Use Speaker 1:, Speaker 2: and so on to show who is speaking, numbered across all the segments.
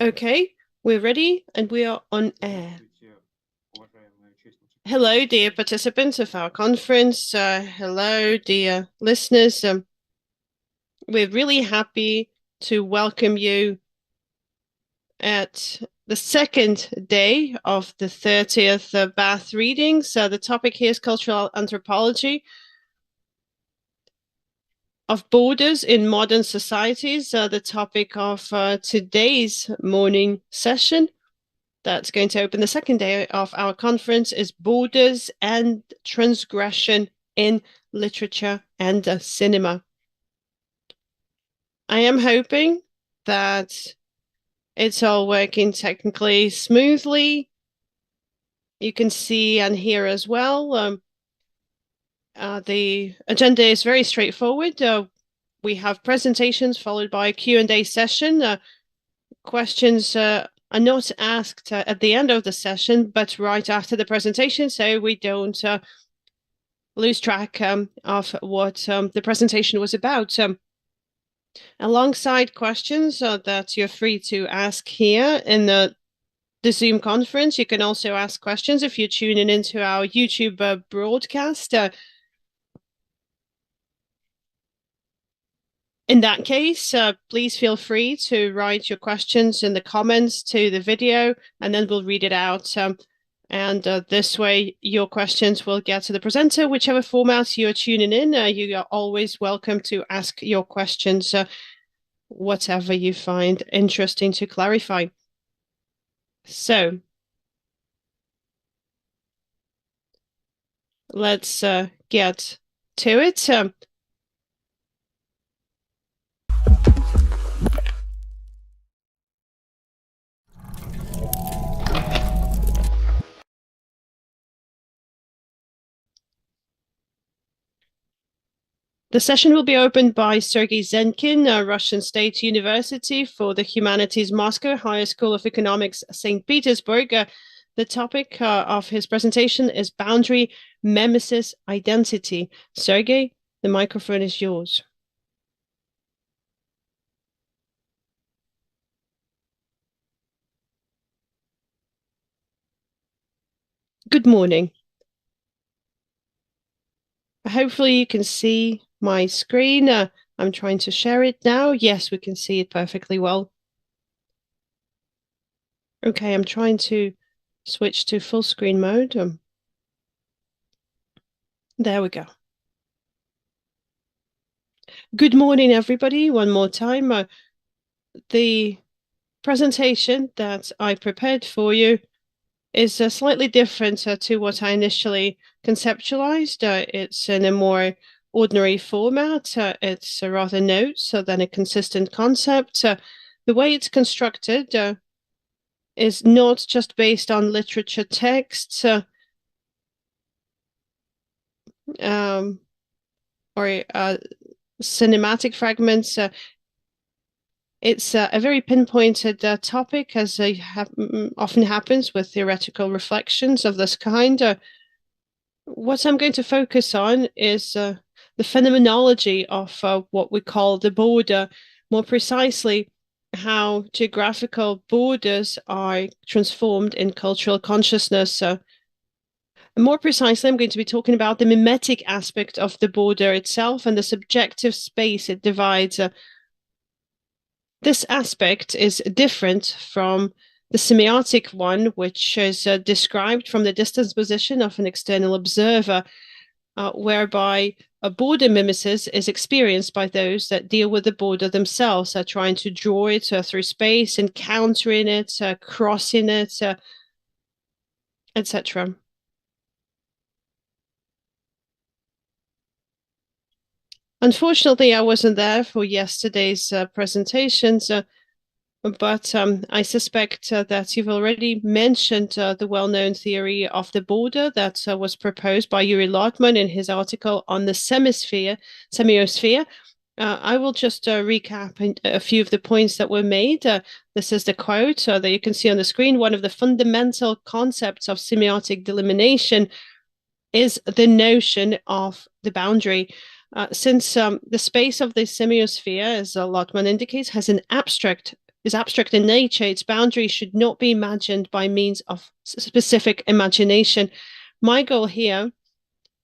Speaker 1: Okay, we're ready and we are on air. Hello, dear participants of our conference. Hello, dear listeners. We're really happy to welcome you at the second day of the 30th Bath readings. The topic here is cultural anthropology of borders in modern societies. The topic of today's morning session that's going to open the second day of our conference is Borders and Transgression in Literature and Cinema. I am hoping that it's all working technically smoothly. You can see and hear as well. The agenda is very straightforward. We have presentations followed by a Q&A session. Questions are not asked at the end of the session, but right after the presentation, so we don't lose track of what the presentation was about. Alongside questions that you're free to ask here in the Zoom conference, you can also ask questions if you're tuning into our YouTube broadcast. In that case, please feel free to write your questions in the comments to the video, and then we'll read it out. And this way, your questions will get to the presenter, whichever format you're tuning in. You are always welcome to ask your questions, whatever you find interesting to clarify. So, let's get to it. The session will be opened by Sergei Zenkin, Russian State University for the Humanities Moscow Higher School of Economics, St. Petersburg. The topic of his presentation is Boundary, Mimesis, Identity. Sergei, the microphone is yours. Good morning. Hopefully you can see my screen. I'm trying to share it now. Yes, we can see it perfectly well. Okay, I'm trying to switch to full screen mode. There we go. Good morning, everybody. One more time. The presentation that I prepared for you is slightly different to what I initially conceptualized. It's in a more ordinary format. It's rather notes than a consistent concept. The way it's constructed is not just based on literature texts or cinematic fragments. It's a very pinpointed topic, as often happens with theoretical reflections of this kind. What I'm going to focus on is the phenomenology of what we call the border, more precisely, how geographical borders are transformed in cultural consciousness. More precisely, I'm going to be talking about the mimetic aspect of the border itself and the subjective space it divides. This aspect is different from the semiotic one, which is described from the distance position of an external observer, whereby a border mimesis is experienced by those that deal with the border themselves, trying to draw it through space, encountering it, crossing it, etc. Unfortunately, I wasn't there for yesterday's presentations, but I suspect that you've already mentioned the well-known theory of the border that was proposed by Yuri Lotman in his article on the semiosphere. I will just recap a few of the points that were made. This is the quote that you can see on the screen. One of the fundamental concepts of semiotic delimitation is the notion of the boundary. Since the space of the semiosphere, as Lotman indicates, has an abstract is abstract in nature. Its boundaries should not be imagined by means of specific imagination. My goal here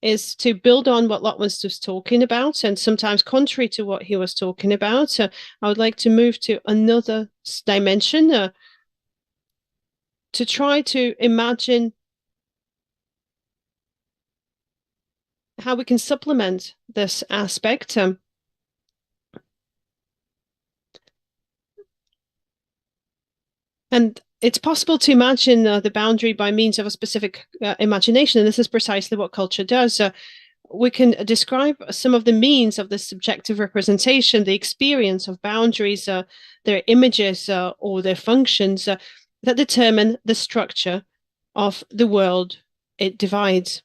Speaker 1: is to build on what Locke was just talking about, and sometimes contrary to what he was talking about. I would like to move to another dimension to try to imagine how we can supplement this aspect. And it's possible to imagine the boundary by means of a specific imagination, and this is precisely what culture does. We can describe some of the means of the subjective representation, the experience of boundaries, their images or their functions that determine the structure of the world it divides.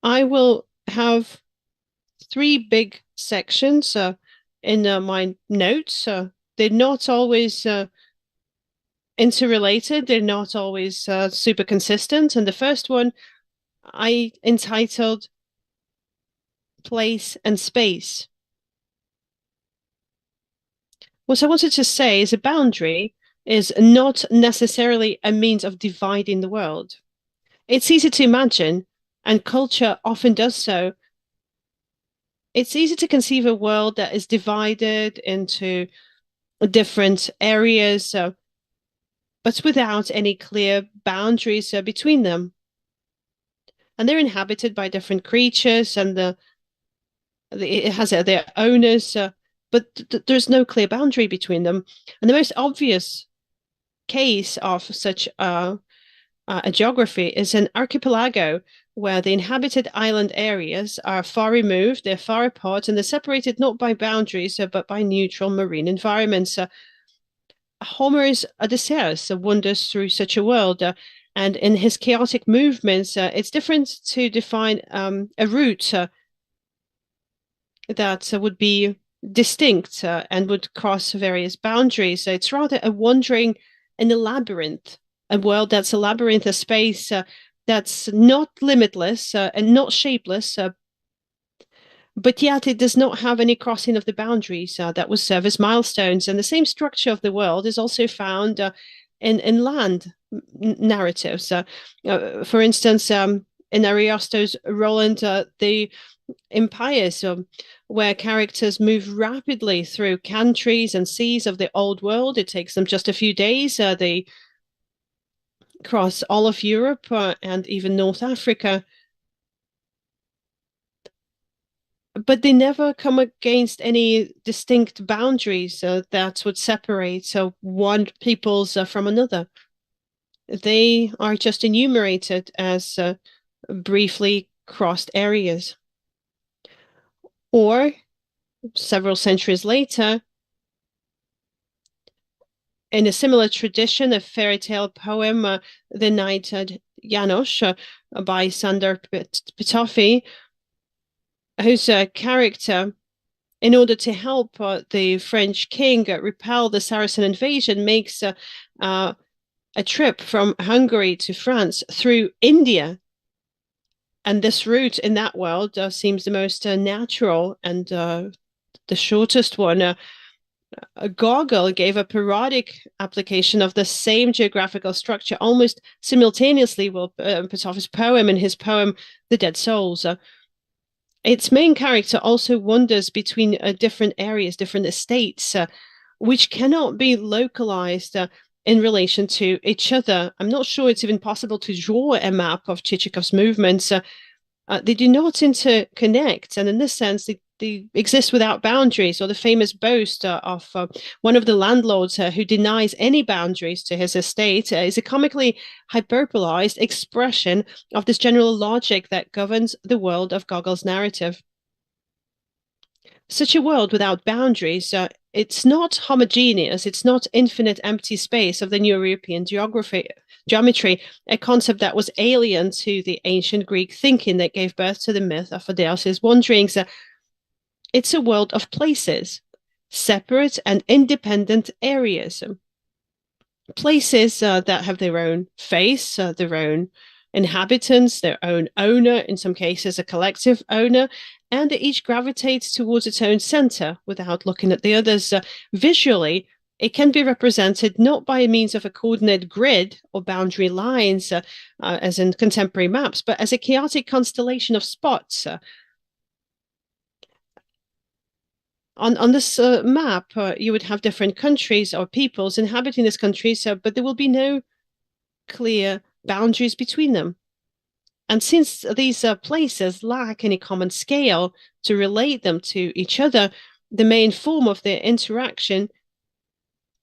Speaker 1: I will have three big sections in my notes. They're not always interrelated, they're not always super consistent. And the first one I entitled Place and Space. What I wanted to say is a boundary is not necessarily a means of dividing the world. It's easy to imagine, and culture often does so. It's easy to conceive a world that is divided into different areas, but without any clear boundaries between them. And they're inhabited by different creatures, and it has their owners, but there's no clear boundary between them. And the most obvious case of such a geography is an archipelago, where the inhabited island areas are far removed, they're far apart, and they're separated not by boundaries, but by neutral marine environments. Homer's Odysseus wanders through such a world, and in his chaotic movements, it's different to define a route that would be distinct and would cross various boundaries. It's rather a wandering in a labyrinth, a world that's a labyrinth, a space that's not limitless and not shapeless, but yet it does not have any crossing of the boundaries that would serve as milestones. And the same structure of the world is also found in land narratives. For instance, in Ariosto's Roland, the empires, where characters move rapidly through countries and seas of the old world. It takes them just a few days. They cross all of Europe and even North Africa. But they never come against any distinct boundaries that would separate one peoples from another. They are just enumerated as briefly crossed areas. Or several centuries later, in a similar tradition, a fairy tale poem, The Knight Janos by Sandor Petofi, whose character, in order to help the French king repel the Saracen invasion, makes a trip from Hungary to France through India. And this route in that world seems the most natural and the shortest one. Gogol gave a parodic application of the same geographical structure almost simultaneously with Petofi's poem and his poem, The Dead Souls. Its main character also wanders between different areas, different estates, which cannot be localized in relation to each other. I'm not sure it's even possible to draw a map of Chichikov's movements. They do not interconnect, and in this sense, they exist without boundaries. Or the famous boast of one of the landlords who denies any boundaries to his estate is a comically hyperbolized expression of this general logic that governs the world of Gogol's narrative. Such a world without boundaries, it's not homogeneous, it's not infinite empty space of the New European geometry, a concept that was alien to the ancient Greek thinking that gave birth to the myth of Odysseus' wanderings. It's a world of places, separate and independent areas. Places that have their own face, their own inhabitants, their own owner, in some cases a collective owner, and they each gravitate towards its own center without looking at the others. Visually, it can be represented not by means of a coordinate grid or boundary lines, as in contemporary maps, but as a chaotic constellation of spots. On this map, you would have different countries or peoples inhabiting this countries, but there will be no clear boundaries between them. And since these places lack any common scale to relate them to each other, the main form of their interaction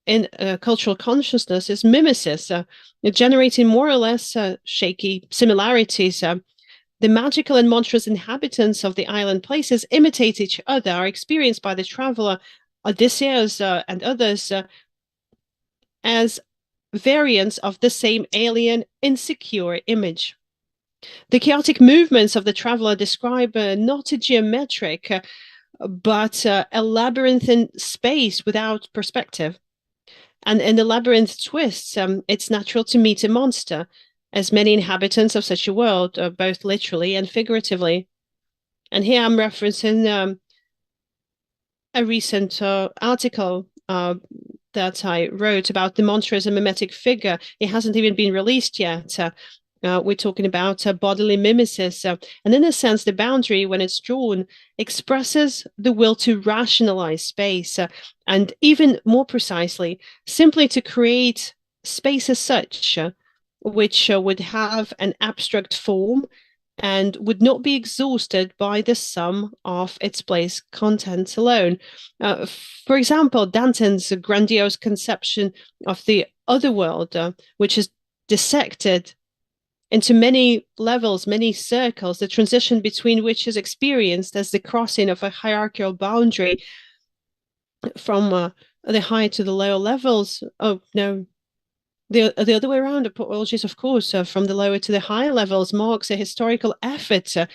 Speaker 1: in cultural consciousness is mimesis, generating more or less shaky similarities. The magical and monstrous inhabitants of the island places imitate each other, are experienced by the traveler Odysseus and others as variants of the same alien, insecure image. The chaotic movements of the traveler describe not a geometric, but a labyrinthine space without perspective. And in the labyrinth twists, it's natural to meet a monster, as many inhabitants of such a world, both literally and figuratively. And here I'm referencing a recent article that I wrote about the monster as a mimetic figure. It hasn't even been released yet. We're talking about bodily mimesis. And in a sense, the boundary, when it's drawn, expresses the will to rationalize space. And even more precisely, simply to create space as such, which would have an abstract form and would not be exhausted by the sum of its place contents alone. For example, Dante's grandiose conception of the otherworld, which is dissected into many levels, many circles, the transition between which is experienced as the crossing of a hierarchical boundary from the high to the lower levels. Oh, no, the other way around, apologies, of course, from the lower to the higher levels marks a historical effort to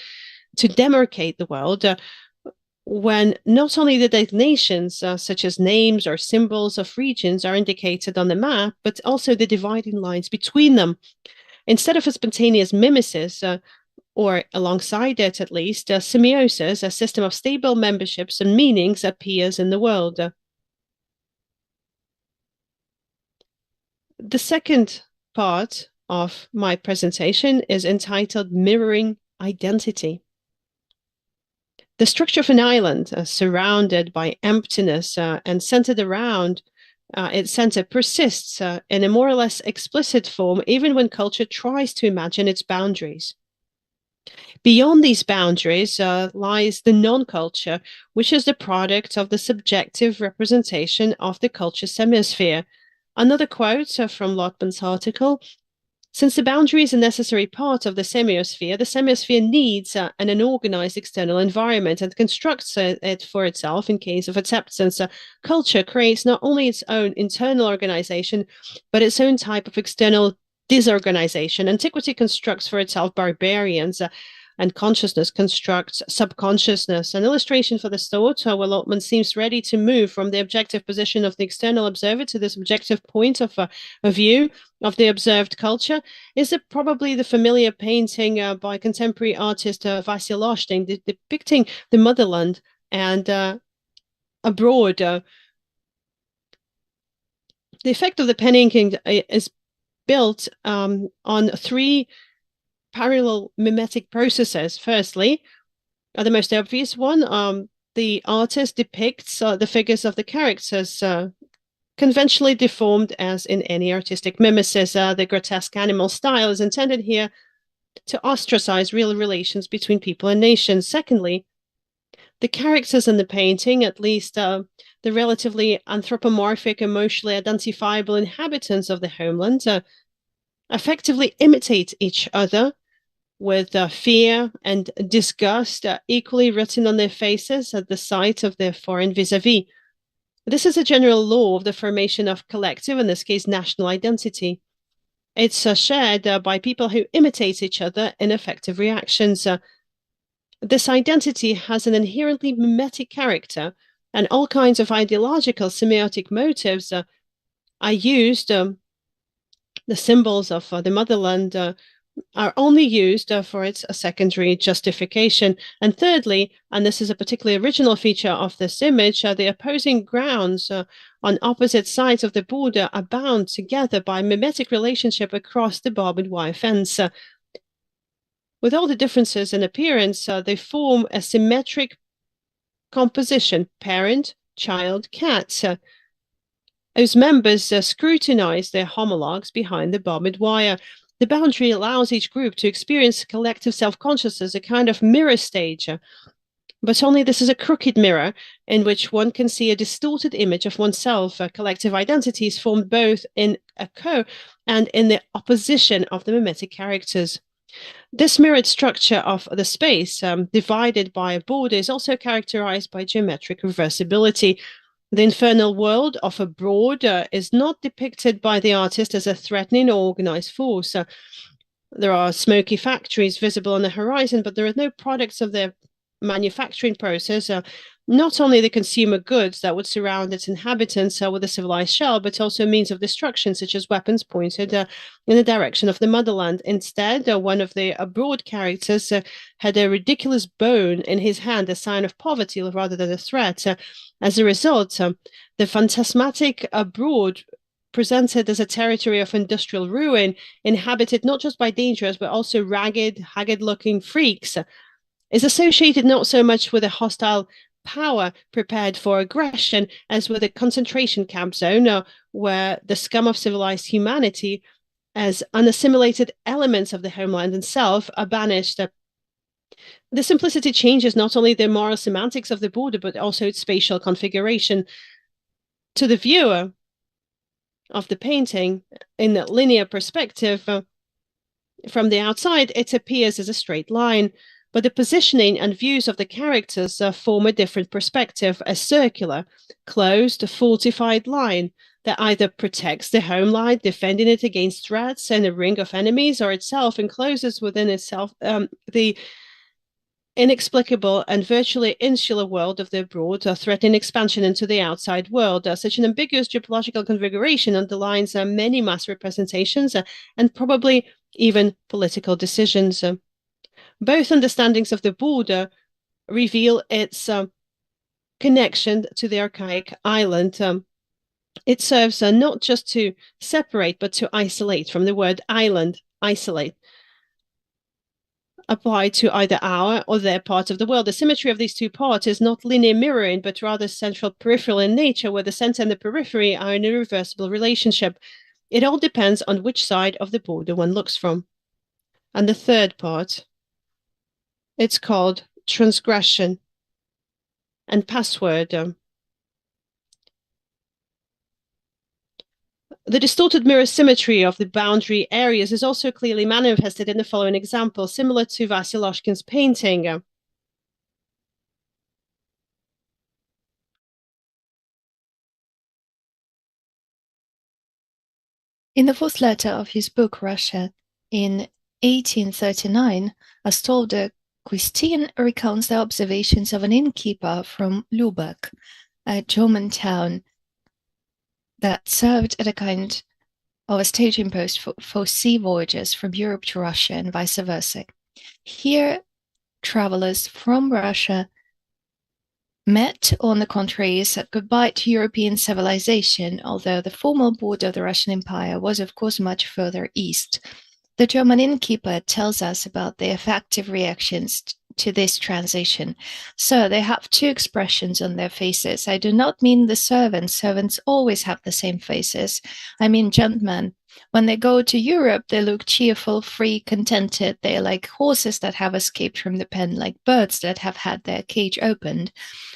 Speaker 1: demarcate the world, when not only the designations, such as names or symbols of regions, are indicated on the map, but also the dividing lines between them. Instead of a spontaneous mimesis, or alongside it at least, semiosis, a system of stable memberships and meanings, appears in the world. The second part of my presentation is entitled Mirroring Identity. The structure of an island, surrounded by emptiness and centered around its center, persists in a more or less explicit form, even when culture tries to imagine its boundaries. Beyond these boundaries lies the non-culture, which is the product of the subjective representation of the culture semiosphere. Another quote from Lotman's article: since the boundary is a necessary part of the semiosphere needs an unorganized external environment and constructs it for itself in case of acceptance. Culture creates not only its own internal organization, but its own type of external disorganization. Antiquity constructs for itself barbarians, and consciousness constructs subconsciousness. An illustration for this thought, where Lotman seems ready to move from the objective position of the external observer to the subjective point of view of the observed culture, is probably the familiar painting by contemporary artist Vasil Loshtin, depicting the motherland and abroad. The effect of the pen inking is built on three parallel mimetic processes. Firstly, the most obvious one, the artist depicts the figures of the characters conventionally deformed as in any artistic mimesis. The grotesque animal style is intended here to ostracize real relations between people and nations. Secondly, the characters in the painting, at least the relatively anthropomorphic, emotionally identifiable inhabitants of the homeland, effectively imitate each other, with fear and disgust equally written on their faces at the sight of their foreign vis-a-vis. This is a general law of the formation of collective, in this case, national identity. It's shared by people who imitate each other in effective reactions. This identity has an inherently mimetic character, and all kinds of ideological semiotic motives are used. The symbols of the motherland are only used for its secondary justification. And thirdly, and this is a particularly original feature of this image, the opposing grounds on opposite sides of the border are bound together by mimetic relationship across the barbed wire fence. With all the differences in appearance, they form a symmetric composition, parent, child, cat, whose members scrutinize their homologues behind the barbed wire. The boundary allows each group to experience collective self-consciousness, a kind of mirror stage. But only this is a crooked mirror in which one can see a distorted image of oneself. Collective identity is formed both in a co and in the opposition of the mimetic characters. This mirrored structure of the space, divided by a border, is also characterized by geometric reversibility. The infernal world of a broad is not depicted by the artist as a threatening or organized force. There are smoky factories visible on the horizon, but there are no products of their manufacturing process. Not only the consumer goods that would surround its inhabitants with a civilized shell, but also means of destruction, such as weapons pointed in the direction of the motherland. Instead, one of the abroad characters had a ridiculous bone in his hand, a sign of poverty rather than a threat. As a result, the phantasmatic abroad, presented as a territory of industrial ruin, inhabited not just by dangerous, but also ragged, haggard looking freaks, is associated not so much with a hostile power prepared for aggression as with a concentration camp zone where the scum of civilized humanity, as unassimilated elements of the homeland itself, are banished. The simplicity changes not only the moral semantics of the border, but also its spatial configuration. To the viewer of the painting, in a linear perspective, from the outside, it appears as a straight line, but the positioning and views of the characters form a different perspective, a circular, closed, fortified line that either protects the homeland, defending it against threats and a ring of enemies, or itself encloses within itself the inexplicable and virtually insular world of the abroad, threatening expansion into the outside world. Such an ambiguous geopolitical configuration underlines many mass representations and probably even political decisions. Both understandings of the border reveal its connection to the archaic island. It serves not just to separate, but to isolate, from the word island, isolate, applied to either our or their part of the world. The symmetry of these two parts is not linear mirroring, but rather central peripheral in nature, where the center and the periphery are in a reversible relationship. It all depends on which side of the border one looks from. And the third part, it's called transgression and password. The distorted mirror symmetry of the boundary areas is also clearly manifested in the following example, similar to Vasiloshkin's painting.
Speaker 2: In the fourth letter of his book, Russia, in 1839, Astolde Christine recounts the observations of an innkeeper from Lübeck, a German town that served as a kind of a staging post for sea voyages from Europe to Russia and vice versa. Here, travelers from Russia met, on the contrary, said goodbye to European civilization, although the formal border of the Russian Empire was, of course, much further east. The German innkeeper tells us about the effective reactions to this transition. So they have two expressions on their faces. I do not mean the servants. Servants always have the same faces. I mean gentlemen. When they go to Europe, they look cheerful, free, contented. They are like horses that have escaped from the pen, like birds that have had their cage opened.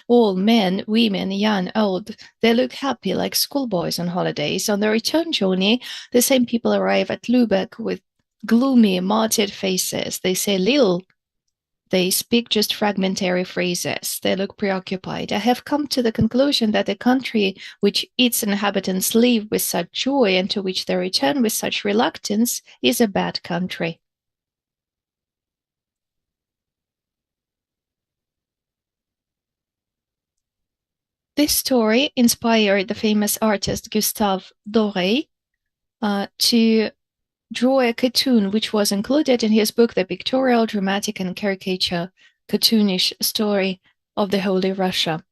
Speaker 2: All men, women, young, old, they look happy like schoolboys on holidays. On the return journey, the same people arrive at Lübeck with gloomy, martyred faces. They say little. They speak just fragmentary phrases. They look preoccupied. I have come to the conclusion that a country which its inhabitants leave with such joy and to which they return with such reluctance is a bad country. This story inspired the famous artist Gustave Doré to draw a cartoon which was included in his book, The Pictorial, Dramatic, and Caricature Cartoonish Story of the Holy Russia.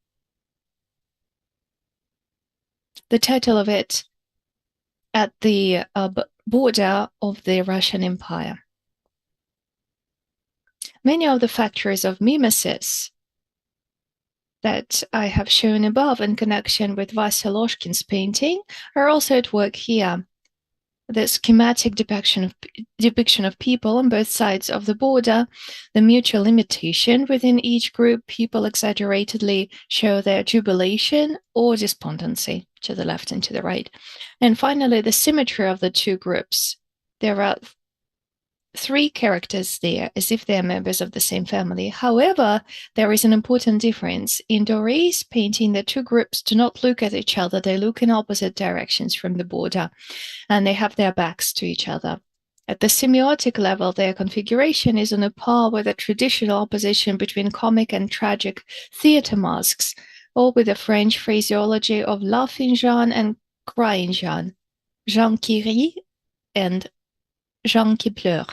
Speaker 2: The title of it, At the Border of the Russian Empire. Many of the factors of mimesis that I have shown above in connection with Vasya Loshkin's painting are also at work here. The schematic depiction of people on both sides of the border, the mutual limitation within each group, people exaggeratedly show their jubilation or despondency to the left and to the right. And finally, the symmetry of the two groups. There are three characters there, as if they are members of the same family. However, there is an important difference. In Doré's painting, the two groups do not look at each other. They look in opposite directions from the border, and they have their backs to each other. At the semiotic level, their configuration is on a par with the traditional opposition between comic and tragic theater masks, or with the French phraseology of laughing Jean and crying Jean, Jean qui rit and Jean qui pleure.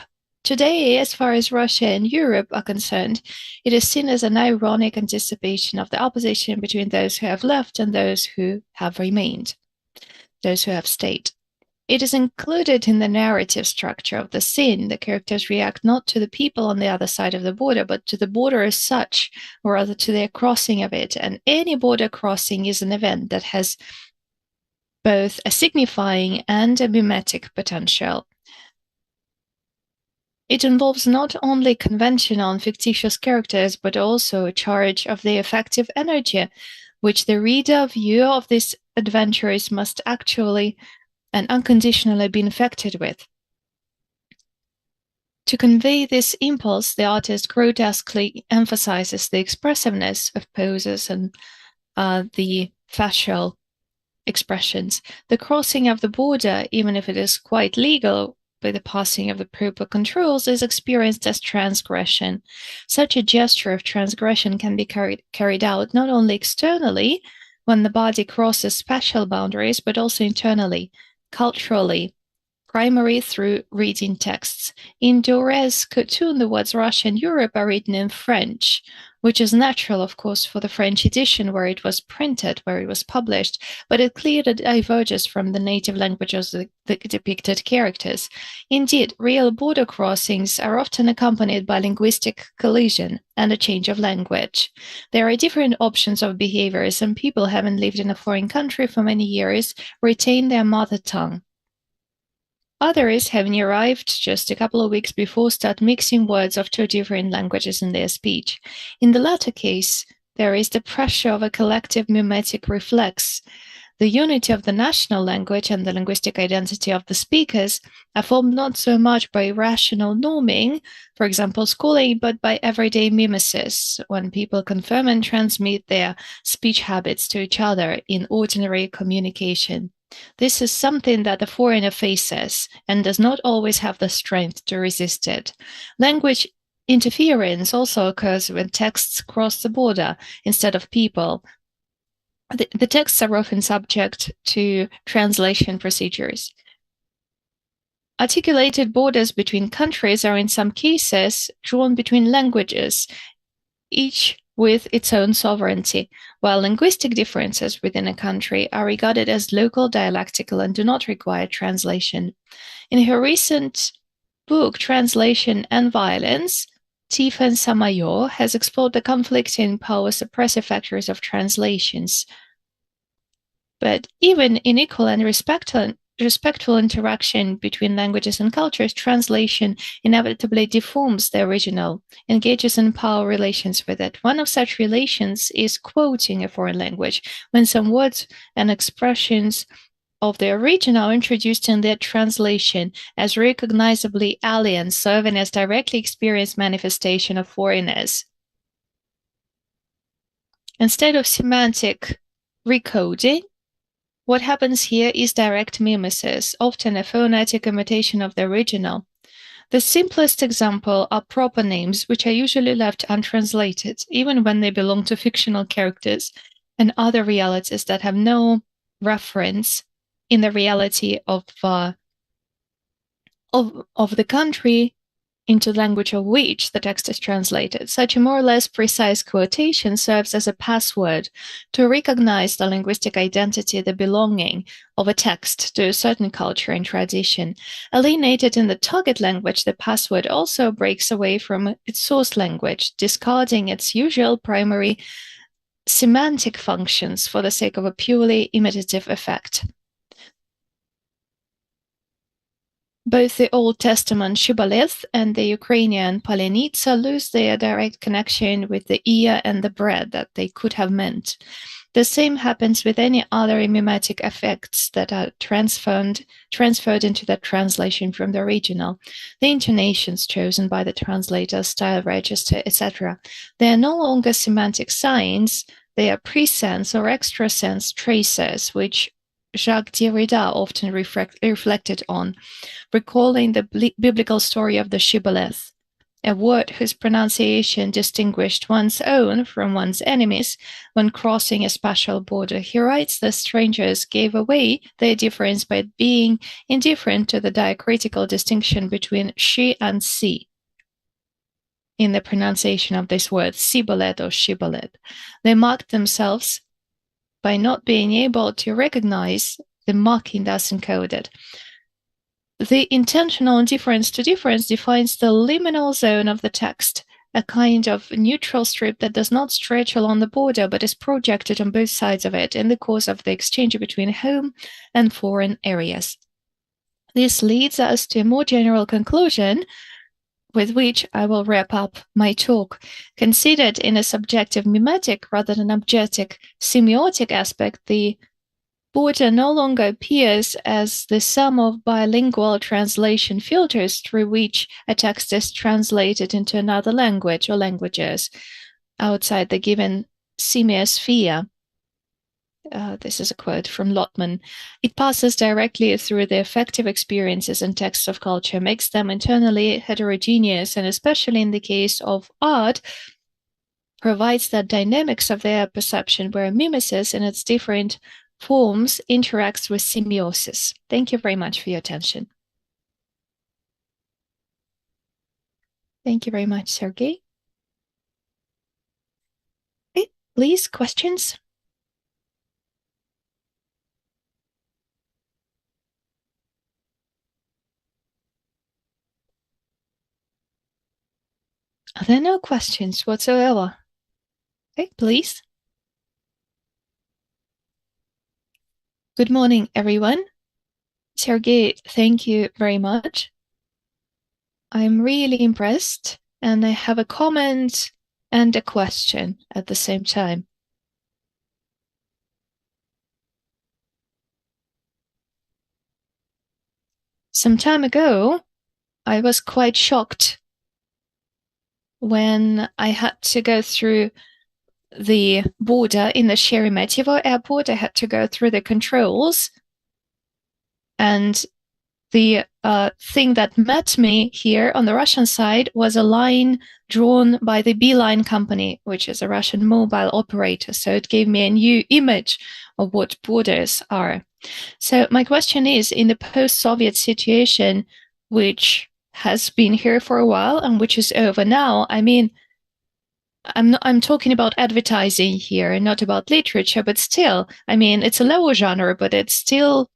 Speaker 2: Today, as far as Russia and Europe are concerned, it is seen as an ironic anticipation of the opposition between those who have left and those who have remained, those who have stayed. It is included in the narrative structure of the scene. The characters react not to the people on the other side of the border, but to the border as such, or rather to their crossing of it. And any border crossing is an event that has both a signifying and a mimetic potential. It involves not only conventional and fictitious characters, but also a charge of the effective energy, which the reader viewer of these adventures must actually and unconditionally be infected with. To convey this impulse, the artist grotesquely emphasizes the expressiveness of poses and the facial expressions. The crossing of the border, even if it is quite legal, by the passing of the proper controls, is experienced as transgression. Such a gesture of transgression can be carried out not only externally, when the body crosses special boundaries, but also internally, culturally, primarily through reading texts. In Doré's cartoon, the words Russia and Europe are written in French, which is natural, of course, for the French edition where it was printed, where it was published, but it clearly diverges from the native languages of the depicted characters. Indeed, real border crossings are often accompanied by linguistic collision and a change of language. There are different options of behavior. Some people, having lived in a foreign country for many years, retain their mother tongue. Others, having arrived just a couple of weeks before, start mixing words of two different languages in their speech. In the latter case, there is the pressure of a collective mimetic reflex. The unity of the national language and the linguistic identity of the speakers are formed not so much by rational norming, for example, schooling, but by everyday mimesis, when people confirm and transmit their speech habits to each other in ordinary communication. This is something that the foreigner faces and does not always have the strength to resist it. Language interference also occurs when texts cross the border instead of people. The texts are often subject to translation procedures. Articulated borders between countries are in some cases drawn between languages, each with its own sovereignty, while linguistic differences within a country are regarded as local, dialectical, and do not require translation. In her recent book, Translation and Violence, Tiffen Samayor has explored the conflicting power suppressive factors of translations. But even in equal and respectful interaction between languages and cultures, translation inevitably deforms the original, engages in power relations with it. One of such relations is quoting a foreign language, when some words and expressions of the original are introduced in their translation as recognizably alien, serving as directly experienced manifestation of foreigners. Instead of semantic recoding, what happens here is direct mimesis, often a phonetic imitation of the original. The simplest example are proper names, which are usually left untranslated, even when they belong to fictional characters and other realities that have no reference in the reality of of the country into the language of which the text is translated. Such a more or less precise quotation serves as a password to recognize the linguistic identity, the belonging of a text to a certain culture and tradition. Alienated in the target language, the password also breaks away from its source language, discarding its usual primary semantic functions for the sake of a purely imitative effect. Both the Old Testament shibboleth and the Ukrainian palenitsa lose their direct connection with the ear and the bread that they could have meant. The same happens with any other mimetic effects that are transferred into the translation from the original. The intonations chosen by the translator, style register, etc. They are no longer semantic signs, they are presense or extra-sense traces, which Jacques Derrida often reflected on, recalling the biblical story of the shibboleth, a word whose pronunciation distinguished one's own from one's enemies when crossing a special border. He writes that strangers gave away their difference by being indifferent to the diacritical distinction between she and si in the pronunciation of this word, sibolet or shibboleth. They marked themselves by not being able to recognize the marking thus encoded. The intentional indifference to difference defines the liminal zone of the text, a kind of neutral strip that does not stretch along the border but is projected on both sides of it in the course of the exchange between home and foreign areas. This leads us to a more general conclusion, with which I will wrap up my talk. Considered in a subjective mimetic rather than objective semiotic aspect, the border no longer appears as the sum of bilingual translation filters through which a text is translated into another language or languages outside the given semiosphere. This is a quote from Lotman. It passes directly through the affective experiences and texts of culture, makes them internally heterogeneous, and especially in the case of art, provides the dynamics of their perception where mimesis in its different forms interacts with semiosis. Thank you very much for your attention. Thank you very much, Sergey. Okay, please, questions? Are there no questions whatsoever? Okay, please. Good morning, everyone. Sergey, thank you very much. I'm really impressed, and I have a comment and a question at the same time. Some time ago, I was quite shocked when I had to go through the border in the Sheremetyevo airport. I had to go through the controls, and the thing that met me here on the Russian side was a line drawn by the Beeline company, which is a Russian mobile operator. So it gave me a new image of what borders are. So my question is, in the post-Soviet situation, which has been here for a while and which is over now, I mean, I'm talking about advertising here, not about literature, but still, I mean, it's a lower genre, but it's still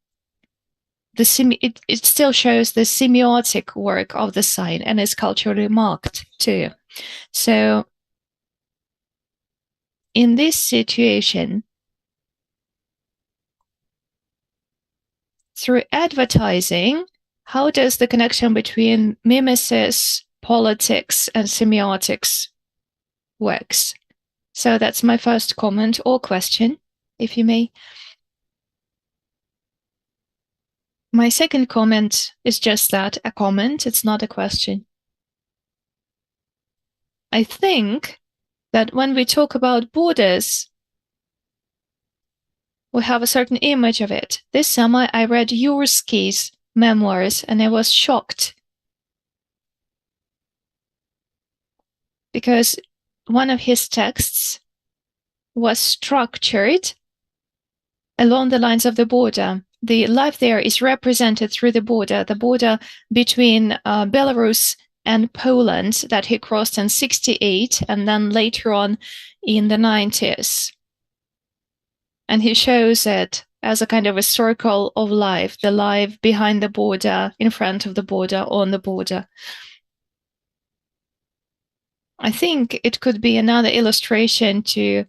Speaker 2: it still shows the semiotic work of the sign and is culturally marked too. So in this situation, through advertising, how does the connection between mimesis, politics, and semiotics works? So that's my first comment or question, if you may. My second comment is just that, a comment, it's not a question. I think that when we talk about borders, we have a certain image of it. This summer I read Yursky's memoirs and I was shocked because one of his texts was structured along the lines of the border. the life there is represented through the border between Belarus and Poland that he crossed in 68 and then later on in the 90s. And he shows it as a kind of a circle of life, the life behind the border, in front of the border, on the border. I think it could be another illustration to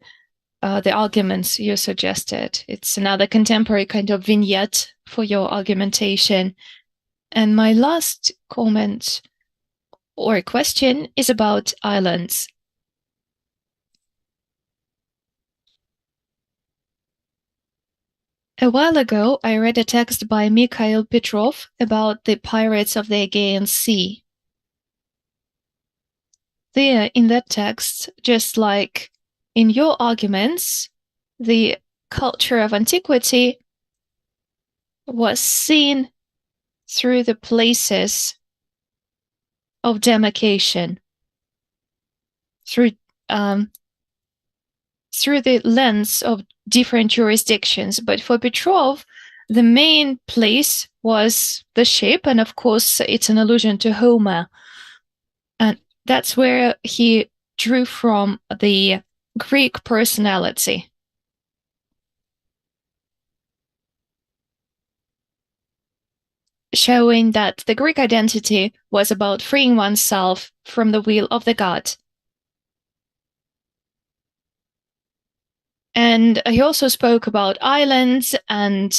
Speaker 2: the arguments you suggested. It's another contemporary kind of vignette for your argumentation. And my last comment or question is about islands. A while ago, I read a text by Mikhail Petrov about the pirates of the Aegean Sea. There, in that text, just like in your arguments, the culture of antiquity was seen through the places of demarcation, through the lens of different jurisdictions. But for Petrov, the main place was the ship, and of course, it's an allusion to Homer. And that's where he drew from the Greek personality. Showing that the Greek identity was about freeing oneself from the will of the god. And he also spoke about islands and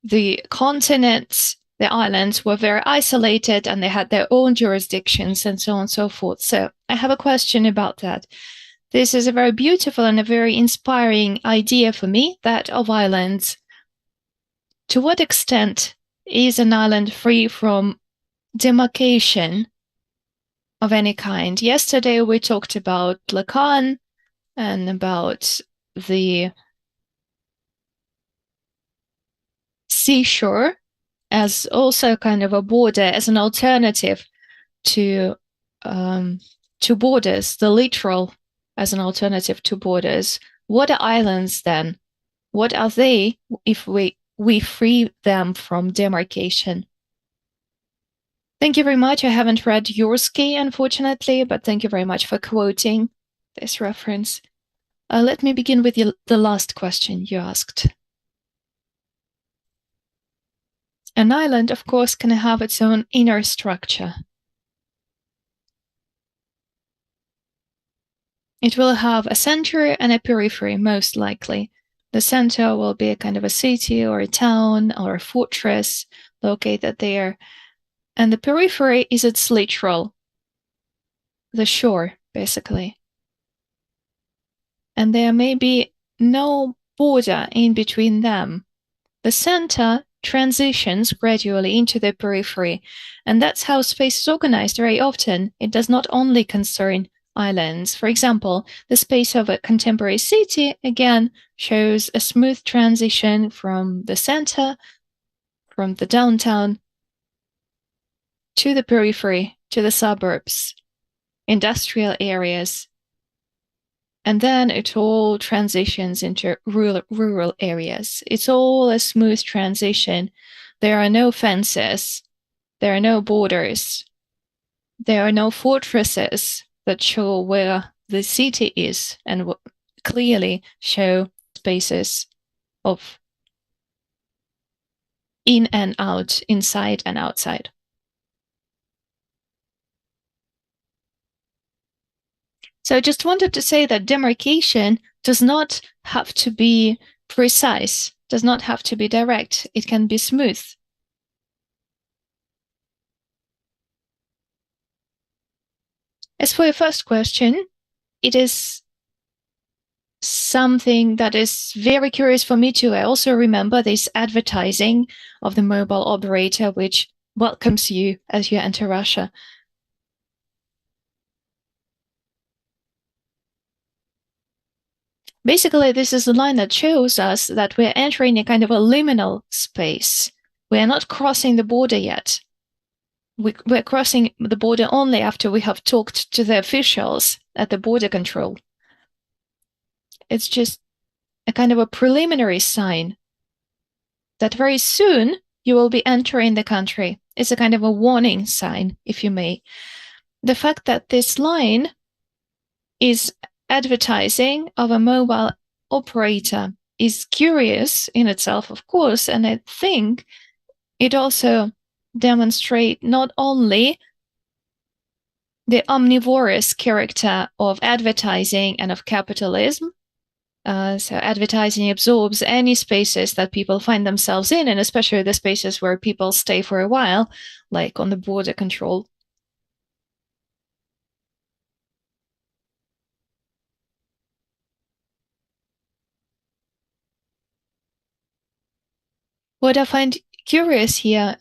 Speaker 2: the continents. The islands were very isolated and they had their own jurisdictions and so on and so forth. So I have a question about that. This is a very beautiful and a very inspiring idea for me, that of islands. To what extent is an island free from demarcation of any kind? Yesterday we talked about Lacan and about the seashore as also kind of a border, as an alternative to borders, the littoral as an alternative to borders. What are islands then? What are they if we free them from demarcation? Thank you very much. I haven't read Yorsky, unfortunately, but thank you very much for quoting this reference. Let me begin with the last question you asked. An island, of course, can have its own inner structure. It will have a center and a periphery, most likely. The center will be a kind of a city or a town or a fortress located there. And the periphery is its littoral, the shore, basically. And there may be no border in between them. The center transitions gradually into the periphery, and that's how space is organized very often. It does not only concern islands. For example, the space of a contemporary city, again, shows a smooth transition from the center, from the downtown, to the periphery, to the suburbs, industrial areas, and then it all transitions into rural areas. It's all a smooth transition. There are no fences. There are no borders. There are no fortresses that show where the city is and clearly show spaces of in and out, inside and outside. So I just wanted to say that demarcation does not have to be precise, does not have to be direct. It can be smooth. As for your first question, it is something that is very curious for me too. I also remember this advertising of the mobile operator, which welcomes you as you enter Russia. Basically, this is a line that shows us that we're entering a kind of a liminal space. We're not crossing the border yet. We're crossing the border only after we have talked to the officials at the border control. It's just a kind of a preliminary sign that very soon you will be entering the country. It's a kind of a warning sign, if you may. The fact that this line is advertising of a mobile operator is curious in itself, of course, and I think it also demonstrates not only the omnivorous character of advertising and of capitalism. So advertising absorbs any spaces that people find themselves in, and especially the spaces where people stay for a while, like on the border control. What I find curious here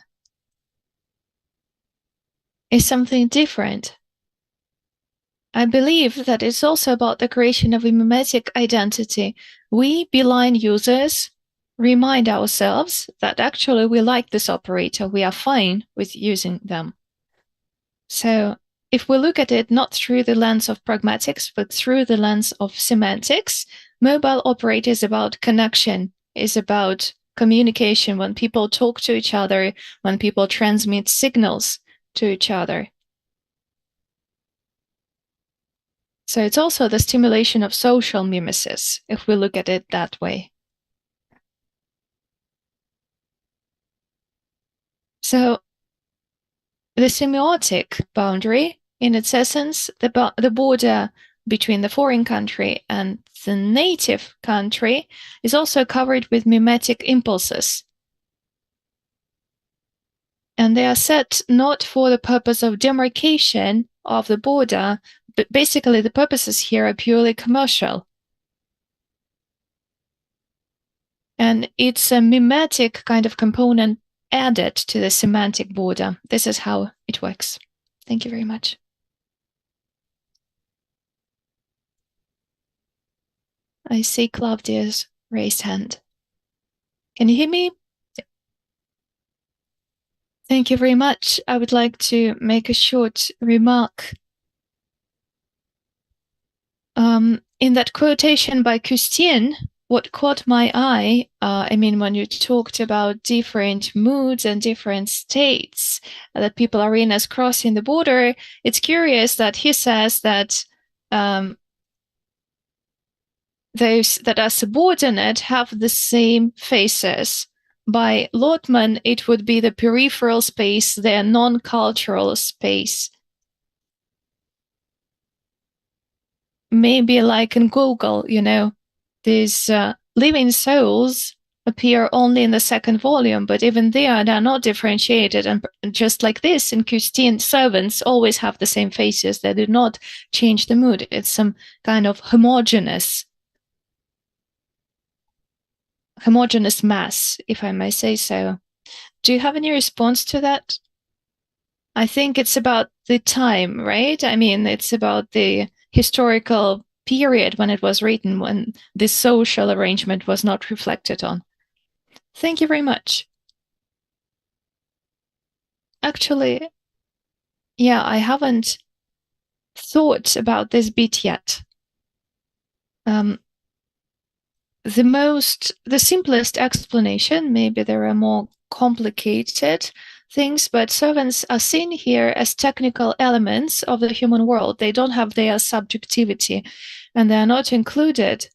Speaker 2: is something different. I believe that it's also about the creation of a mimetic identity. We, Beeline users, remind ourselves that actually we like this operator, we are fine with using them. So if we look at it not through the lens of pragmatics, but through the lens of semantics, mobile operator is about connection, is about communication when people talk to each other, when people transmit signals to each other. So it's also the stimulation of social mimesis, if we look at it that way. So the semiotic boundary, in its essence, the border between the foreign country and the native country, is also covered with mimetic impulses. And they are set not for the purpose of demarcation of the border, but basically the purposes here are purely commercial. And it's a mimetic kind of component added to the semantic border. This is how it works. Thank you very much. I see Claudia's raised hand. Can you hear me? Thank you very much. I would like to make a short remark. In that quotation by Custine, what caught my eye, when you talked about different moods and different states that people are in as crossing the border, it's curious that he says that those that are subordinate have the same faces. By Lotman, it would be the peripheral space, their non-cultural space. Maybe like in Google, these living souls appear only in the second volume, but even there, they're not differentiated. And just like this, in Custine, servants always have the same faces. They do not change the mood. It's some kind of homogeneous mass, if I may say so. Do you have any response to that? I think it's about the time, right? It's about the historical period when it was written, when this social arrangement was not reflected on. Thank you very much. Actually, yeah, I haven't thought about this bit yet. The simplest explanation, maybe there are more complicated things, but servants are seen here as technical elements of the human world. They don't have their subjectivity, and they are not included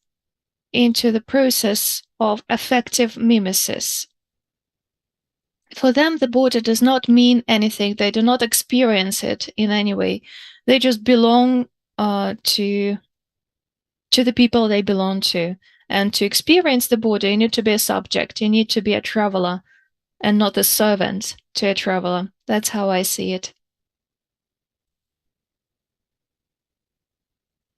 Speaker 2: into the process of affective mimesis. For them, the border does not mean anything. They do not experience it in any way. They just belong to the people they belong to. And to experience the border, you need to be a subject. You need to be a traveler and not a servant to a traveler. That's how I see it.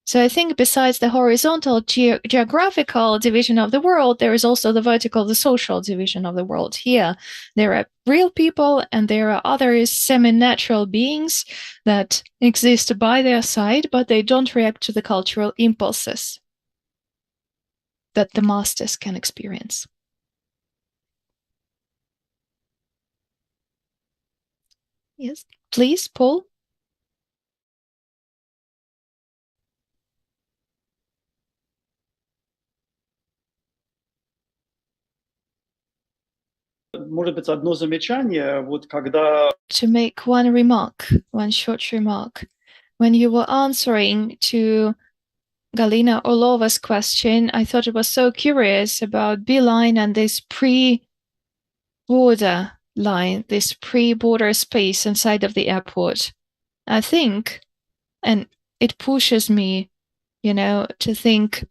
Speaker 2: So I think besides the horizontal geographical division of the world, there is also the vertical, the social division of the world. Here, there are real people and there are other semi-natural beings that exist by their side, but they don't react to the cultural impulses that the masters can experience. Yes, please, Paul.
Speaker 3: может быть, одно замечание, вот когда...
Speaker 2: To make one remark, one short remark. When you were answering to Galina Orlova's question, I thought it was so curious about Beeline and this pre-border line, this pre-border space inside of the airport. I think, and it pushes me, to think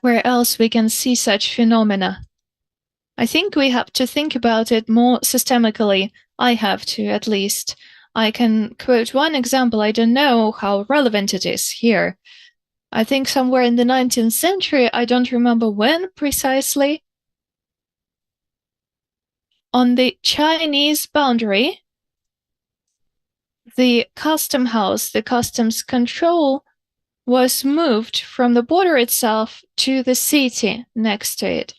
Speaker 2: where else we can see such phenomena. I think we have to think about it more systemically. I have to, at least. I can quote one example. I don't know how relevant it is here. I think somewhere in the 19th century, I don't remember when precisely, on the Chinese boundary, the custom house, the customs control, was moved from the border itself to the city next to it,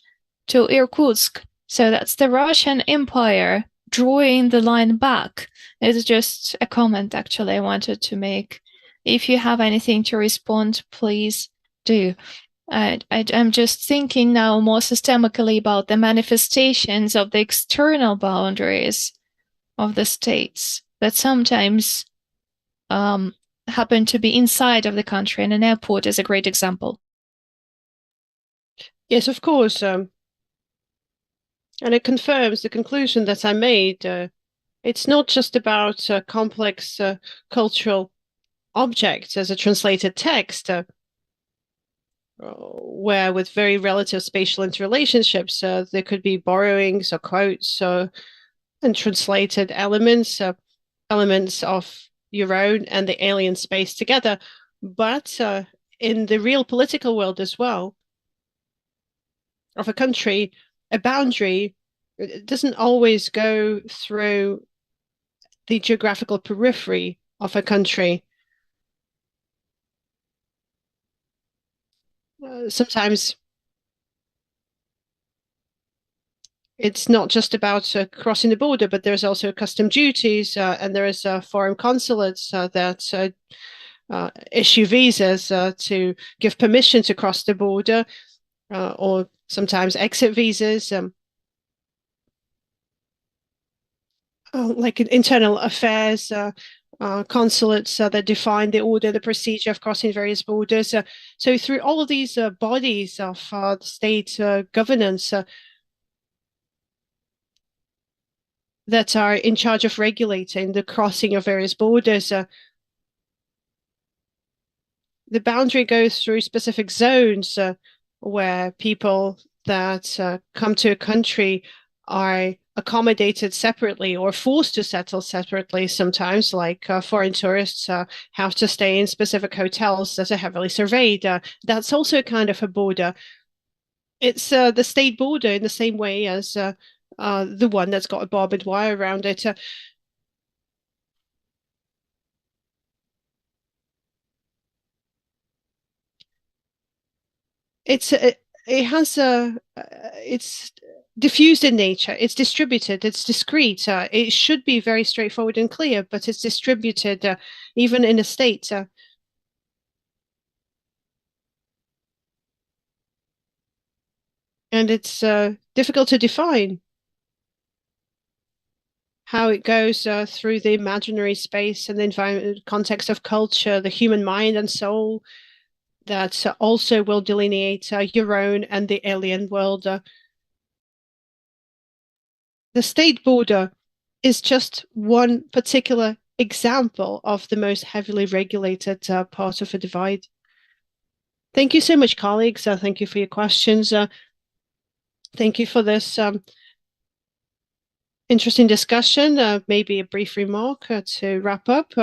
Speaker 2: to Irkutsk. So that's the Russian Empire drawing the line back. It's just a comment, actually, I wanted to make. If you have anything to respond, please do. I'm just thinking now more systemically about the manifestations of the external boundaries of the states that sometimes happen to be inside of the country, and an airport is a great example.
Speaker 1: Yes, of course. And it confirms the conclusion that I made. It's not just about complex cultural objects as a translated text, where with very relative spatial interrelationships, there could be borrowings or quotes and translated elements, elements of your own and the alien space together. But in the real political world as well, of a country, a boundary doesn't always go through the geographical periphery of a country. Sometimes it's not just about crossing the border, but there's also custom duties, and there is foreign consulates that issue visas to give permission to cross the border, or sometimes exit visas. Like internal affairs consulates that define the order, the procedure of crossing various borders. So through all of these bodies of state governance that are in charge of regulating the crossing of various borders, the boundary goes through specific zones where people that come to a country are accommodated separately or forced to settle separately sometimes, like foreign tourists have to stay in specific hotels that are heavily surveyed. That's also kind of a border. It's the state border in the same way as the one that's got a barbed wire around it. It has it's diffused in nature. It's distributed. It's discrete. It should be very straightforward and clear, but it's distributed even in a state. And it's difficult to define how it goes through the imaginary space and the environment, context of culture, the human mind and soul that also will delineate your own and the alien world. The state border is just one particular example of the most heavily regulated part of a divide. Thank you so much, colleagues. Thank you for your questions. Thank you for this interesting discussion. Maybe a brief remark to wrap up.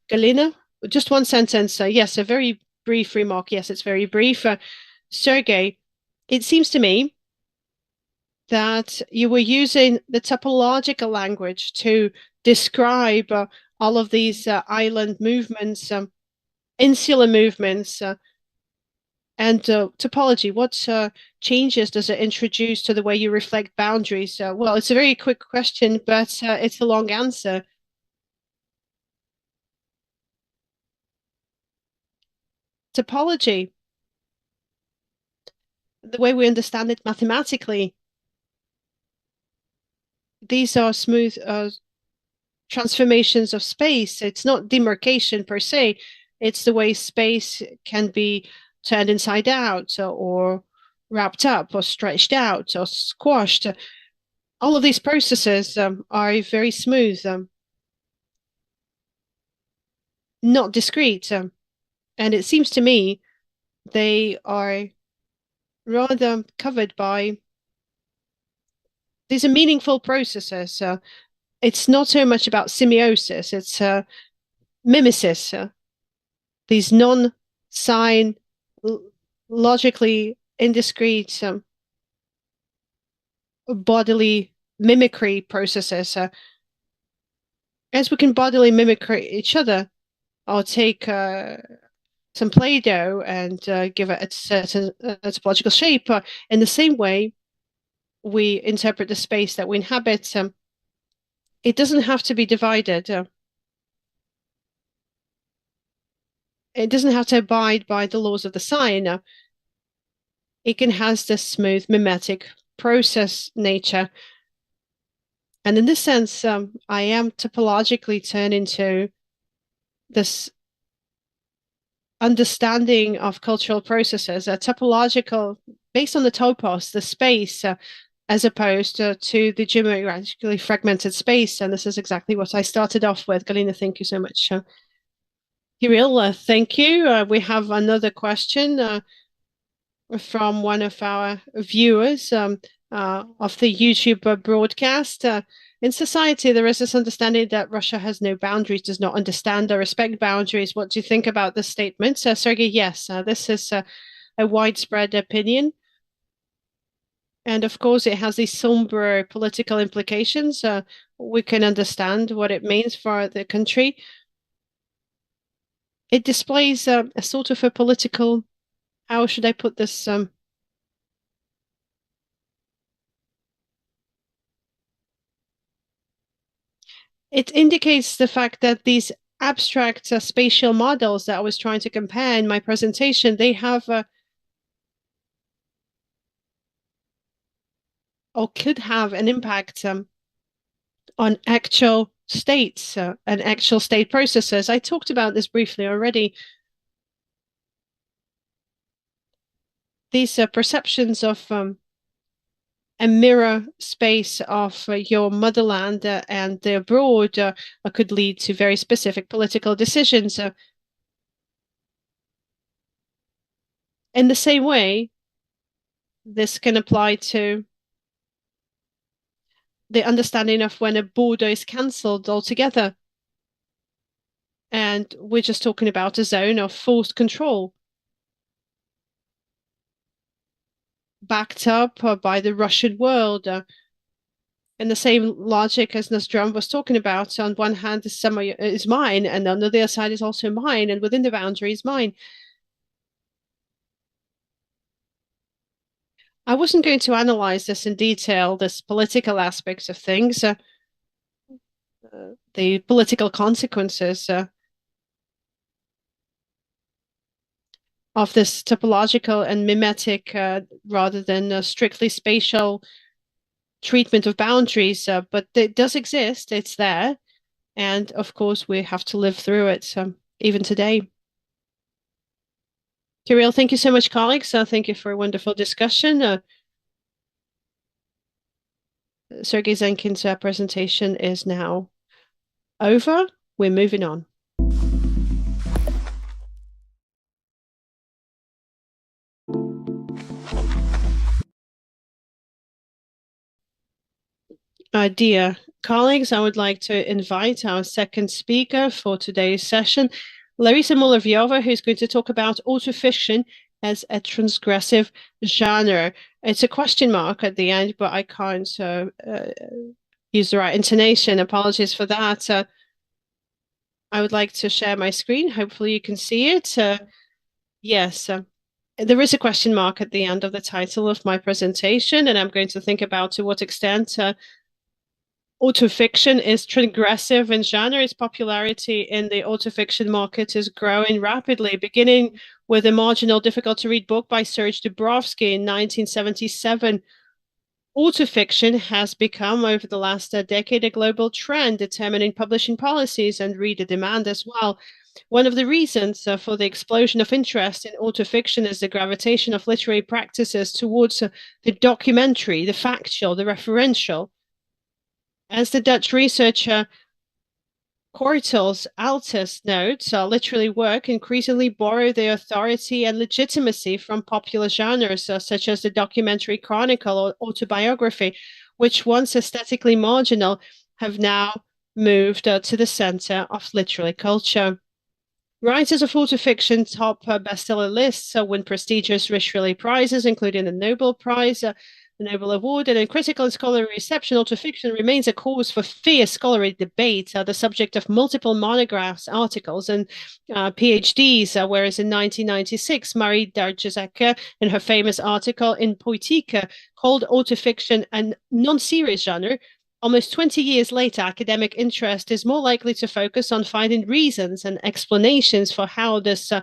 Speaker 1: Galina, just one sentence. Yes, a very brief remark. Yes, it's very brief. Sergey, it seems to me that you were using the topological language to describe all of these island movements, insular movements, and topology. What changes does it introduce to the way you reflect boundaries? Well, it's a very quick question, but it's a long answer. Topology, the way we understand it mathematically, these are smooth transformations of space. It's not demarcation per se. It's the way space can be turned inside out or wrapped up or stretched out or squashed. All of these processes are very smooth, not discrete. And it seems to me they are rather covered by these are meaningful processes. It's not so much about semiosis, it's mimesis. These non-sign, logically indiscrete bodily mimicry processes. As we can bodily mimic each other, I'll take some Play-Doh and give it a certain topological shape. In the same way, we interpret the space that we inhabit. It doesn't have to be divided. It doesn't have to abide by the laws of the sign. It can have this smooth mimetic process nature. And in this sense, I am topologically turned into this understanding of cultural processes, a topological, based on the topos, the space, as opposed to the geometrically fragmented space. And this is exactly what I started off with. Galina, thank you so much. Kirill, thank you. We have another question from one of our viewers of the YouTube broadcast. In society, there is this understanding that Russia has no boundaries, does not understand or respect boundaries. What do you think about this statement? Sergey, yes, this is a widespread opinion. And of course, it has these somber political implications. We can understand what it means for the country. It displays a sort of a political, how should I put this? It indicates the fact that these abstract spatial models that I was trying to compare in my presentation, they have or could have an impact on actual states and actual state processes. I talked about this briefly already. These perceptions of a mirror space of your motherland and the abroad could lead to very specific political decisions. In the same way, this can apply to the understanding of when a border is cancelled altogether. And we're just talking about a zone of forced control, backed up by the Russian world. In the same logic as Nostrum was talking about, on one hand, the summer is mine, and on the other side is also mine, and within the boundary is mine. I wasn't going to analyze this in detail, this political aspects of things, the political consequences of this topological and mimetic rather than a strictly spatial treatment of boundaries, but it does exist, it's there, and of course we have to live through it even today. Kirill, thank you so much, colleagues. Thank you for a wonderful discussion. Sergei Zenkin's presentation is now over. We're moving on. Dear colleagues, I would like to invite our second speaker for today's session, Larisa Muravyova, who's going to talk about autofiction as a transgressive genre. It's a question mark at the end, but I can't use the right intonation. Apologies for that. I would like to share my screen. Hopefully you can see it. Yes, there is a question mark at the end of the title of my presentation, and I'm going to think about to what extent autofiction is transgressive in genre. Its popularity in the autofiction market is growing rapidly, beginning with a marginal, difficult-to-read book by Serge Dubrovsky in 1977. autofiction has become, over the last decade, a global trend determining publishing policies and reader demand as well. One of the reasons for the explosion of interest in autofiction is the gravitation of literary practices towards the documentary, the factual, the referential. As the Dutch researcher Courtaulds Altus notes, literary work increasingly borrow their authority and legitimacy from popular genres such as the documentary chronicle or autobiography, which once aesthetically marginal have now moved to the center of literary culture. Writers of autofiction top bestseller lists, win prestigious literary prizes, including the Nobel Prize, the Nobel Award, and in critical and scholarly reception, autofiction remains a cause for fierce scholarly debate, the subject of multiple monographs, articles, and PhDs, whereas in 1996, Marie Darjezek, in her famous article in Poetique, called autofiction a non-serious genre. Almost 20 years later, academic interest is more likely to focus on finding reasons and explanations for how this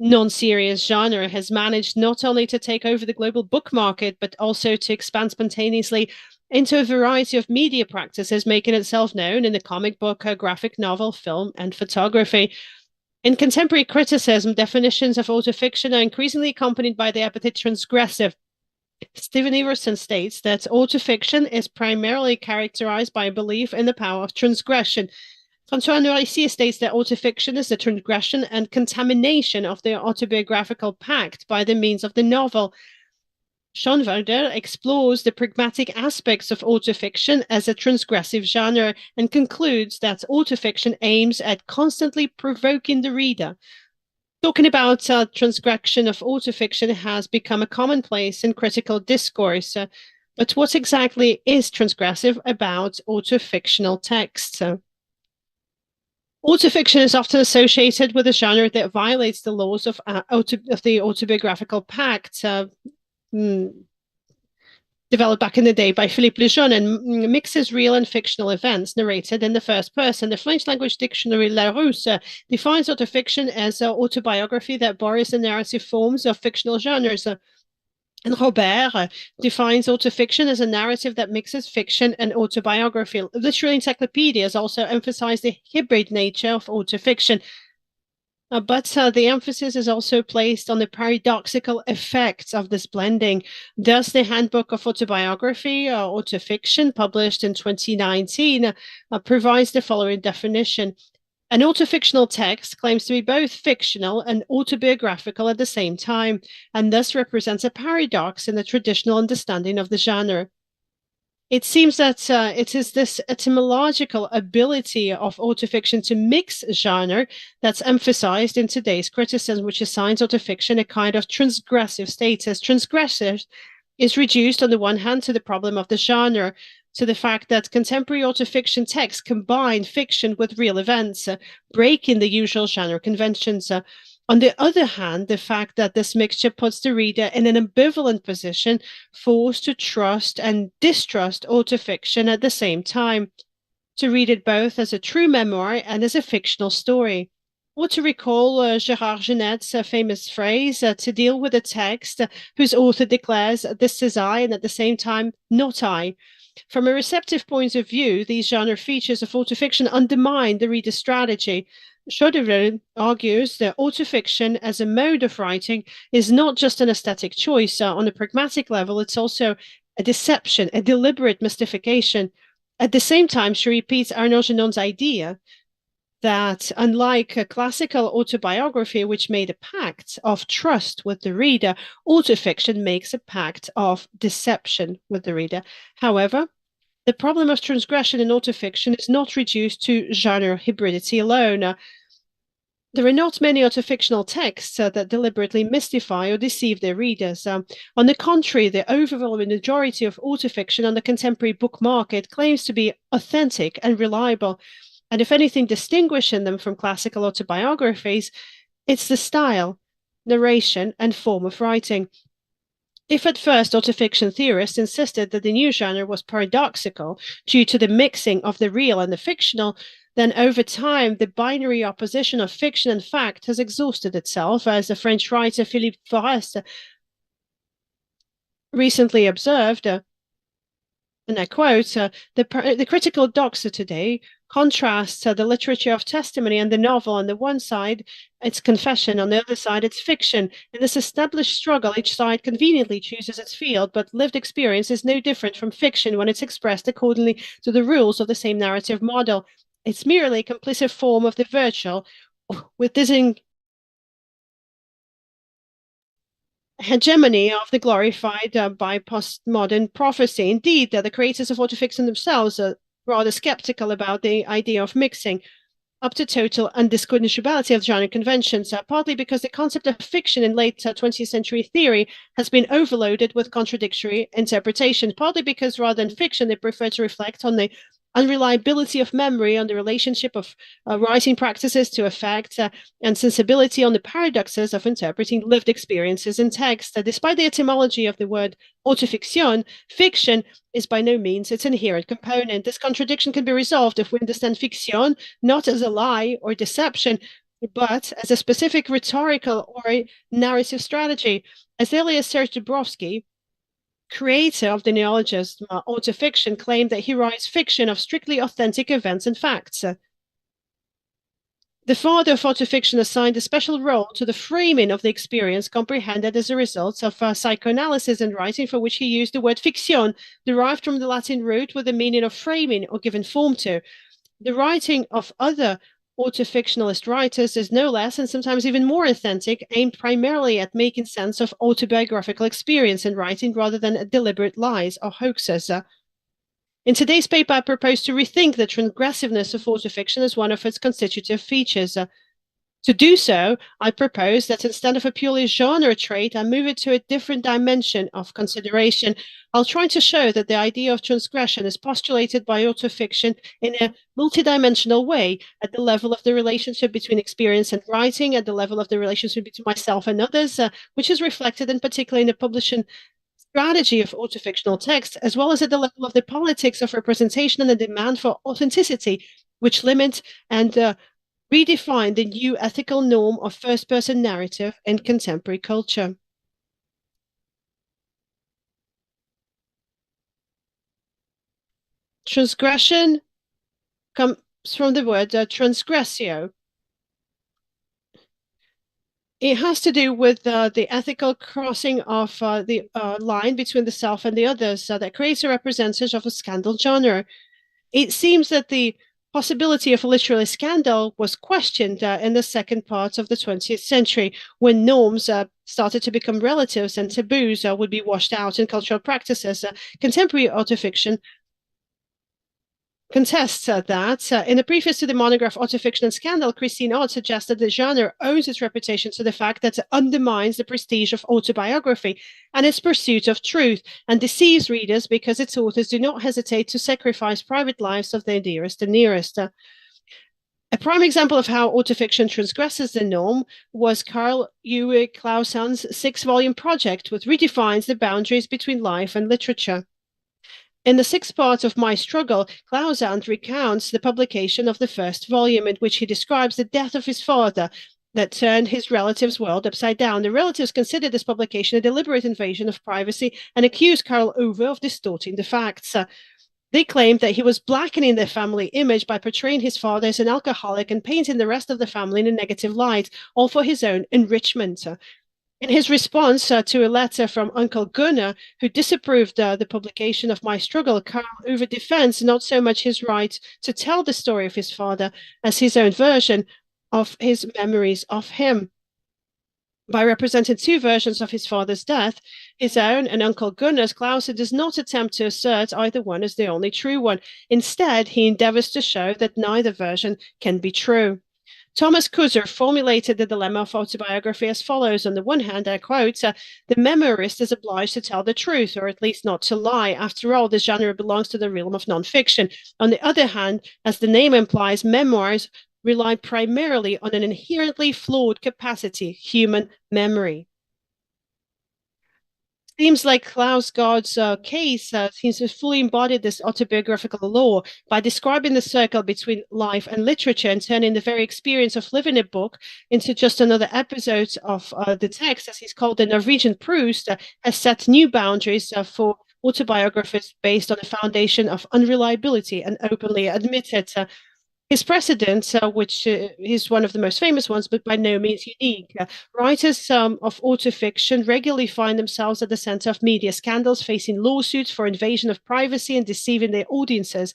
Speaker 1: non-serious genre has managed not only to take over the global book market, but also to expand spontaneously into a variety of media practices, making itself known in the comic book, graphic novel, film, and photography. In contemporary criticism, definitions of autofiction are increasingly accompanied by the epithet transgressive. Stephen Everson states that autofiction is primarily characterized by a belief in the power of transgression. François Noirtier states that autofiction is the transgression and contamination of the autobiographical pact by the means of the novel. Schoenwalder explores the pragmatic aspects of autofiction as a transgressive genre and concludes that autofiction aims at constantly provoking the reader. Talking about transgression of autofiction has become a commonplace in critical discourse. But what exactly is transgressive about autofictional texts? Autofiction is often associated with a genre that violates the laws of the autobiographical pact, developed back in the day by Philippe Lejeune, and mixes real and fictional events narrated in the first person. The French language dictionary Larousse defines autofiction as autobiography that borrows the narrative forms of fictional genres. And Robert defines autofiction as a narrative that mixes fiction and autobiography. Literary encyclopedias also emphasize the hybrid nature of autofiction. But the emphasis is also placed on the paradoxical effects of this blending. Thus, the Handbook of Autobiography, Autofiction, published in 2019, provides the following definition. An autofictional text claims to be both fictional and autobiographical at the same time, and thus represents a paradox in the traditional understanding of the genre. It seems that it is this etymological ability of autofiction to mix genre that's emphasized in today's criticism, which assigns autofiction a kind of transgressive status. Transgressive is reduced on the one hand to the problem of the genre, to the fact that contemporary autofiction texts combine fiction with real events, breaking the usual genre conventions. On the other hand, the fact that this mixture puts the reader in an ambivalent position, forced to trust and distrust autofiction at the same time, to read it both as a true memoir and as a fictional story. Or to recall Gérard Genette's famous phrase, to deal with a text whose author declares, "This is I," and at the same time, "Not I." From a receptive point of view, these genre features of autofiction undermine the reader's strategy. Schoenwalder argues that autofiction as a mode of writing is not just an aesthetic choice. On a pragmatic level, it's also a deception, a deliberate mystification. At the same time, she repeats Arnaud Genon's idea that unlike a classical autobiography, which made a pact of trust with the reader, autofiction makes a pact of deception with the reader. However, the problem of transgression in autofiction is not reduced to genre hybridity alone. There are not many autofictional texts that deliberately mystify or deceive their readers. On the contrary, the overwhelming majority of autofiction on the contemporary book market claims to be authentic and reliable. And if anything distinguishing them from classical autobiographies, it's the style, narration, and form of writing. If at first autofiction theorists insisted that the new genre was paradoxical due to the mixing of the real and the fictional, then over time the binary opposition of fiction and fact has exhausted itself, as the French writer Philippe Forest recently observed. and I quote, the critical doxa today contrasts the literature of testimony and the novel. On the one side, it's confession. On the other side, it's fiction. In this established struggle, each side conveniently chooses its field, but lived experience is no different from fiction when it's expressed accordingly to the rules of the same narrative model. It's merely a complicit form of the virtual, with this hegemony of the glorified by postmodern prophecy. Indeed, the creators of autofiction themselves are rather skeptical about the idea of mixing up to total undistinguishability of genre conventions, partly because the concept of fiction in late 20th century theory has been overloaded with contradictory interpretations, partly because rather than fiction, they prefer to reflect on the unreliability of memory, on the relationship of writing practices to affect and sensibility, on the paradoxes of interpreting lived experiences in text. Despite the etymology of the word autofiction, fiction is by no means its inherent component. This contradiction can be resolved if we understand fiction not as a lie or deception, but as a specific rhetorical or a narrative strategy. As early as Serge Dubrovsky, creator of the neologism autofiction, claimed that he writes fiction of strictly authentic events and facts. The father of autofiction assigned a special role to the framing of the experience comprehended as a result of psychoanalysis and writing, for which he used the word fiction, derived from the Latin root with the meaning of framing or given form to. The writing of other autofictionalist writers is no less and sometimes even more authentic, aimed primarily at making sense of autobiographical experience in writing rather than deliberate lies or hoaxes. In today's paper, I propose to rethink the transgressiveness of autofiction as one of its constitutive features. To do so, I propose that instead of a purely genre trait, I move it to a different dimension of consideration. I'll try to show that the idea of transgression is postulated by autofiction in a multidimensional way, at the level of the relationship between experience and writing, at the level of the relationship between myself and others, which is reflected in particular in the publishing strategy of autofictional text, as well as at the level of the politics of representation and the demand for authenticity, which limit and redefine the new ethical norm of first-person narrative in contemporary culture. Transgression comes from the word transgressio. It has to do with the ethical crossing of the line between the self and the others that creates a representation of a scandal genre. It seems that the possibility of a literary scandal was questioned in the second part of the 20th century, when norms started to become relatives and taboos would be washed out in cultural practices. Contemporary autofiction contests that. In the preface to the monograph Autofiction and Scandal, Christine Ott suggests that the genre owes its reputation to the fact that it undermines the prestige of autobiography and its pursuit of truth, and deceives readers because its authors do not hesitate to sacrifice private lives of their dearest and nearest. A prime example of how autofiction transgresses the norm was Karl Uwe Clausen's 6-volume project, which redefines the boundaries between life and literature. In the 6th part of My Struggle, Clausand recounts the publication of the 1st volume, in which he describes the death of his father that turned his relatives' world upside down. The relatives considered this publication a deliberate invasion of privacy and accused Karl Uwe of distorting the facts. They claimed that he was blackening their family image by portraying his father as an alcoholic and painting the rest of the family in a negative light, all for his own enrichment. In his response to a letter from Uncle Gunnar, who disapproved the publication of My Struggle, Karl Uwe defends not so much his right to tell the story of his father as his own version of his memories of him. By representing 2 versions of his father's death, his own and Uncle Gunnar's, Clausen does not attempt to assert either one as the only true one. Instead, he endeavors to show that neither version can be true. Thomas Kuser formulated the dilemma of autobiography as follows. On the one hand, I quote, the memoirist is obliged to tell the truth, or at least not to lie. After all, this genre belongs to the realm of nonfiction. On the other hand, as the name implies, memoirs rely primarily on an inherently flawed capacity, human memory. Seems like Knausgaard's case seems to fully embody this autobiographical law by describing the circle between life and literature and turning the very experience of living a book into just another episode of the text. As he's called, the Norwegian Proust has set new boundaries for autobiographies based on a foundation of unreliability and openly admitted. His precedent, which is one of the most famous ones, but by no means unique. Writers of autofiction regularly find themselves at the center of media scandals, facing lawsuits for invasion of privacy and deceiving their audiences.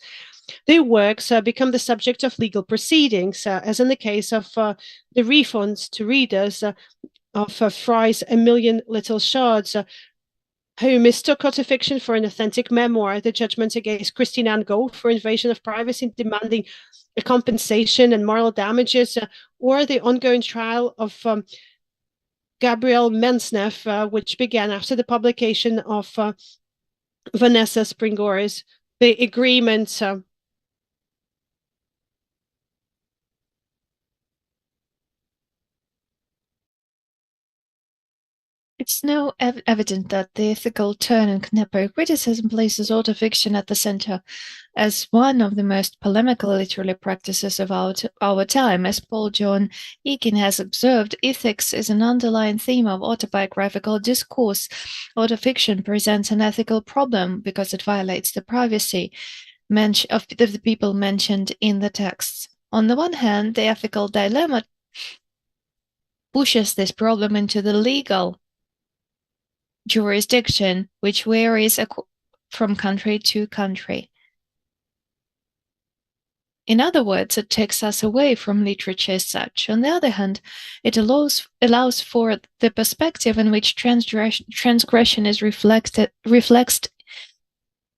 Speaker 1: Their works become the subject of legal proceedings, as in the case of the refunds to readers of Fry's A Million Little Shards, who mistook autofiction for an authentic memoir. The judgment against Christine Anne Gold for invasion of privacy, demanding a compensation and moral damages, or the ongoing trial of Gabrielle Mensneff, which began after the publication of Vanessa Springori's The Agreement.
Speaker 2: It's now evident that the ethical turn in contemporary criticism places autofiction at the center as one of the most polemical literary practices of our time. As Paul John Ekin has observed, ethics is an underlying theme of autobiographical discourse. Autofiction presents an ethical problem because it violates the privacy of the people mentioned in the texts. On the one hand, the ethical dilemma pushes this problem into the legal jurisdiction, which varies from country to country. In other words, it takes us away from literature as such. On the other hand, it allows for the perspective in which transgression is reflected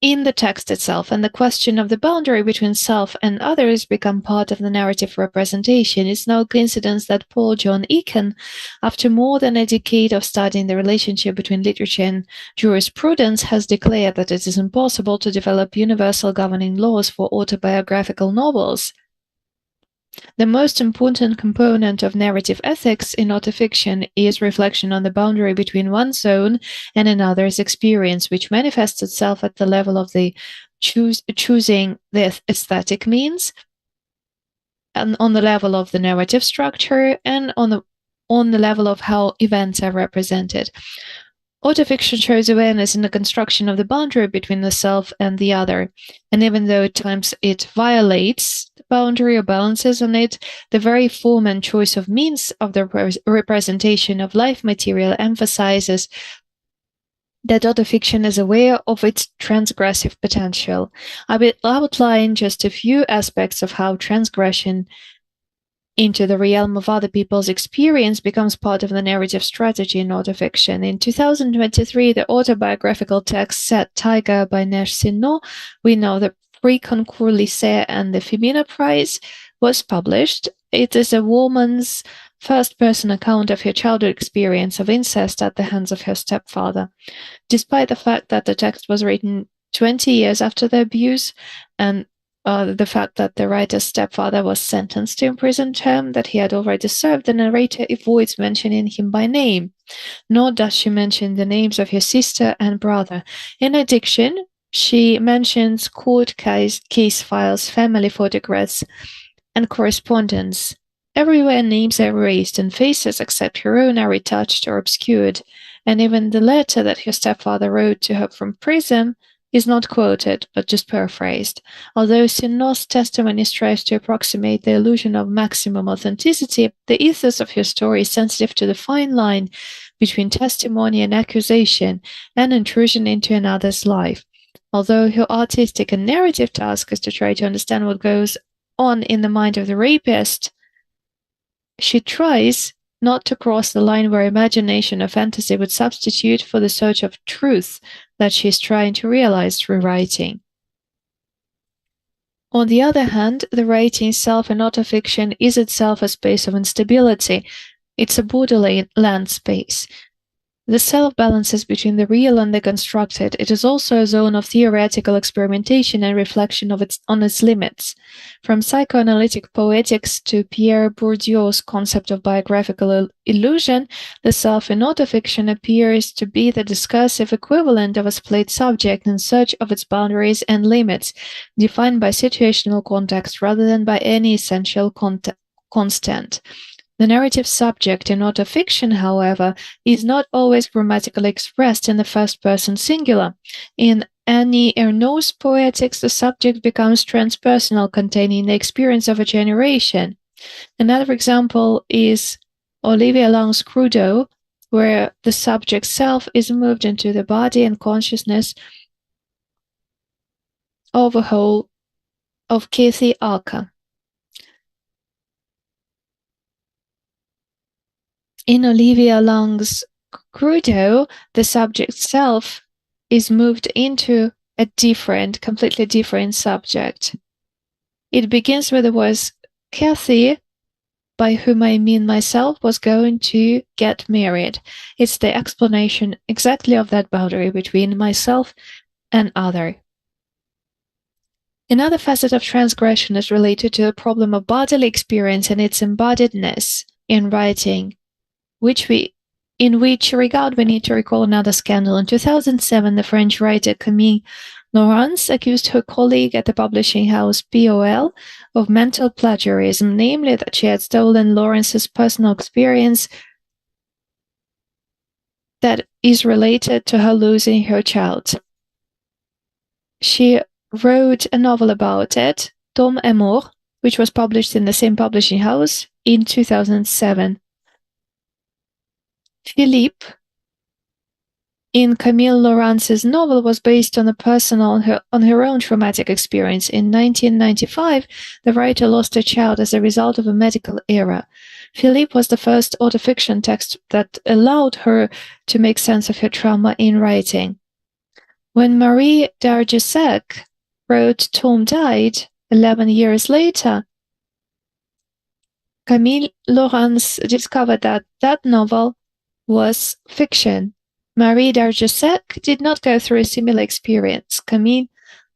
Speaker 2: in the text itself, and the question of the boundary between self and others become part of the narrative representation. It's no coincidence that Paul John Ekin, after more than a decade of studying the relationship between literature and jurisprudence, has declared that it is impossible to develop universal governing laws for autobiographical novels. The most important component of narrative ethics in autofiction is reflection on the boundary between one's own and another's experience, which manifests itself at the level of the choosing the aesthetic means, and on the level of the narrative structure, and on the level of how events are represented. Autofiction shows awareness in the construction of the boundary between the self and the other, and even though at times it violates the boundary or balances on it, the very form and choice of means of the representation of life material emphasizes that autofiction is aware of its transgressive potential. I will outline just a few aspects of how transgression into the realm of other people's experience becomes part of the narrative strategy in autofiction. In 2023, the autobiographical text Cette Tiger by Neige Sinnot, we know the Prix Concours Lycée and the Femina Prize, was published. It is a woman's first-person account of her childhood experience of incest at the hands of her stepfather. Despite the fact that the text was written 20 years after the abuse, and the fact that the writer's stepfather was sentenced to a prison term that he had already served, the narrator avoids mentioning him by name, nor does she mention the names of her sister and brother. In addition, she mentions court case files, family photographs, and correspondence. Everywhere names are erased and faces except her own are retouched or obscured, and even the letter that her stepfather wrote to her from prison is not quoted, but just paraphrased. Although Sinnot's testimony strives to approximate the illusion of maximum authenticity, the ethos of her story is sensitive to the fine line between testimony and accusation and intrusion into another's life. Although her artistic and narrative task is to try to understand what goes on in the mind of the rapist, she tries not to cross the line where imagination or fantasy would substitute for the search of truth that she is trying to realize through writing. On the other hand, the writing itself in autofiction is itself a space of instability. It's a borderland space. The self balances between the real and the constructed. It is also a zone of theoretical experimentation and reflection on its limits. From psychoanalytic poetics to Pierre Bourdieu's concept of biographical illusion, the self in autofiction appears to be the discursive equivalent of a split subject in search of its boundaries and limits, defined by situational context rather than by any essential constant. The narrative subject in autofiction, however, is not always grammatically expressed in the first-person singular. In Annie Ernaux's poetics, the subject becomes transpersonal, containing the experience of a generation. Another example is Olivia Long's Crudo, where the subject self is moved into the body and consciousness of a whole of Kathy Archer. In Olivia Long's Crudo, the subject self is moved into a completely different subject. It begins with the words, Kathy, by whom I mean myself, was going to get married. It's the explanation exactly of that boundary between myself and other. Another facet of transgression is related to the problem of bodily experience and its embodiedness in writing, in which regard we need to recall another scandal. In 2007, the French writer Camille Laurens accused her colleague at the publishing house POL of mental plagiarism, namely that she had stolen Lawrence's personal experience that is related to her losing her child. She wrote a novel about it, Tom et Mort, which was published in the same publishing house in 2007. Philippe, in Camille Laurens's novel, was based on on her own traumatic experience. In 1995, the writer lost a child as a result of a medical error. Philippe was the first autofiction text that allowed her to make sense of her trauma in writing. When Marie Darjusek wrote Tom Died 11 years later, Camille Laurens discovered that that novel was fiction. Marie Darjusek did not go through a similar experience. Camille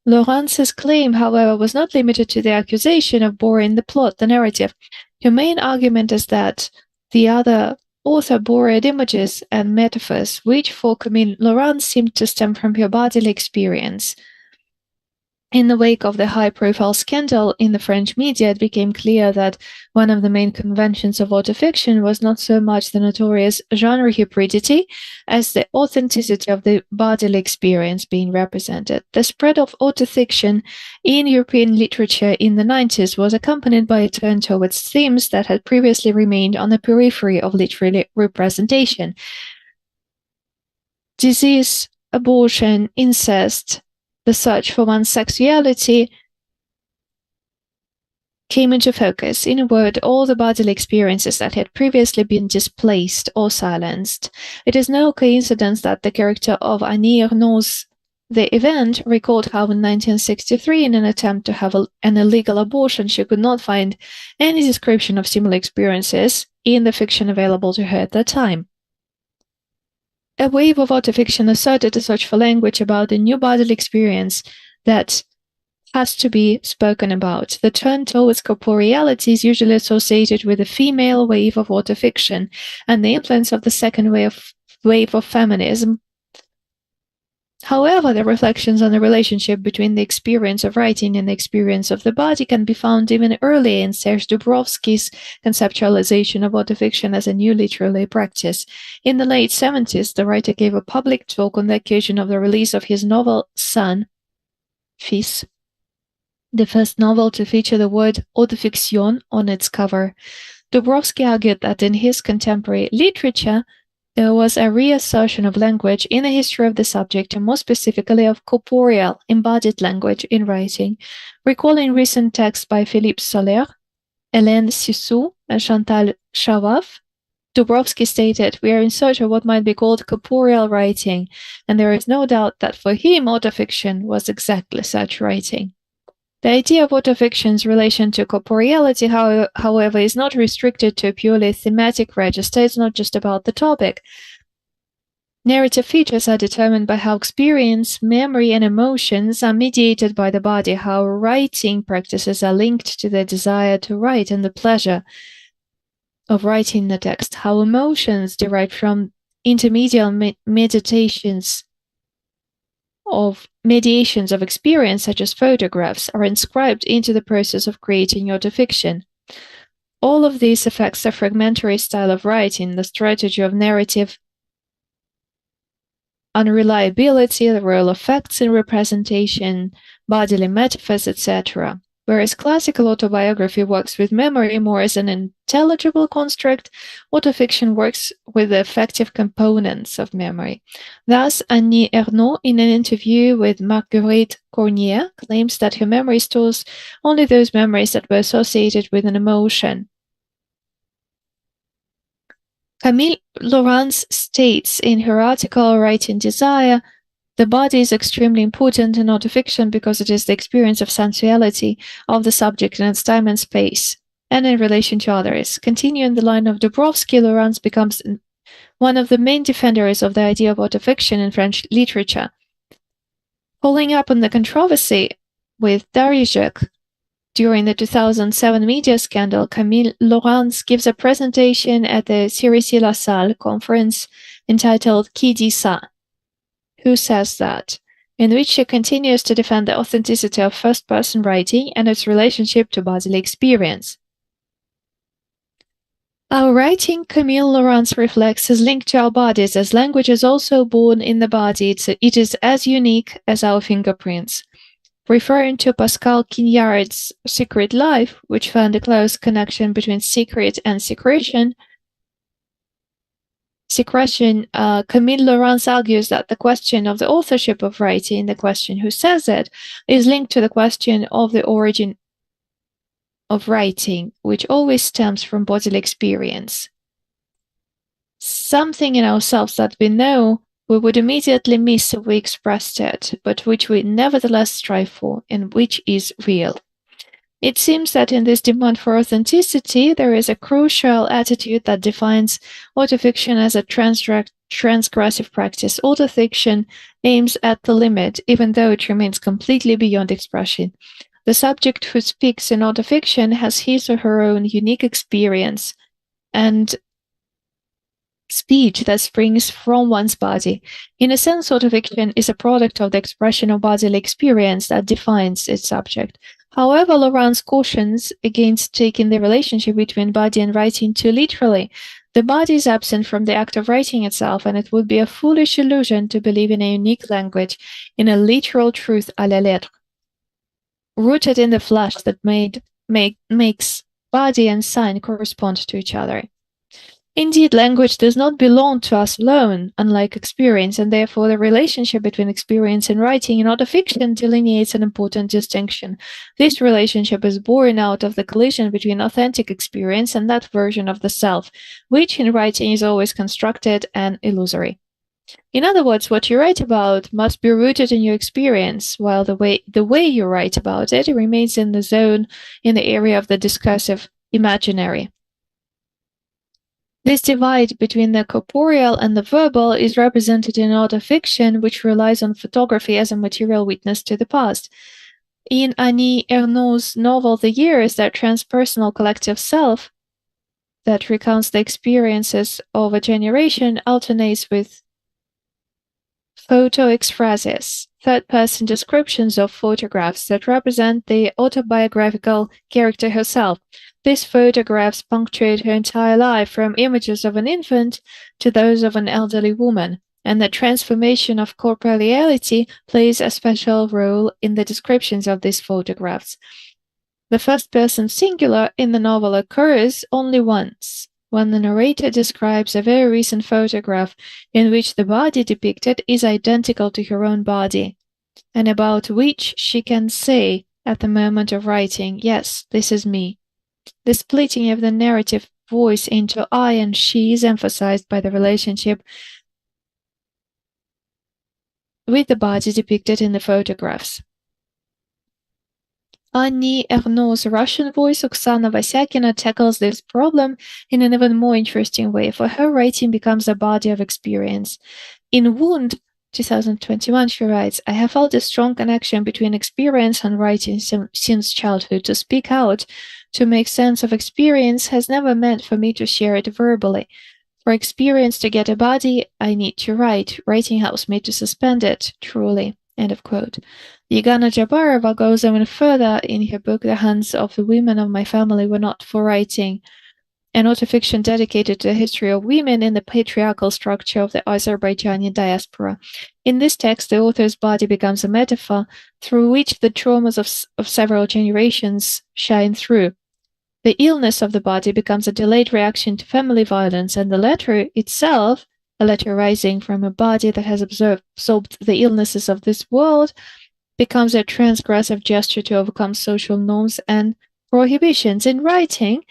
Speaker 2: Laurens's claim, however, was not limited to the accusation of borrowing the plot, the narrative. Her main argument is that the other author borrowed images and metaphors, which for Camille Laurens seemed to stem from her bodily experience. In the wake of the high-profile scandal in the French media, it became clear that one of the main conventions of autofiction was not so much the notorious genre hybridity as the authenticity of the bodily experience being represented. The spread of autofiction in European literature in the 90s was accompanied by a turn towards themes that had previously remained on the periphery of literary representation. Disease, abortion, incest, the search for one's sexuality came into focus. In a word, all the bodily experiences that had previously been displaced or silenced. It is no coincidence that the character of Annie Ernaux's The Event recalled how in 1963, in an attempt to have an illegal abortion, she could not find any description of similar experiences in the fiction available to her at that time. A wave of autofiction asserted a search for language about the new bodily experience that has to be spoken about. The turn towards corporeality is usually associated with the female wave of autofiction and the influence of the second wave of feminism. However, the reflections on the relationship between the experience of writing and the experience of the body can be found even earlier in Serge Dubrovsky's conceptualization of autofiction as a new literary practice. In the late 70s, the writer gave a public talk on the occasion of the release of his novel Son, Fils, the first novel to feature the word autofiction on its cover. Dubrovsky argued that in his contemporary literature, there was a reassertion of language in the history of the subject, and more specifically of corporeal, embodied language in writing. Recalling recent texts by Philippe Soler, Hélène Cixous, and Chantal Chawav, Dubrovsky stated, "We are in search of what might be called corporeal writing, and there is no doubt that for him autofiction was exactly such writing." The idea of autofiction's relation to corporeality, however, is not restricted to a purely thematic register. It's not just about the topic. Narrative features are determined by how experience, memory, and emotions are mediated by the body, how writing practices are linked to the desire to write and the pleasure of writing the text, how emotions derived from intermediate mediations of experience, such as photographs, are inscribed into the process of creating autofiction. All of these affects the fragmentary style of writing, the strategy of narrative unreliability, the role of facts in representation, bodily metaphors, etc. Whereas classical autobiography works with memory more as an intelligible construct, autofiction works with the effective components of memory. Thus, Annie Ernaux, in an interview with Marguerite Cornier, claims that her memory stores only those memories that were associated with an emotion. Camille Laurens states in her article Writing Desire, the body is extremely important in autofiction because it is the experience of sensuality of the subject in its time and space, and in relation to others. Continuing the line of Dubrovsky, Laurens becomes one of the main defenders of the idea of autofiction in French literature. Following up on the controversy with Darrieuc, during the 2007 media scandal, Camille Laurens gives a presentation at the Cerisy-La-Salle conference entitled Qui dit ça? Who says that? In which she continues to defend the authenticity of first-person writing and its relationship to bodily experience. Our writing, Camille Laurens reflects, is linked to our bodies, as language is also born in the body. It is as unique as our fingerprints. Referring to Pascal Quignard's Secret Life, which found a close connection between secret and secretion, Camille Laurens argues that the question of the authorship of writing, the question who says it, is linked to the question of the origin of writing, which always stems from bodily experience. Something in ourselves that we know we would immediately miss if we expressed it, but which we nevertheless strive for, and which is real. It seems that in this demand for authenticity, there is a crucial attitude that defines autofiction as a transgressive practice. Autofiction aims at the limit, even though it remains completely beyond expression. The subject who speaks in autofiction has his or her own unique experience and speech that springs from one's body. In a sense, autofiction is a product of the expression of bodily experience that defines its subject. However, Laurens cautions against taking the relationship between body and writing too literally. The body is absent from the act of writing itself, and it would be a foolish illusion to believe in a unique language, in a literal truth à la lettre, rooted in the flesh that makes body and sign correspond to each other. Indeed, language does not belong to us alone, unlike experience, and therefore the relationship between experience and writing in autofiction delineates an important distinction. This relationship is born out of the collision between authentic experience and that version of the self, which in writing is always constructed and illusory. In other words, what you write about must be rooted in your experience, while the way you write about it remains in the area of the discursive imaginary. This divide between the corporeal and the verbal is represented in autofiction, which relies on photography as a material witness to the past. In Annie Ernaux's novel The Years, that transpersonal collective self that recounts the experiences of a generation alternates with photoexphrases, third-person descriptions of photographs that represent the autobiographical character herself. These photographs punctuate her entire life, from images of an infant to those of an elderly woman, and the transformation of corporeality plays a special role in the descriptions of these photographs. The first-person singular in the novel occurs only once, when the narrator describes a very recent photograph in which the body depicted is identical to her own body, and about which she can say at the moment of writing, "Yes, this is me." The splitting of the narrative voice into I and she is emphasized by the relationship with the body depicted in the photographs. Annie Ernaux's Russian voice, Oksana Vasyakina, tackles this problem in an even more interesting way. For her, writing becomes a body of experience. In Wound, 2021, she writes, "I have felt a strong connection between experience and writing since childhood. To speak out, to make sense of experience, has never meant for me to share it verbally. For experience to get a body, I need to write. Writing helps me to suspend it, truly. End of quote. Yagana Jabarova goes even further in her book, The Hands of the Women of My Family Were Not for Writing, an autofiction dedicated to the history of women in the patriarchal structure of the Azerbaijani diaspora. In this text, the author's body becomes a metaphor through which the traumas of several generations shine through. The illness of the body becomes a delayed reaction to family violence, and the letter itself, a letter arising from a body that has absorbed the illnesses of this world, becomes a transgressive gesture to overcome social norms and prohibitions. In writing,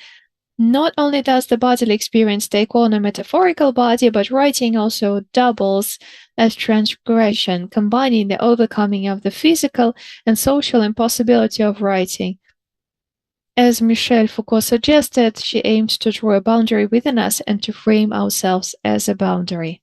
Speaker 2: not only does the bodily experience take on a metaphorical body, but writing also doubles as transgression, combining the overcoming of the physical and social impossibility of writing. As Michel Foucault suggested, she aimed to draw a boundary within us and to frame ourselves as a boundary.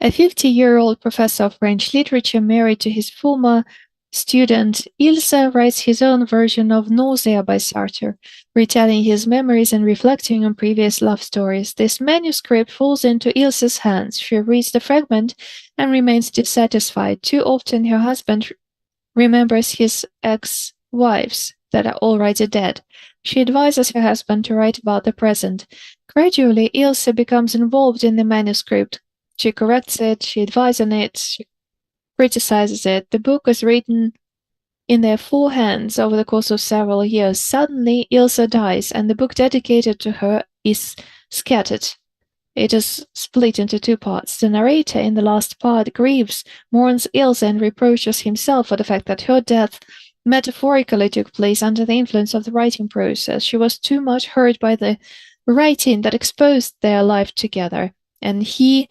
Speaker 2: A 50-year-old professor of French literature married to his former student Ilse writes his own version of Nausea by Sartre, retelling his memories and reflecting on previous love stories. This manuscript falls into Ilse's hands. She reads the fragment and remains dissatisfied. Too often her husband remembers his ex-wives that are already dead. She advises her husband to write about the present. Gradually, Ilse becomes involved in the manuscript. She corrects it, she advises on it, she criticizes it. The book is written in their four hands over the course of several years. Suddenly, Ilse dies, and the book dedicated to her is scattered. It is split into two parts. The narrator in the last part grieves, mourns Ilse, and reproaches himself for the fact that her death metaphorically took place under the influence of the writing process. She was too much hurt by the writing that exposed their life together, and he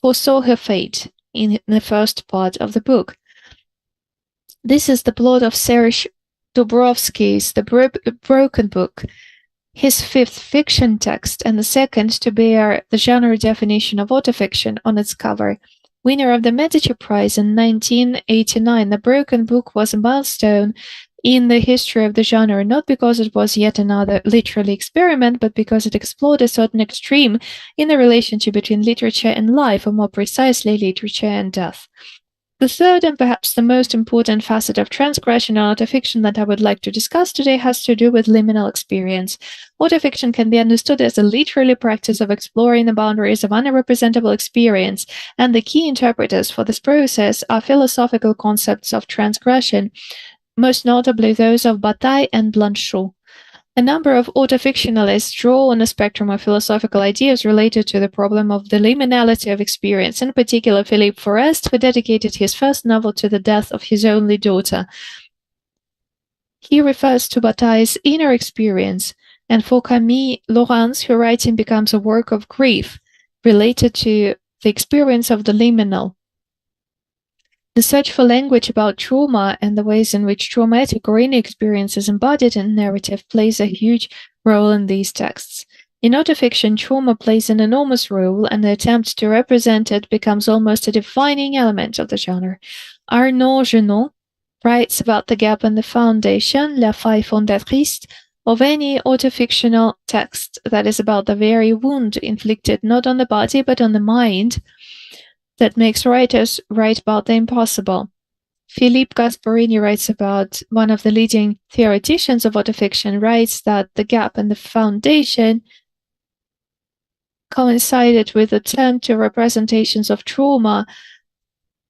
Speaker 2: foresaw her fate in the first part of the book. This is the plot of Serge Dubrovsky's The Broken Book, his fifth fiction text and the second to bear the genre definition of autofiction on its cover. Winner of the Medici Prize in 1989, The Broken Book was a milestone in the history of the genre, not because it was yet another literary experiment, but because it explored a certain extreme in the relationship between literature and life, or more precisely, literature and death. The third and perhaps the most important facet of transgression and autofiction that I would like to discuss today has to do with liminal experience. Autofiction can be understood as a literary practice of exploring the boundaries of unrepresentable experience, and the key interpreters for this process are philosophical concepts of transgression, most notably those of Bataille and Blanchot. A number of autofictionalists draw on a spectrum of philosophical ideas related to the problem of the liminality of experience, in particular Philippe Forest, who dedicated his first novel to the death of his only daughter. He refers to Bataille's inner experience, and for Camille Laurens, her writing becomes a work of grief related to the experience of the liminal. The search for language about trauma and the ways in which traumatic or inner experience is embodied in narrative plays a huge role in these texts. In autofiction, trauma plays an enormous role, and the attempt to represent it becomes almost a defining element of the genre. Arnaud Genon writes about the gap in the foundation, La faille fondatrice, of any autofictional text that is about the very wound inflicted not on the body but on the mind, that makes writers write about the impossible. Philippe Gasparini writes about one of the leading theoreticians of autofiction, writes that the gap in the foundation coincided with the turn to representations of trauma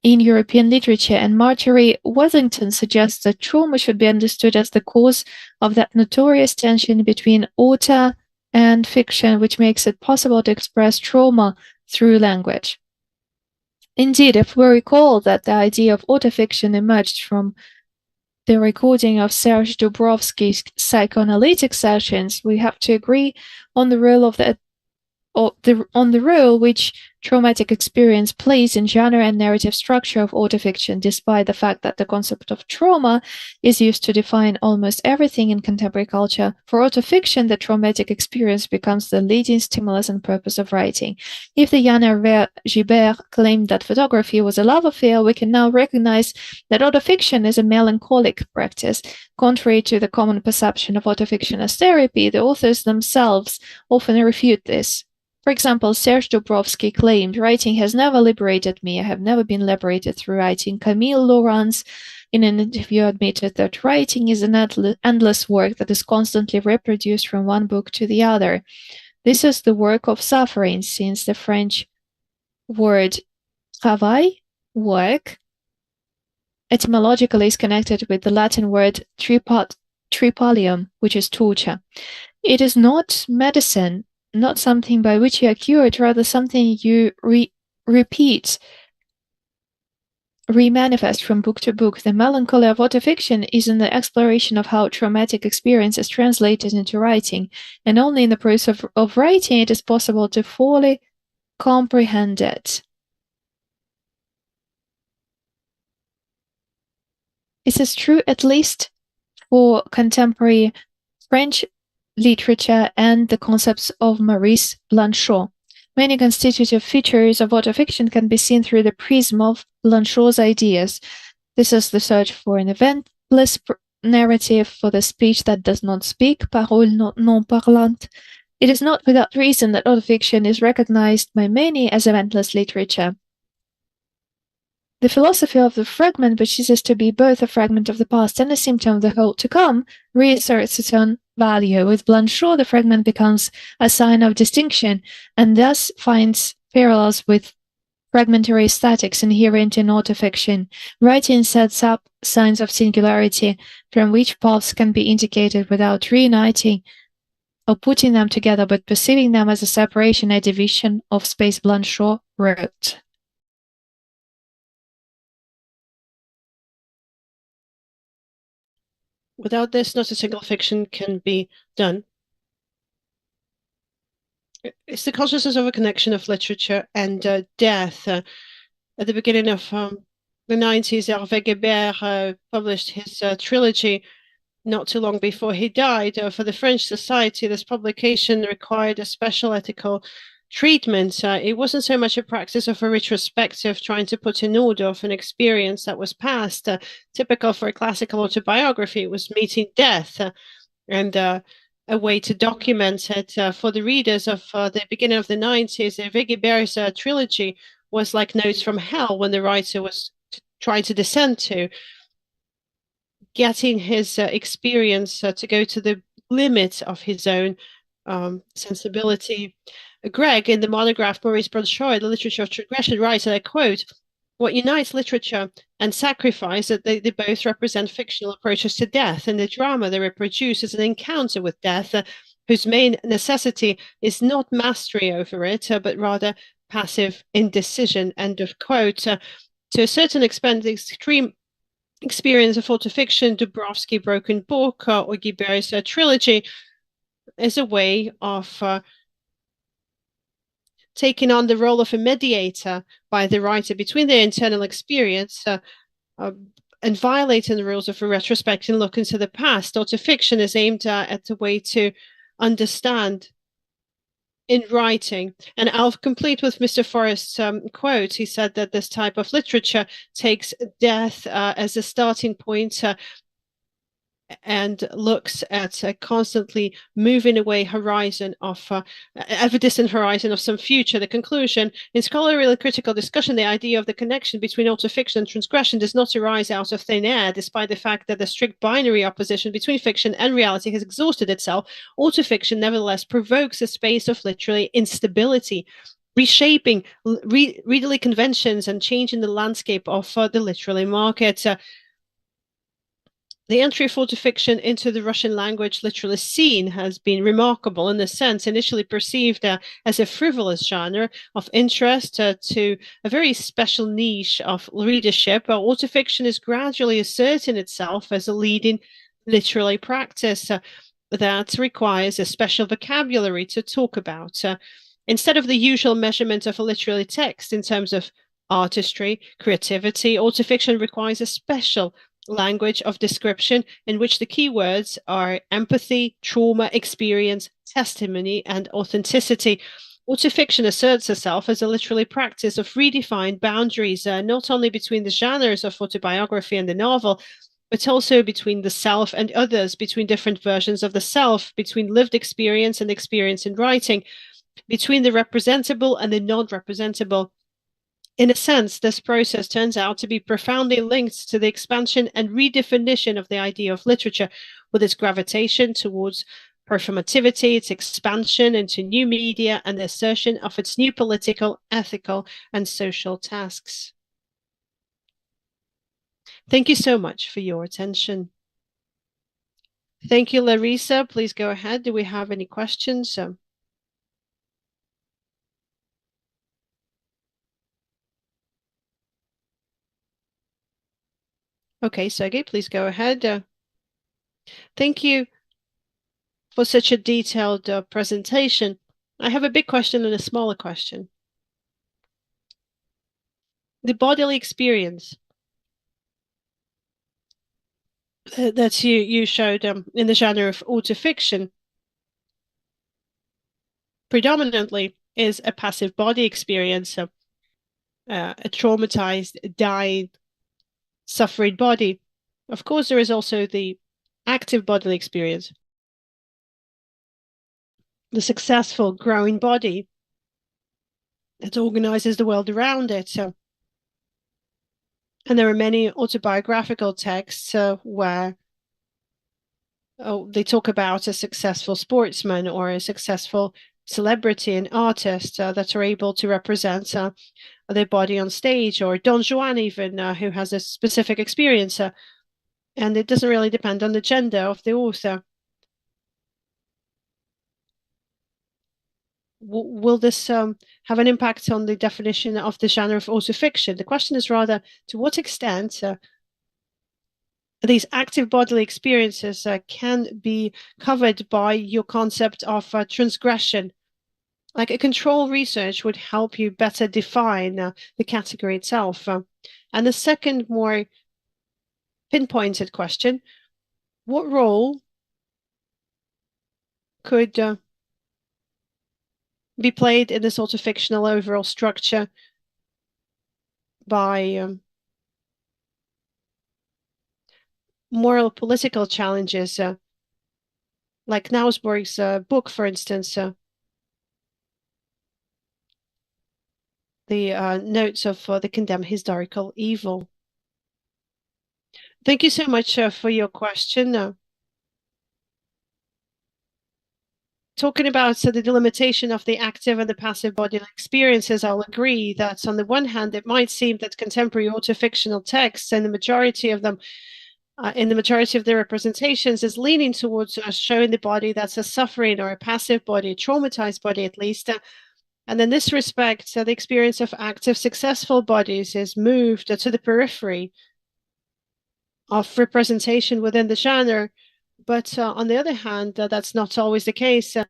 Speaker 2: in European literature, and Marjorie Worthington suggests that trauma should be understood as the cause of that notorious tension between author and fiction, which makes it possible to express trauma through language. Indeed, if we recall that the idea of autofiction emerged from the recording of Serge Dubrovsky's psychoanalytic sessions, we have to agree on the role which traumatic experience plays in genre and narrative structure of autofiction, despite the fact that the concept of trauma is used to define almost everything in contemporary culture. For autofiction, the traumatic experience becomes the leading stimulus and purpose of writing. If the Yann Hervé Gibert claimed that photography was a love affair, we can now recognize that autofiction is a melancholic practice. Contrary to the common perception of autofiction as therapy, the authors themselves often refute this. For example, Serge Dubrovsky claimed, "Writing has never liberated me. I have never been liberated through writing." Camille Laurens, in an interview, admitted that writing is an endless work that is constantly reproduced from one book to the other. This is the work of suffering, since the French word travail, work, etymologically is connected with the Latin word tripalium, which is torture. It is not medicine, not something by which you are cured, rather something you repeat, remanifest from book to book. The melancholy of autofiction is in the exploration of how traumatic experience is translated into writing, and only in the process of writing it is possible to fully comprehend it. This is true at least for contemporary French literature and the concepts of Maurice Blanchot. Many constitutive features of autofiction can be seen through the prism of Blanchot's ideas. This is the search for an eventless narrative, for the speech that does not speak, parole non parlante. It is not without reason that autofiction is recognized by many as eventless literature. The philosophy of the fragment, which ceases to be both a fragment of the past and a symptom of the whole to come, reasserts its own value. With Blanchot, the fragment becomes a sign of distinction, and thus finds parallels with fragmentary aesthetics inherent in autofiction. Writing sets up signs of singularity, from which paths can be indicated without reuniting or putting them together, but perceiving them as a separation, a division of space. Blanchot wrote.
Speaker 1: Without this, not a single fiction can be done. It's the consciousness of a connection of literature and death. At the beginning of the 90s, Hervé Guébert published his trilogy not too long before he died. For the French society, this publication required a special ethical treatment. It wasn't so much a practice of a retrospective, trying to put in order of an experience that was past, typical for a classical autobiography. It was meeting death and a way to document it. For the readers of the beginning of the 90s, Hervé Guébert's trilogy was like notes from hell when the writer was trying to descend to, getting his experience to go to the limit of his own sensibility. Greg, in the monograph Maurice Blanchot, The Literature of Transgression, writes, and I quote, "What unites literature and sacrifice that they both represent fictional approaches to death, and the drama they reproduce is an encounter with death, whose main necessity is not mastery over it, but rather passive indecision." End of quote. To a certain extent, the extreme experience of autofiction, Dubrovsky Broken Book, or Guibert's trilogy, is a way of taking on the role of a mediator by the writer between their internal experience and violating the rules of a retrospective look into the past. Autofiction is aimed at the way to understand in writing. And I'll complete with Mr. Forrest's quote. He said that this type of literature takes death as a starting point and looks at a constantly moving away horizon of ever-distant horizon of some future. The conclusion: in scholarly critical discussion, the idea of the connection between autofiction and transgression does not arise out of thin air. Despite the fact that the strict binary opposition between fiction and reality has exhausted itself, autofiction nevertheless provokes a space of literary instability, reshaping readerly conventions and changing the landscape of the literary market. The entry of autofiction into the Russian language literary scene has been remarkable in a sense. Initially perceived as a frivolous genre of interest to a very special niche of readership, autofiction is gradually asserting itself as a leading literary practice that requires a special vocabulary to talk about. Instead of the usual measurement of a literary text in terms of artistry, creativity, autofiction requires a special language of description in which the key words are empathy, trauma, experience, testimony, and authenticity. Autofiction asserts itself as a literary practice of redefined boundaries, not only between the genres of autobiography and the novel, but also between the self and others, between different versions of the self, between lived experience and experience in writing. between the representable and the non-representable. In a sense, this process turns out to be profoundly linked to the expansion and redefinition of the idea of literature, with its gravitation towards performativity, its expansion into new media, and the assertion of its new political, ethical, and social tasks. Thank you so much for your attention. Thank you, Larissa. Please go ahead. Do we have any questions? Okay, Sergey, please go ahead. Thank you for such a detailed presentation. I have a big question and a smaller question. The bodily experience that you showed in the genre of autofiction predominantly is a passive body experience, a traumatized, dying, suffering body. Of course, there is also the active bodily experience, the successful, growing body that organizes the world around it. And there are many autobiographical texts where they talk about a successful sportsman or a successful celebrity and artist that are able to represent their body on stage, or Don Juan even, who has a specific experience. And it doesn't really depend on the gender of the author. Will this have an impact on the definition of the genre of autofiction? The question is rather, to what extent these active bodily experiences can be covered by your concept of transgression? Like a control research would help you better define the category itself. And the second, more pinpointed question, what role could be played in this autofictional overall structure by moral political challenges, like Nausborg's book, for instance, the notes of the condemned historical evil. Thank you so much for your question. Talking about the delimitation of the active and the passive bodily experiences, I'll agree that on the one hand, it might seem that contemporary autofictional texts, and the majority of them, in the majority of their representations, is leaning towards showing the body that's a suffering or a passive body, a traumatized body at least. And in this respect, the experience of active, successful bodies is moved to the periphery of representation within the genre. But on the other hand, that's not always the case. I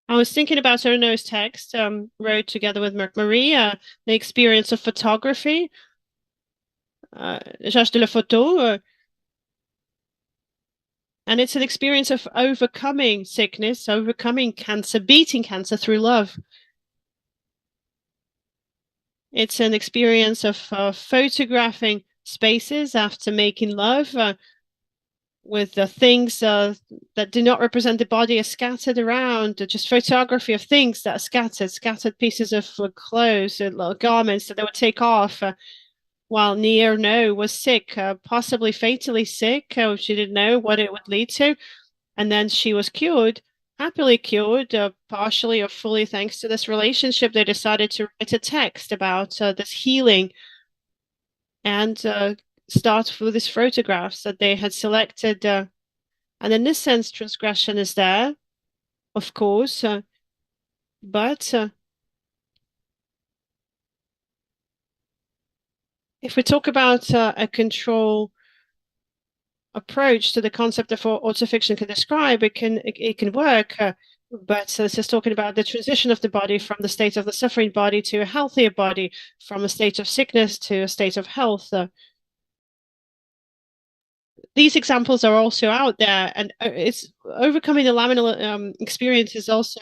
Speaker 1: was thinking about Arnaud's text, wrote together with Marc-Marie, the experience of photography, L'usage de la photo, and it's an experience of overcoming sickness, overcoming cancer, beating cancer through love. It's an experience of photographing spaces after making love, with the things that do not represent the body are scattered around, just photography of things that are scattered pieces of clothes or little garments that they would take off while Arnaud was sick, possibly fatally sick. She didn't know what it would lead to. And then she was cured, happily cured, partially or fully thanks to this relationship. They decided to write a text about this healing and start with these photographs that they had selected. And in this sense, transgression is there, of course, but if we talk about a control approach to the concept of autofiction can describe, it can work. But this is talking about the transition of the body from the state of the suffering body to a healthier body, from a state of sickness to a state of health. These examples are also out there, and it's overcoming the laminar experience is also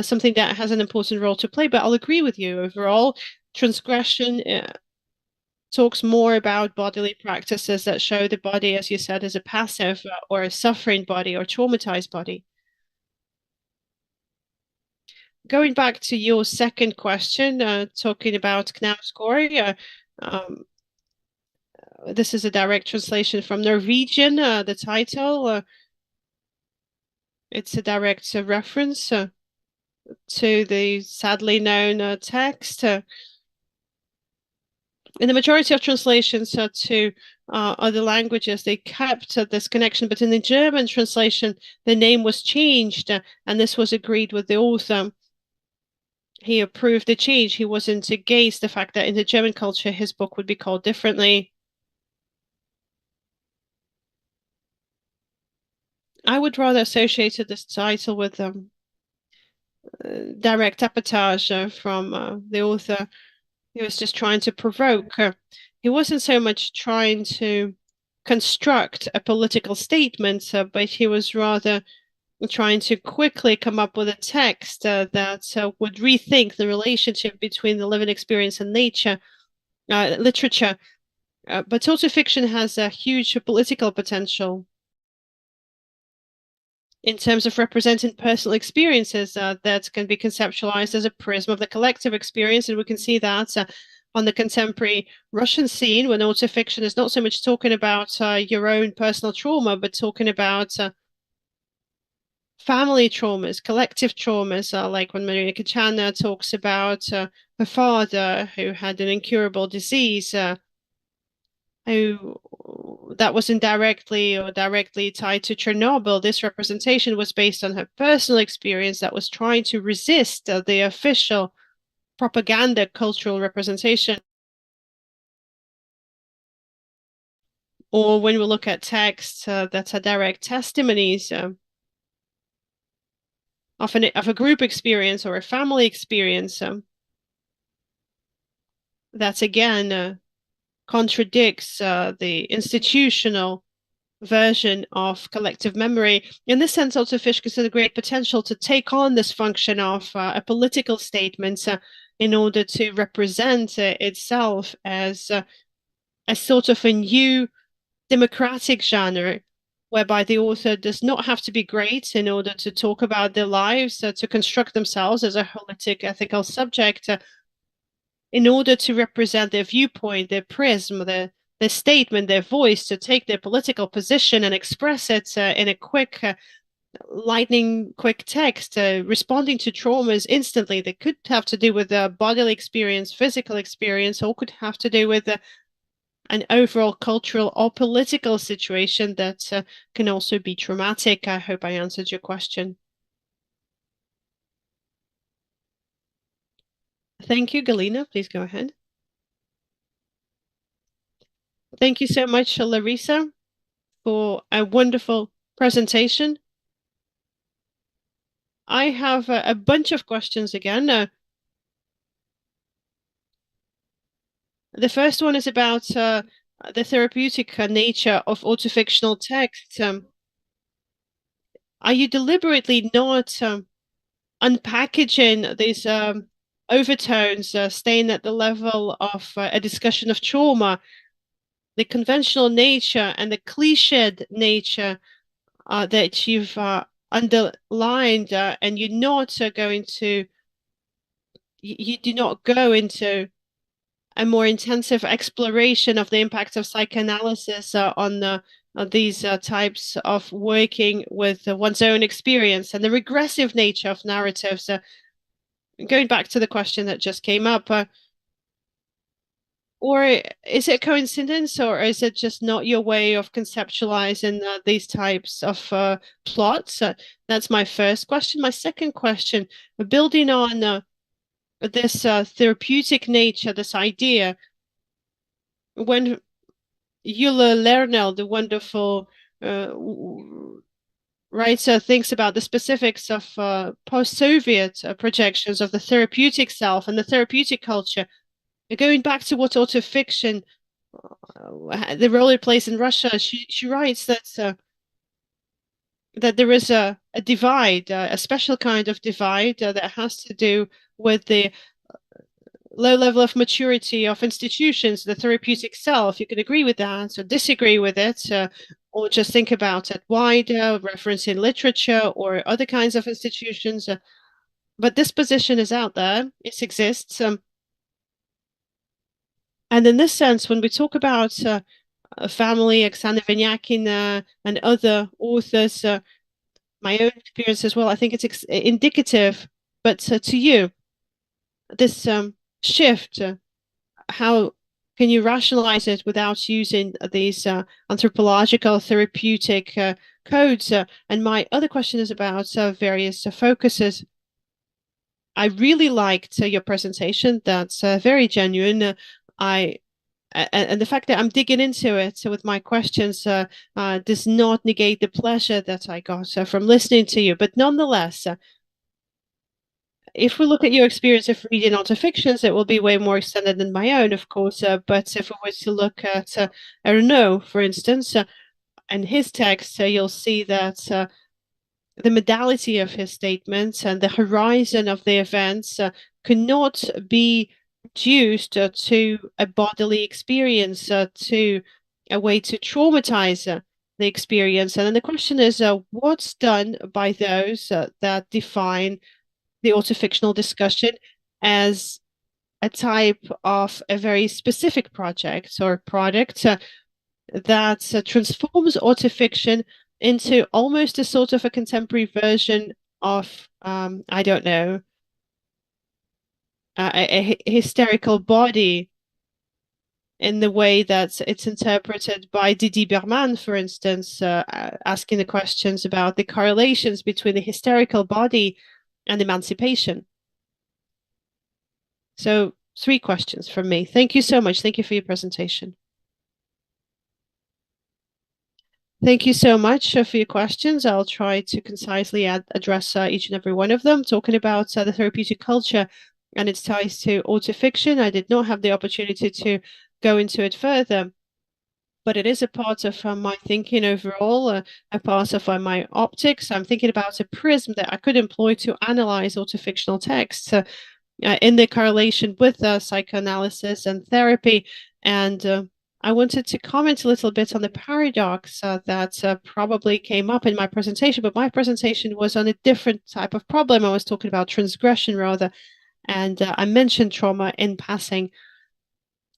Speaker 1: something that has an important role to play. But I'll agree with you overall, transgression talks more about bodily practices that show the body, as you said, as a passive or a suffering body or traumatized body. Going back to your second question, talking about Knausgård, this is a direct translation from Norwegian, the title. It's a direct reference to the sadly known text. In the majority of translations to other languages, they kept this connection, but in the German translation, the name was changed, and this was agreed with the author. He approved the change. He wasn't against the fact that in the German culture, his book would be called differently. I would rather associate this title with direct apportage from the author. He was just trying to provoke. He wasn't so much trying to construct a political statement, but he was rather trying to quickly come up with a text that would rethink the relationship between the living experience and nature, literature. But autofiction has a huge political potential in terms of representing personal experiences that can be conceptualized as a prism of the collective experience. And we can see that on the contemporary Russian scene, when autofiction is not so much talking about your own personal trauma, but talking about family traumas, collective traumas, like when Maria Kachana talks about her father who had an incurable disease, who that was indirectly or directly tied to Chernobyl. This representation was based on her personal experience that was trying to resist the official propaganda cultural representation. Or when we look at texts that are direct testimonies of a group experience or a family experience, that again contradicts the institutional version of collective memory. In this sense, autofiction has a great potential to take on this function of a political statement in order to represent itself as a sort of a new democratic genre, whereby the author does not have to be great in order to talk about their lives, to construct themselves as a holistic ethical subject, in order to represent their viewpoint, their prism, their statement, their voice, to take their political position and express it in a quick, lightning quick text, responding to traumas instantly. That could have to do with bodily experience, physical experience, or could have to do with an overall cultural or political situation that can also be traumatic. I hope I answered your question. Thank you, Galina. Please go ahead. Thank you so much, Larissa, for a wonderful presentation. I have a bunch of questions again. The first one is about the therapeutic nature of autofictional text. Are you deliberately not unpackaging these overtones, staying at the level of a discussion of trauma, the conventional nature and the cliched nature that you've underlined, and you're not going to, you do not go into a more intensive exploration of the impact of psychoanalysis on these types of working with one's own experience and the regressive nature of narratives. Going back to the question that just came up, or is it coincidence, or is it just not your way of conceptualizing these types of plots? That's my first question. My second question, building on this therapeutic nature, this idea, when Euler Lerner, the wonderful writer, thinks about the specifics of post-Soviet projections of the therapeutic self and the therapeutic culture, going back to what autofiction, the role it plays in Russia, she writes that that there is a divide, a special kind of divide that has to do with the low level of maturity of institutions, the therapeutic self. You could agree with that or disagree with it, or just think about it wider, reference in literature or other kinds of institutions. But this position is out there, it exists. And in this sense, when we talk about a family, Alexander Venyakin and other authors, my own experience as well, I think it's indicative. But to you, this shift, how can you rationalize it without using these anthropological therapeutic codes? And my other question is about various focuses. I really liked your presentation. That's very genuine. And the fact that I'm digging into it with my questions does not negate the pleasure that I got from listening to you. But nonetheless, if we look at your experience of reading autofictions, it will be way more extended than my own, of course. But if we were to look at Ernaud, for instance, and his text, you'll see that the modality of his statements and the horizon of the events cannot be reduced to a bodily experience, to a way to traumatize the experience. And then the question is, what's done by those that define the autofictional discussion as a type of a very specific project or product that transforms autofiction into almost a sort of a contemporary version of, I don't know, a hysterical body in the way that it's interpreted by Didi Berman, for instance, asking the questions about the correlations between the hysterical body and emancipation. So 3 questions from me. Thank you so much. Thank you for your presentation. Thank you so much for your questions. I'll try to concisely address each and every one of them, talking about the therapeutic culture and its ties to autofiction. I did not have the opportunity to go into it further, but it is a part of my thinking overall, a part of my optics. I'm thinking about a prism that I could employ to analyze autofictional texts in the correlation with psychoanalysis and therapy. And I wanted to comment a little bit on the paradox that probably came up in my presentation, but my presentation was on a different type of problem. I was talking about transgression rather, and I mentioned trauma in passing.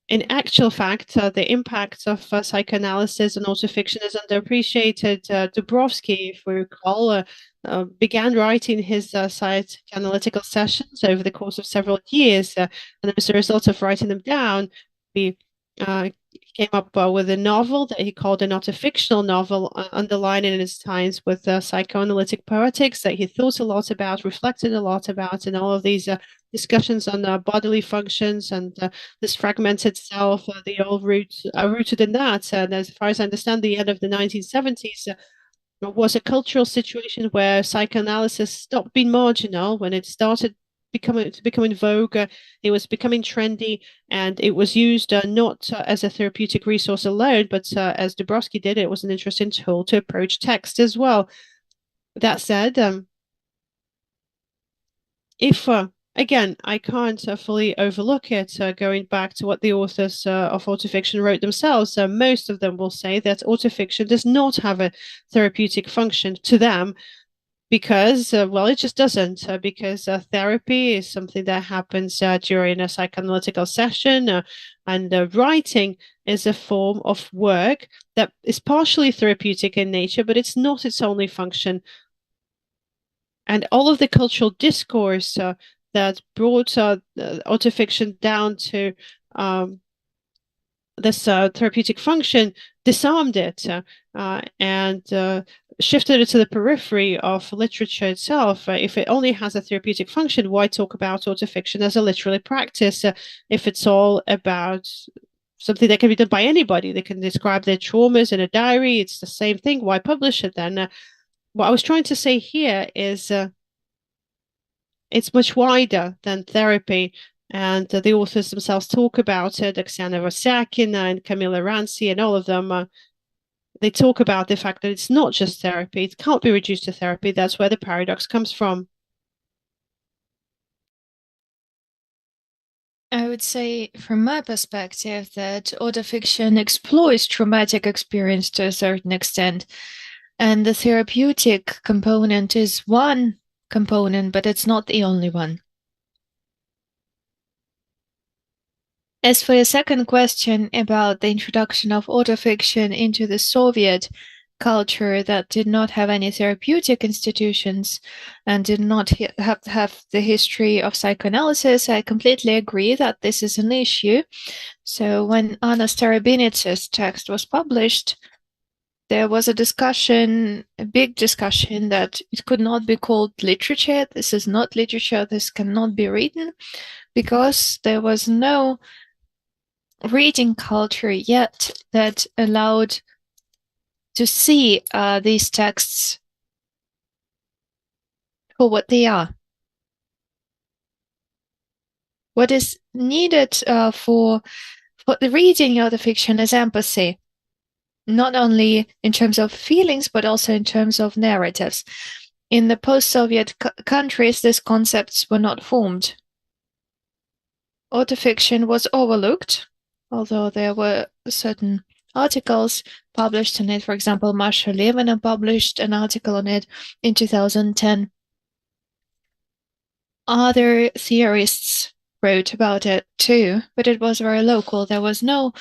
Speaker 1: In actual fact, the impact of psychoanalysis and autofiction is underappreciated. Dubrovsky, if we recall, began writing his psychoanalytical sessions over the course of several years, and as a result of writing them down, he came up with a novel that he called an autofictional novel, underlining his ties with psychoanalytic poetics that he thought a lot about, reflected a lot about, and all of these discussions on bodily functions and this fragmented self, they all rooted in that. And as far as I understand, the end of the 1970s was a cultural situation where psychoanalysis stopped being marginal when it started becoming vogue. It was becoming trendy, and it was used not as a therapeutic resource alone, but as Dubrovsky did, it was an interesting tool to approach text as well. That said, if again, I can't fully overlook it. Going back to what the authors of autofiction wrote themselves, most of them will say that autofiction does not have a therapeutic function to them because, well, it just doesn't. Because therapy is something that happens during a psychoanalytical session, and writing is a form of work that is partially therapeutic in nature, but it's not its only function. And all of the cultural discourse that brought autofiction down to this therapeutic function disarmed it and shifted it to the periphery of literature itself. If it only has a therapeutic function, why talk about autofiction as a literary practice if it's all about something that can be done by anybody? They can describe their traumas in a diary. It's the same thing. Why publish it then? What I was trying to say here is it's much wider than therapy. And the authors themselves talk about it, Oksana Rosakina and Camilla Ranci and all of them. They talk about the fact that it's not just therapy. It can't be reduced to therapy. That's where the paradox comes from.
Speaker 2: I would say, from my perspective, that autofiction explores traumatic experience to a certain extent. And the therapeutic component is one component, but it's not the only one. As for your second question about the introduction of autofiction into the Soviet culture that did not have any therapeutic institutions and did not have the history of psychoanalysis, I completely agree that this is an issue. So when Anna Starobinits's text was published, there was a discussion, a big discussion, that it could not be called literature. This is not literature. This cannot be written, because there was no reading culture yet that allowed to see these texts for what they are. What is needed for the reading of the fiction is empathy, not only in terms of feelings, but also in terms of narratives. In the post-Soviet countries, these concepts were not formed. Autofiction was overlooked, although there were certain articles published on it. For example, Masha Levina published an article on it in 2010. Other theorists wrote about it too, but it was very local. There was no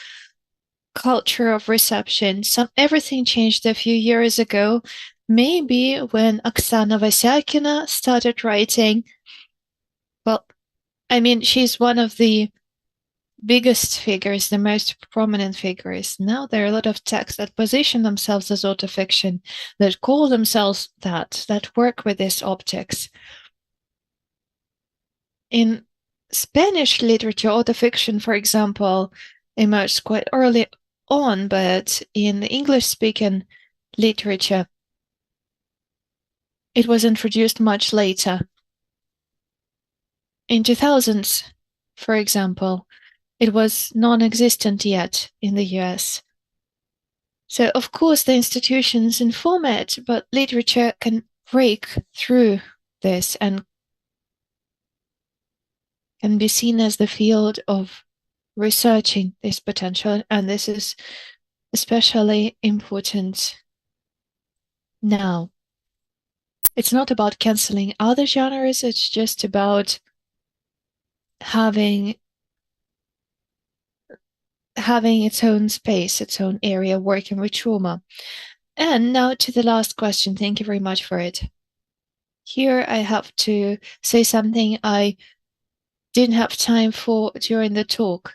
Speaker 2: culture of reception. Everything changed a few years ago, maybe when Oksana Vasyakina started writing. Well, I mean, she's one of the biggest figures, the most prominent figures. Now there are a lot of texts that position themselves as autofiction, that call themselves that work with these optics. In Spanish literature, autofiction, for example, emerged quite early on, but in the English-speaking literature, it was introduced much later. In 2000s, for example, it was non-existent yet in the US. So, of course, the institutions inform it, but literature can break through this and can be seen as the field of researching this potential. And this is especially important now. It's not about canceling other genres, it's just about having its own space, its own area working with trauma. And now to the last question. Thank you very much for it. Here I have to say something I didn't have time for during the talk.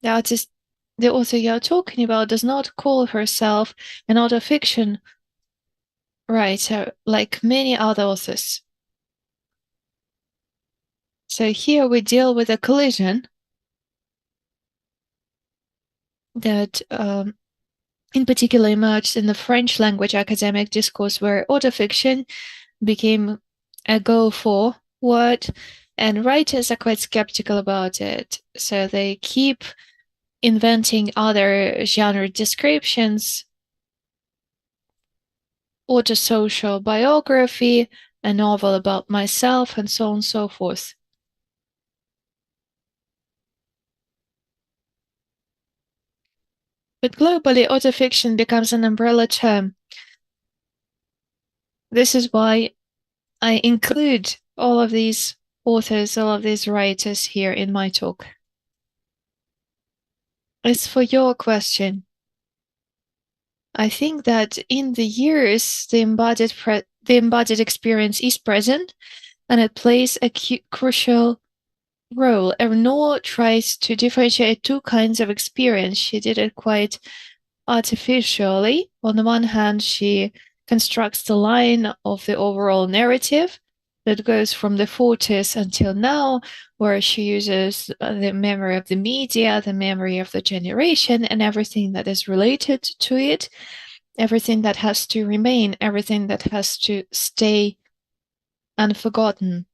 Speaker 2: The artist, the author you're talking about, does not call herself an autofiction writer like many other authors. So here we deal with a collision that in particular emerged in the French language academic discourse, where autofiction became a go-for word, and writers are quite skeptical about it. So they keep inventing other genre descriptions: autosocial biography, a novel about myself, and so on and so forth. But globally, autofiction becomes an umbrella term. This is why I include all of these authors, all of these writers here in my talk. As for your question, I think that in the years, the embodied experience is present, and it plays a crucial role. Ernaud tries to differentiate two kinds of experience. She did it quite artificially. On the one hand, she constructs the line of the overall narrative that goes from the 40s until now, where she uses the memory of the media, the memory of the generation, and everything that is related to it, everything that has to remain, everything that has to stay unforgotten.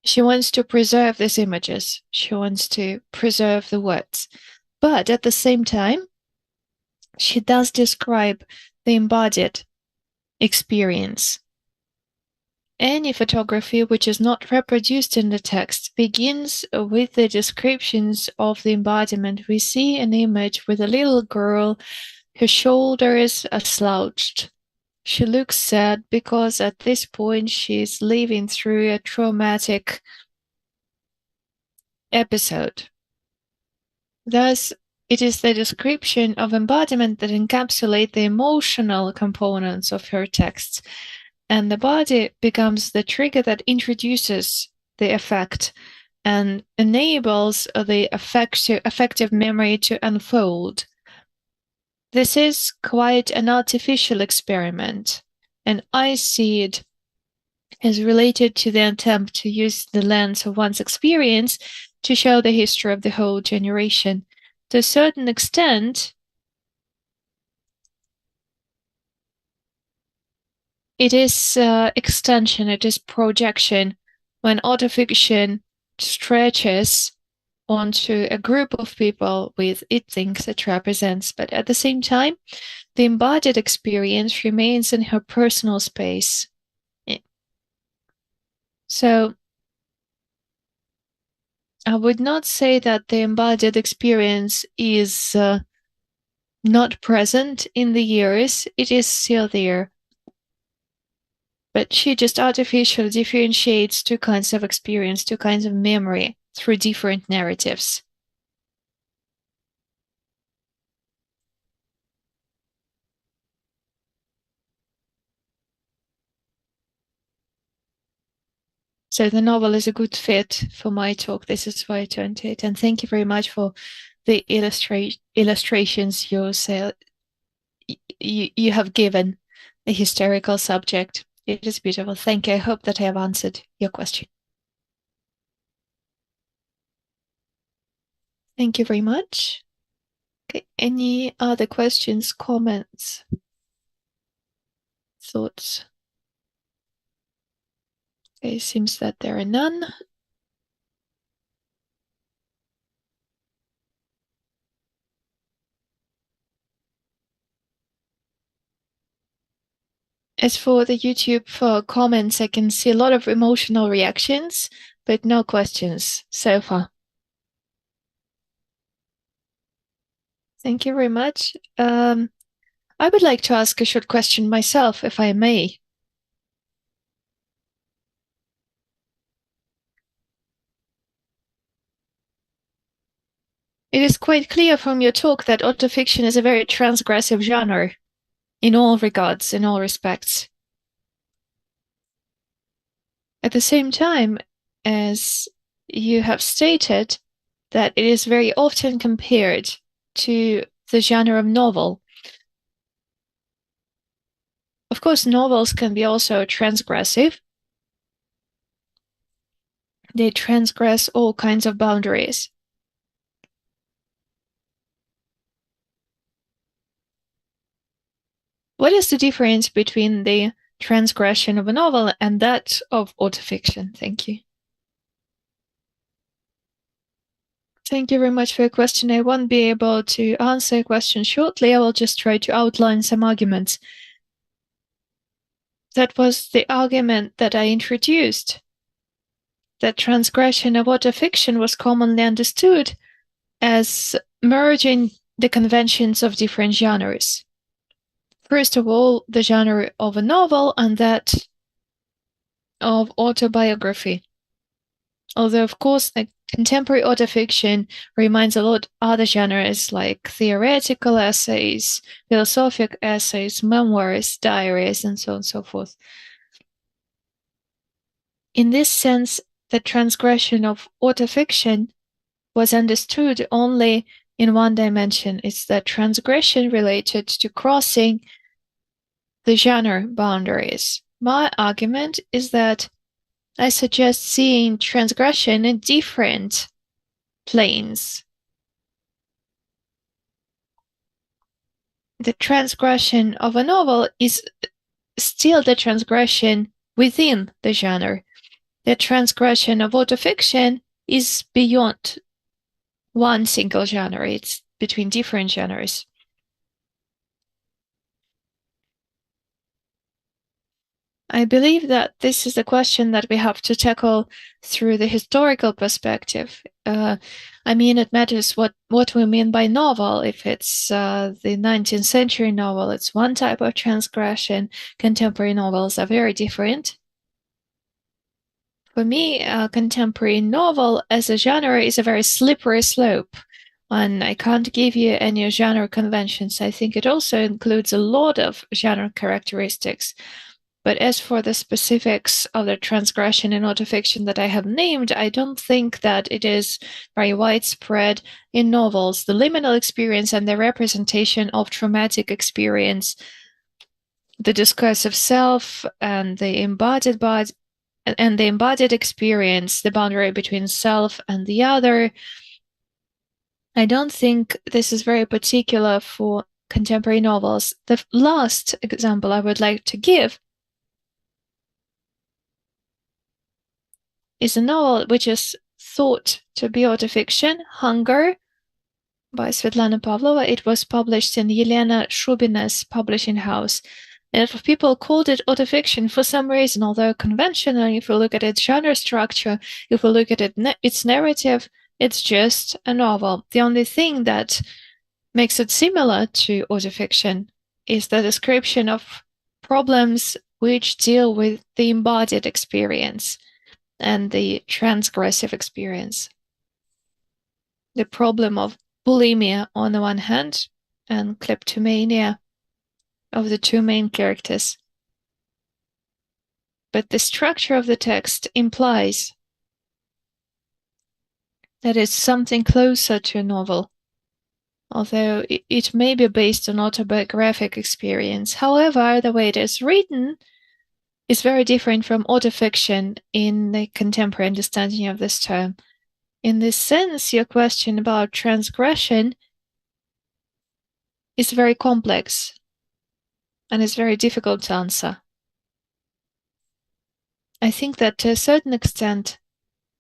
Speaker 2: She wants to preserve these images. She wants to preserve the words. But at the same time, she does describe the embodied experience. Any photography which is not reproduced in the text begins with the descriptions of the embodiment. We see an image with a little girl, her shoulders are slouched. She looks sad because at this point she's living through a traumatic episode. Thus, it is the description of embodiment that encapsulate the emotional components of her texts, and the body becomes the trigger that introduces the effect and enables the affective memory to unfold. This is quite an artificial experiment, and I see it as related to the attempt to use the lens of one's experience to show the history of the whole generation. To a certain extent, it is extension, it is projection, when autofiction stretches onto a group of people with it thinks it represents, but at the same time, the embodied experience remains in her personal space. So I would not say that the embodied experience is not present in the years, it is still there. But she just artificially differentiates two kinds of experience, two kinds of memory through different narratives. So the novel is a good fit for my talk. This is why I turned to it. And thank you very much for the illustrations you have given a historical subject. It is beautiful. Thank you. I hope that I have answered your question. Thank you very much. Okay, any other questions, comments, thoughts? Okay, it seems that there are none. As for the YouTube comments, I can see a lot of emotional reactions, but no questions so far. Thank you very much. I would like to ask a short question myself, if I may. It is quite clear from your talk that autofiction is a very transgressive genre in all regards, in all respects. At the same time, as you have stated, that it is very often compared to the genre of novel. Of course, novels can be also transgressive. They transgress all kinds of boundaries. What is the difference between the transgression of a novel and that of autofiction? Thank you. Thank you very much for your question. I won't be able to answer your question shortly. I will just try to outline some arguments. That was the argument that I introduced. That transgression of autofiction was commonly understood as merging the conventions of different genres. First of all, the genre of a novel and that of autobiography. Although, of course, the contemporary autofiction reminds a lot of other genres like theoretical essays, philosophic essays, memoirs, diaries, and so on and so forth. In this sense, the transgression of autofiction was understood only in one dimension. It's the transgression related to crossing the genre boundaries. My argument is that I suggest seeing transgression in different planes. The transgression of a novel is still the transgression within the genre. The transgression of autofiction is beyond one single genre. It's between different genres. I believe that this is a question that we have to tackle through the historical perspective. I mean, it matters what we mean by novel. If it's the 19th century novel, it's one type of transgression. Contemporary novels are very different. For me, contemporary novel as a genre is a very slippery slope, and I can't give you any genre conventions. I think it also includes a lot of genre characteristics. But as for the specifics of the transgression in autofiction that I have named, I don't think that it is very widespread in novels. The liminal experience and the representation of traumatic experience, the discursive self and the embodied body, and the embodied experience, the boundary between self and the other. I don't think this is very particular for contemporary novels. The last example I would like to give is a novel which is thought to be autofiction, Hunger, by Svetlana Pavlova. It was published in Yelena Shubina's publishing house. And people called it autofiction for some reason, although conventionally, if we look at its genre structure, if we look at its narrative, it's just a novel. The only thing that makes it similar to autofiction is the description of problems which deal with the embodied experience and the transgressive experience. The problem of bulimia on the one hand and kleptomania of the two main characters. But the structure of the text implies that it's something closer to a novel, although it may be based on autobiographic experience. However, the way it is written is very different from autofiction in the contemporary understanding of this term. In this sense, your question about transgression is very complex and is very difficult to answer. I think that to a certain extent,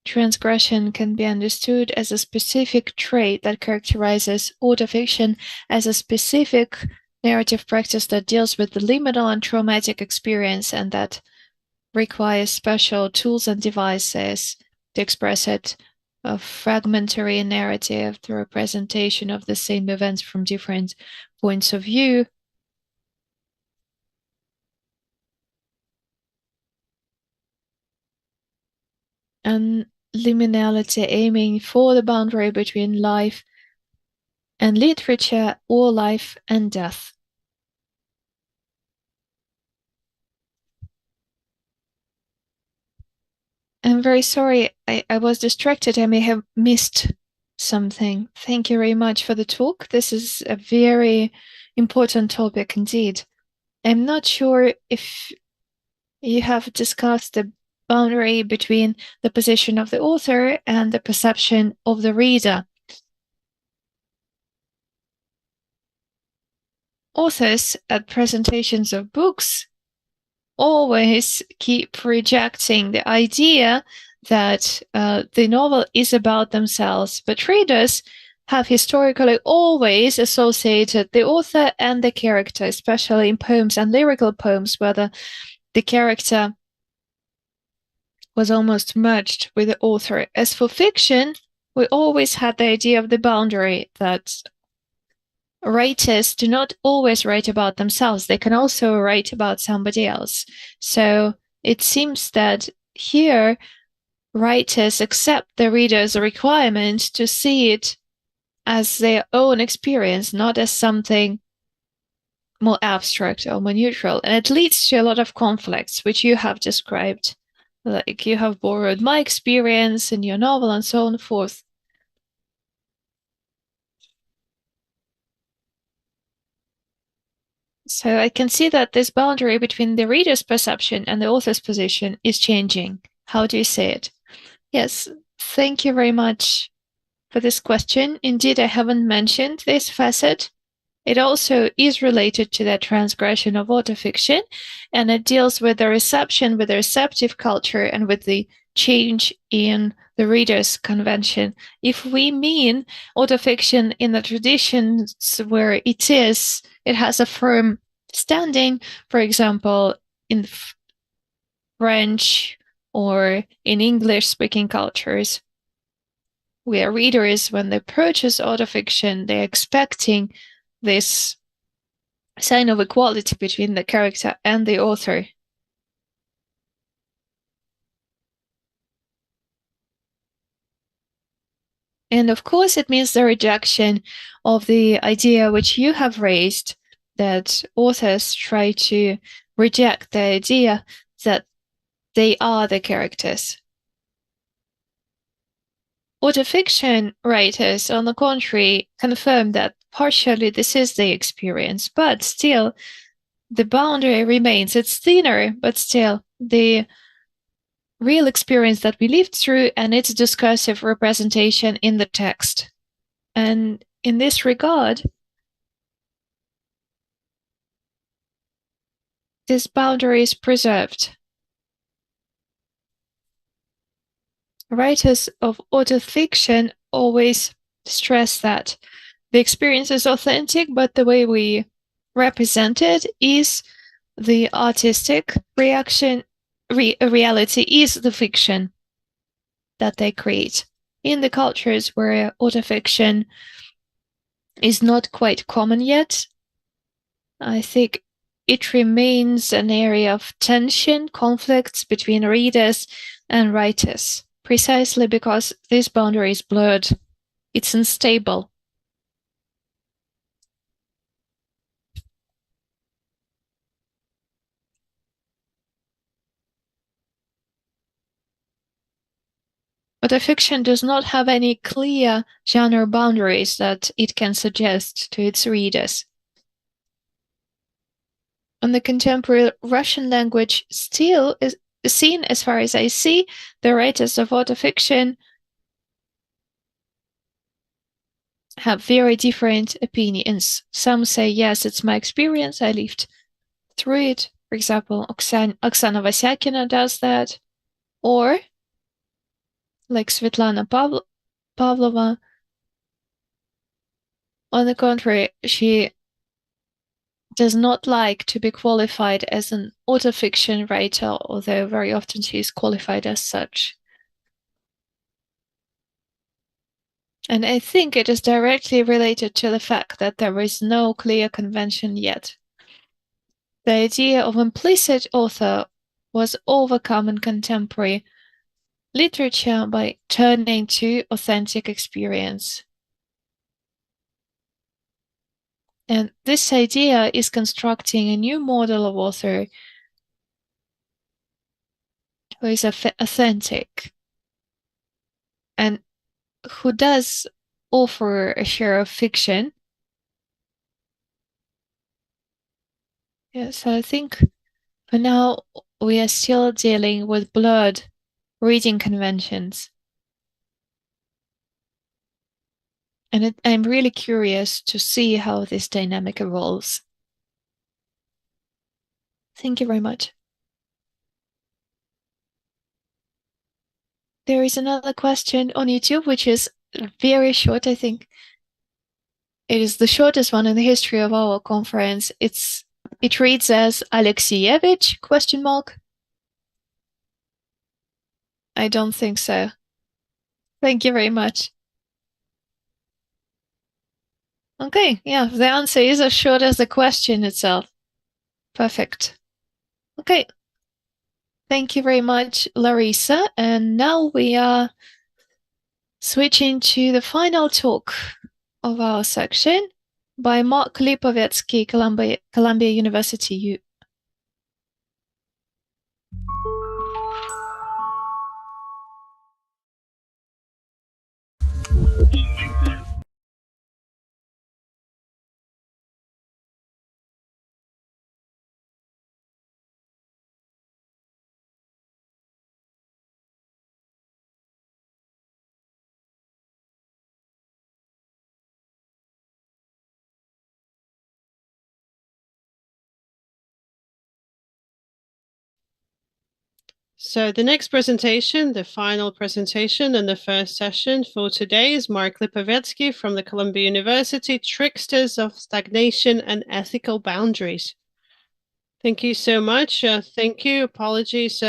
Speaker 2: transgression can be understood as a specific trait that characterizes autofiction as a specific narrative practice that deals with the liminal and traumatic experience and that requires special tools and devices to express it, a fragmentary narrative, the representation of the same events from different points of view. And liminality aiming for the boundary between life and literature or life and death. I'm very sorry, I was distracted. I may have missed something. Thank you very much for the talk. This is a very important topic indeed. I'm not sure if you have discussed the boundary between the position of the author and the perception of the reader. Authors at presentations of books always keep rejecting the idea that the novel is about themselves, but readers have historically always associated the author and the character, especially in poems and lyrical poems, where the character was almost merged with the author. As for fiction, we always had the idea of the boundary that writers do not always write about themselves. They can also write about somebody else. So it seems that here writers accept the reader's requirement to see it as their own experience, not as something more abstract or more neutral. And it leads to a lot of conflicts, which you have described. Like you have borrowed my experience in your novel and so on and forth. So I can see that this boundary between the reader's perception and the author's position is changing. How do you see it? Yes, thank you very much for this question. Indeed, I haven't mentioned this facet. It also is related to the transgression of autofiction, and it deals with the reception, with the receptive culture, and with the change in the reader's convention. If we mean autofiction in the traditions where it has a firm standing, for example, in French or in English-speaking cultures, where readers, when they purchase autofiction, they're expecting this sign of equality between the character and the author. And of course, it means the rejection of the idea which you have raised, that authors try to reject the idea that they are the characters. Autofiction writers, on the contrary, confirm that partially this is the experience, but still the boundary remains. It's thinner, but still the real experience that we lived through and its discursive representation in the text. And in this regard, this boundary is preserved. Writers of autofiction always stress that the experience is authentic, but the way we represent it is the artistic reaction. Reality is the fiction that they create. In the cultures where autofiction is not quite common yet, I think it remains an area of tension, conflicts between readers and writers, precisely because this boundary is blurred. It's unstable. Autofiction does not have any clear genre boundaries that it can suggest to its readers. On the contemporary Russian language still is seen, as far as I see, the writers of autofiction have very different opinions. Some say, yes, it's my experience, I lived through it. For example, Oksana Vasyakina does that. Or, like Svetlana Pavlova, on the contrary, she does not like to be qualified as an autofiction writer, although very often she is qualified as such. And I think it is directly related to the fact that there is no clear convention yet. The idea of implicit author was overcome in contemporary literature by turning to authentic experience. And this idea is constructing a new model of author who is authentic and who does offer a share of fiction. Yeah, so I think for now we are still dealing with blurred reading conventions. And I'm really curious to see how this dynamic evolves. Thank you very much. There is another question on YouTube, which is very short, I think. It is the shortest one in the history of our conference. It reads as Alexievich, question mark. I don't think so. Thank you very much. Okay, yeah, the answer is as short as the question itself. Perfect. Okay. Thank you very much, Larissa. And now we are switching to the final talk of our section by Mark Lipovetsky, Columbia University.
Speaker 1: So the next presentation, the final presentation in the first session for today is Mark Lipovetsky from the Columbia University, Tricksters of Stagnation and Ethical Boundaries. Thank you so much. Thank you. Apologies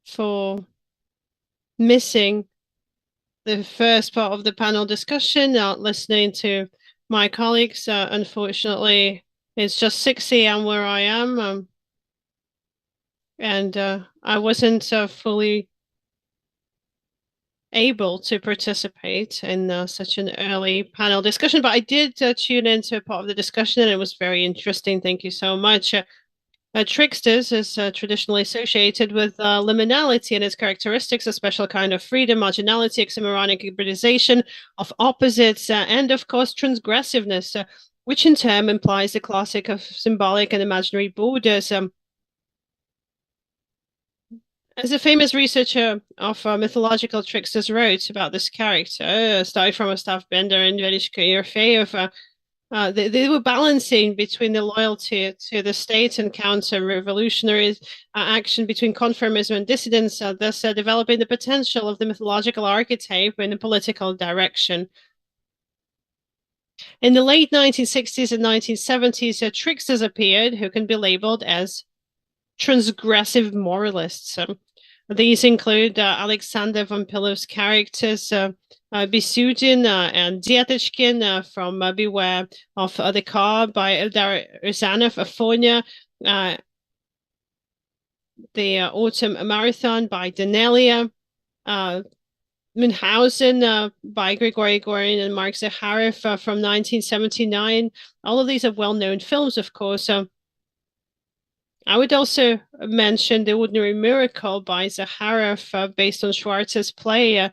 Speaker 1: for missing the first part of the panel discussion, not listening to my colleagues. Unfortunately, it's just 6 a.m. where I am, and I wasn't fully able to participate in such an early panel discussion, but I did tune into a part of the discussion, and it was very interesting. Thank you so much. Tricksters is traditionally associated with liminality and its characteristics, a special kind of freedom, marginality, oxymoronic hybridization of opposites, and of course transgressiveness, which in turn implies the classic of symbolic and imaginary borders. As a famous researcher of mythological tricksters wrote about this character, starting from Ostap Bender and Velichka Yerfeev, they were balancing between the loyalty to the state and counter-revolutionary action between conformism and dissidence, thus developing the potential of the mythological archetype in a political direction. In the late 1960s and 1970s, tricksters appeared who can be labeled as transgressive moralists. These include Alexander von Pilow's characters, Bisudin and Dietechkin from Beware of the Car by Eldar Uzanov, Afonia, the Autumn Marathon by Danelia, Münchhausen by Grigory Gorin and Mark Zaharev from 1979. All of these are well-known films, of course. I would also mention The Ordinary Miracle by Zaharev, based on Schwartz's play.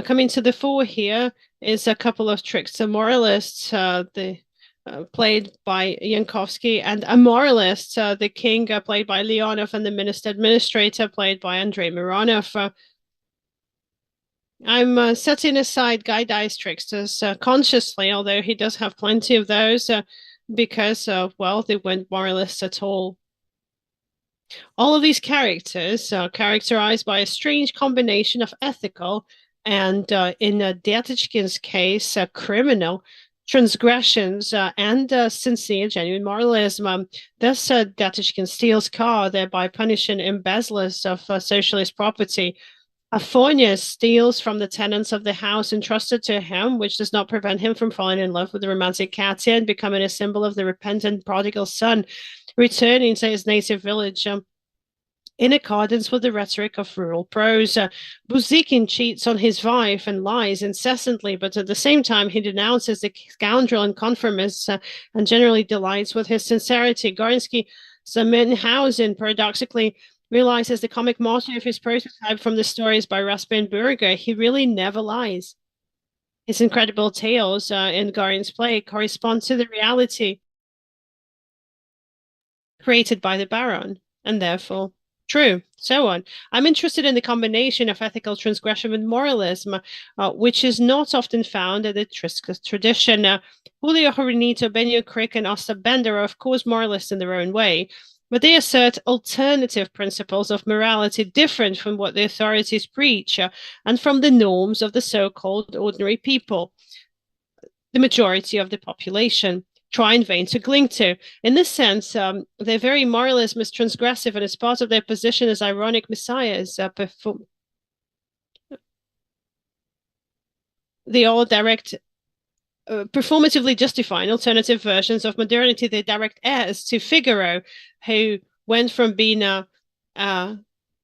Speaker 1: Coming to the fore here is a couple of trickster moralists, played by Yankovsky, and a moralist, the king, played by Leonov, and the minister administrator, played by Andrei Mironov. I'm setting aside Gaidai's tricksters consciously, although he does have plenty of those, because, well, they weren't moralists at all. All of these characters are characterized by a strange combination of ethical and, in Dietechkin's case, criminal transgressions and sincere, genuine moralism. Thus, Dietechkin steals car, thereby punishing embezzlers of socialist property. Afonia steals from the tenants of the house entrusted to him, which does not prevent him from falling in love with the romantic Katya and becoming a symbol of the repentant prodigal son, returning to his native village. In accordance with the rhetoric of rural prose, Buzikin cheats on his wife and lies incessantly, but at the same time he denounces the scoundrel and conformists and generally delights with his sincerity. Gorinsky Zamenhausen paradoxically realizes the comic motto of his prototype from the stories by Raspin Burger: he really never lies. His incredible tales in Gorin's play correspond to the reality created by the Baron, and therefore true, so on. I'm interested in the combination of ethical transgression and moralism, which is not often found in the Triskis tradition. Julio Jorinito, Benio Crick, and Ostap Bender are, of course, moralists in their own way, but they assert alternative principles of morality different from what the authorities preach and from the norms of the so-called ordinary people, the majority of the population try in vain to cling to. In this sense, their very moralism is transgressive and is part of their position as ironic messiahs. They all direct, performatively justifying alternative versions of modernity. They direct heirs to Figaro, who went from being a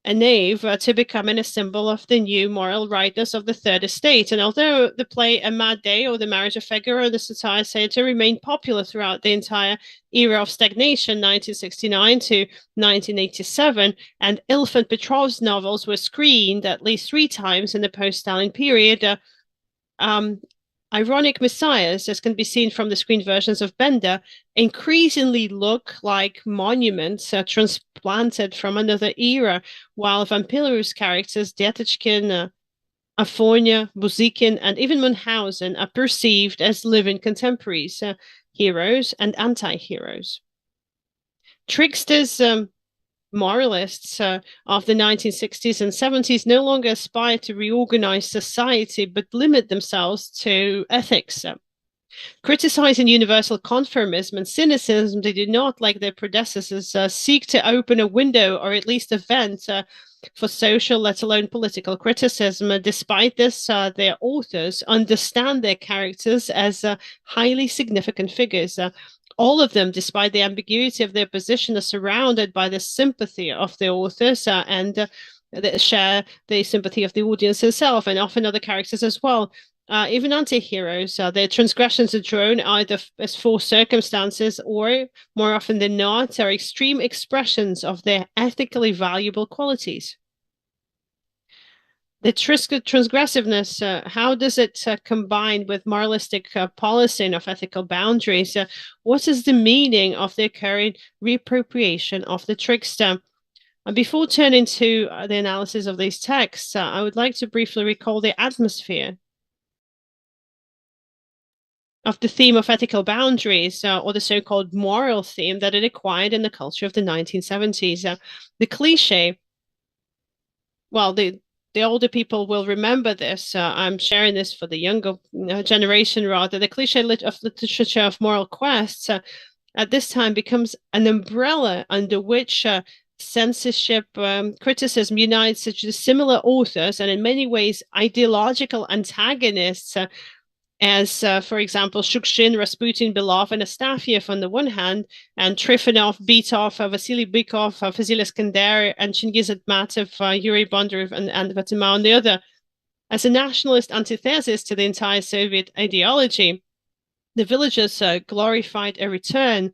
Speaker 1: knave to becoming a symbol of the new moral rightness of the Third Estate. And although the play A Mad Day or The Marriage of Figaro, the satire satyr, remained popular throughout the entire era of stagnation, 1969 to 1987, and Ilf and Petrov's novels were screened at least 3 times in the post-Stalin period, ironic messiahs, as can be seen from the screen versions of Bender, increasingly look like monuments transplanted from another era, while Van Pilaru's characters, Dietechkin, Afonia, Buzikin, and even Münchhausen, are perceived as living contemporaries, heroes and anti-heroes. Tricksters, moralists of the 1960s and 70s no longer aspire to reorganize society, but limit themselves to ethics. Criticizing universal conformism and cynicism, they do not, like their predecessors, seek to open a window or at least a vent for social, let alone political criticism. And despite this, their authors understand their characters as highly significant figures. All of them, despite the ambiguity of their position, are surrounded by the sympathy of the authors and that share the sympathy of the audience itself, and often other characters as well. Even anti-heroes, their transgressions are drawn either as forced circumstances or, more often than not, are extreme expressions of their ethically valuable qualities. The transgressiveness, how does it combine with moralistic policy and of ethical boundaries? What is the meaning of the current reappropriation of the trickster? And before turning to the analysis of these texts, I would like to briefly recall the atmosphere of the theme of ethical boundaries, or the so-called moral theme that it acquired in the culture of the 1970s. The cliche, well, the older people will remember this. I'm sharing this for the younger generation, rather. The cliche of literature of moral quests at this time becomes an umbrella under which censorship criticism unites such similar authors and in many ways ideological antagonists as, for example, Shukshin, Rasputin, Belov, and Astafiev on the one hand, and Trifonov, Bitov, Vasily Bykov, Vasily Iskander, and Chingiz Aitmatov, Yuri Bondarev, and Fatima on the other. As a nationalist antithesis to the entire Soviet ideology, the villagers glorified a return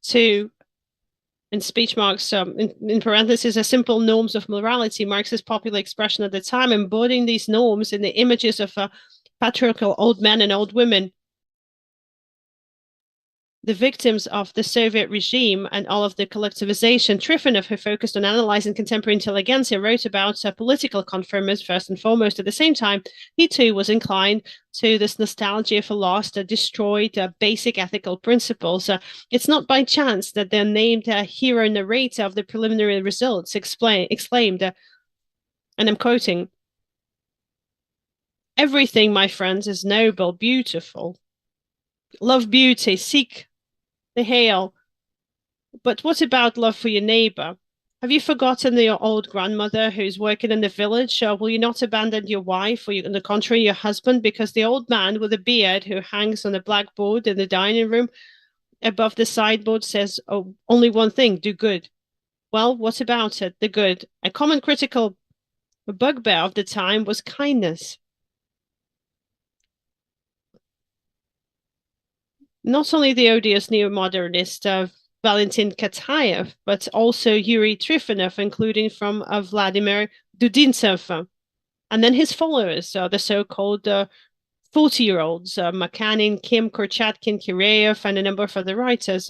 Speaker 1: to, in speech marks, in parentheses, a simple norms of morality, Marxist popular expression at the time, embodying these norms in the images of patriarchal old men and old women, the victims of the Soviet regime and all of the collectivization. Trifonov, who focused on analyzing contemporary intelligentsia, wrote about political conformism first and foremost. At the same time, he too was inclined to this nostalgia for lost, destroyed basic ethical principles. It's not by chance that the named hero narrator of the preliminary results exclaimed, and I'm quoting, "Everything, my friends, is noble, beautiful. Love beauty, seek the hail. But what about love for your neighbor? Have you forgotten your old grandmother who's working in the village? Will you not abandon your wife, or on the contrary, your husband, because the old man with a beard who hangs on a blackboard in the dining room above the sideboard says, oh, only one thing, do good. Well, what about it, the good? A common critical bugbear of the time was kindness. Not only the odious neo-modernist Valentin Kataev, but also Yuri Trifonov, including from Vladimir Dudintsev, and then his followers, the so-called 40-year-olds, Makanin, Kim, Kurchatkin, Kireev, and a number of other writers.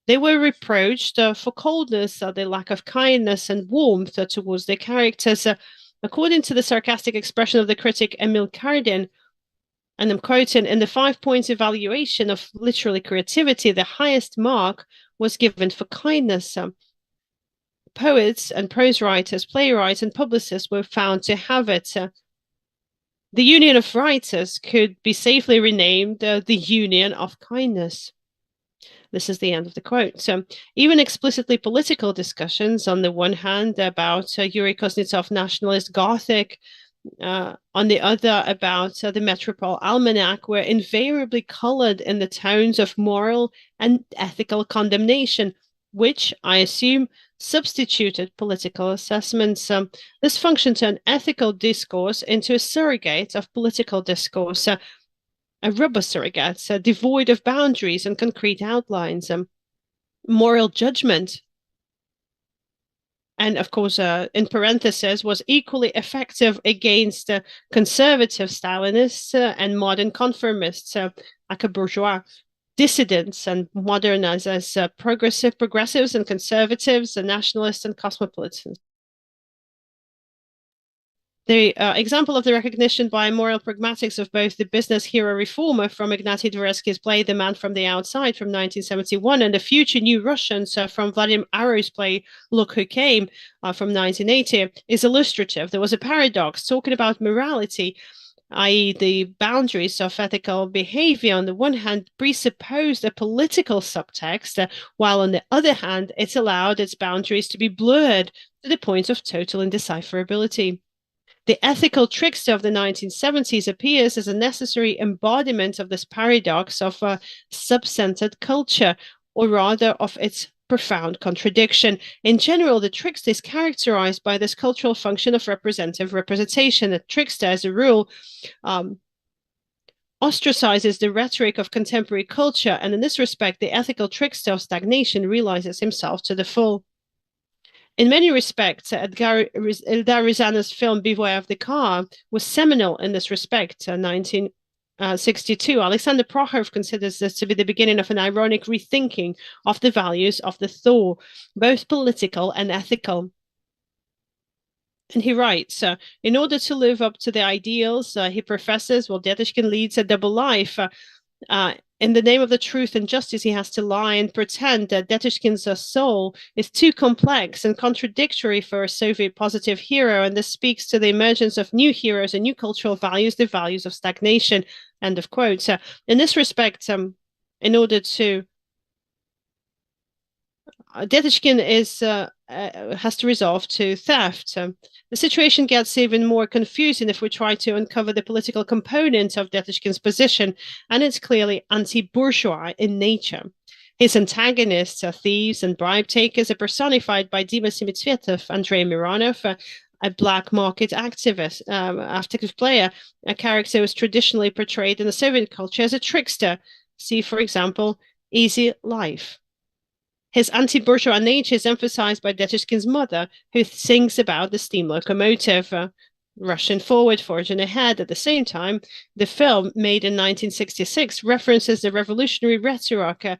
Speaker 1: They were reproached for coldness, the lack of kindness and warmth towards their characters. According to the sarcastic expression of the critic Emil Kardin, and I'm quoting, in the 5-point evaluation of literary creativity, the highest mark was given for kindness. Poets and prose writers, playwrights, and publicists were found to have it. The Union of Writers could be safely renamed the Union of Kindness. This is the end of the quote. So even explicitly political discussions, on the one hand, about Yuri Kuznetsov nationalist Gothic, on the other about the Metropole Almanac, were invariably colored in the tones of moral and ethical condemnation, which I assume substituted political assessments. This function turned ethical discourse into a surrogate of political discourse, a rubber surrogate, devoid of boundaries and concrete outlines. Moral judgment, and of course, in parentheses, was equally effective against conservative Stalinists and modern conformists, like a bourgeois, dissidents and modernists, as progressives and conservatives, and nationalists and cosmopolitans. The example of the recognition by moral pragmatics of both the business hero reformer from Ignaty Dvorsky's play The Man from the Outside from 1971 and the future New Russians from Vladimir Arrow's play Look Who Came from 1980 is illustrative. There was a paradox talking about morality. i.e. the boundaries of ethical behavior, on the one hand, presupposed a political subtext, while on the other hand, it allowed its boundaries to be blurred to the point of total indecipherability. The ethical trickster of the 1970s appears as a necessary embodiment of this paradox of a sub-centered culture, or rather of its profound contradiction. In general, the trickster is characterized by this cultural function of representative representation. A trickster, as a rule, ostracizes the rhetoric of contemporary culture, and in this respect, the ethical trickster of stagnation realizes himself to the full. In many respects, Eldar Rizana's film Beware of the Car was seminal in this respect. 1962, Alexander Prokhorov considers this to be the beginning of an ironic rethinking of the values of the Thaw, both political and ethical. And he writes, in order to live up to the ideals he professes, Detyshkin leads a double life. In the name of the truth and justice, he has to lie and pretend that Detyshkin's soul is too complex and contradictory for a Soviet positive hero, and this speaks to the emergence of new heroes and new cultural values, the values of stagnation. End of quote. In this respect, in order to Detyshkin has to resolve to theft. The situation gets even more confusing if we try to uncover the political component of Detyshkin's position, and it's clearly anti-bourgeois in nature. His antagonists, thieves and bribe takers, are personified by Dima Semitsvetov, Andrei Mironov, a black market activist, active player, a character who was traditionally portrayed in the Soviet culture as a trickster. See, for example, Easy Life. His anti-bourgeois nature is emphasized by Detyshkin's mother, who sings about the steam locomotive, rushing forward, forging ahead. At the same time, the film, made in 1966, references the revolutionary rhetoric,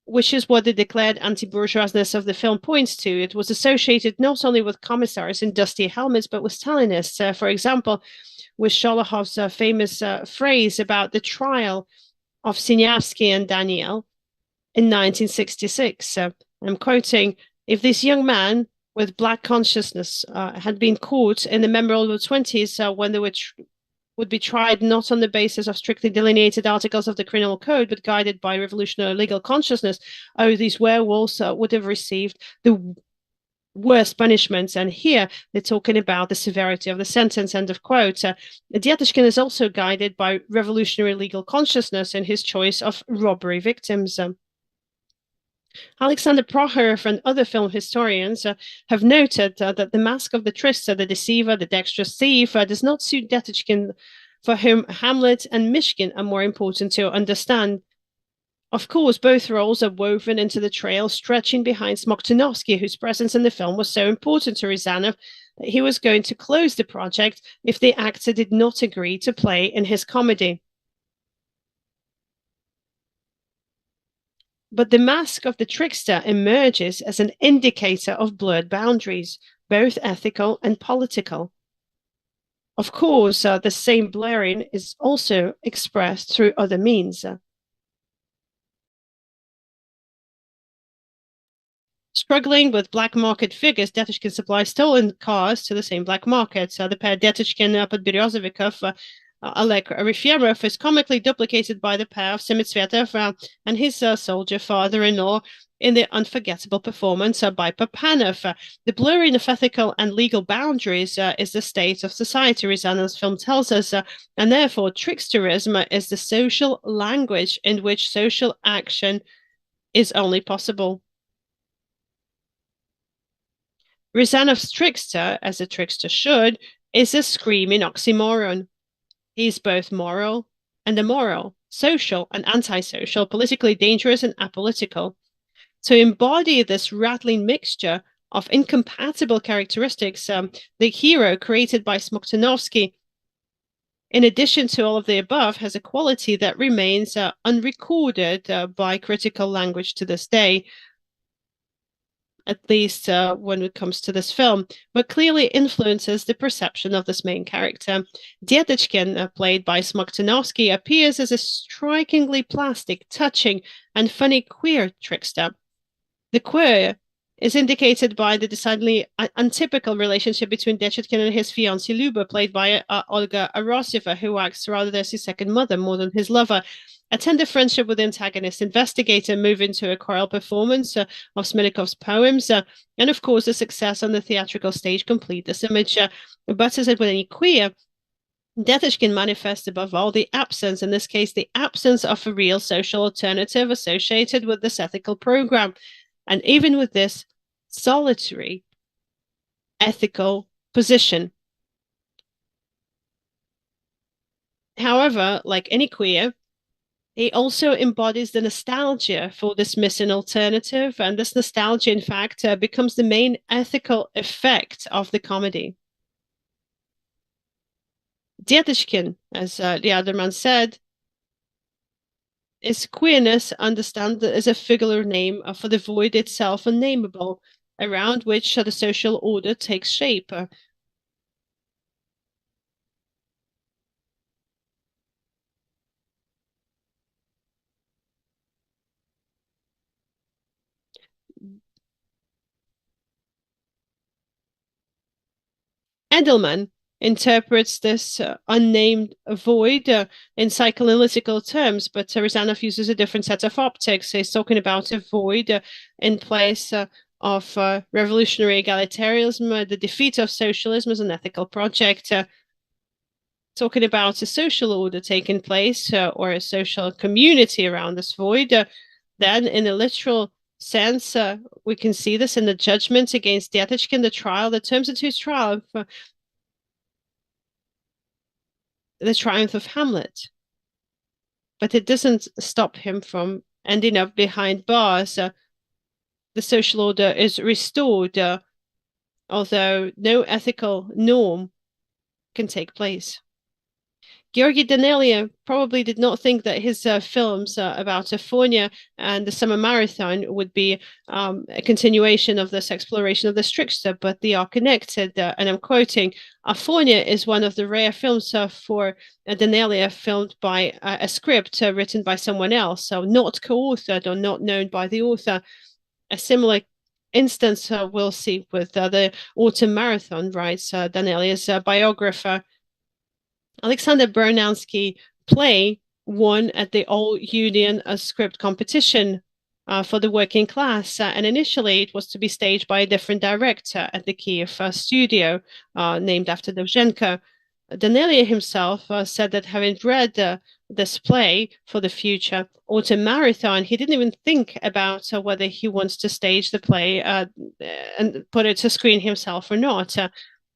Speaker 1: which is what the declared anti-bourgeoisness of the film points to. It was associated not only with commissars in dusty helmets, but with Stalinists. For example, with Sholohov's famous phrase about the trial of Sinyavsky and Daniel in 1966. I'm quoting, if this young man with black consciousness had been caught in the memorable 20s when they would be tried not on the basis of strictly delineated articles of the criminal code, but guided by revolutionary legal consciousness, these werewolves would have received the worst punishments. And here they're talking about the severity of the sentence, end of quote. Detyshkin is also guided by revolutionary legal consciousness in his choice of robbery victims. Alexander Prokhorov and other film historians have noted that the mask of the trickster, the deceiver, the dexterous thief, does not suit Detyshkin, for whom Hamlet and Mishkin are more important to understand. Of course, both roles are woven into the trail stretching behind Smoktunovsky, whose presence in the film was so important to Ryazanov that he was going to close the project if the actor did not agree to play in his comedy. But the mask of the trickster emerges as an indicator of blurred boundaries, both ethical and political. Of course, the same blurring is also expressed through other means. Struggling with black market figures, Detyshkin supplies stolen cars to the same black market. The pair Detyshkin, Podberezovikov, Oleg Refyerov is comically duplicated by the pair of Semitsvetov and his soldier father-in-law in the unforgettable performance by Papanov. The blurring of ethical and legal boundaries is the state of society, Ryazan's film tells us, and therefore tricksterism is the social language in which social action is only possible. Ryazanov's trickster, as a trickster should, is a screaming oxymoron. He's both moral and immoral, social and antisocial, politically dangerous and apolitical. To embody this rattling mixture of incompatible characteristics, the hero created by Smoktunovsky, in addition to all of the above, has a quality that remains unrecorded by critical language to this day, at least when it comes to this film, but clearly influences the perception of this main character. Detyshkin, played by Smoktunovsky, appears as a strikingly plastic, touching, and funny queer trickster. The queer is indicated by the decidedly untypical relationship between Detchitkin and his fiancée Luba, played by Olga Aroseva, who acts rather as his second mother more than his lover. A tender friendship with the antagonist investigator move into a choral performance of Smelnikov's poems, and of course, the success on the theatrical stage complete this image. But as with any queer, Detchitkin manifests above all the absence, in this case, the absence of a real social alternative associated with this ethical program. And even with this solitary ethical position. However, like any queer, he also embodies the nostalgia for this missing alternative, and this nostalgia, in fact, becomes the main ethical effect of the comedy. Detchitkin, as the other man said, is queerness understood as a figural name for the void itself unnameable, around which the social order takes shape. Edelman interprets this unnamed void in psychoanalytical terms, but Rezanov uses a different set of optics. He's talking about a void in place of revolutionary egalitarianism, the defeat of socialism as an ethical project, talking about a social order taking place or a social community around this void. Then, in a literal sense, we can see this in the judgment against Detchitkin, the trial, the terms of his triumph, the triumph of Hamlet. But it doesn't stop him from ending up behind bars. The social order is restored, although no ethical norm can take place. Georgi Danelia probably did not think that his films about Aphonia and the Summer Marathon would be a continuation of this exploration of the trickster, but they are connected. And I'm quoting, Aphonia is one of the rare films for Danelia filmed by a script written by someone else, so not co-authored or not known by the author. A similar instance we'll see with the Autumn Marathon, writes Danelia's biographer. Alexander Bernowski play won at the All Union script competition for the working class. And initially it was to be staged by a different director at the Kiev studio named after Dovzhenko. Danelia himself said that having read this play for the future Autumn Marathon, he didn't even think about whether he wants to stage the play and put it to screen himself or not.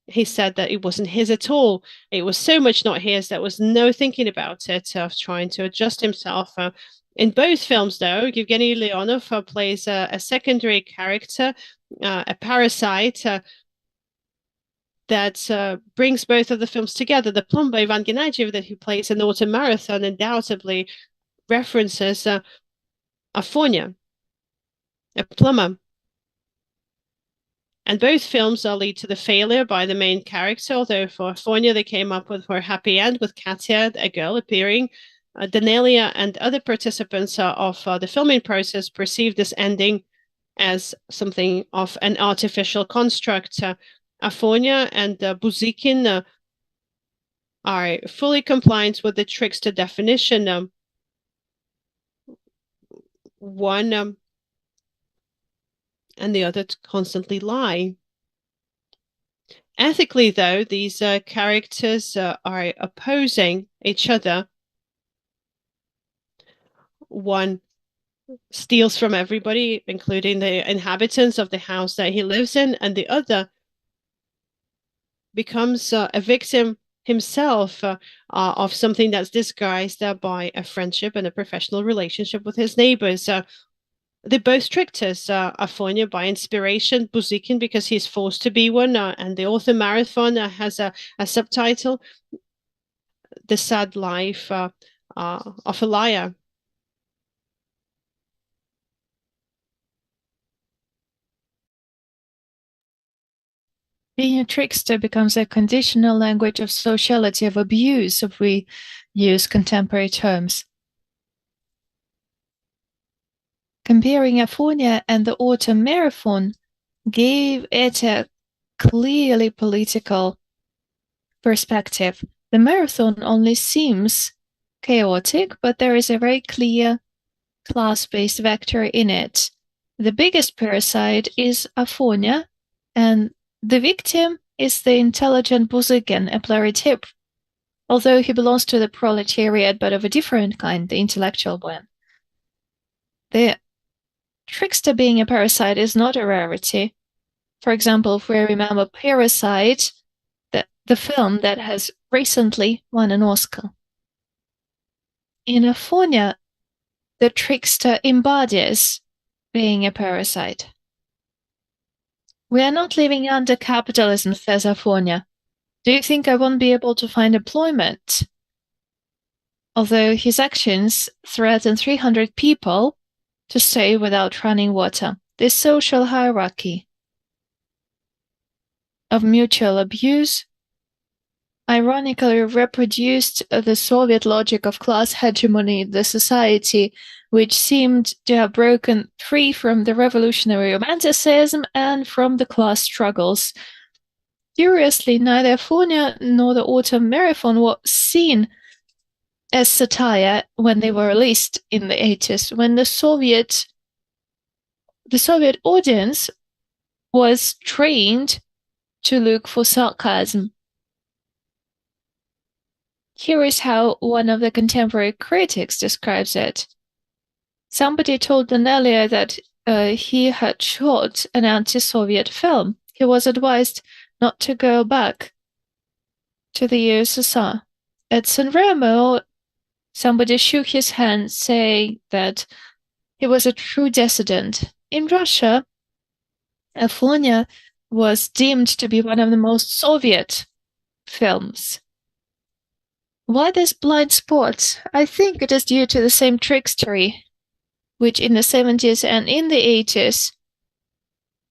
Speaker 1: He said that it wasn't his at all. It was so much not his that was no thinking about it, of trying to adjust himself. In both films, though, Yevgeny Leonov plays a secondary character, a parasite that brings both of the films together. The plumber Ivan Genadiev that he plays in Autumn Marathon undoubtedly references Aphonia, a plumber. And both films lead to the failure by the main character, although for Aphonia they came up with her happy end with Katya, a girl appearing. Danelia and other participants of the filming process perceived this ending as something of an artificial construct. Aphonia and Buzykin are fully compliant with the trickster definition. One and the other constantly lie. Ethically, though, these characters are opposing each other. One steals from everybody, including the inhabitants of the house that he lives in, and the other becomes a victim himself of something that's disguised by a friendship and a professional relationship with his neighbors. They're both tricksters. Aphonia by inspiration, Buzykin because he's forced to be one, and the Autumn Marathon has a subtitle, The Sad Life of a Liar.
Speaker 2: Being a trickster becomes a conditional language of sociality, of abuse, if we use contemporary terms. Comparing Aphonia and the Autumn Marathon, gave it a clearly political perspective. The marathon only seems chaotic, but there is a very clear class-based vector in it. The biggest parasite is Aphonia, and the victim is the intelligent Buzikin, a pleurotype, although he belongs to the proletariat, but of a different kind, the intellectual one. The trickster being a parasite is not a rarity. For example, if we remember Parasite, the film that has recently won an Oscar. In Aphonia, the trickster embodies being a parasite. We are not living under capitalism, says Aphonia. Do you think I won't be able to find employment? Although his actions threaten 300 people to stay without running water. This social hierarchy of mutual abuse ironically reproduced the Soviet logic of class hegemony in the society, which seemed to have broken free from the revolutionary romanticism and from the class struggles. Curiously, neither Aphonia nor the Autumn Marathon were seen as satire when they were released in the 80s, when the Soviet audience was trained to look for sarcasm. Here is how one of the contemporary critics describes it. Somebody told Danelia that he had shot an anti-Soviet film. He was advised not to go back to the USSR. At San Remo, somebody shook his hand, saying that he was a true dissident. In Russia, Aphonia was deemed to be one of the most Soviet films. Why this blind spot? I think it is due to the same trickstery, which in the 70s and in the 80s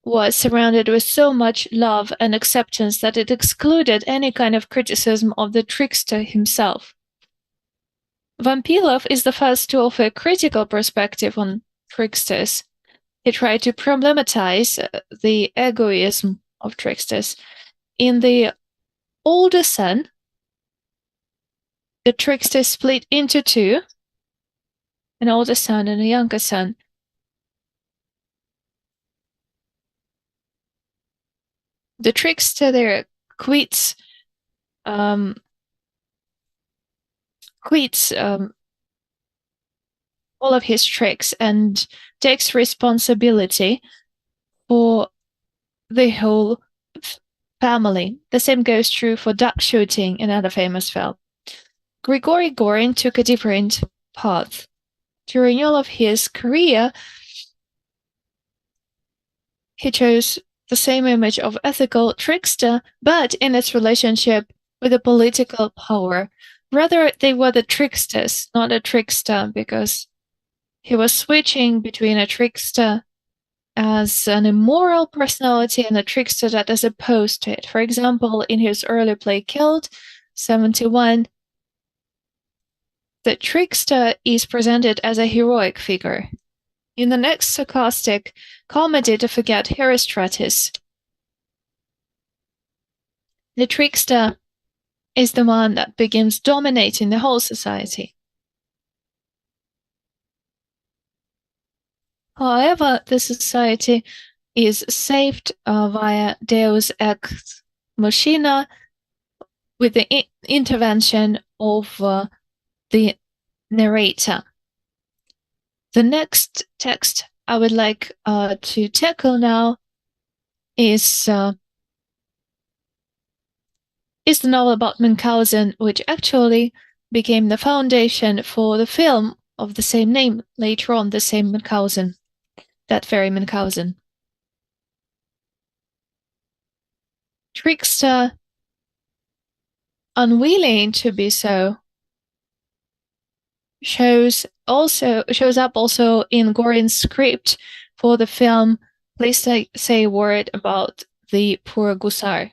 Speaker 2: was surrounded with so much love and acceptance that it excluded any kind of criticism of the trickster himself. Vampilov is the first to offer a critical perspective on tricksters. He tried to problematize the egoism of tricksters. In The Older Son, the trickster split into two, an older son and a younger son. The trickster there quits all of his tricks and takes responsibility for the whole family. The same goes true for duck shooting, another famous film. Grigory Gorin took a different path. During all of his career, he chose the same image of ethical trickster, but in its relationship with the political power. Rather, they were the tricksters, not a trickster, because he was switching between a trickster as an immoral personality and a trickster that is opposed to it. For example, in his early play Killed, 71, the trickster is presented as a heroic figure. In the next sarcastic comedy To Forget Herostratus, the trickster is the one that begins dominating the whole society. However, the society is saved via Deus Ex Machina with the intervention of the narrator. The next text I would like to tackle now is the novel about Munchausen, which actually became the foundation for the film of the same name later on, the same Munchausen, that very Munchausen. Trickster, unwilling to be so, shows up also in Gorin's script for the film Please Say a Word About the Poor Gusar.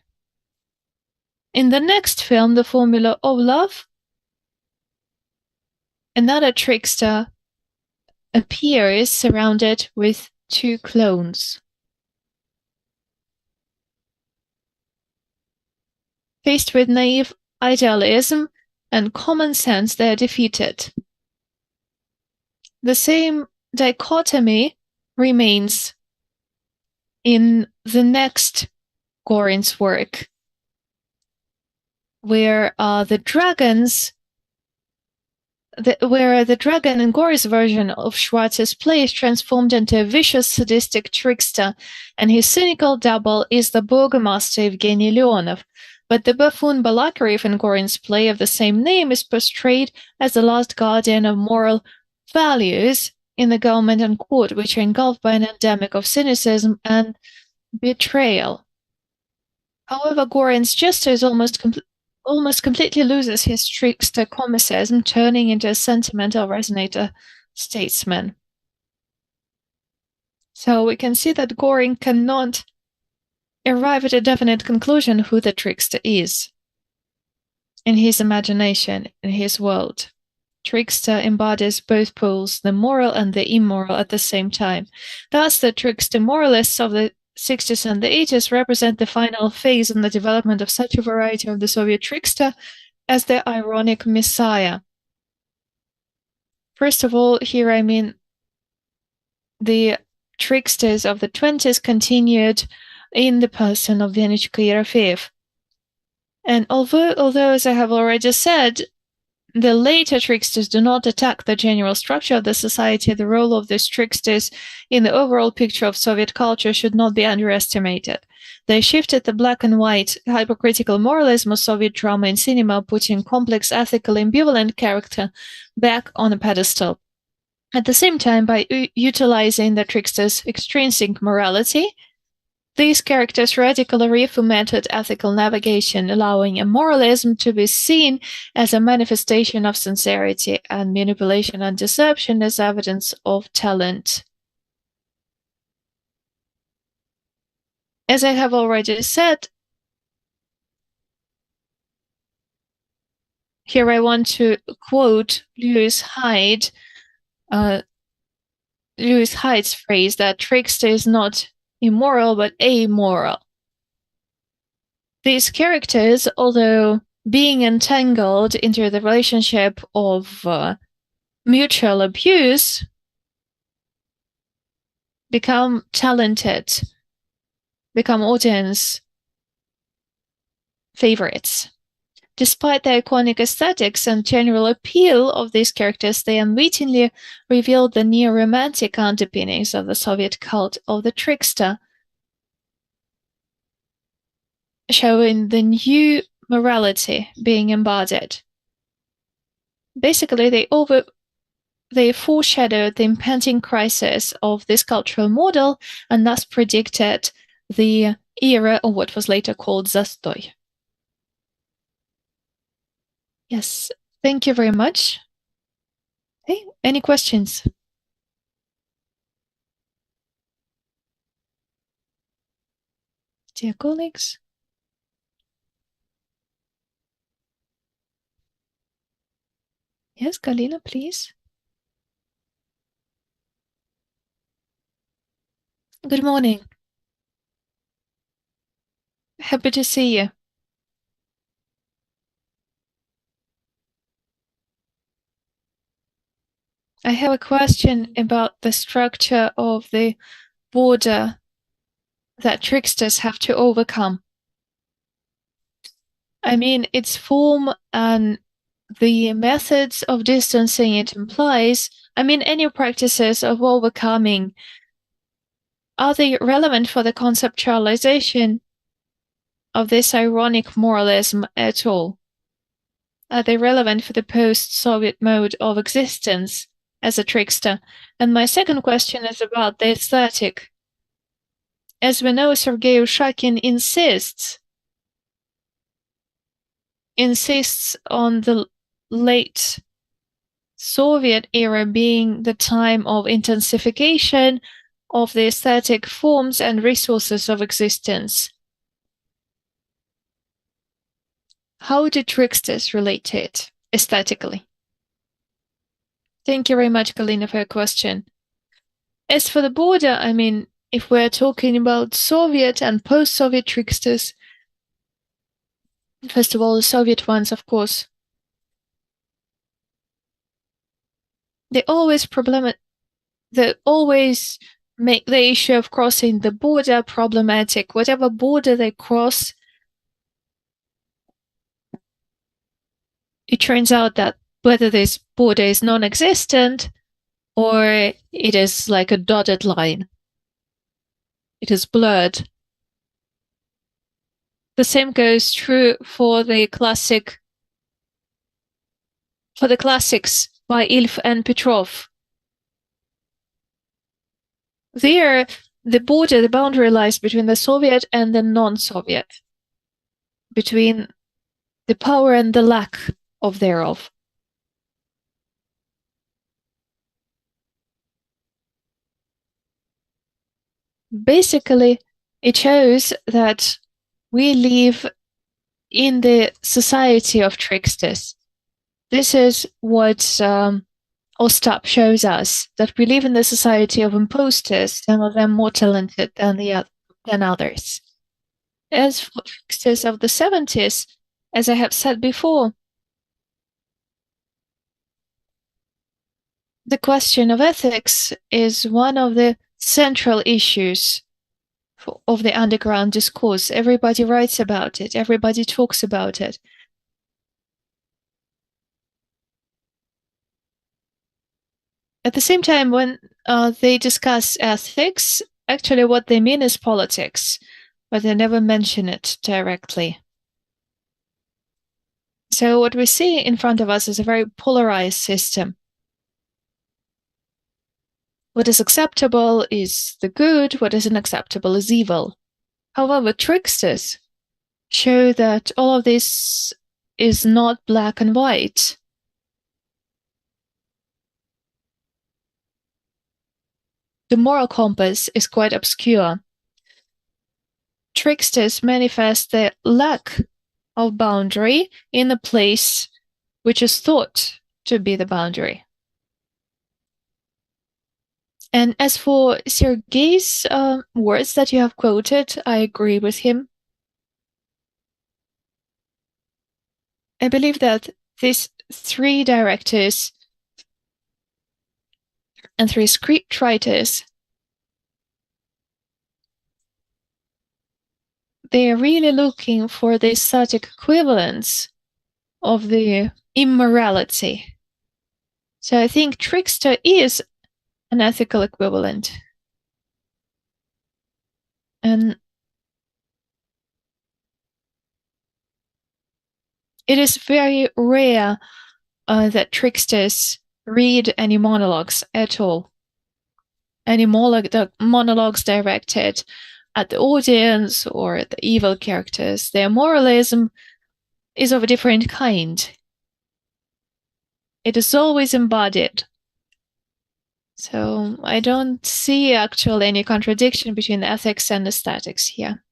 Speaker 2: In the next film, The Formula of Love, another trickster appears surrounded with two clones. Faced with naive idealism and common sense, they are defeated. The same dichotomy remains in the next Gorin's work, where the dragon in Gore's version of Schwartz's play is transformed into a vicious, sadistic trickster, and his cynical double is the burgomaster Evgeny Leonov. But the buffoon Balakarev in Gorin's play of the same name is portrayed as the last guardian of moral values in the government and court, which are engulfed by an endemic of cynicism and betrayal. However, Gorin's jester is almost completely loses his trickster comicism, turning into a sentimental resonator statesman. So we can see that Goring cannot arrive at a definite conclusion who the trickster is. In his imagination, in his world, trickster embodies both poles, the moral and the immoral, at the same time. Thus, the trickster moralists of the 60s and the 80s represent the final phase in the development of such a variety of the Soviet trickster as the ironic messiah. First of all, here I mean the tricksters of the 20s continued in the person of Venichka Yerofeev. And although, as I have already said, the later tricksters do not attack the general structure of the society, the role of these tricksters in the overall picture of Soviet culture should not be underestimated. They shifted the black and white, hypocritical moralism of Soviet drama and cinema, putting complex, ethical, ambivalent character back on a pedestal. At the same time, by utilizing the trickster's extrinsic morality, these characters radically reformatted ethical navigation, allowing a moralism to be seen as a manifestation of sincerity and manipulation and deception as evidence of talent. As I have already said, here I want to quote Lewis Hyde's phrase that trickster is not immoral but amoral. These characters, although being entangled into the relationship of mutual abuse, become talented, become audience favorites. Despite the iconic aesthetics and general appeal of these characters, they unwittingly revealed the neo-romantic underpinnings of the Soviet cult of the trickster, showing the new morality being embodied. Basically, they foreshadowed the impending crisis of this cultural model and thus predicted the era of what was later called Zastoy. Yes, thank you very much. Hey, any questions? Dear colleagues? Yes, Galina, please. Good morning. Happy to see you. I have a question about the structure of the border that tricksters have to overcome. I mean, its form and the methods of distancing it implies, I mean, any practices of overcoming, are they relevant for the conceptualization of this ironic moralism at all? Are they relevant for the post-Soviet mode of existence as a trickster? And my second question is about the aesthetic. As we know, Sergei Ushakin insists on the late Soviet era being the time of intensification of the aesthetic forms and resources of existence. How do tricksters relate to it aesthetically? Thank you very much, Galina, for your question. As for the border, I mean, if we're talking about Soviet and post-Soviet tricksters, First of all, the Soviet ones, of course, they always make the issue of crossing the border problematic. Whatever border they cross, it turns out that whether this border is non-existent or it is like a dotted line, it is blurred. The same goes true for the classics by Ilf and Petrov. There, the boundary lies between the Soviet and the non-Soviet, between the power and the lack of thereof. Basically, it shows that we live in the society of tricksters. This is what Ostap shows us, that we live in the society of imposters, some of them more talented than others. As for tricksters of the 70s, as I have said before, the question of ethics is one of the central issues of the underground discourse. Everybody writes about it, everybody talks about it. At the same time, when they discuss ethics, actually what they mean is politics, but they never mention it directly. So what we see in front of us is a very polarized system. What is acceptable is the good, what is unacceptable is evil. However, tricksters show that all of this is not black and white. The moral compass is quite obscure. Tricksters manifest their lack of boundary in a place which is thought to be the boundary. And as for Sergei's words that you have quoted, I agree with him. I believe that these three directors and three scriptwriters, they are really looking for the static equivalence of the immorality. So I think trickster is an ethical equivalent. And it is very rare that tricksters read any monologues at all. Any monologues directed at the audience or the evil characters. Their moralism is of a different kind. It is always embodied. So I don't see actually any contradiction between ethics and aesthetics here.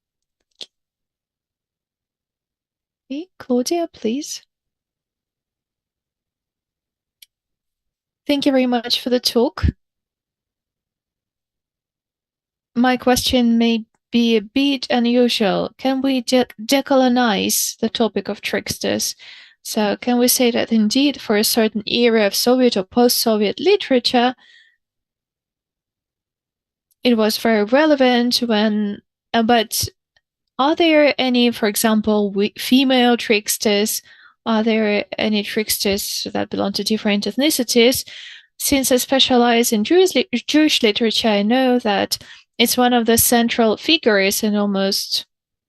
Speaker 2: Okay, Claudia, please. Thank you very much for the talk. My question may be a bit unusual. Can we decolonize the topic of tricksters? So can we say that indeed for a certain era of Soviet or post-Soviet literature, it was very relevant when, but are there any, for example, female tricksters? Are there any tricksters that belong to different ethnicities? Since I specialize in Jewish literature, I know that it's one of the central figures in almost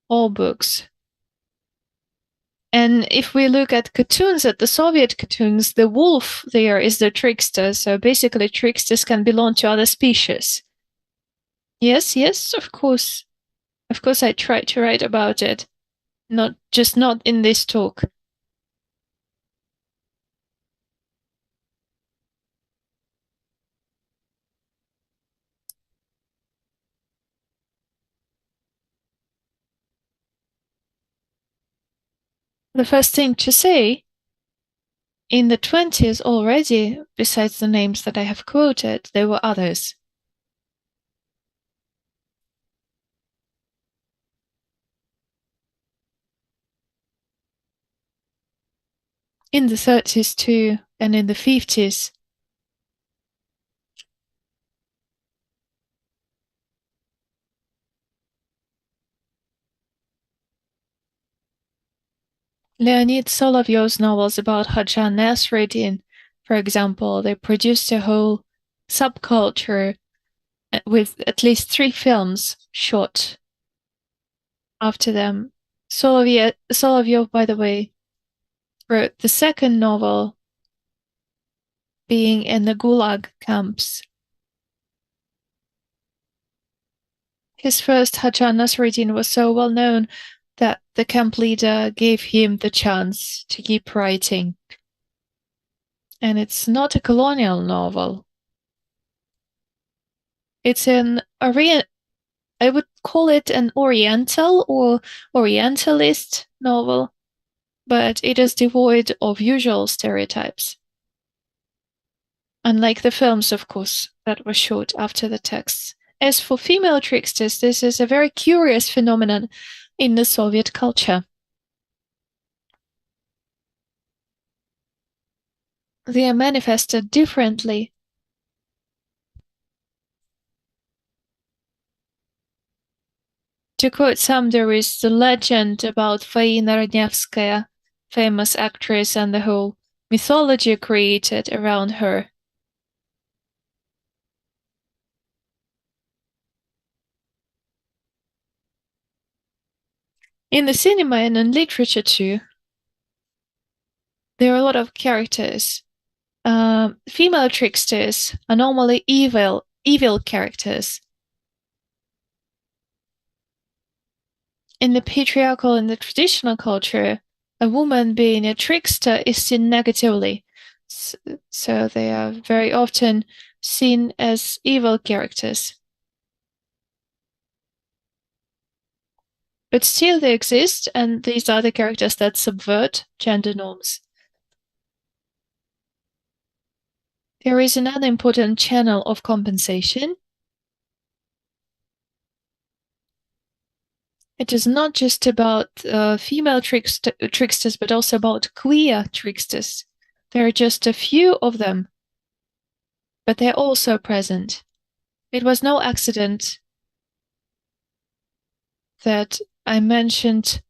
Speaker 2: all books. And if we look at cartoons, at the Soviet cartoons, the wolf there is the trickster. So basically, tricksters can belong to other species. Yes, of course. Of course, I try to write about it. Not in this talk. The first thing to say, in the 20s already, besides the names that I have quoted, there were others. in the 30s too, and in the 50s. Leonid Solovyov's novels about Hajan Nasreddin, for example, they produced a whole subculture with at least 3 films shot after them. Solovyov, by the way, wrote the second novel, being in the Gulag camps. His first, Hajan Nasreddin, was so well known that the camp leader gave him the chance to keep writing. And it's not a colonial novel. It's I would call it an Oriental or Orientalist novel, but it is devoid of usual stereotypes. Unlike the films, of course, that were shot after the texts. As for female tricksters, this is a very curious phenomenon in the Soviet culture. They are manifested differently. To quote some, there is the legend about Faina Radnevskaya, famous actress, and the whole mythology created around her. In the cinema and in literature too, there are a lot of characters. Female tricksters are normally evil characters. In the patriarchal and the traditional culture, a woman being a trickster is seen negatively. So they are very often seen as evil characters. But still they exist, and these are the characters that subvert gender norms. There is another important channel of compensation. It is not just about female tricksters, but also about queer tricksters. There are just a few of them, but they're also present. It was no accident that I mentioned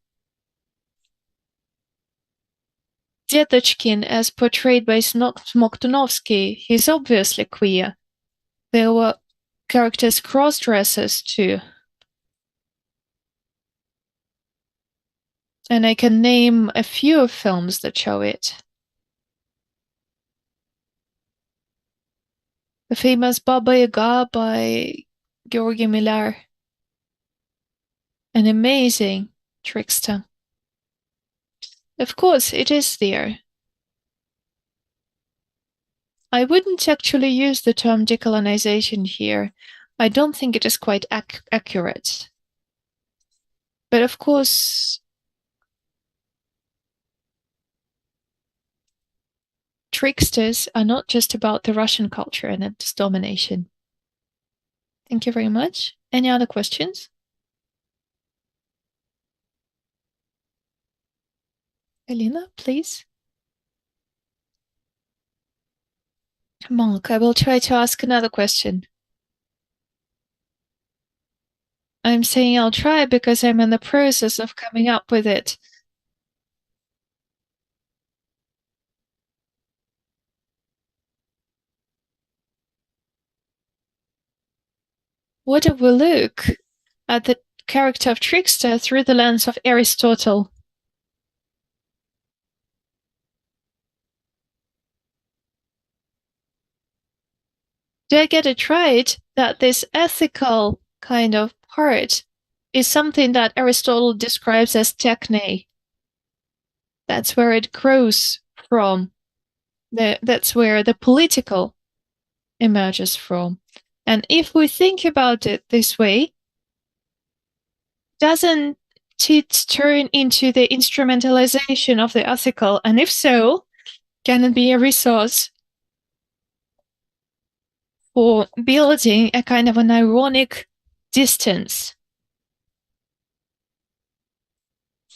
Speaker 2: Detochkin as portrayed by Smoktunovsky. He's obviously queer. There were characters cross-dressers too. And I can name a few films that show it. The famous Baba Yaga by Georgy Millar. An amazing trickster. Of course, it is there. I wouldn't actually use the term decolonization here. I don't think it is quite accurate. But of course, tricksters are not just about the Russian culture and its domination. Thank you very much. Any other questions? Elena, please. Mark, I will try to ask another question. I'm saying I'll try because I'm in the process of coming up with it. What if we look at the character of trickster through the lens of Aristotle? Do I get it right that this ethical kind of part is something that Aristotle describes as techne? That's where it grows from. That's where the political emerges from. And if we think about it this way, doesn't it turn into the instrumentalization of the ethical? And if so, can it be a resource for building a kind of an ironic distance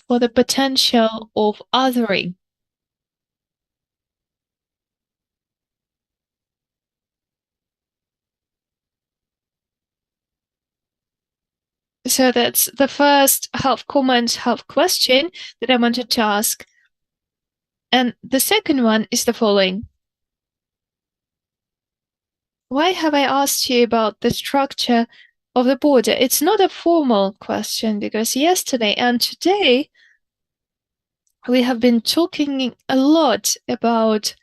Speaker 2: for the potential of othering? So that's the first half comment, half question that I wanted to ask. And the second one is the following. Why have I asked you about the structure of the border? It's not a formal question because yesterday and today we have been talking a lot about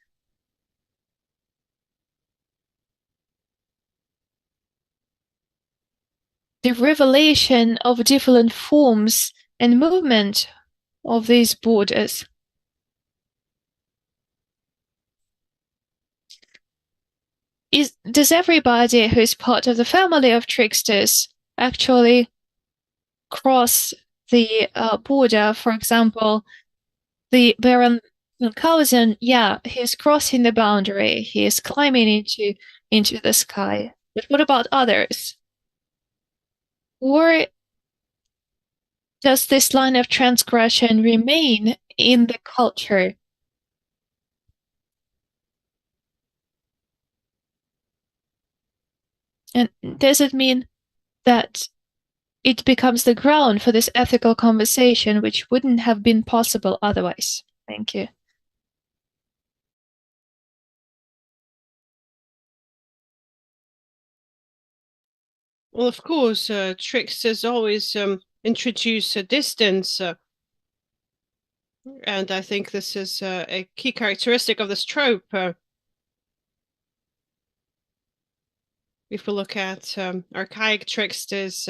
Speaker 2: the revelation of different forms and movement of these borders. Does everybody who is part of the family of tricksters actually cross the border? For example, the Baron Munchausen, yeah, he's crossing the boundary. He is climbing into the sky. But what about others? Or does this line of transgression remain in the culture? And does it mean that it becomes the ground for this ethical conversation, which wouldn't have been possible otherwise? Thank you.
Speaker 1: Well, of course, tricksters always introduce a distance, and I think this is a key characteristic of this trope. If we look at archaic tricksters,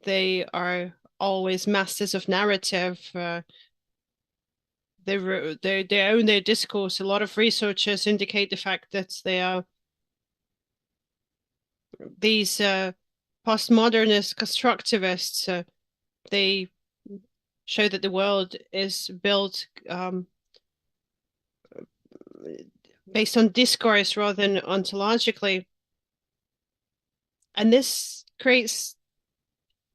Speaker 1: they are always masters of narrative. They own their discourse. A lot of researchers indicate the fact that they are these postmodernist constructivists. They show that the world is built based on discourse rather than ontologically. And this creates,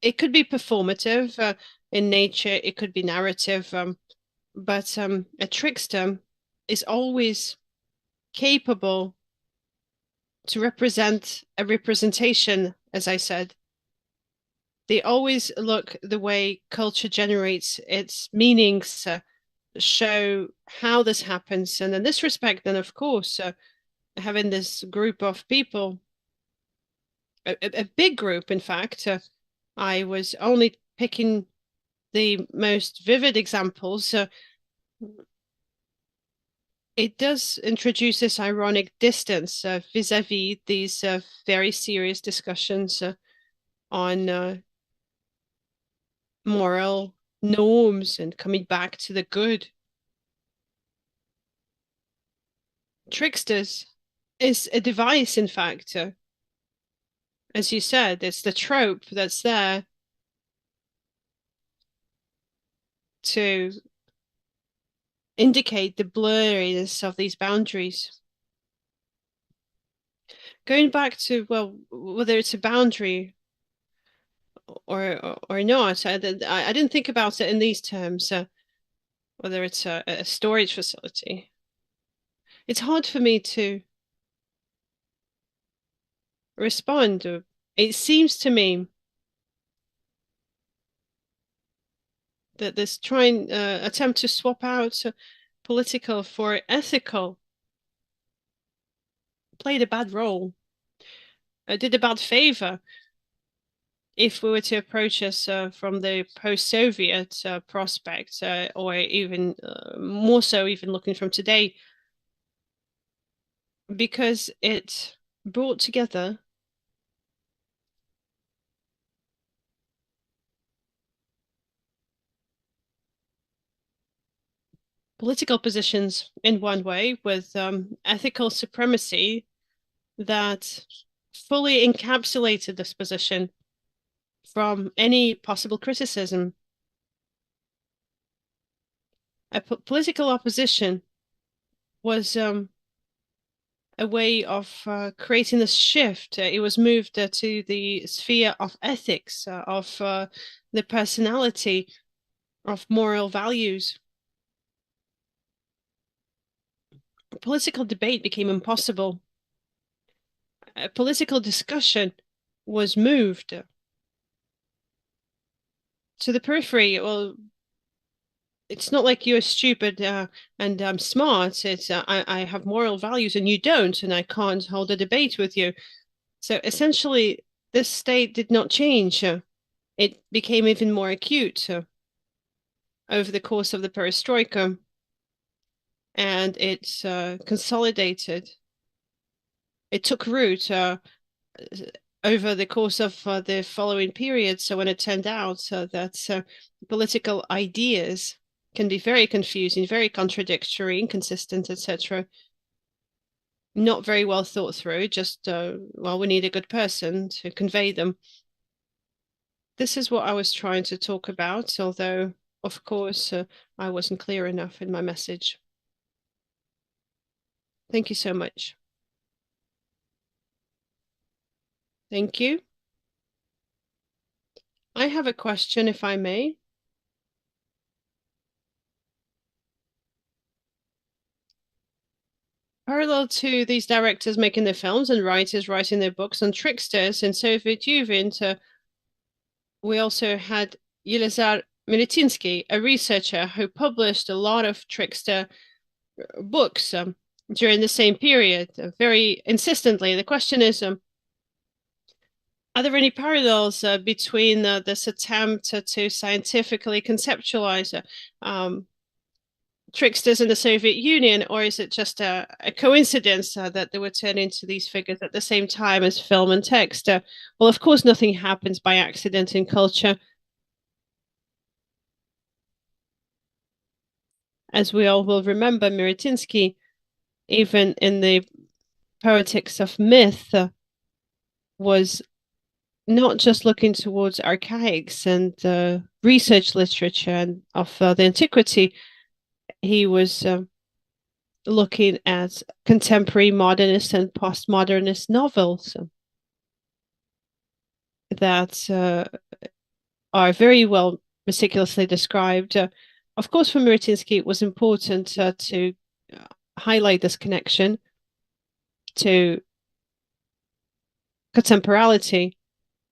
Speaker 1: it could be performative in nature, it could be narrative, but a trickster is always capable to represent a representation, as I said. They always look the way culture generates its meanings, show how this happens. And in this respect, then, of course, having this group of people, a big group, in fact, I was only picking the most vivid examples. It does introduce this ironic distance vis-a-vis these very serious discussions on moral norms and coming back to the good. Tricksters is a device, in fact. As you said, it's the trope that's there to indicate the blurriness of these boundaries. Going back to, well, whether it's a boundary or not, I didn't think about it in these terms, whether it's a storage facility. It's hard for me to respond. It seems to me that this attempt to swap out political for ethical played a bad role, did a bad favor if we were to approach us from the post-Soviet prospect, or even more so, even looking from today, because it brought together political positions in one way with ethical supremacy that fully encapsulated this position from any possible criticism. A political opposition was a way of creating this shift. It was moved to the sphere of ethics, of the personality, of moral values. Political debate became impossible. A political discussion was moved to the periphery. Well, it's not like you're stupid and I'm smart. It's I have moral values and you don't, and I can't hold a debate with you. So essentially, this state did not change. It became even more acute over the course of the perestroika, and it's consolidated. It took root over the course of the following period. So when it turned out that political ideas can be very confusing, very contradictory, inconsistent, etc., not very well thought through, just, well, we need a good person to convey them. This is what I was trying to talk about, although, of course, I wasn't clear enough in my message. Thank you so much. Thank you. I have a question, if I may. Parallel to these directors making their films and writers writing their books on tricksters in Soviet Union, we also had Yelizar Militinsky, a researcher who published a lot of trickster books during the same period, very insistently. The question is, are there any parallels between this attempt to scientifically conceptualize tricksters in the Soviet Union, or is it just a coincidence that they were turned into these figures at the same time as film and text? Well, of course, nothing happens by accident in culture. As we all will remember, Miritinsky, even in the Poetics of Myth, was not just looking towards archaics and research literature and of the antiquity. He was looking at contemporary modernist and postmodernist novels that are very well meticulously described. Of course, for Miritinsky, it was important to highlight this connection to contemporality.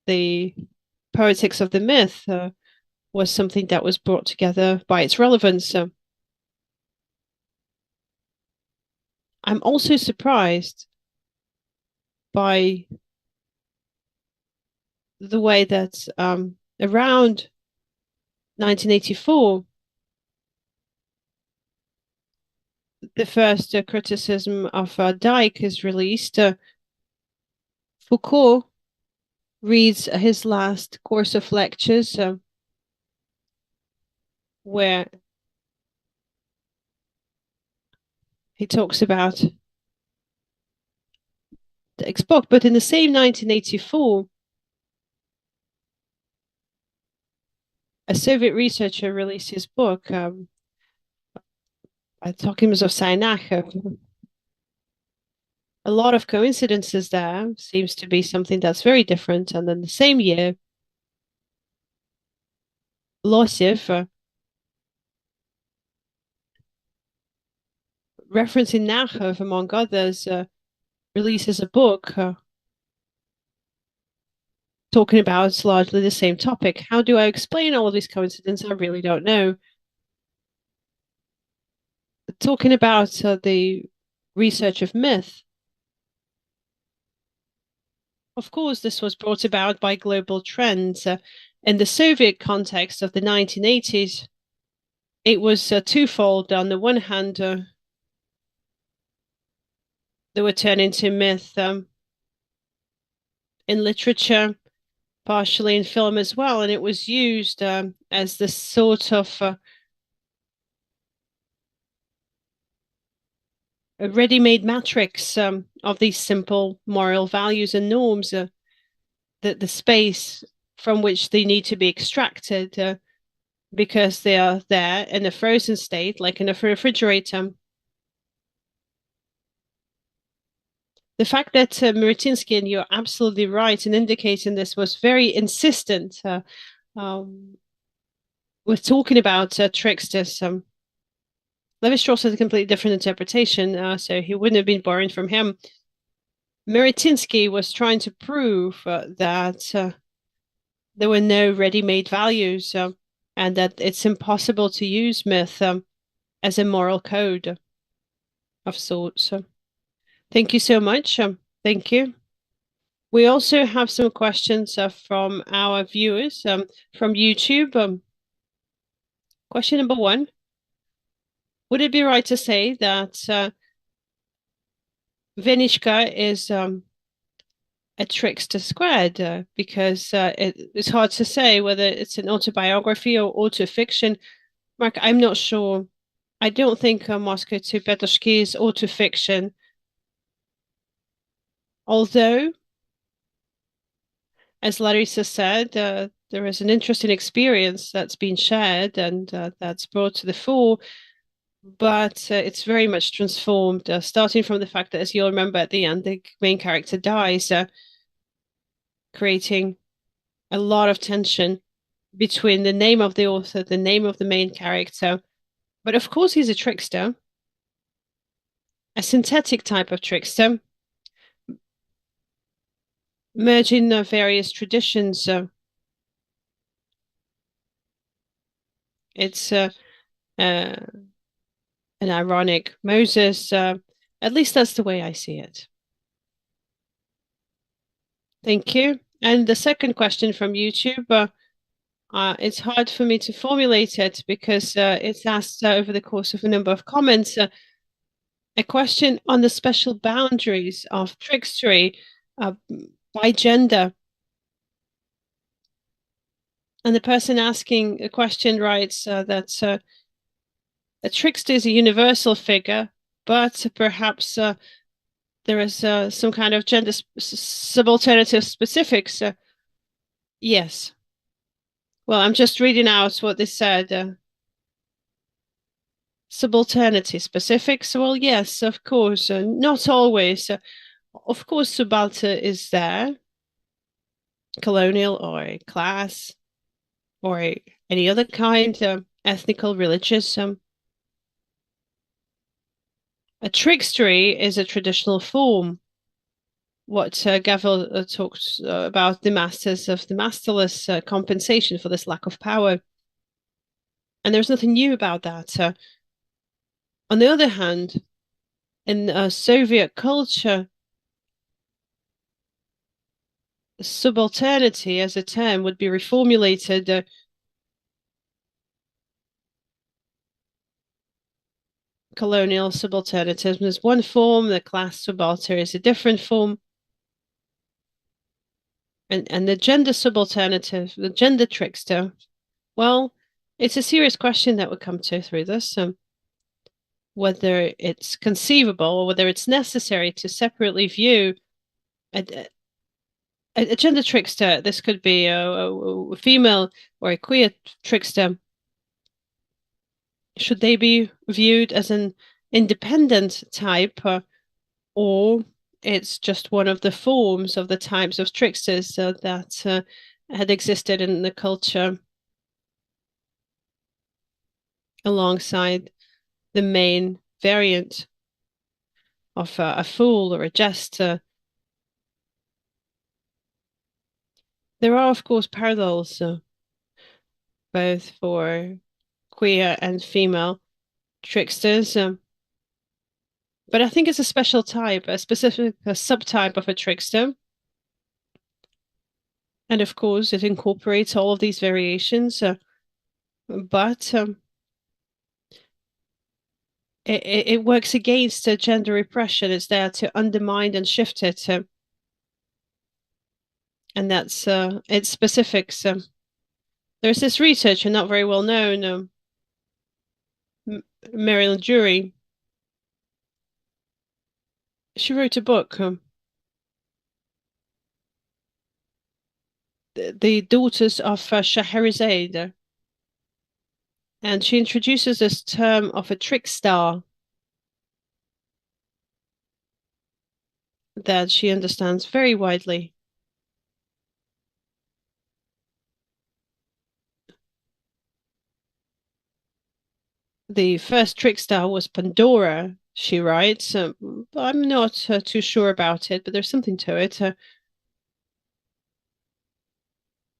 Speaker 1: The Poetics of the Myth was something that was brought together by its relevance. I'm also surprised by the way that around 1984, the first criticism of Dyck is released. Foucault reads his last course of lectures where he talks about the Xbox, but in the same 1984, a Soviet researcher released his book, Tokens of Sinach. A lot of coincidences there, seems to be something that's very different. And then the same year, Losiev, referencing Nachov, among others, releases a book talking about largely the same topic. How do I explain all of these coincidences? I really don't know. Talking about the research of myth, of course, this was brought about by global trends. In the Soviet context of the 1980s, it was twofold. On the one hand, they were turned into myth in literature, partially in film as well, and it was used as the sort of a ready-made matrix of these simple moral values and norms, that the space from which they need to be extracted because they are there in a frozen state, like in a refrigerator. The fact that Miritinsky, and you're absolutely right in indicating this, was very insistent with talking about tricksters. Levi-Strauss has a completely different interpretation, so he wouldn't have been borrowing from him. Miritinsky was trying to prove that there were no ready-made values, and that it's impossible to use myth as a moral code of sorts. Thank you so much. Thank you. We also have some questions from our viewers from YouTube. Question number one. Would it be right to say that Vinishka is a trickster squared? Because it's hard to say whether it's an autobiography or autofiction. Mark, I'm not sure. I don't think Moscow to Petroshki is autofiction. Although, as Larissa said, there is an interesting experience that's been shared and that's brought to the fore, but it's very much transformed, starting from the fact that, as you'll remember at the end, the main character dies, creating a lot of tension between the name of the author, the name of the main character. But of course, he's a trickster, a synthetic type of trickster, merging various traditions. It's an ironic Moses. At least that's the way I see it. Thank you. And the second question from YouTube, it's hard for me to formulate it because it's asked over the course of a number of comments. A question on the special boundaries of trickstery by gender. And the person asking the question writes that a trickster is a universal figure, but perhaps there is some kind of gender subalternative specifics. Yes. Well, I'm just reading out what they said. Subalternity specifics. Well, yes, of course. Not always. Of course, subaltern is there. Colonial or class or any other kind, ethnical, religious. A trickstery is a traditional form. What Gavil talked about the masters of the masterless compensation for this lack of power. And there's nothing new about that. On the other hand, in Soviet culture, subalternity as a term would be reformulated. Colonial subalternism is one form, the class subaltern is a different form. And the gender subalternative, the gender trickster, well, it's a serious question that would come to through this, whether it's conceivable or whether it's necessary to separately view a gender trickster. This could be a female or a queer trickster. Should they be viewed as an independent type, or it's just one of the forms of the types of tricksters that had existed in the culture alongside the main variant of a fool or a jester? There are, of course, parallels both for queer and female tricksters, but I think it's a special type, a specific subtype of a trickster. And of course, it incorporates all of these variations, but it works against gender repression. It's there to undermine and shift it. And that's its specifics. There's this researcher, not very well known, Marilyn Jury. She wrote a book, The Daughters of Scheherazade. And she introduces this term of a trickstar that she understands very widely. The first trickstar was Pandora, she writes. I'm not too sure about it, but there's something to it.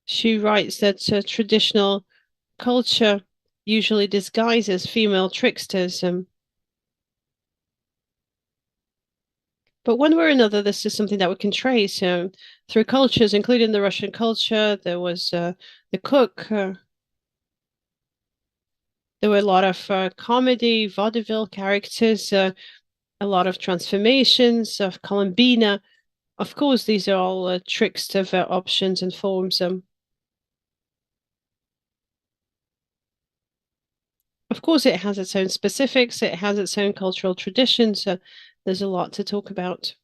Speaker 1: She writes that traditional culture usually disguises female tricksters. But one way or another, this is something that we can trace through cultures, including the Russian culture. There was the cook. There were a lot of comedy, vaudeville characters, a lot of transformations of Columbina. Of course, these are all trickster options and forms. Of course, it has its own specifics. It has its own cultural traditions. There's a lot to talk about.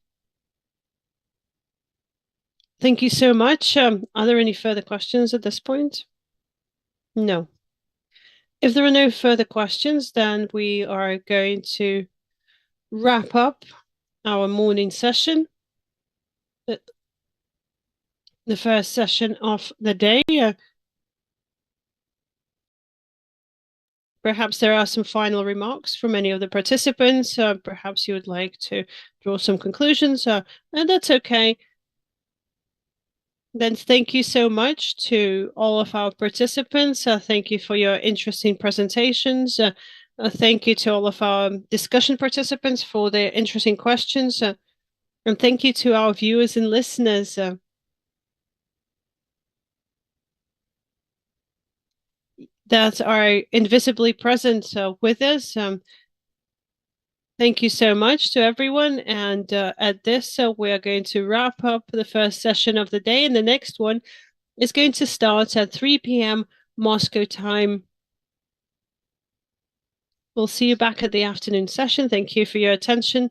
Speaker 1: Thank you so much. Are there any further questions at this point? No. If there are no further questions, then we are going to wrap up our morning session, the first session of the day. Perhaps there are some final remarks from any of the participants. Perhaps you would like to draw some conclusions, and that's okay. Then thank you so much to all of our participants. Thank you for your interesting presentations. Thank you to all of our discussion participants for their interesting questions. And thank you to our viewers and listeners. That are invisibly present with us. Thank you so much to everyone. And at this, we are going to wrap up the first session of the day. And the next one is going to start at 3 p.m. Moscow time. We'll see you back at the afternoon session. Thank you for your attention.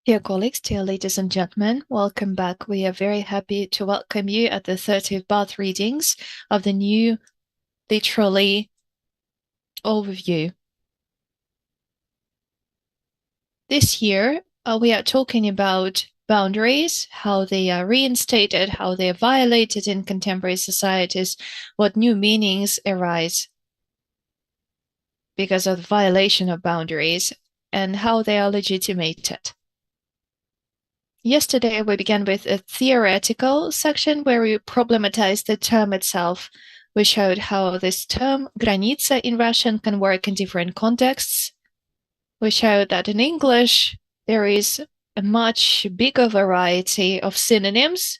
Speaker 2: Dear colleagues, dear ladies and gentlemen, welcome back. We are very happy to welcome you at the 30th Bath readings of the new literary overview. This year, we are talking about boundaries, how they are reinstated, how they are violated in contemporary societies, what new meanings arise because of the violation of boundaries, and how they are legitimated. Yesterday, we began with a theoretical section where we problematized the term itself. We showed how this term, granica, in Russian can work in different contexts. We showed that in English, there is a much bigger variety of synonyms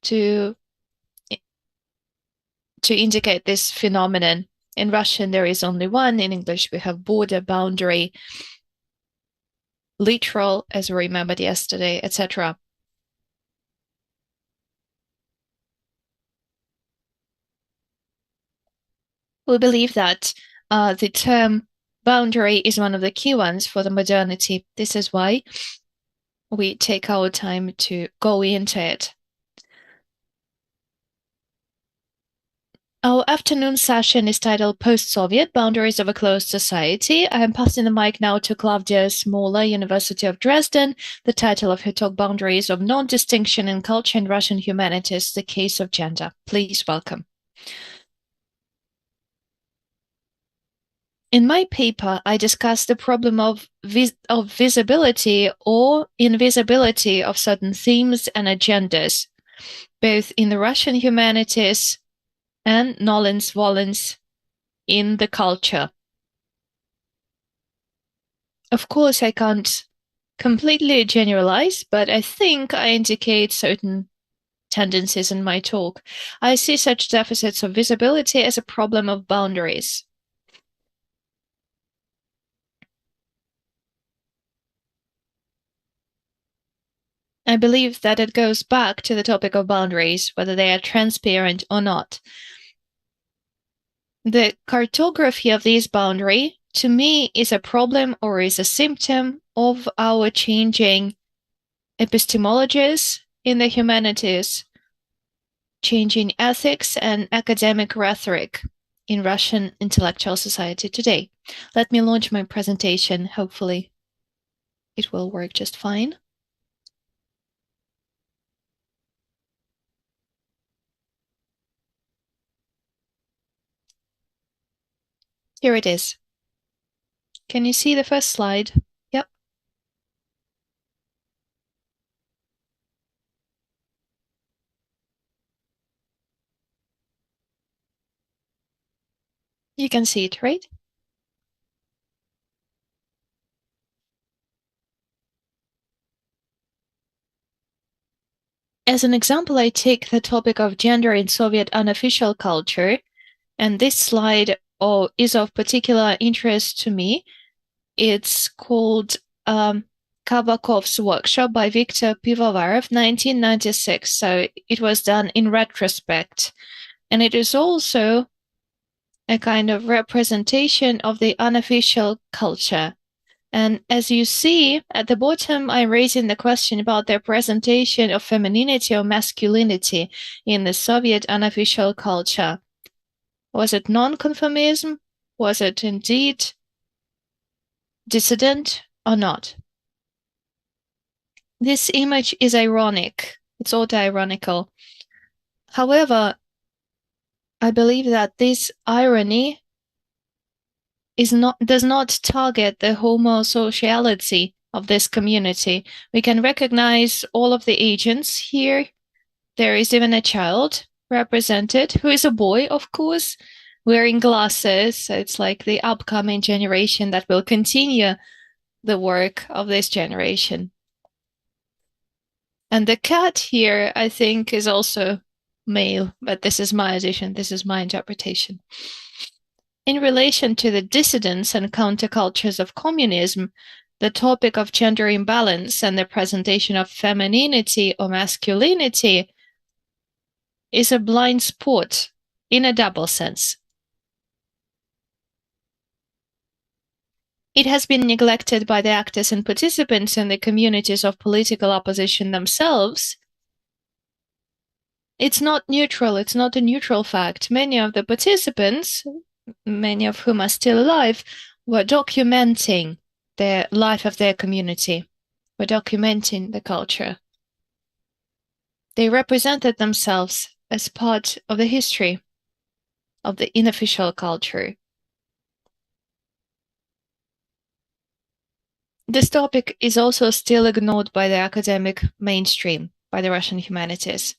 Speaker 2: to indicate this phenomenon. In Russian, there is only one. In English, we have border, boundary, literal, as we remembered yesterday, etc. We believe that the term boundary is one of the key ones for the modernity. This is why we take our time to go into it. Our afternoon session is titled Post-Soviet Boundaries of a Closed Society. I am passing the mic now to Claudia Smola, University of Dresden. The title of her talk, Boundaries of Non-Distinction in Culture and Russian Humanities, the Case of Gender. Please welcome. In my paper, I discussed the problem of visibility or invisibility of certain themes and agendas, both in the Russian humanities and nolens volens in the culture. Of course, I can't completely generalize, but I think I indicate certain tendencies in my talk. I see such deficits of visibility as a problem of boundaries. I believe that it goes back to the topic of boundaries, whether they are transparent or not. The cartography of these boundaries, to me, is a problem or is a symptom of our changing epistemologies in the humanities, changing ethics and academic rhetoric in Russian intellectual society today. Let me launch my presentation. Hopefully, it will work just fine. Here it is. Can you see the first slide? Yep. You can see it, right? As an example, I take the topic of gender in Soviet unofficial culture, and this slide is of particular interest to me. It's called Kabakov's Workshop by Viktor Pivovarov, 1996. So it was done in retrospect. And it is also a kind of representation of the unofficial culture. And as you see at the bottom, I'm raising the question about the representation of femininity or masculinity in the Soviet unofficial culture. Was it nonconformism? Was it indeed dissident or not? This image is ironic. It's auto-ironical. However, I believe that this irony does not target the homosociality of this community. We can recognize all of the agents here. There is even a child represented, who is a boy, of course, wearing glasses. So it's like the upcoming generation that will continue the work of this generation. And the cat here, I think, is also male, but this is my addition. This is my interpretation. In relation to the dissidents and countercultures of communism, the topic of gender imbalance and the presentation of femininity or masculinity is a blind spot in a double sense. it has been neglected by the actors and participants in the communities of political opposition themselves. It's not neutral, it's not a neutral fact. Many of the participants, many of whom are still alive, were documenting the life of their community, were documenting the culture. They represented themselves as part of the history of the unofficial culture. This topic is also still ignored by the academic mainstream, by the Russian humanities.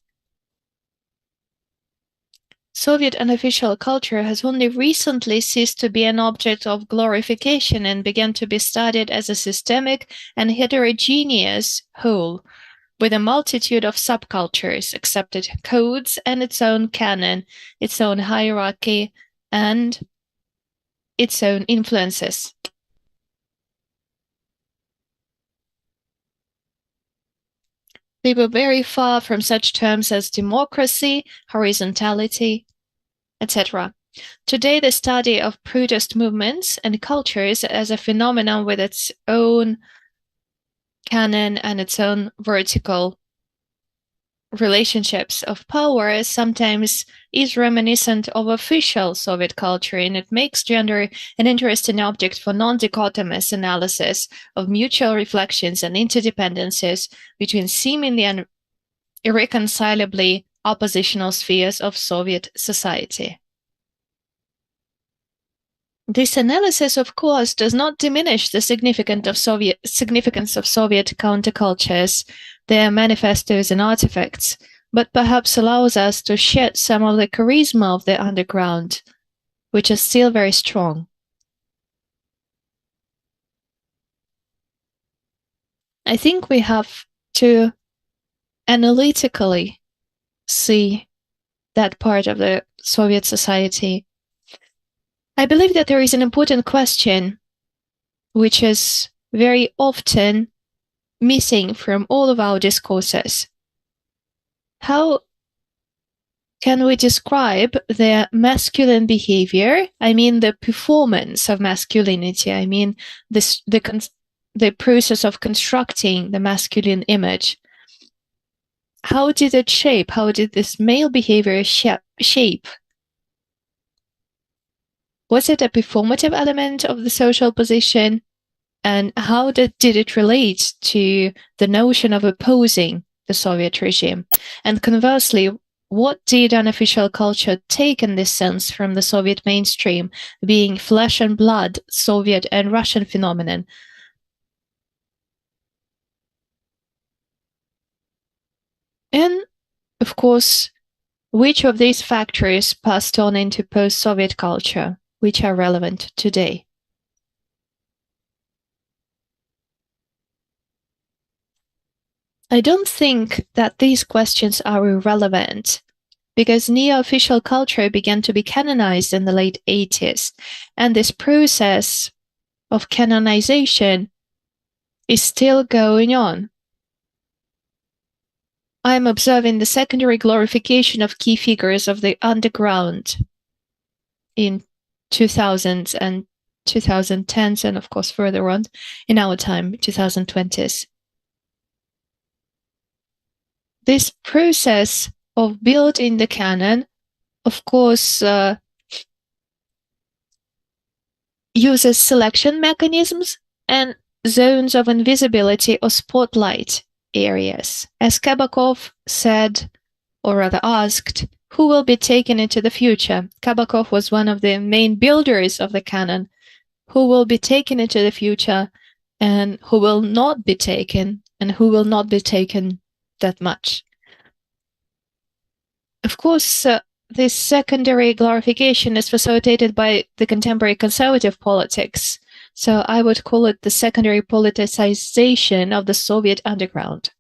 Speaker 2: Soviet unofficial culture has only recently ceased to be an object of glorification and began to be studied as a systemic and heterogeneous whole, with a multitude of subcultures, accepted codes, and its own canon, its own hierarchy, and its own influences. They were very far from such terms as democracy, horizontality, etc. Today, the study of protest movements and cultures as a phenomenon with its own canon and its own vertical relationships of power sometimes is reminiscent of official Soviet culture, and it makes gender an interesting object for non-dichotomous analysis of mutual reflections and interdependencies between seemingly irreconcilably oppositional spheres of Soviet society. This analysis, of course, does not diminish the significance of Soviet countercultures, their manifestos and artifacts, but perhaps allows us to shed some of the charisma of the underground, which is still very strong. I think we have to analytically see that part of the Soviet society. I believe that there is an important question which is very often missing from all of our discourses. How can we describe the masculine behavior? I mean the performance of masculinity. I mean the process of constructing the masculine image. How did it shape? How did this male behavior shape? Was it a performative element of the social position? And how did it relate to the notion of opposing the Soviet regime? And conversely, what did unofficial culture take in this sense from the Soviet mainstream, being flesh and blood Soviet and Russian phenomenon? And, of course, which of these factors passed on into post-Soviet culture, which are relevant today? I don't think that these questions are irrelevant, because neo-official culture began to be canonized in the late 80s, and this process of canonization is still going on. I am observing the secondary glorification of key figures of the underground in 2000s and 2010s, and of course further on in our time, 2020s. This process of building the canon, of course, uses selection mechanisms and zones of invisibility or spotlight areas. As Kabakov said, or rather asked, who will be taken into the future? Kabakov was one of the main builders of the canon. Who will be taken into the future and who will not be taken, and who will not be taken that much? Of course, this secondary glorification is facilitated by the contemporary conservative politics. So I would call it the secondary politicization of the Soviet underground.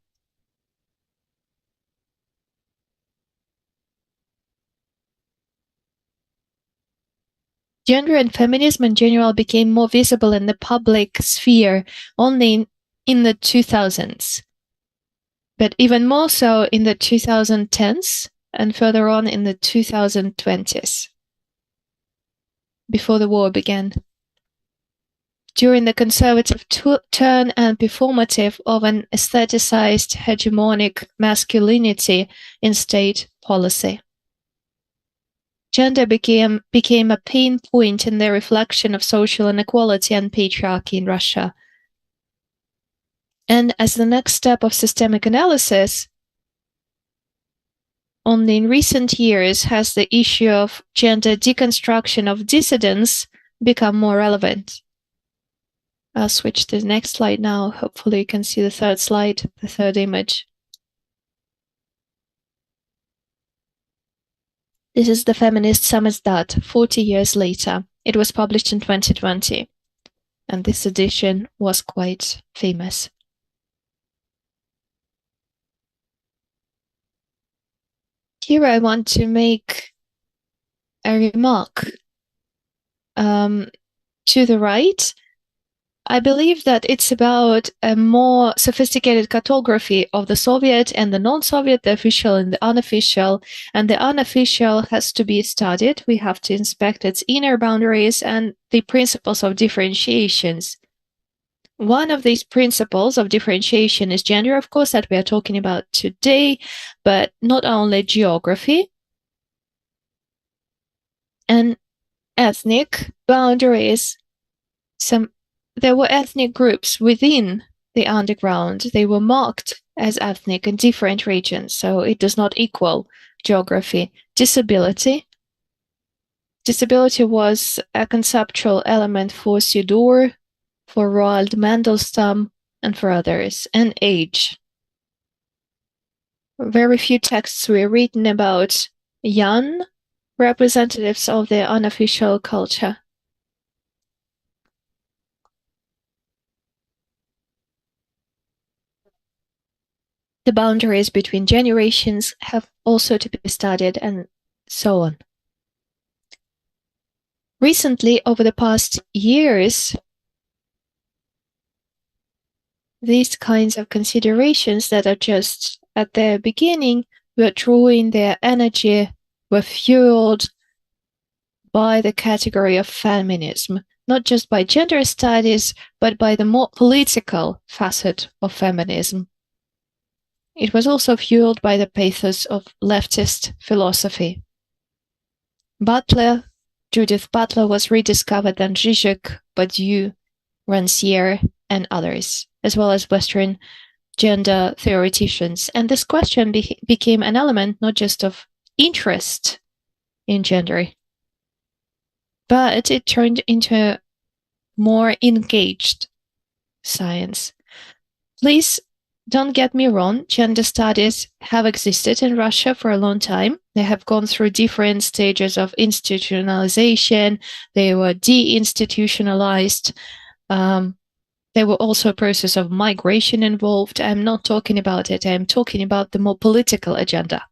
Speaker 2: Gender and feminism in general became more visible in the public sphere only in the 2000s, but even more so in the 2010s and further on in the 2020s, before the war began. during the conservative turn and performative of an aestheticized hegemonic masculinity in state policy. Gender became a pain point in the reflection of social inequality and patriarchy in Russia. And as the next step of systemic analysis, only in recent years has the issue of gender deconstruction of dissidence become more relevant. I'll switch to the next slide now. Hopefully you can see the third slide, the third image. This is the feminist Samizdat, 40 years later. It was published in 2020, and this edition was quite famous. Here I want to make a remark to the right. I believe that it's about a more sophisticated cartography of the Soviet and the non-Soviet, the official and the unofficial. And the unofficial has to be studied. We have to inspect its inner boundaries and the principles of differentiations. One of these principles of differentiation is gender, of course, that we are talking about today, but not only geography and ethnic boundaries. There were ethnic groups within the underground. They were marked as ethnic in different regions, so it does not equal geography. Disability. Disability was a conceptual element for Sidor, for Roald Mandelstam, and for others, and age. Very few texts were written about young representatives of the unofficial culture. The boundaries between generations have also to be studied, and so on. Recently, over the past years, these kinds of considerations that are just at the beginning were drawing their energy, were fueled by the category of feminism, not just by gender studies, but by the more political facet of feminism. It was also fueled by the pathos of leftist philosophy. Judith Butler was rediscovered, then Zizek, Badiou, Rancière, and others, as well as Western gender theoreticians. And this question became an element not just of interest in gender, but it turned into more engaged science. Please don't get me wrong, gender studies have existed in Russia for a long time. They have gone through different stages of institutionalization. They were deinstitutionalized. There were also a process of migration involved. I'm not talking about it. I'm talking about the more political agenda.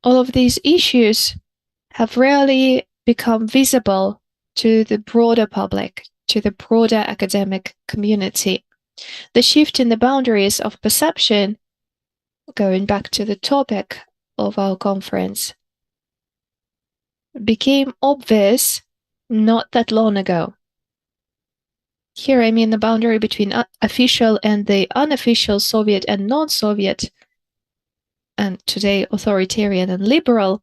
Speaker 2: All of these issues have rarely become visible to the broader public, to the broader academic community. The shift in the boundaries of perception, going back to the topic of our conference, became obvious not that long ago. Here I mean the boundary between official and the unofficial, Soviet and non-Soviet, and today authoritarian and liberal.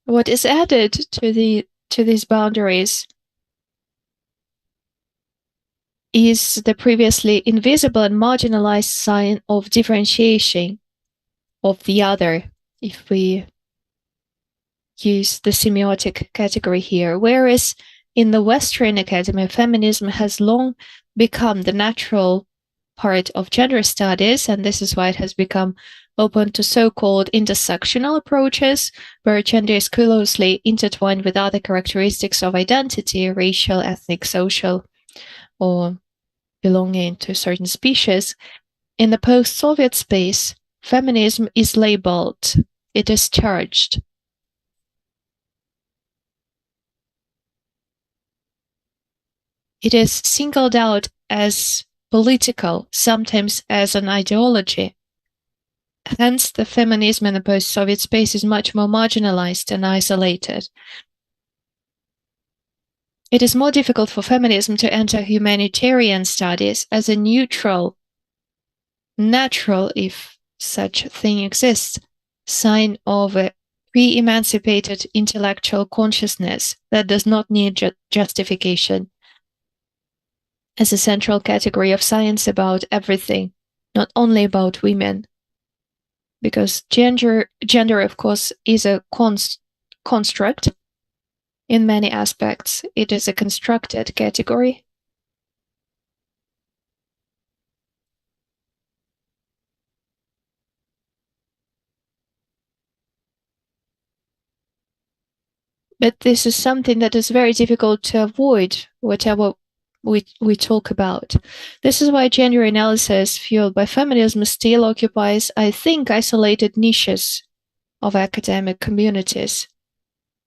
Speaker 2: What is added to these boundaries is the previously invisible and marginalized sign of differentiation of the other, if we use the semiotic category here. Whereas in the Western academy, feminism has long become the natural part of gender studies, and this is why it has become open to so-called intersectional approaches, where gender is closely intertwined with other characteristics of identity, racial, ethnic, social, or belonging to a certain species. In the post-Soviet space, feminism is labeled, it is charged. It is singled out as political, sometimes as an ideology, Hence, the feminism in the post-Soviet space is much more marginalized and isolated. It is more difficult for feminism to enter humanitarian studies as a neutral, natural, if such a thing exists, sign of a pre-emancipated intellectual consciousness that does not need justification as a central category of science about everything, not only about women. Because gender of course, is a construct. In many aspects, it is a constructed category. But this is something that is very difficult to avoid, whatever we talk about. This is why gender analysis fueled by feminism still occupies, I think, isolated niches of academic communities.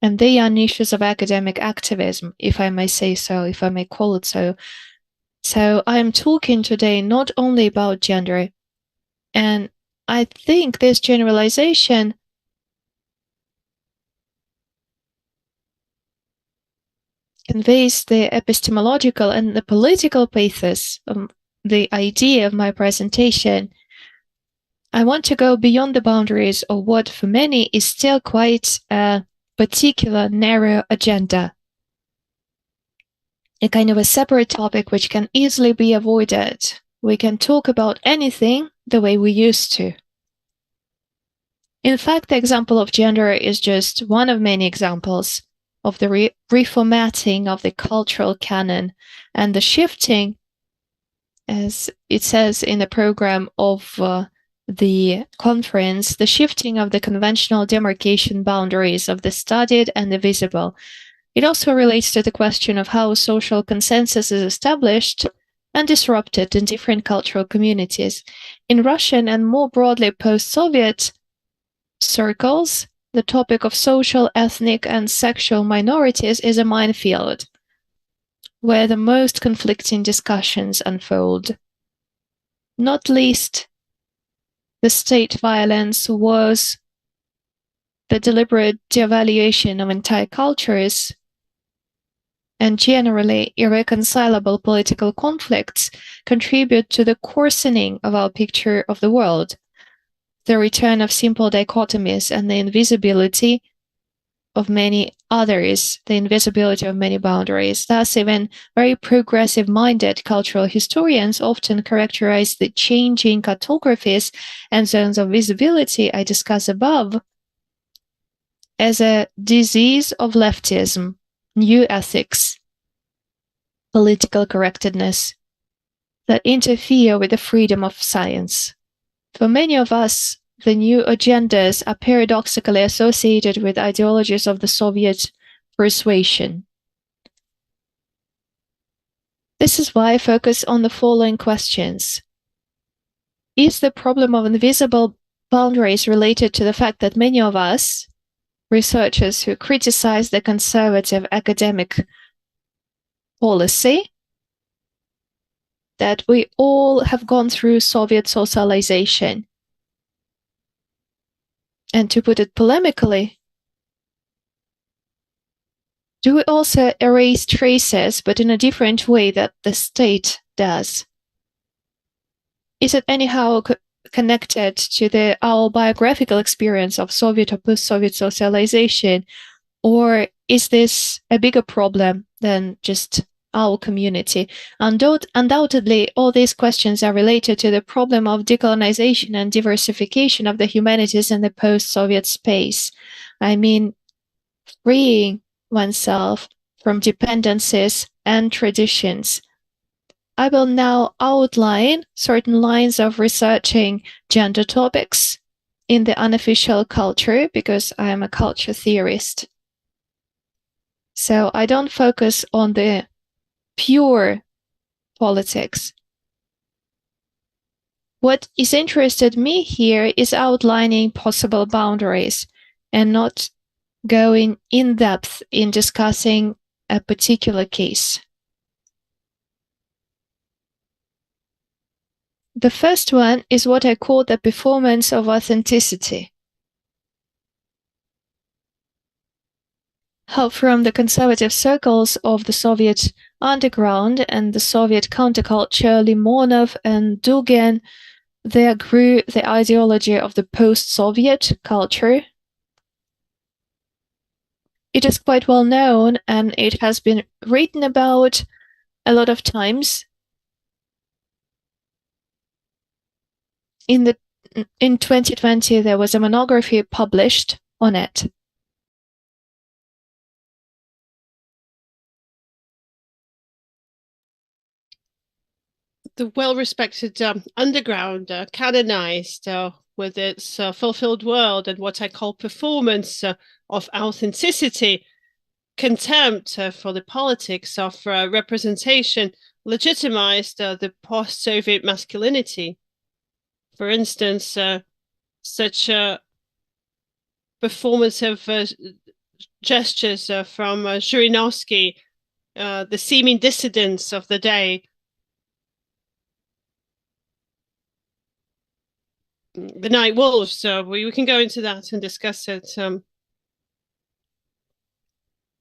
Speaker 2: And they are niches of academic activism, if I may say so, if I may call it so. So I am talking today not only about gender, and I think this generalization conveys the epistemological and the political pathos of the idea of my presentation. I want to go beyond the boundaries of what for many is still quite a particular narrow agenda. A kind of a separate topic which can easily be avoided. We can talk about anything the way we used to. In fact, the example of gender is just one of many examples of the reformatting of the cultural canon and the shifting, as it says in the program of the conference, the shifting of the conventional demarcation boundaries of the studied and the visible. It also relates to the question of how social consensus is established and disrupted in different cultural communities. In Russian and more broadly post-Soviet circles, the topic of social, ethnic, and sexual minorities is a minefield, where the most conflicting discussions unfold. Not least, the state violence was the deliberate devaluation of entire cultures, and generally irreconcilable political conflicts contribute to the coarsening of our picture of the world, the return of simple dichotomies and the invisibility of many others, the invisibility of many boundaries. Thus, even very progressive-minded cultural historians often characterize the changing cartographies and zones of visibility I discuss above as a disease of leftism, new ethics, political correctness that interfere with the freedom of science. For many of us, the new agendas are paradoxically associated with ideologies of the Soviet persuasion. This is why I focus on the following questions. Is the problem of invisible boundaries related to the fact that many of us, researchers who criticize the conservative academic policy, that we all have gone through Soviet socialization? And to put it polemically, do we also erase traces, but in a different way that the state does? Is it anyhow connected to our biographical experience of Soviet or post-Soviet socialization? Or is this a bigger problem than just our community? Undoubtedly, all these questions are related to the problem of decolonization and diversification of the humanities in the post-Soviet space. I mean, freeing oneself from dependencies and traditions. I will now outline certain lines of researching gender topics in the unofficial culture, because I am a culture theorist. So I don't focus on the pure politics. What is interested me here is outlining possible boundaries and not going in depth in discussing a particular case. The first one is what I call the performance of authenticity. How from the conservative circles of the Soviet underground and the Soviet counterculture Limonov and Dugin, there grew the ideology of the post-Soviet culture. It is quite well known and it has been written about a lot of times. In 2020, there was a monography published on it.
Speaker 1: The well-respected underground, canonized with its fulfilled world and what I call performance of authenticity, contempt for the politics of representation, legitimized the post-Soviet masculinity. For instance, such performative gestures from Zhirinovsky, the seeming dissidents of the day, the Night Wolves. So we can go into that and discuss it.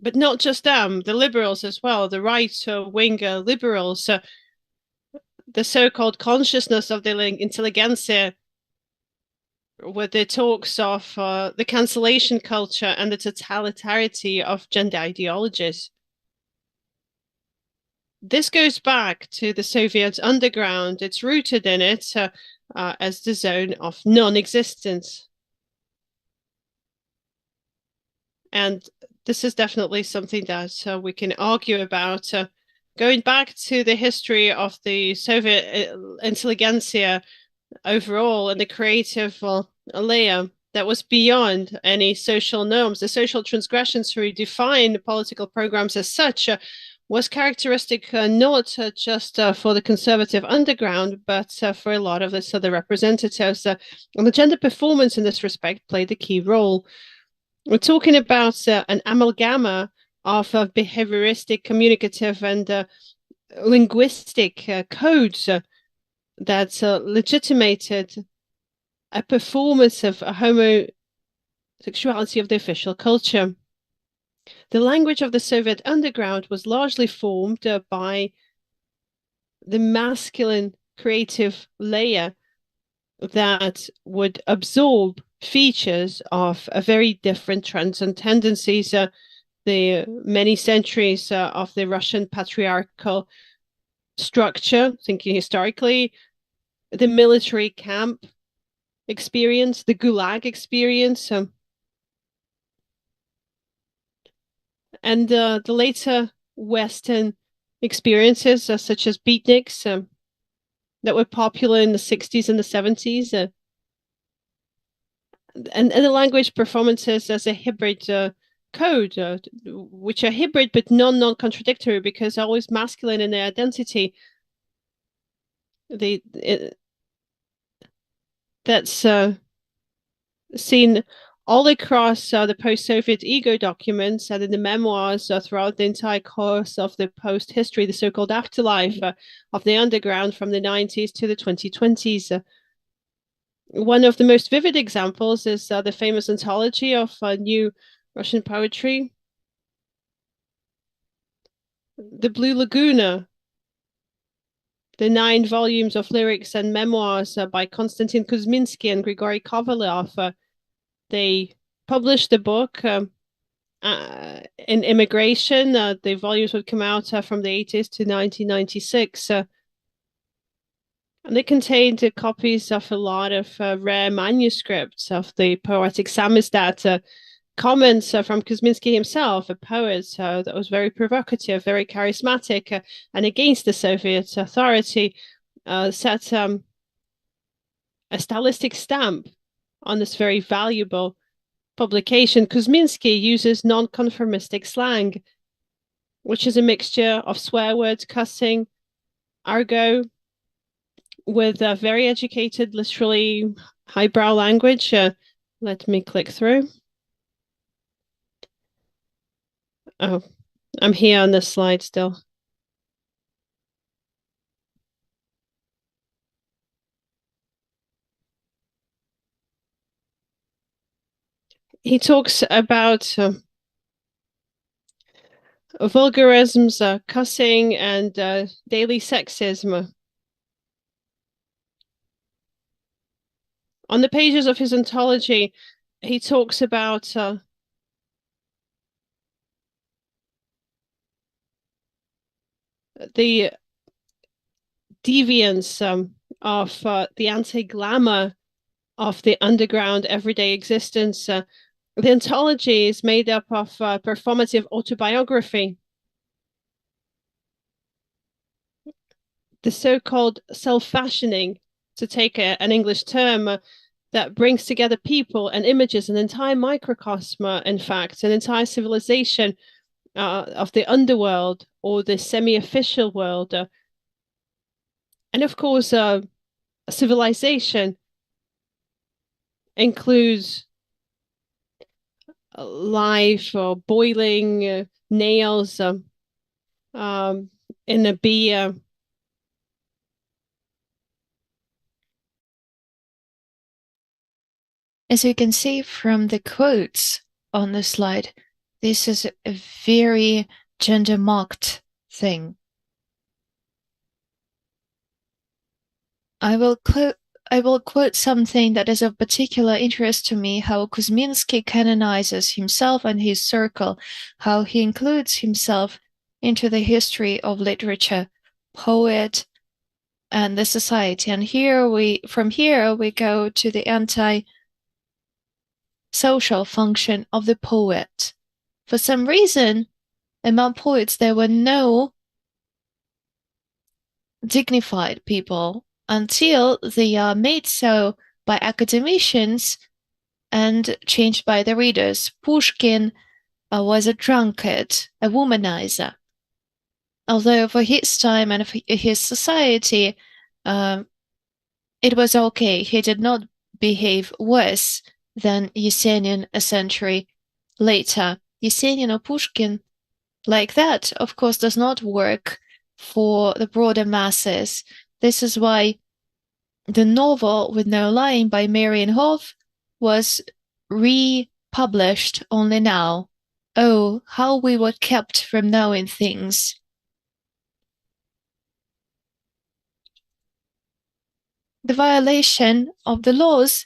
Speaker 1: But not just them, the liberals as well, the right-wing liberals, the so-called consciousness of the intelligentsia, with the talks of the cancellation culture and the totalitarity of gender ideologies. This goes back to the Soviet underground. It's rooted in it as the zone of non-existence. And this is definitely something that we can argue about. Going back to the history of the Soviet intelligentsia overall and the creative layer that was beyond any social norms, the social transgressions who define political programs as such was characteristic not just for the conservative underground, but for a lot of the other representatives. And the gender performance in this respect played a key role. We're talking about an amalgama of behavioristic, communicative, and linguistic codes that legitimated a performance of a homosexuality of the official culture. The language of the Soviet underground was largely formed by the masculine creative layer that would absorb features of a very different trends and tendencies, the many centuries of the Russian patriarchal structure, thinking historically, the military camp experience, the Gulag experience, and the later Western experiences, such as beatniks, that were popular in the 60s and the 70s. And the language performances as a hybrid code, which are hybrid but non-contradictory because always masculine in their identity. That's seen all across the post-Soviet ego documents and in the memoirs throughout the entire course of the post-history, the so-called afterlife of the underground from the 90s to the 2020s. One of the most vivid examples is the famous anthology of new Russian poetry, The Blue Laguna, the 9 volumes of lyrics and memoirs by Konstantin Kuzminsky and Grigory Kovalov. They published the book in immigration. The volumes would come out from the 80s to 1996. And they contained copies of a lot of rare manuscripts of the poetic samizdat, comments from Kuzminsky himself, a poet that was very provocative, very charismatic, and against the Soviet authority, set a stylistic stamp on this very valuable publication. Kuzminsky uses non-conformistic slang, which is a mixture of swear words, cussing, argot, with very educated, literally highbrow language. Let me click through. Oh, I'm here on this slide still. he talks about vulgarisms, cussing, and daily sexism. On the pages of his anthology, he talks about the deviance of the anti-glamour of the underground everyday existence. The anthology is made up of performative autobiography, the so-called self-fashioning, to take an English term, that brings together people and images, an entire microcosm, in fact, an entire civilization of the underworld or the semi-official world. And of course, civilization includes life or boiling nails in a beer.
Speaker 2: As you can see from the quotes on the slide, this is a very gender-marked thing. I will quote something that is of particular interest to me, how Kuzminsky canonizes himself and his circle, how he includes himself into the history of literature, poet, and the society. And from here we go to the anti-social function of the poet. For some reason, among poets there were no dignified people until they are made so by academicians and changed by the readers. Pushkin was a drunkard, a womanizer. Although for his time and for his society, it was okay. He did not behave worse than Yesenin a century later. Yesenin or Pushkin, like that, of course, does not work for the broader masses. This is why the novel With No Lying by Marian Hoff was republished only now. Oh, how we were kept from knowing things. The violation of the laws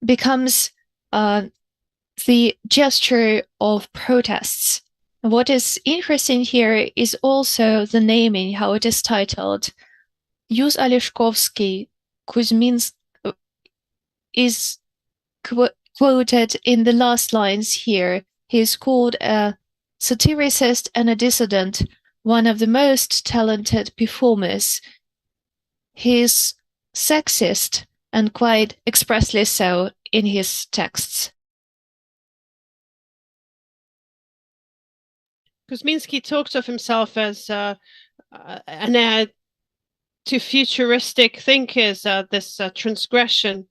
Speaker 2: becomes the gesture of protests. What is interesting here is also the naming, how it is titled. Yus Oleshkovsky Kuzminsk is quoted in the last lines here. He is called a satiricist and a dissident, one of the most talented performers. He is sexist, and quite expressly so in his texts.
Speaker 1: Kuzminsky talks of himself as an heir to futuristic thinkers, this transgression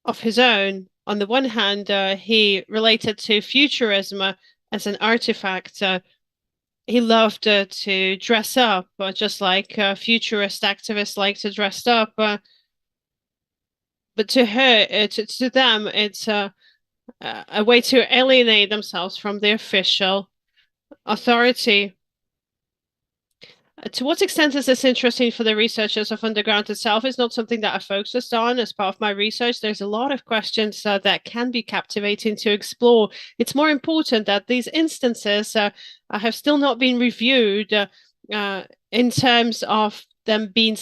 Speaker 1: of his own. On the one hand, he related to futurism as an artifact. He loved to dress up, just like futurist activists like to dress up. But to her, to them, it's a way to alienate themselves from the official authority. To what extent is this interesting for the researchers of Underground itself is not something that I focused on as part of my research. There's a lot of questions that can be captivating to explore. It's more important that these instances have still not been reviewed in terms of them being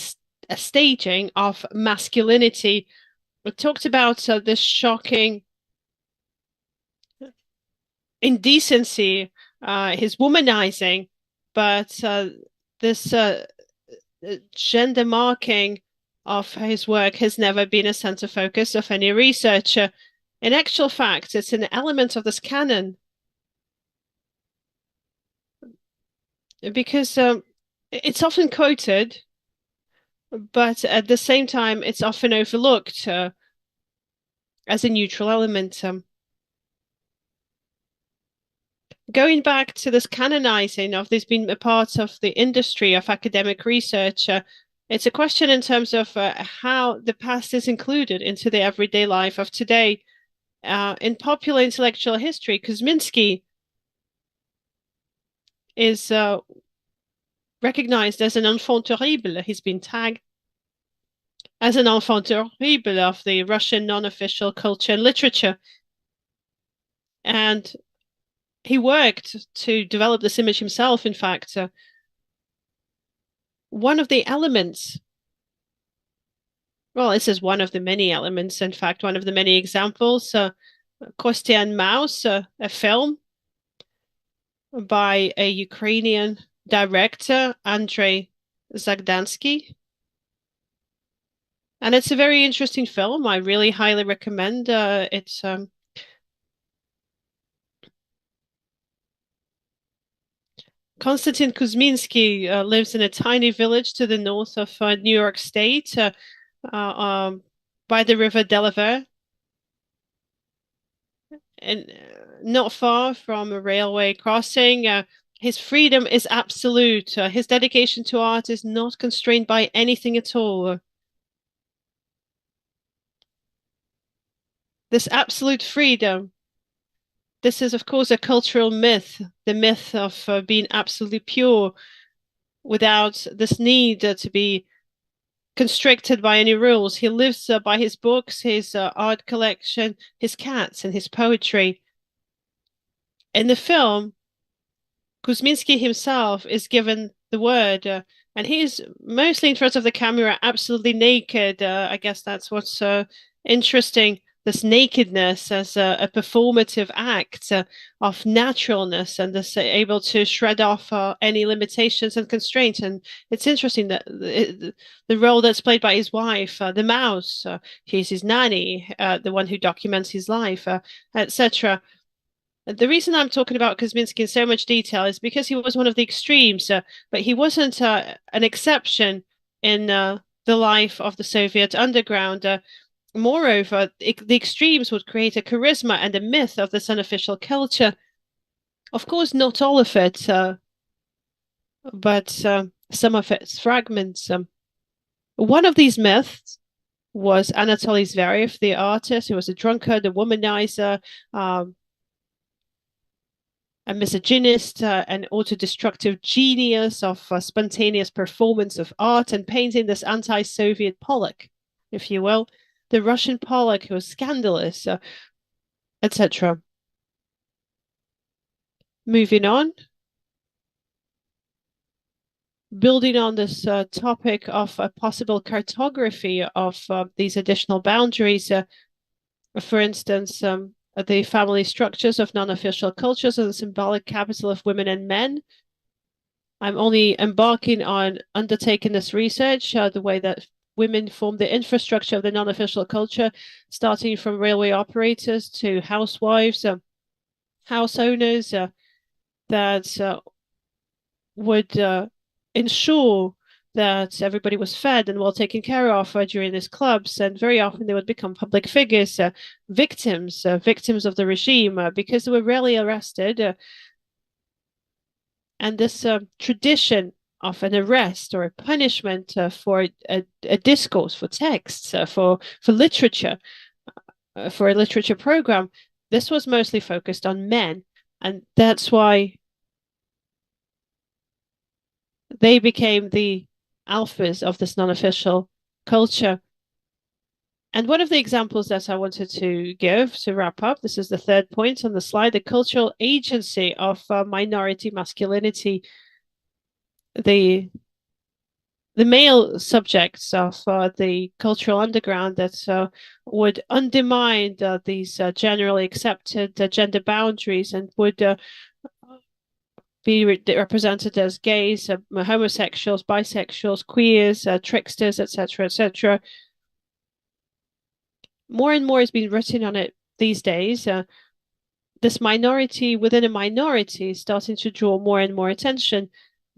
Speaker 1: a staging of masculinity. We talked about this shocking indecency, his womanizing, but this gender marking of his work has never been a center focus of any researcher. In actual fact, it's an element of this canon because it's often quoted, but at the same time, it's often overlooked as a neutral element. Going back to this canonizing of this being a part of the industry of academic research, It's a question in terms of how the past is included into the everyday life of today. In popular intellectual history, Kuzminski is recognized as an enfant terrible. He's been tagged as an enfant terrible of the Russian non-official culture and literature. And he worked to develop this image himself, in fact. One of the elements, well, this is one of the many elements, in fact, one of the many examples, Kostya and Mouse, a film by a Ukrainian director, Andrei Zagdansky. And it's a very interesting film. I really highly recommend. It's Konstantin Kuzminsky lives in a tiny village to the north of New York State, by the river Delaware, and not far from a railway crossing. His freedom is absolute. His dedication to art is not constrained by anything at all. This absolute freedom. This is, of course, a cultural myth, the myth of being absolutely pure without this need to be constricted by any rules. He lives by his books, his art collection, his cats, and his poetry. In the film, Kuzminsky himself is given the word, and he's mostly in front of the camera, absolutely naked. I guess that's what's interesting. This nakedness as a performative act of naturalness, and this able to shred off any limitations and constraints. And it's interesting that the role that's played by his wife, the mouse, he's his nanny, the one who documents his life, etc. The reason I'm talking about Kuzminsky in so much detail is because he was one of the extremes, but he wasn't an exception in the life of the Soviet underground. Moreover, the extremes would create a charisma and a myth of this unofficial culture. Of course, not all of it, but some of its fragments. One of these myths was Anatoly Zverev, the artist, who was a drunkard, a womanizer, a misogynist, an autodestructive genius of spontaneous performance of art and painting, this anti-Soviet Pollock, if you will. The Russian Pollock, who was scandalous, etc. Moving on. Building on this topic of a possible cartography of these additional boundaries, for instance, the family structures of non-official cultures and the symbolic capital of women and men. I'm only embarking on undertaking this research, the way that women form the infrastructure of the non-official culture, starting from railway operators to housewives, house owners that would ensure that everybody was fed and well taken care of during these clubs. And very often they would become public figures, victims of the regime, because they were rarely arrested. And this tradition of an arrest or a punishment for a discourse, for texts, for literature, for a literature program, this was mostly focused on men. And that's why they became the alphas of this non-official culture. And one of the examples that I wanted to give to wrap up, this is the third point on the slide, the cultural agency of minority masculinity. The male subjects of the cultural underground that would undermine these generally accepted gender boundaries and would be represented as gays, homosexuals, bisexuals, queers, tricksters, etc., etc. More and more has been written on it these days. This minority within a minority is starting to draw more and more attention.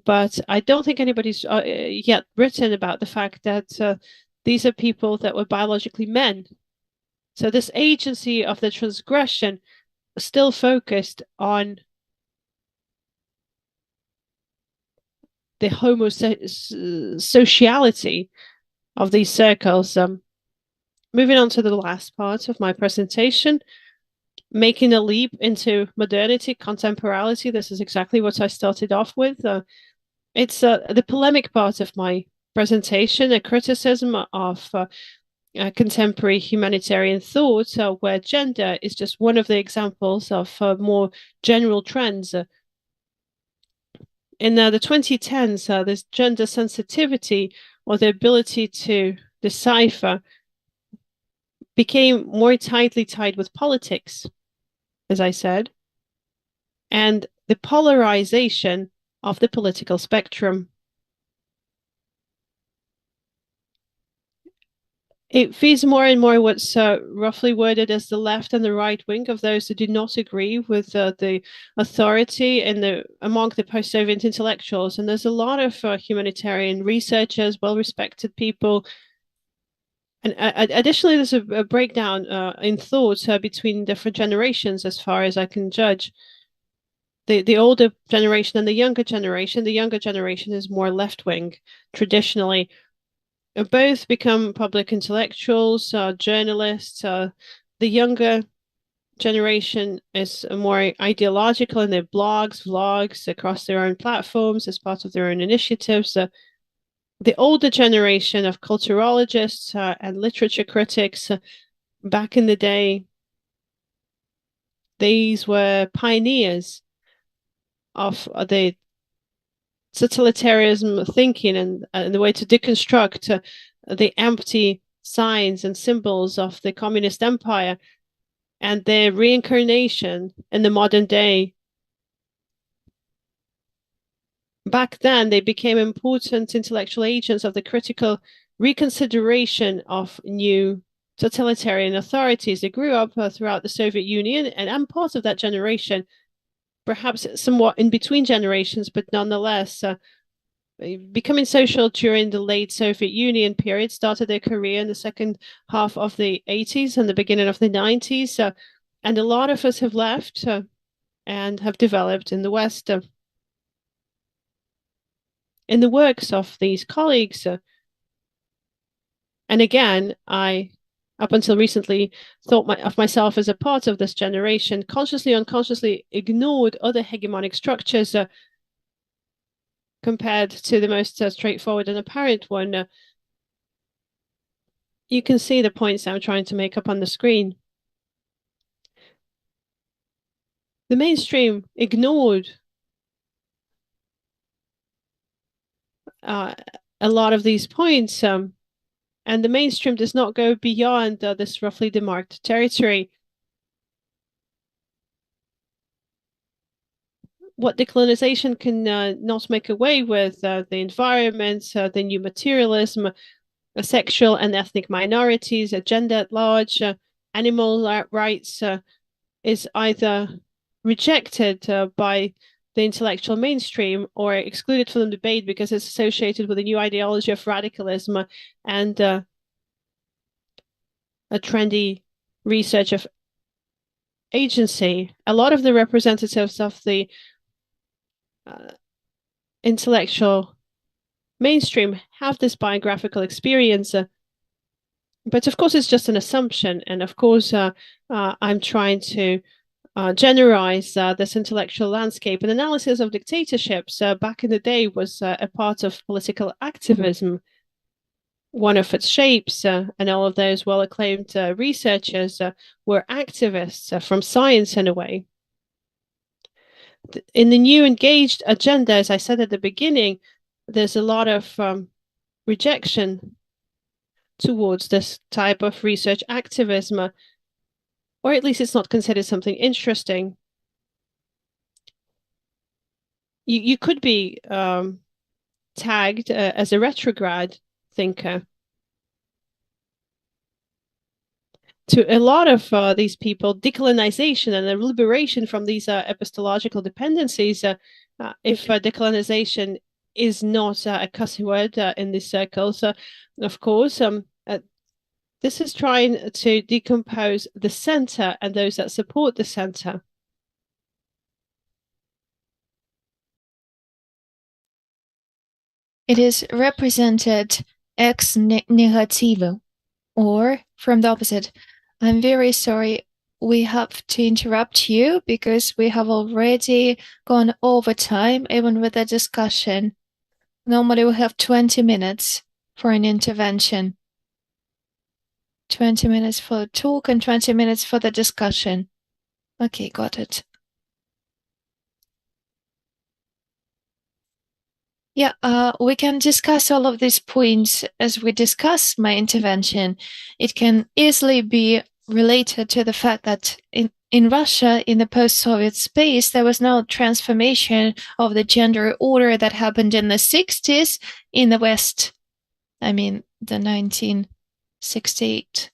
Speaker 1: But I don't think anybody's yet written about the fact that these are people that were biologically men. So this agency of the transgression is still focused on the homosociality of these circles. Moving on to the last part of my presentation, making a leap into modernity, contemporality. This is exactly what I started off with. It's the polemic part of my presentation, a criticism of contemporary humanitarian thought, where gender is just one of the examples of more general trends. In the 2010s, this gender sensitivity, or the ability to decipher, became more tightly tied with politics, as I said, and the polarization of the political spectrum. It feeds more and more what's roughly worded as the left and the right wing of those who do not agree with the authority among the post-Soviet intellectuals. And there's a lot of humanitarian researchers, well-respected people. And additionally, there's a breakdown in thought between different generations, as far as I can judge. The older generation and the younger generation. The younger generation is more left-wing, traditionally. Both become public intellectuals, journalists. The younger generation is more ideological in their blogs, vlogs across their own platforms as part of their own initiatives. The older generation of culturologists and literature critics, back in the day, these were pioneers of the totalitarianism thinking and the way to deconstruct the empty signs and symbols of the communist empire and their reincarnation in the modern day. Back then, they became important intellectual agents of the critical reconsideration of new totalitarian authorities. They grew up throughout the Soviet Union, and I'm part of that generation, perhaps somewhat in between generations, but nonetheless, becoming social during the late Soviet Union period, started their career in the second half of the 80s and the beginning of the 90s. And a lot of us have left and have developed in the West. In the works of these colleagues, and again, I, up until recently, thought of myself as a part of this generation, consciously, unconsciously ignored other hegemonic structures compared to the most straightforward and apparent one. You can see the points I'm trying to make up on the screen. The mainstream ignored a lot of these points, and the mainstream does not go beyond this roughly demarked territory. What decolonization can not make away with, the environment, the new materialism, sexual and ethnic minorities, gender at large, animal rights, is either rejected by the intellectual mainstream or excluded from the debate because it's associated with a new ideology of radicalism and a trendy research of agency. A lot of the representatives of the intellectual mainstream have this biographical experience, but of course it's just an assumption. And of course, I'm trying to generalize this intellectual landscape. An analysis of dictatorships back in the day was a part of political activism, one of its shapes, and all of those well-acclaimed researchers were activists from science in a way. In the new engaged agenda, as I said at the beginning, there's a lot of rejection towards this type of research activism, or at least it's not considered something interesting. You could be tagged as a retrograde thinker. To a lot of these people, decolonization and the liberation from these epistological dependencies, if decolonization is not a cussing word in these circles, of course, this is trying to decompose the center and those that support the center.
Speaker 2: it is represented ex negativo, or from the opposite. I'm very sorry, we have to interrupt you because we have already gone over time, even with the discussion. Normally we have 20 minutes for an intervention. 20 minutes for the talk and 20 minutes for the discussion. Okay, got it. Yeah, we can discuss all of these points as we discuss my intervention. It can easily be related to the fact that in Russia, in the post-Soviet space, there was no transformation of the gender order that happened in the 60s in the West. I mean, the 1968.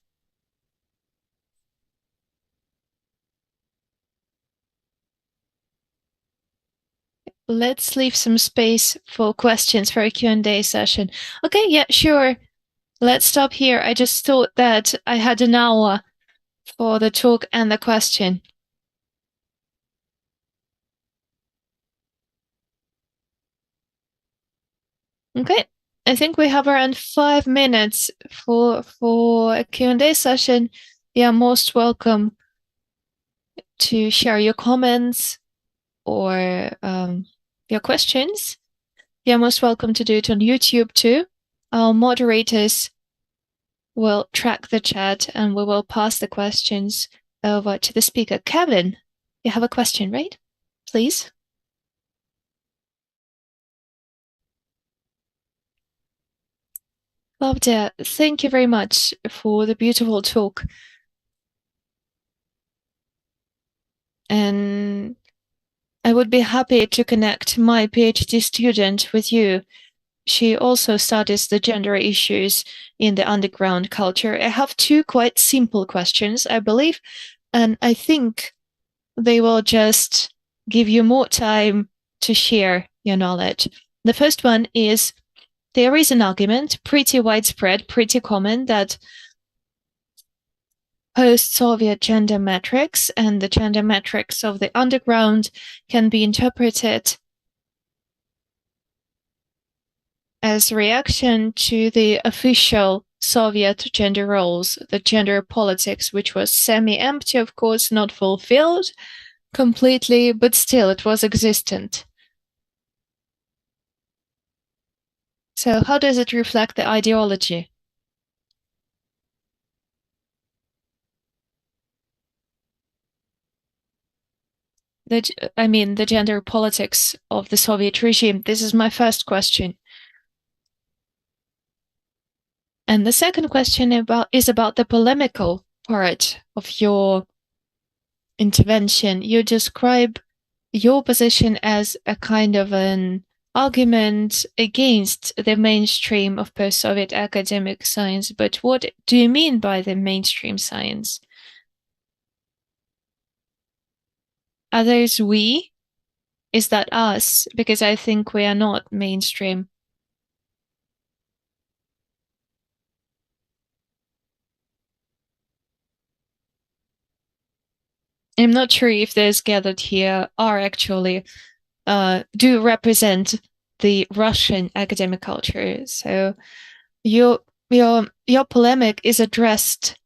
Speaker 2: Let's leave some space for questions for a Q&A session. Okay, yeah, sure. Let's stop here. I just thought that I had an hour for the talk and the question. Okay, I think we have around 5 minutes for a Q&A session. You are most welcome to share your comments or your questions. You are most welcome to do it on YouTube too. Our moderators will track the chat and we will pass the questions over to the speaker. Kevin, you have a question, right? Please. Lavdia, thank you very much for the beautiful talk. And I would be happy to connect my PhD student with you. She also studies the gender issues in the underground culture. I have two quite simple questions, I believe, and I think they will just give you more time to share your knowledge. The first one is, there is an argument, pretty widespread, pretty common, that post-Soviet gender metrics and the gender metrics of the underground can be interpreted as reaction to the official Soviet gender roles, the gender politics, which was semi-empty, of course, not fulfilled completely, but still it was existent. So how does it reflect the ideology? The gender politics of the Soviet regime. This is my first question. And the second question is about the polemical part of your intervention. You describe your position as a kind of an argument against the mainstream of post-Soviet academic science, but what do you mean by the mainstream science? Are those we? Is that us? Because I think we are not mainstream. I'm not sure if those gathered here are actually do represent the Russian academic culture. So your polemic is addressed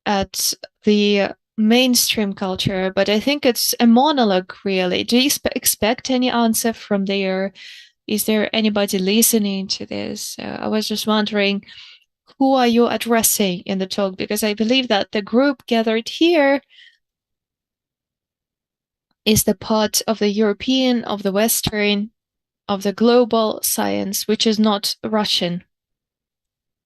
Speaker 2: at the mainstream culture, but I think it's a monologue, really. Do you expect any answer from there? Is there anybody listening to this? I was just wondering, who are you addressing in the talk? Because I believe that the group gathered here is the part of the European, of the Western, of the global science, which is not Russian.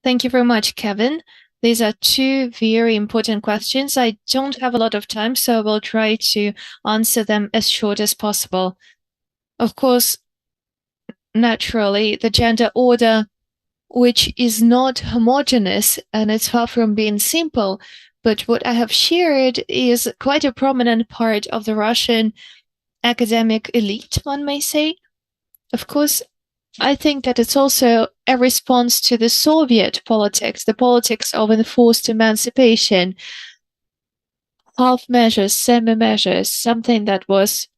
Speaker 2: Thank you very much, Kevin. These are two very important questions. I don't have a lot of time, so I will try to answer them as short as possible. Of course, naturally, the gender order, which is not homogeneous and it's far from being simple, but what I have shared is quite a prominent part of the Russian academic elite, one may say. Of course, I think that it's also a response to the Soviet politics, the politics of enforced emancipation, half measures, semi measures, something that was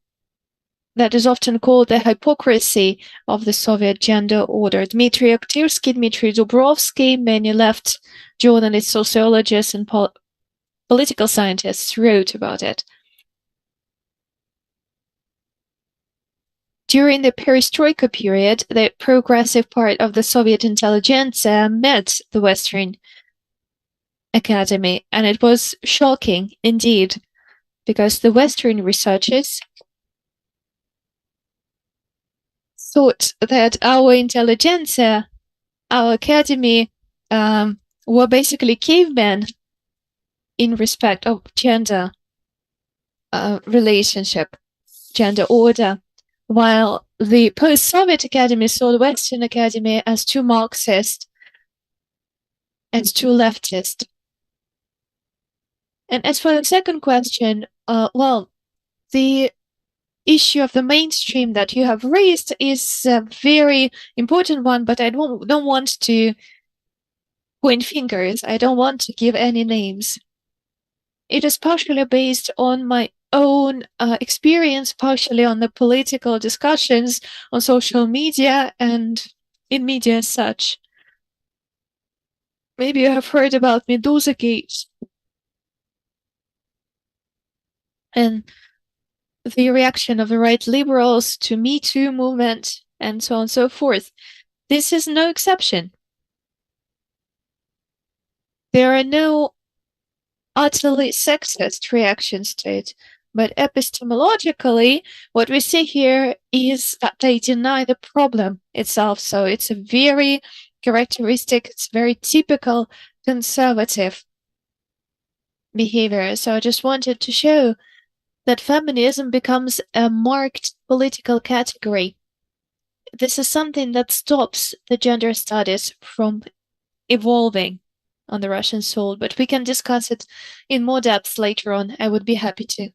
Speaker 2: that is often called the hypocrisy of the Soviet gender order. Dmitry Oktyrsky, Dmitry Dubrovsky, many left journalists, sociologists, and political scientists wrote about it. During the perestroika period, the progressive part of the Soviet intelligentsia met the Western Academy, and it was shocking indeed, because the Western researchers thought that our intelligentsia, our academy, were basically cavemen in respect of gender relationship, gender order, while the post-Soviet academy saw the Western academy as too Marxist and too leftist. And as for the second question, well, the issue of the mainstream that you have raised is a very important one, but I don't want to point fingers. I don't want to give any names. It is partially based on my own experience, partially on the political discussions on social media and in media as such. Maybe you have heard about Medusa Gate and the reaction of the right liberals to Me Too movement and so on and so forth. This is no exception. There are no utterly sexist reactions to it, but epistemologically, what we see here is that they deny the problem itself. So it's a very characteristic, it's very typical conservative behavior. So I just wanted to show that feminism becomes a marked political category. This is something that stops the gender studies from evolving on the Russian soil, but we can discuss it in more depth later on. I would be happy to.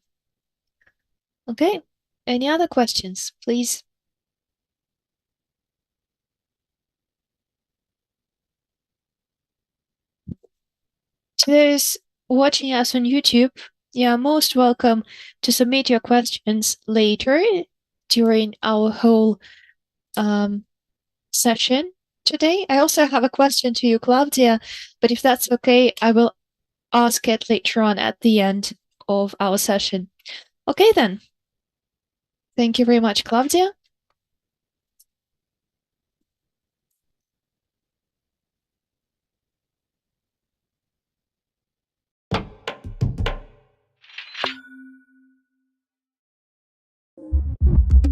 Speaker 2: Okay, any other questions, please? To those watching us on YouTube, you are most welcome to submit your questions later during our whole session today. I also have a question to you, Claudia, but if that's okay, I will ask it later on at the end of our session. Okay, then. Thank you very much, Claudia.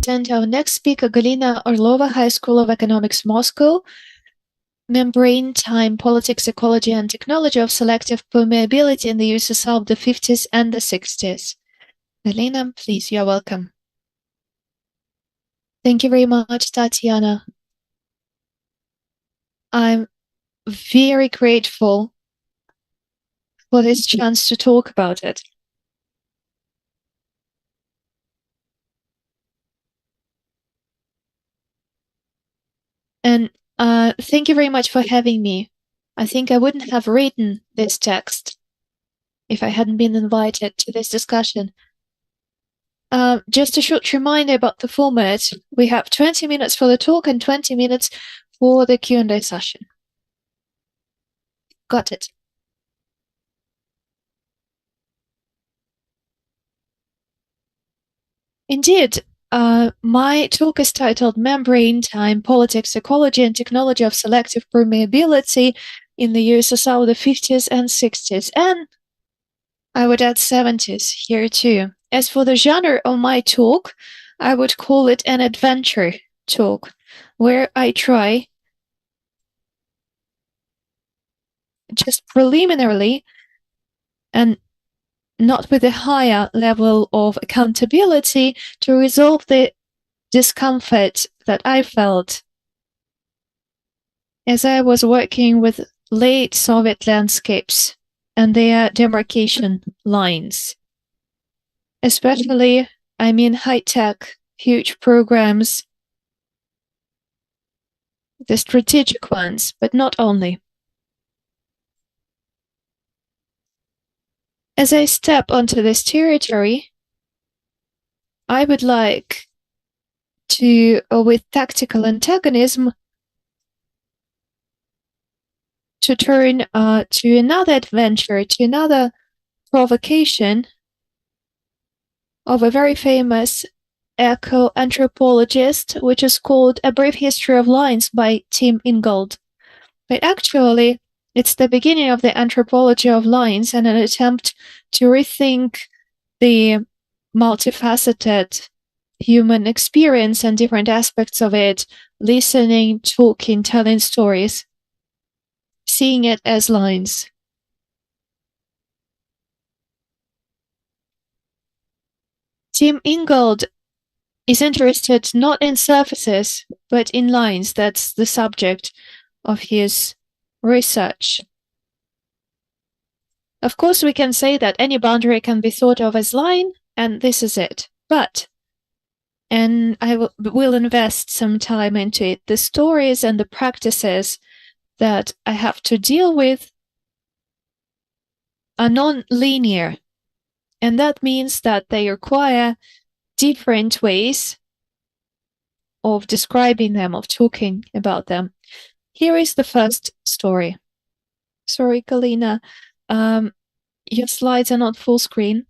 Speaker 2: And our next speaker, Galina Orlova, High School of Economics, Moscow. Membrane Time, Politics, Ecology, and Technology of Selective Permeability in the USSR of the 50s and the 60s. Galina, please, you're welcome. Thank you very much, Tatiana. I'm very grateful for this chance to talk about it. And thank you very much for having me. I think I wouldn't have written this text if I hadn't been invited to this discussion. Just a short reminder about the format. We have 20 minutes for the talk and 20 minutes for the Q&A session. Got it. Indeed, my talk is titled Membrane Time, Politics, Ecology, and Technology of Selective Permeability in the USSR of the 50s and 60s, and I would add 70s here too. As for the genre of my talk, I would call it an adventure talk, where I try, just preliminarily, and not with a higher level of accountability, to resolve the discomfort that I felt as I was working with late Soviet landscapes and their demarcation lines. Especially, I mean, high-tech, huge programs, the strategic ones, but not only. As I step onto this territory, I would like with tactical antagonism, to turn to another adventure, to another provocation of a very famous eco-anthropologist, which is called A Brief History of Lines by Tim Ingold. But actually, it's the beginning of the anthropology of lines and an attempt to rethink the multifaceted human experience and different aspects of it, listening, talking, telling stories, seeing it as lines. Tim Ingold is interested not in surfaces, but in lines. That's the subject of his research. Of course, we can say that any boundary can be thought of as line, and this is it. But, and I will invest some time into it, the stories and the practices that I have to deal with are non-linear. And that means that they require different ways of describing them, of talking about them. Here is the first story. Sorry, Galina, your slides are not full screen.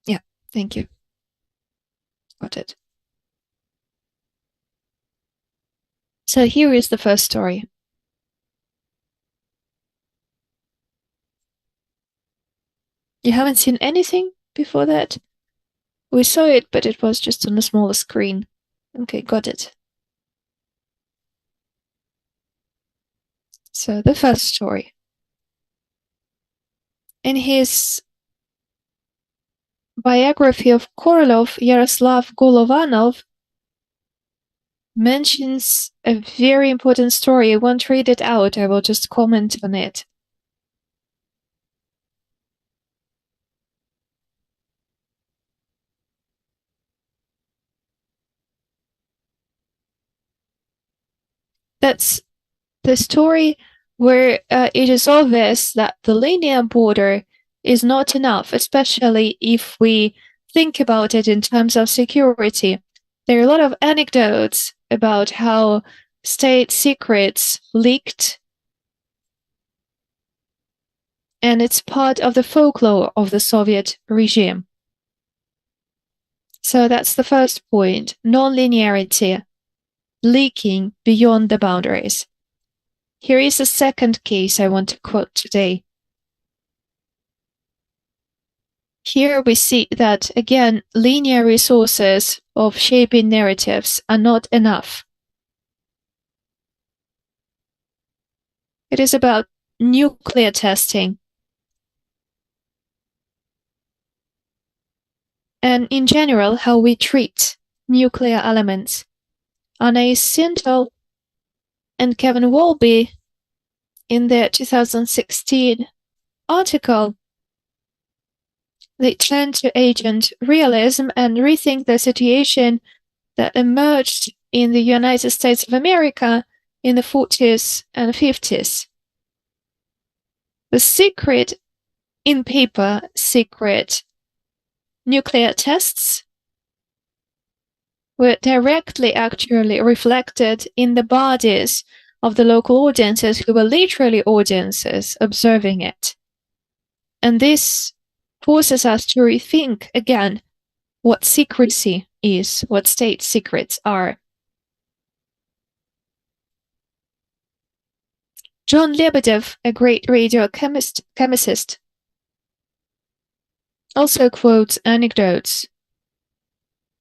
Speaker 2: Yeah, thank you. Got it. So here is the first story. You haven't seen anything before that? We saw it, but it was just on a smaller screen. Okay, got it. So the first story. In his biography of Korolov, Yaroslav Golovanov mentions a very important story. I won't read it out, I will just comment on it. That's the story where it is obvious that the linear border is not enough, especially if we think about it in terms of security. There are a lot of anecdotes about how state secrets leaked, and it's part of the folklore of the Soviet regime. So that's the first point, non-linearity, leaking beyond the boundaries. Here is a second case I want to quote today. Here we see that, again, linear resources of shaping narratives are not enough. It is about nuclear testing. And in general, how we treat nuclear elements. Anais Sintel and Kevin Wolby, in their 2016 article, they turn to agent realism and rethink the situation that emerged in the United States of America in the 40s and 50s. The secret, in paper, secret nuclear tests were directly actually reflected in the bodies of the local audiences who were literally audiences observing it. And this forces us to rethink again what secrecy is, what state secrets are. John Lebedev, a great radiochemist, also quotes anecdotes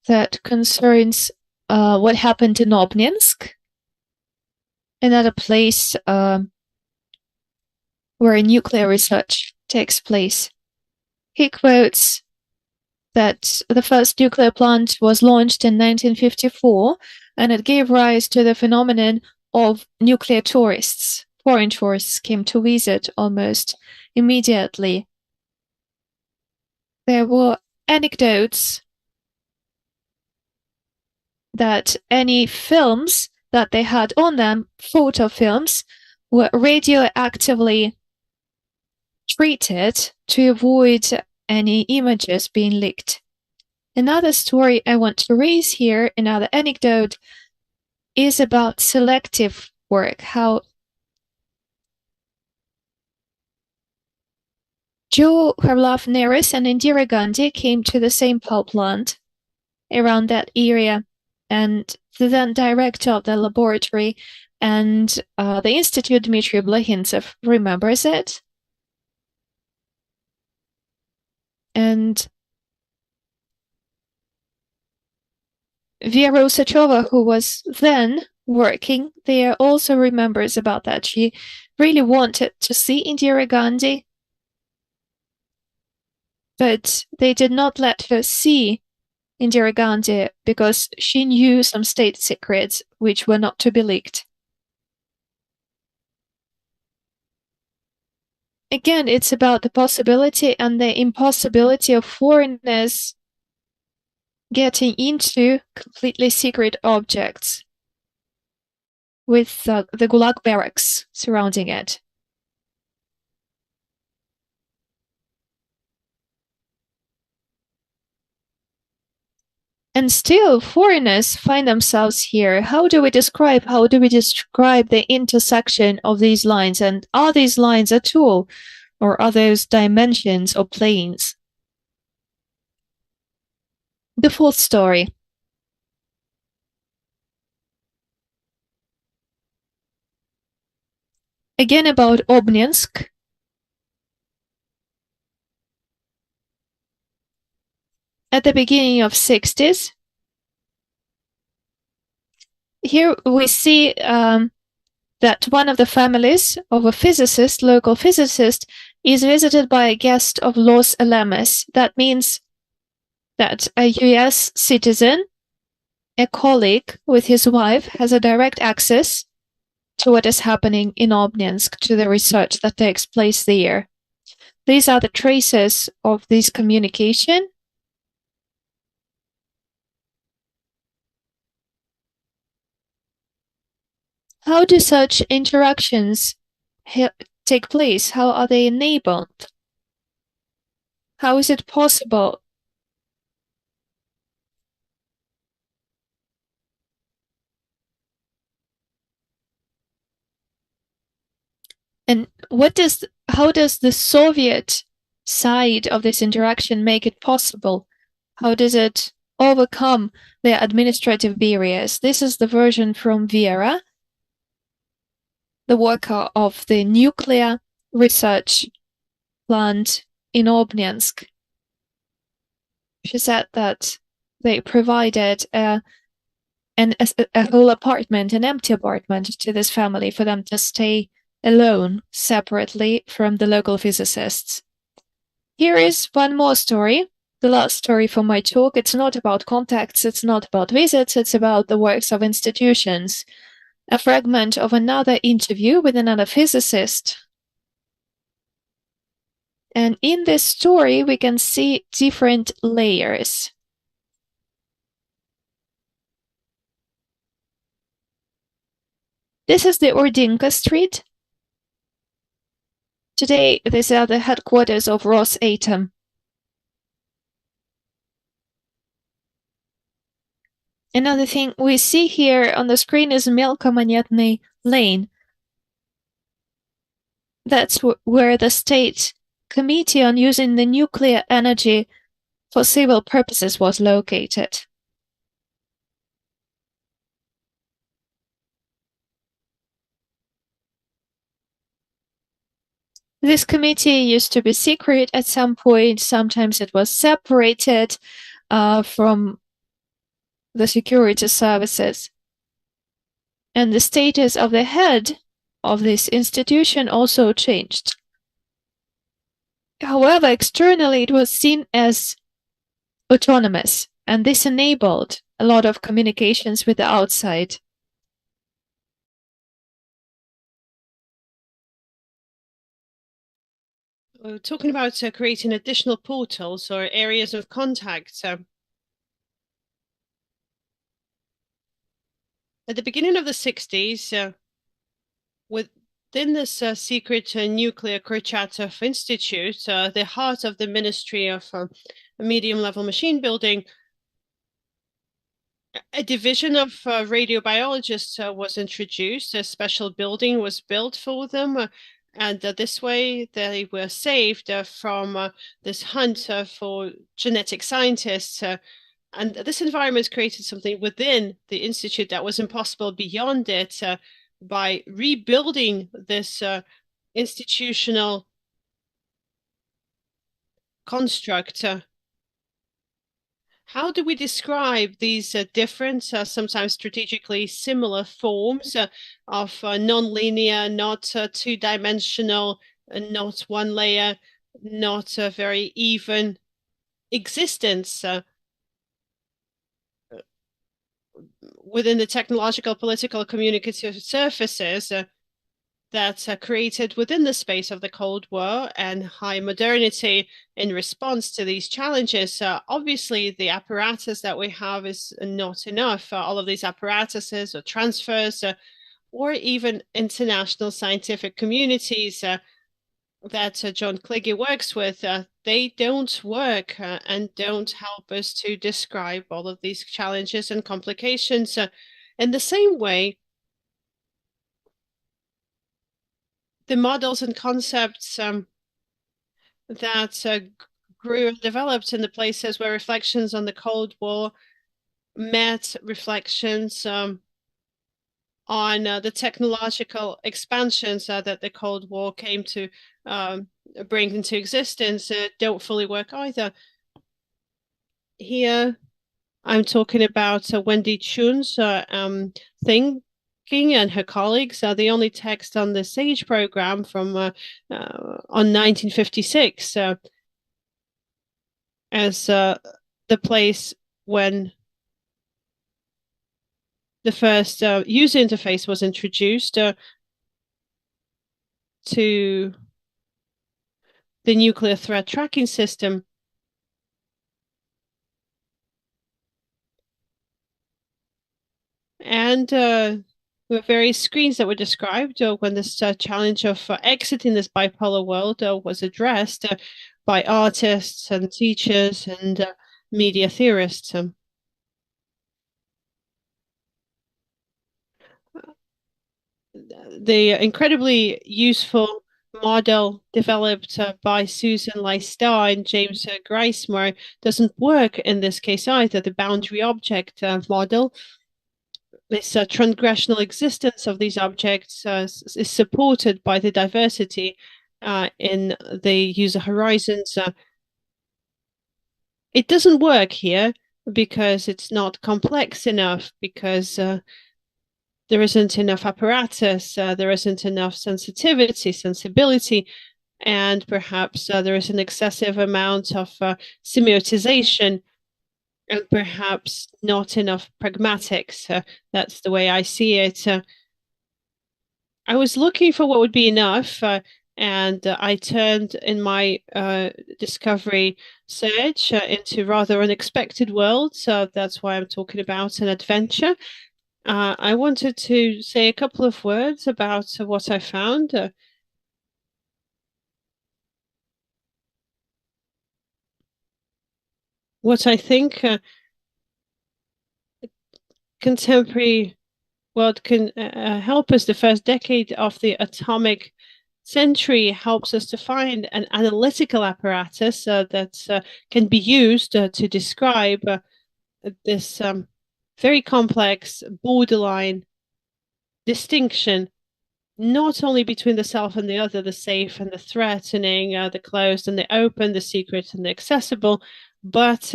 Speaker 2: that concerns what happened in Obninsk, another place where nuclear research takes place. He quotes that the first nuclear plant was launched in 1954, and it gave rise to the phenomenon of nuclear tourists. Foreign tourists came to visit almost immediately. There were anecdotes that any films that they had on them, photo films, were radioactively treated to avoid any images being leaked. Another story I want to raise here, another anecdote, is about selective work, how Jawaharlal Nehru and Indira Gandhi came to the same power plant around that area, and the then director of the laboratory and the institute, Dmitry Blahintsev, remembers it. And Vera Usachova, who was then working there, also remembers about that. She really wanted to see Indira Gandhi, but they did not let her see Indira Gandhi because she knew some state secrets which were not to be leaked. Again, it's about the possibility and the impossibility of foreigners getting into completely secret objects with the Gulag barracks surrounding it. And still, foreigners find themselves here. How do we describe the intersection of these lines? And are these lines a tool, or are those dimensions or planes? The fourth story. Again about Obninsk. At the beginning of 60s, here we see that one of the families of a physicist, local physicist, is visited by a guest of Los Alames. That means that a US citizen, a colleague with his wife, has a direct access to what is happening in Obninsk, to the research that takes place there. These are the traces of this communication. How do such interactions take place? How are they enabled? How is it possible? And how does the Soviet side of this interaction make it possible? How does it overcome the administrative barriers? This is the version from Vera, the worker of the nuclear research plant in Obninsk. She said that they provided a whole apartment, an empty apartment, to this family for them to stay alone, separately from the local physicists. Here is one more story, the last story for my talk. It's not about contacts, it's not about visits, it's about the works of institutions. A fragment of another interview with another physicist. And in this story, we can see different layers. This is the Ordinka Street. Today, these are the headquarters of Rosatom. Another thing we see here on the screen is Melkomonetny Lane. That's where the State Committee on Using the Nuclear Energy for Civil Purposes was located. This committee used to be secret at some point. Sometimes it was separated from the security services. And the status of the head of this institution also changed. However, externally it was seen as autonomous, and this enabled a lot of communications with the outside.
Speaker 1: Talking about creating additional portals or areas of contact. At the beginning of the 60s, within this secret nuclear Kurchatov Institute, the heart of the Ministry of Medium-Level Machine Building, a division of radiobiologists was introduced. A special building was built for them. And this way they were saved from this hunt for genetic scientists. And this environment created something within the Institute that was impossible beyond it by rebuilding this institutional construct. How do we describe these different, sometimes strategically similar forms of non-linear, not two-dimensional, not one layer, not a very even existence within the technological, political, communicative surfaces that are created within the space of the Cold War and high modernity in response to these challenges? Obviously, the apparatus that we have is not enough. All of these apparatuses or transfers or even international scientific communities that John Kligge works with, they don't work and don't help us to describe all of these challenges and complications. In the same way, the models and concepts that grew and developed in the places where reflections on the Cold War met reflections on the technological expansions that the Cold War came to bring into existence don't fully work either. Here, I'm talking about Wendy Chun's Thinking and her colleagues. The only text on the SAGE program from on 1956 as the place when the first user interface was introduced to the nuclear threat tracking system. And there were various screens that were described when this challenge of exiting this bipolar world was addressed by artists and teachers and media theorists. The incredibly useful model developed by Susan Leistar and James Geismar doesn't work in this case either. The boundary object model, this transgressional existence of these objects is supported by the diversity in the user horizons. It doesn't work here because it's not complex enough, because there isn't enough apparatus, there isn't enough sensibility, and perhaps there is an excessive amount of semiotization, and perhaps not enough pragmatics. That's the way I see it. I was looking for what would be enough, and I turned in my discovery search into rather unexpected worlds. That's why I'm talking about an adventure. I wanted to say a couple of words about what I found. What I think contemporary world can help us. The first decade of the atomic century helps us to find an analytical apparatus that can be used to describe this very complex borderline distinction, not only between the self and the other, the safe and the threatening, the closed and the open, the secret and the accessible, but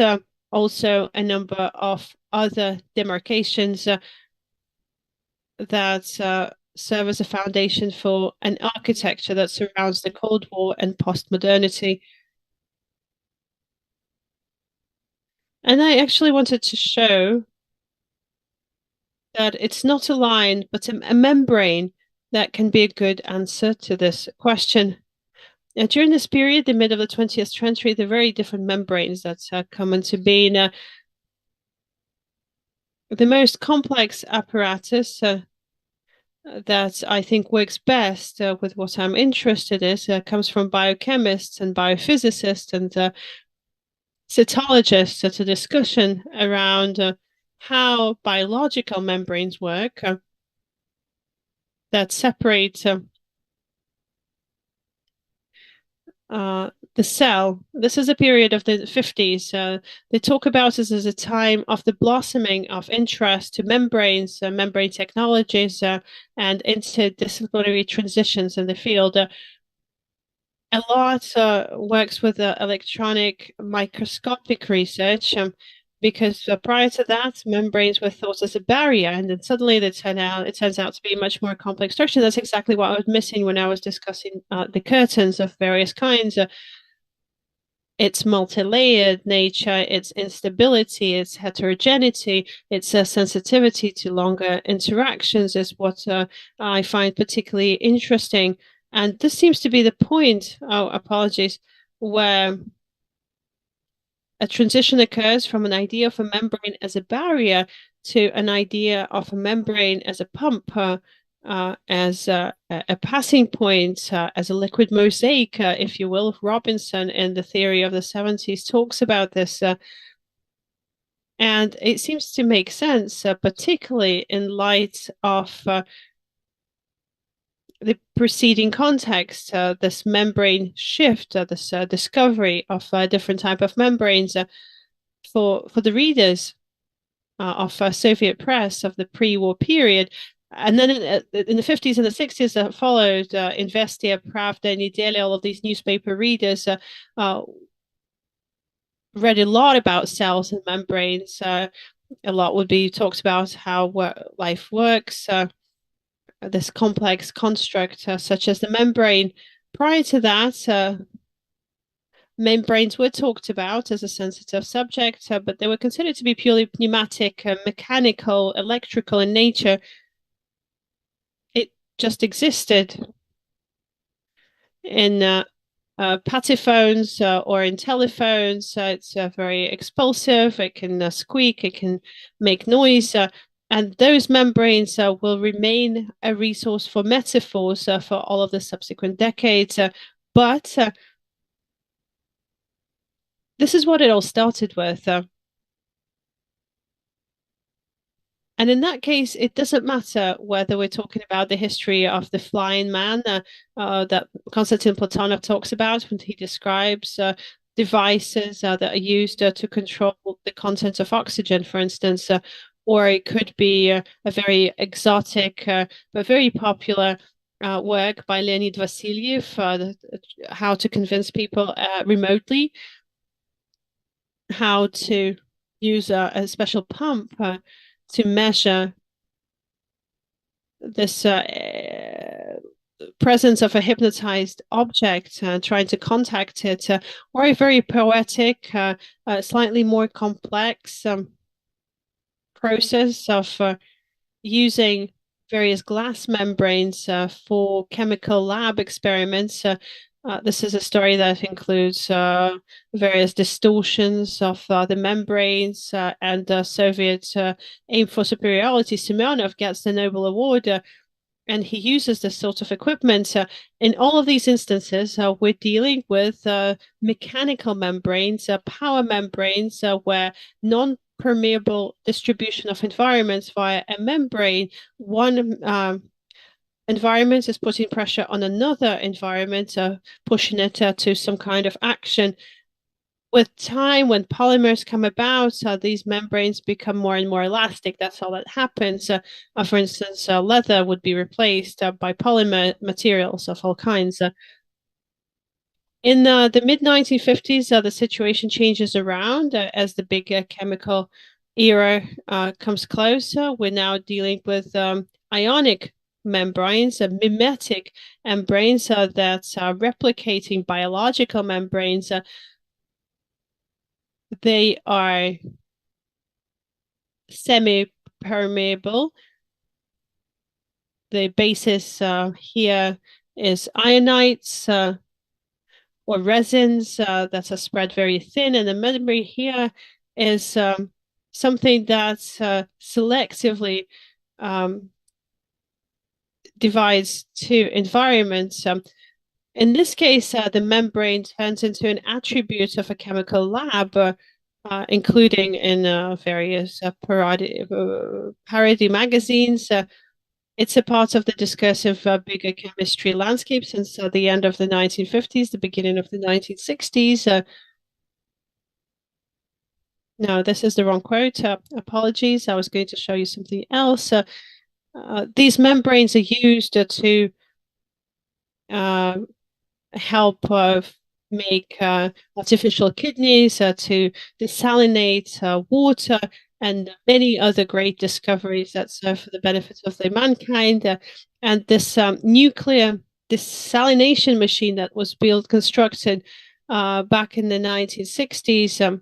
Speaker 1: also a number of other demarcations that serve as a foundation for an architecture that surrounds the Cold War and postmodernity. And I actually wanted to show that it's not a line, but a membrane that can be a good answer to this question. During this period, the mid of the 20th century, there are very different membranes that come into being. The most complex apparatus that I think works best with what I'm interested in comes from biochemists and biophysicists and cytologists at a discussion around how biological membranes work that separate the cell. This is a period of the 50s. They talk about this as a time of the blossoming of interest to membranes, membrane technologies, and interdisciplinary transitions in the field. A lot works with electronic microscopic research, because prior to that, membranes were thought as a barrier, and then suddenly it turns out to be a much more complex structure. That's exactly what I was missing when I was discussing the curtains of various kinds. Its multi-layered nature, its instability, its heterogeneity, its sensitivity to longer interactions is what I find particularly interesting. And this seems to be the point, apologies, where a transition occurs from an idea of a membrane as a barrier to an idea of a membrane as a pump, as a passing point, as a liquid mosaic, if you will. Robinson, in the theory of the 70s, talks about this. And it seems to make sense, particularly in light of the preceding context, this membrane shift, this discovery of a different type of membranes for the readers of Soviet press of the pre-war period. And then in the 50s and the 60s that followed, Investia, Pravda, Nedelya, all of these newspaper readers read a lot about cells and membranes. A lot would be talked about how life works, this complex construct such as the membrane. Prior to that, membranes were talked about as a sensitive subject, but they were considered to be purely pneumatic, mechanical, electrical in nature. It just existed in patiphones or in telephones. It's very expulsive. It can squeak. It can make noise. And those membranes will remain a resource for metaphors for all of the subsequent decades. But this is what it all started with. And in that case, it doesn't matter whether we're talking about the history of the flying man that Konstantin Platonov talks about when he describes devices that are used to control the content of oxygen, for instance, or it could be a very exotic but very popular work by Leonid Vasilyev, how to convince people remotely, how to use a special pump to measure this presence of a hypnotized object, trying to contact it, or a very poetic, slightly more complex process of using various glass membranes for chemical lab experiments. This is a story that includes various distortions of the membranes and Soviet aim for superiority. Semyonov gets the Nobel Award, and he uses this sort of equipment. In all of these instances, we're dealing with mechanical membranes, power membranes, where non-permeable distribution of environments via a membrane. One environment is putting pressure on another environment, pushing it to some kind of action. With time, when polymers come about, these membranes become more and more elastic. That's all that happens. For instance, leather would be replaced by polymer materials of all kinds. In the mid-1950s, the situation changes around as the big chemical era comes closer. We're now dealing with ionic membranes, mimetic membranes that are replicating biological membranes. They are semi-permeable. The basis here is ionites or resins that are spread very thin, and the membrane here is something that's selectively divides two environments. In this case, the membrane turns into an attribute of a chemical lab including in various parody magazines. It's a part of the discursive bigger chemistry landscape since the end of the 1950s, the beginning of the 1960s. No, this is the wrong quote. Apologies. I was going to show you something else. These membranes are used to help make artificial kidneys, to desalinate water, and many other great discoveries that serve for the benefit of the mankind. And this nuclear desalination machine that was constructed back in the 1960s,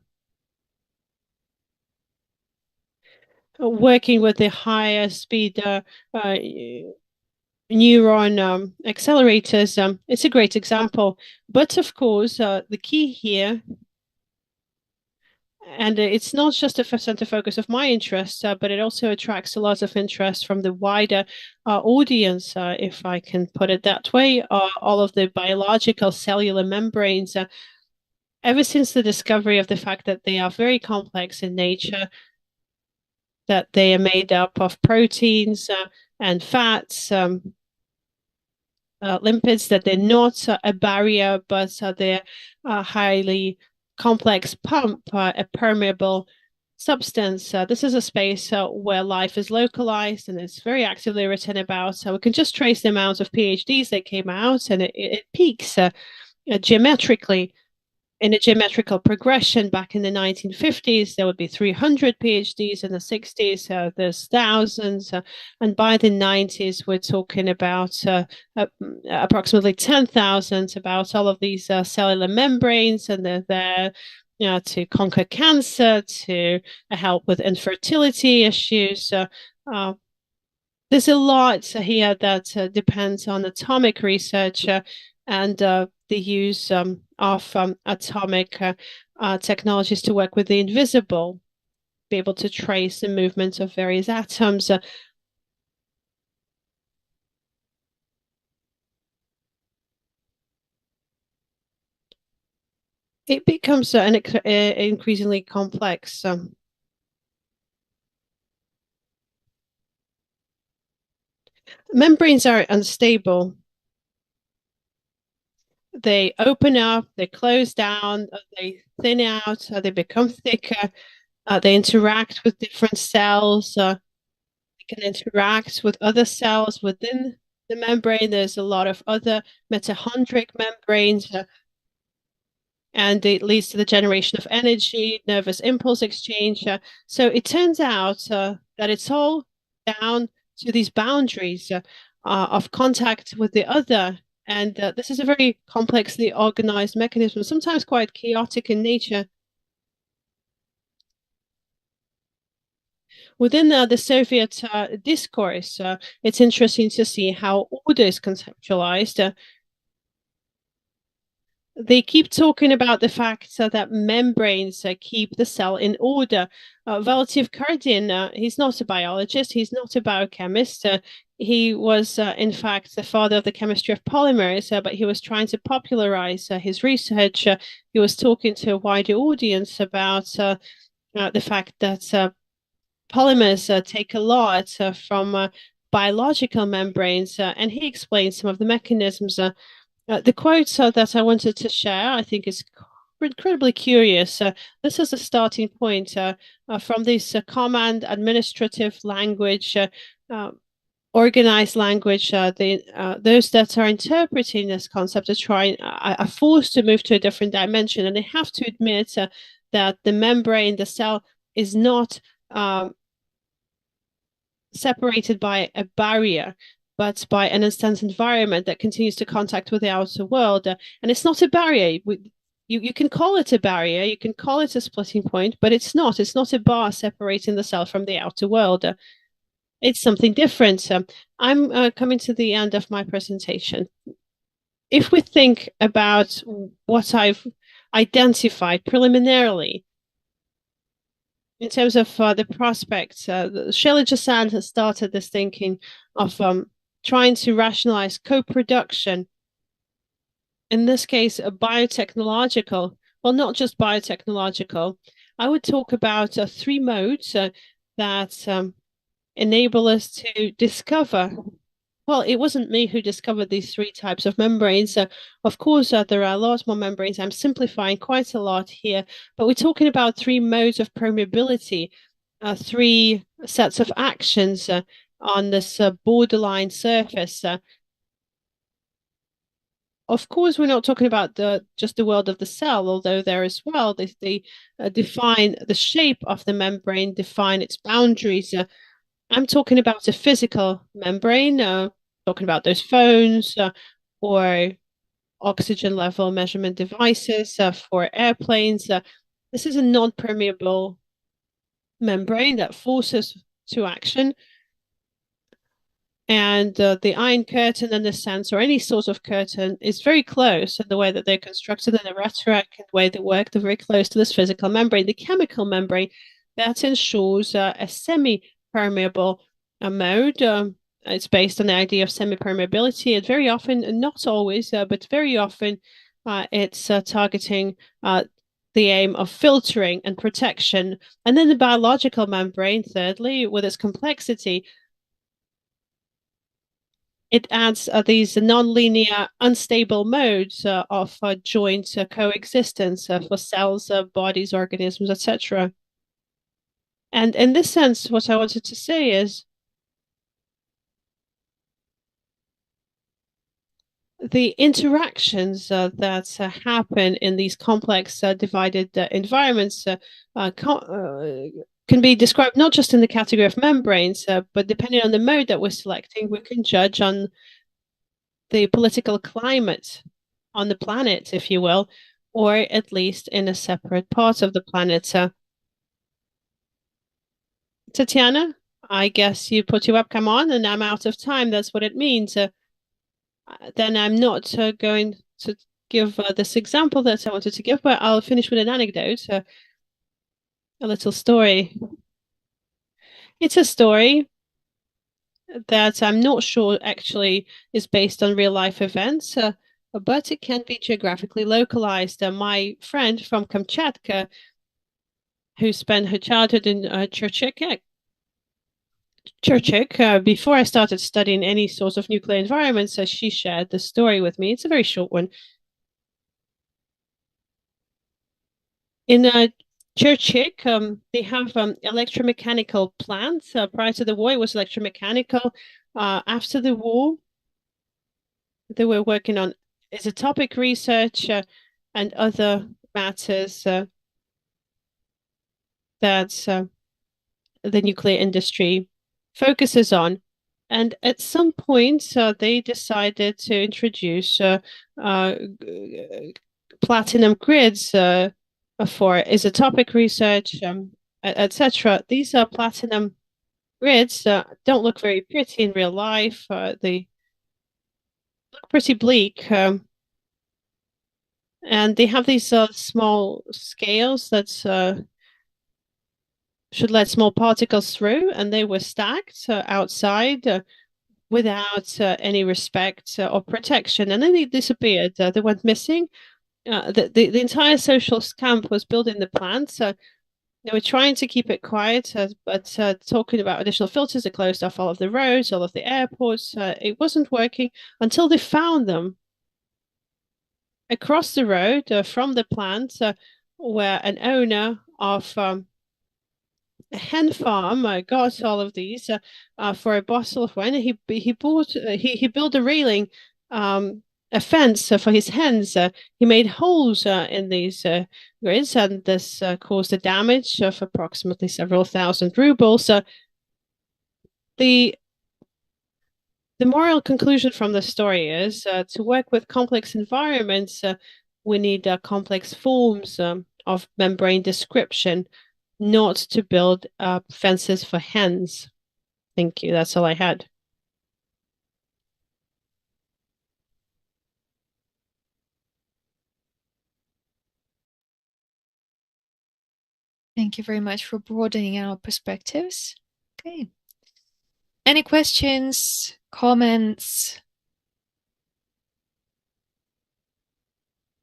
Speaker 1: working with the higher speed neuron accelerators. It's a great example. But of course, the key here, and it's not just a center focus of my interest, but it also attracts a lot of interest from the wider audience, if I can put it that way, all of the biological cellular membranes. Ever since the discovery of the fact that they are very complex in nature, that they are made up of proteins and fats, lipids, that they're not a barrier, but they're a highly complex pump, a permeable substance. This is a space where life is localized and it's very actively written about. So we can just trace the amount of PhDs that came out, and it peaks geometrically in a geometrical progression. Back in the 1950s, there would be 300 PhDs. In the 60s, there's thousands. And by the 90s, we're talking about approximately 10,000 about all of these cellular membranes. And they're there to conquer cancer, to help with infertility issues. There's a lot here that depends on atomic research and the use of atomic technologies to work with the invisible, be able to trace the movement of various atoms. It becomes increasingly complex. Membranes are unstable. They open up, they close down, they thin out, they become thicker, they interact with different cells, they can interact with other cells within the membrane. There's a lot of other mitochondrial membranes, and it leads to the generation of energy, nervous impulse exchange. So it turns out that it's all down to these boundaries of contact with the other. And this is a very complexly organized mechanism, sometimes quite chaotic in nature. Within the Soviet discourse, it's interesting to see how order is conceptualized. They keep talking about the fact that membranes keep the cell in order. Valentin Kardin, he's not a biologist, he's not a biochemist. He was, in fact, the father of the chemistry of polymers, but he was trying to popularize his research. He was talking to a wider audience about the fact that polymers take a lot from biological membranes, and he explained some of the mechanisms. The quote that I wanted to share, I think, is incredibly curious. This is a starting point from this command administrative language, organized language. Those that are interpreting this concept are forced to move to a different dimension, and they have to admit that the membrane, the cell, is not separated by a barrier, but by an instance environment that continues to contact with the outer world. And it's not a barrier. You can call it a barrier, you can call it a splitting point, but it's not. It's not a bar separating the cell from the outer world. It's something different. I'm coming to the end of my presentation. If we think about what I've identified preliminarily, in terms of the prospects, Shailaja Sand has started this thinking of trying to rationalize co-production, in this case, a biotechnological well, not just biotechnological. I would talk about three modes that enable us to discover. Well, it wasn't me who discovered these three types of membranes. Of course, there are a lot more membranes. I'm simplifying quite a lot here, but we're talking about three modes of permeability, three sets of actions on this borderline surface. Of course, we're not talking about just the world of the cell, although there as well. They define the shape of the membrane, define its boundaries. I'm talking about a physical membrane, talking about those phones or oxygen level measurement devices for airplanes. This is a non-permeable membrane that forces to action. And the iron curtain, in a sense, or any sort of curtain, is very close in the way that they're constructed and the rhetoric and the way they work. They're very close to this physical membrane. The chemical membrane that ensures a semi-permeable mode. It's based on the idea of semi-permeability, and very often, not always, but very often, it's targeting the aim of filtering and protection. And then the biological membrane, thirdly, with its complexity, it adds these non-linear, unstable modes of joint coexistence for cells, bodies, organisms, etc. And in this sense, what I wanted to say is the interactions that happen in these complex, divided environments can be described not just in the category of membranes, but depending on the mode that we're selecting, we can judge on the political climate on the planet, if you will, or at least in a separate part of the planet. Tatiana, I guess you put your webcam on and I'm out of time. That's what it means. Then I'm not going to give this example that I wanted to give, but I'll finish with an anecdote, a little story. It's a story that I'm not sure actually is based on real life events, but it can be geographically localized. My friend from Kamchatka, who spent her childhood in Churchik, before I started studying any sort of nuclear environments, she shared the story with me. It's a very short one. In Churchik, they have electromechanical plants. Prior to the war, it was electromechanical. After the war, they were working on isotopic research and other matters that the nuclear industry focuses on. And at some point, they decided to introduce platinum grids for isotopic research, etc. These platinum grids don't look very pretty in real life. They look pretty bleak. And they have these small scales that should let small particles through, and they were stacked outside without any respect or protection, and then they disappeared. They went missing. The entire social camp was building the plant. They were trying to keep it quiet, but talking about additional filters. They closed off all of the roads, all of the airports. It wasn't working until they found them across the road from the plant, where an owner of a hen farm got all of these for a bottle of wine. He built a railing, a fence for his hens. He made holes in these grids, and this caused a damage of approximately several thousand rubles. The moral conclusion from the story is to work with complex environments, we need complex forms of membrane description, not to build fences for hens. Thank you. That's all I had.
Speaker 2: Thank you very much for broadening our perspectives. Okay. Any questions, comments?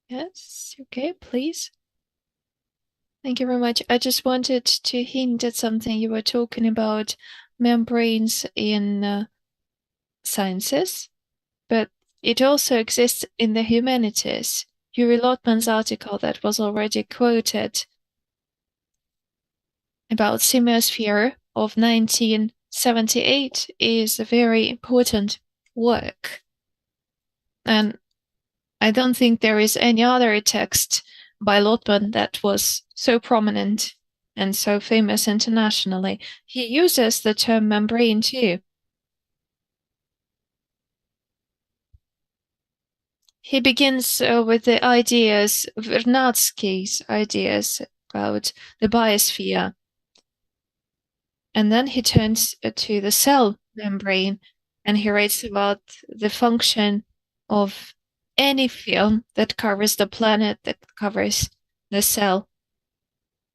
Speaker 2: Yes, okay, please. Thank you very much. I just wanted to hint at something. You were talking about membranes in sciences, but it also exists in the humanities. Yuri Lotman's article that was already quoted about semiosphere of 1978 is a very important work. And I don't think there is any other text by Lotman that was so prominent and so famous internationally. He uses the term membrane too. He begins with the ideas, Vernadsky's ideas about the biosphere. And then he turns to the cell membrane and he writes about the function of any film that covers the planet, that covers the cell.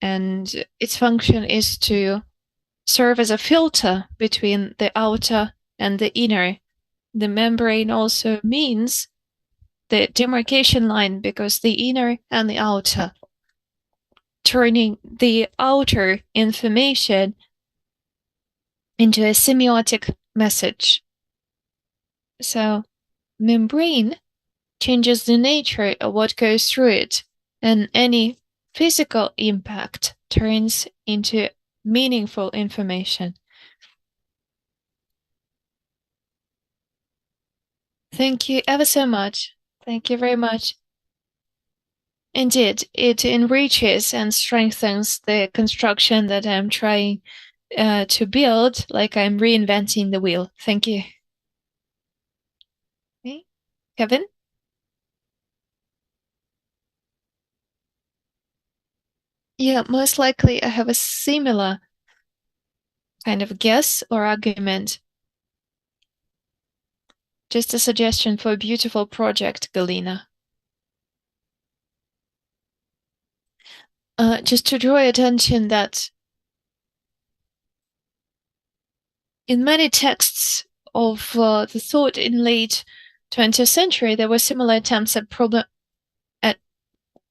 Speaker 2: And its function is to serve as a filter between the outer and the inner. The membrane also means the demarcation line because the inner and the outer, turning the outer information into a semiotic message. So membrane changes the nature of what goes through it, and any physical impact turns into meaningful information. Thank you ever so much. Thank you very much. Indeed, it enriches and strengthens the construction that I'm trying to build, like I'm reinventing the wheel. Thank you. Okay. Kevin? Yeah, most likely I have a similar kind of guess or argument. Just a suggestion for a beautiful project, Galina. Just to draw your attention that in many texts of the thought in late 20th century, there were similar attempts at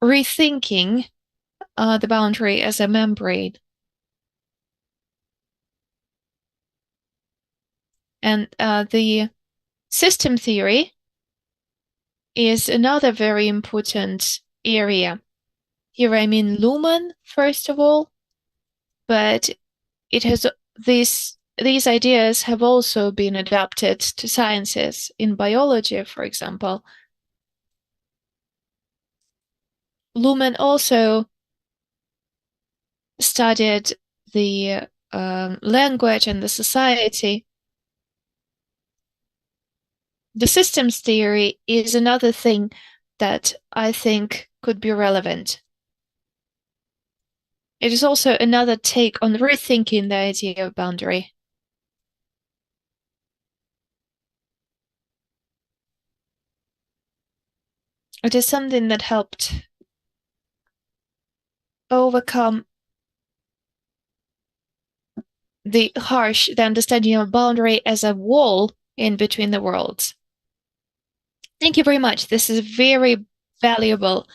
Speaker 2: rethinking the boundary as a membrane. And the system theory is another very important area. Here I mean Luhmann, first of all, but it has these ideas have also been adapted to sciences. In biology, for example, Luhmann also studied the language and the society. The systems theory is another thing that I think could be relevant. It is also another take on rethinking the idea of boundary. It is something that helped overcome the understanding of boundary as a wall in between the worlds. Thank you very much. This is a very valuable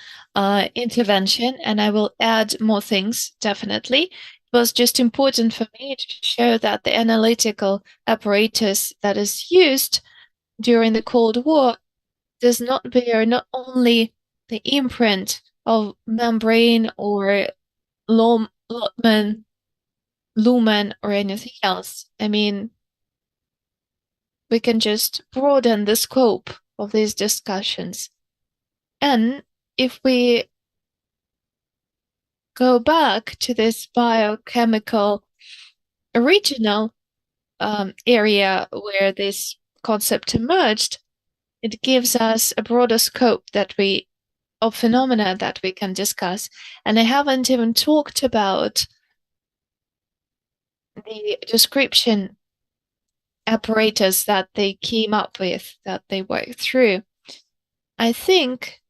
Speaker 2: intervention, and I will add more things, definitely. It was just important for me to show that the analytical apparatus that is used during the Cold War does not bear not only the imprint of membrane or Luhmann or anything else. I mean, we can just broaden the scope of these discussions. And if we go back to this biochemical original area where this concept emerged, it gives us a broader scope of phenomena that we can discuss. And I haven't even talked about the description apparatus that they came up with, that they worked through. I think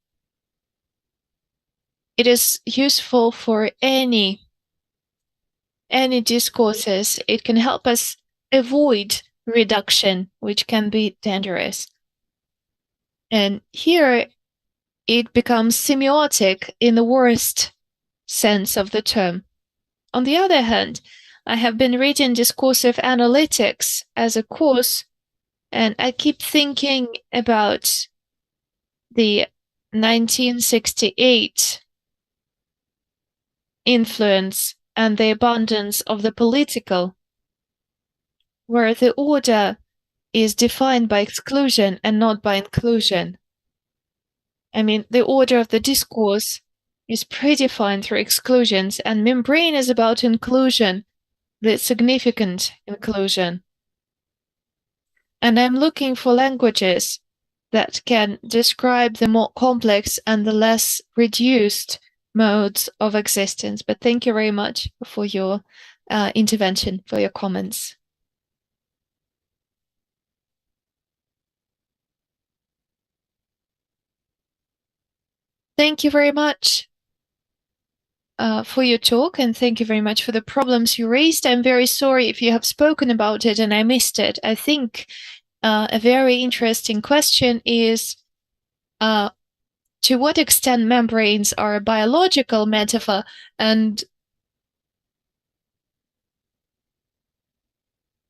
Speaker 2: it is useful for any discourses. It can help us avoid reduction, which can be dangerous. And here it becomes semiotic in the worst sense of the term. On the other hand, I have been reading Discursive Analytics as a course, and I keep thinking about the 1968 influence and the abundance of the political, where the order is defined by exclusion and not by inclusion. I mean, the order of the discourse is predefined through exclusions, and Membrane is about inclusion, the significant inclusion. And I'm looking for languages that can describe the more complex and the less reduced modes of existence. But thank you very much for your intervention, for your comments. Thank you very much for your talk, and thank you very much for the problems you raised. I'm very sorry if you have spoken about it and I missed it. I think a very interesting question is to what extent membranes are a biological metaphor, and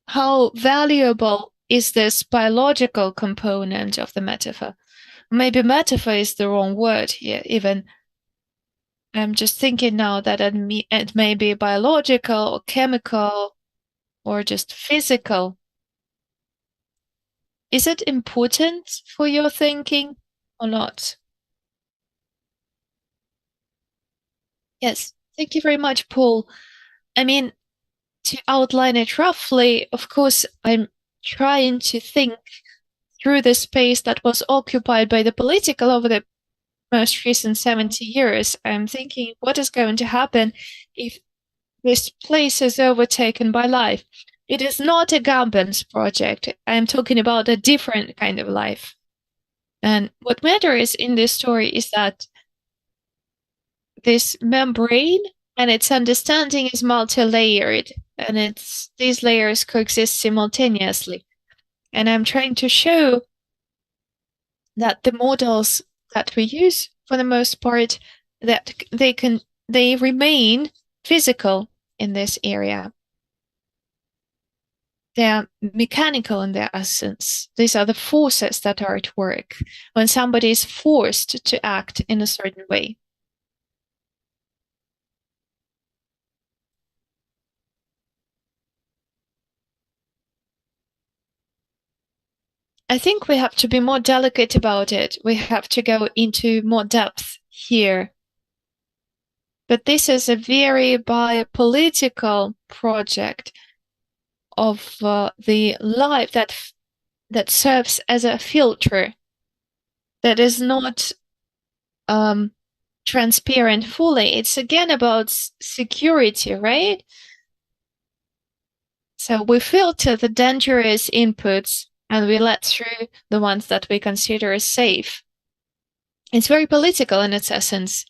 Speaker 2: how valuable is this biological component of the metaphor? Maybe metaphor is the wrong word here, even. I'm just thinking now that it may be biological or chemical or just physical. Is it important for your thinking or not? Yes, thank you very much, Paul. I mean, to outline it roughly, of course, I'm trying to think through the space that was occupied by the political over the most recent 70 years. I'm thinking what is going to happen if this place is overtaken by life. It is not a Gambens project. I'm talking about a different kind of life. And what matters in this story is that this membrane and its understanding is multi-layered, and these layers coexist simultaneously. And I'm trying to show that the models that we use, for the most part, that they remain physical in this area. They're mechanical in their essence. These are the forces that are at work when somebody is forced to act in a certain way. I think we have to be more delicate about it. We have to go into more depth here. But this is a very biopolitical project of the life that serves as a filter, that is not transparent fully. It's again about security, right? So we filter the dangerous inputs and we let through the ones that we consider as safe. It's very political in its essence.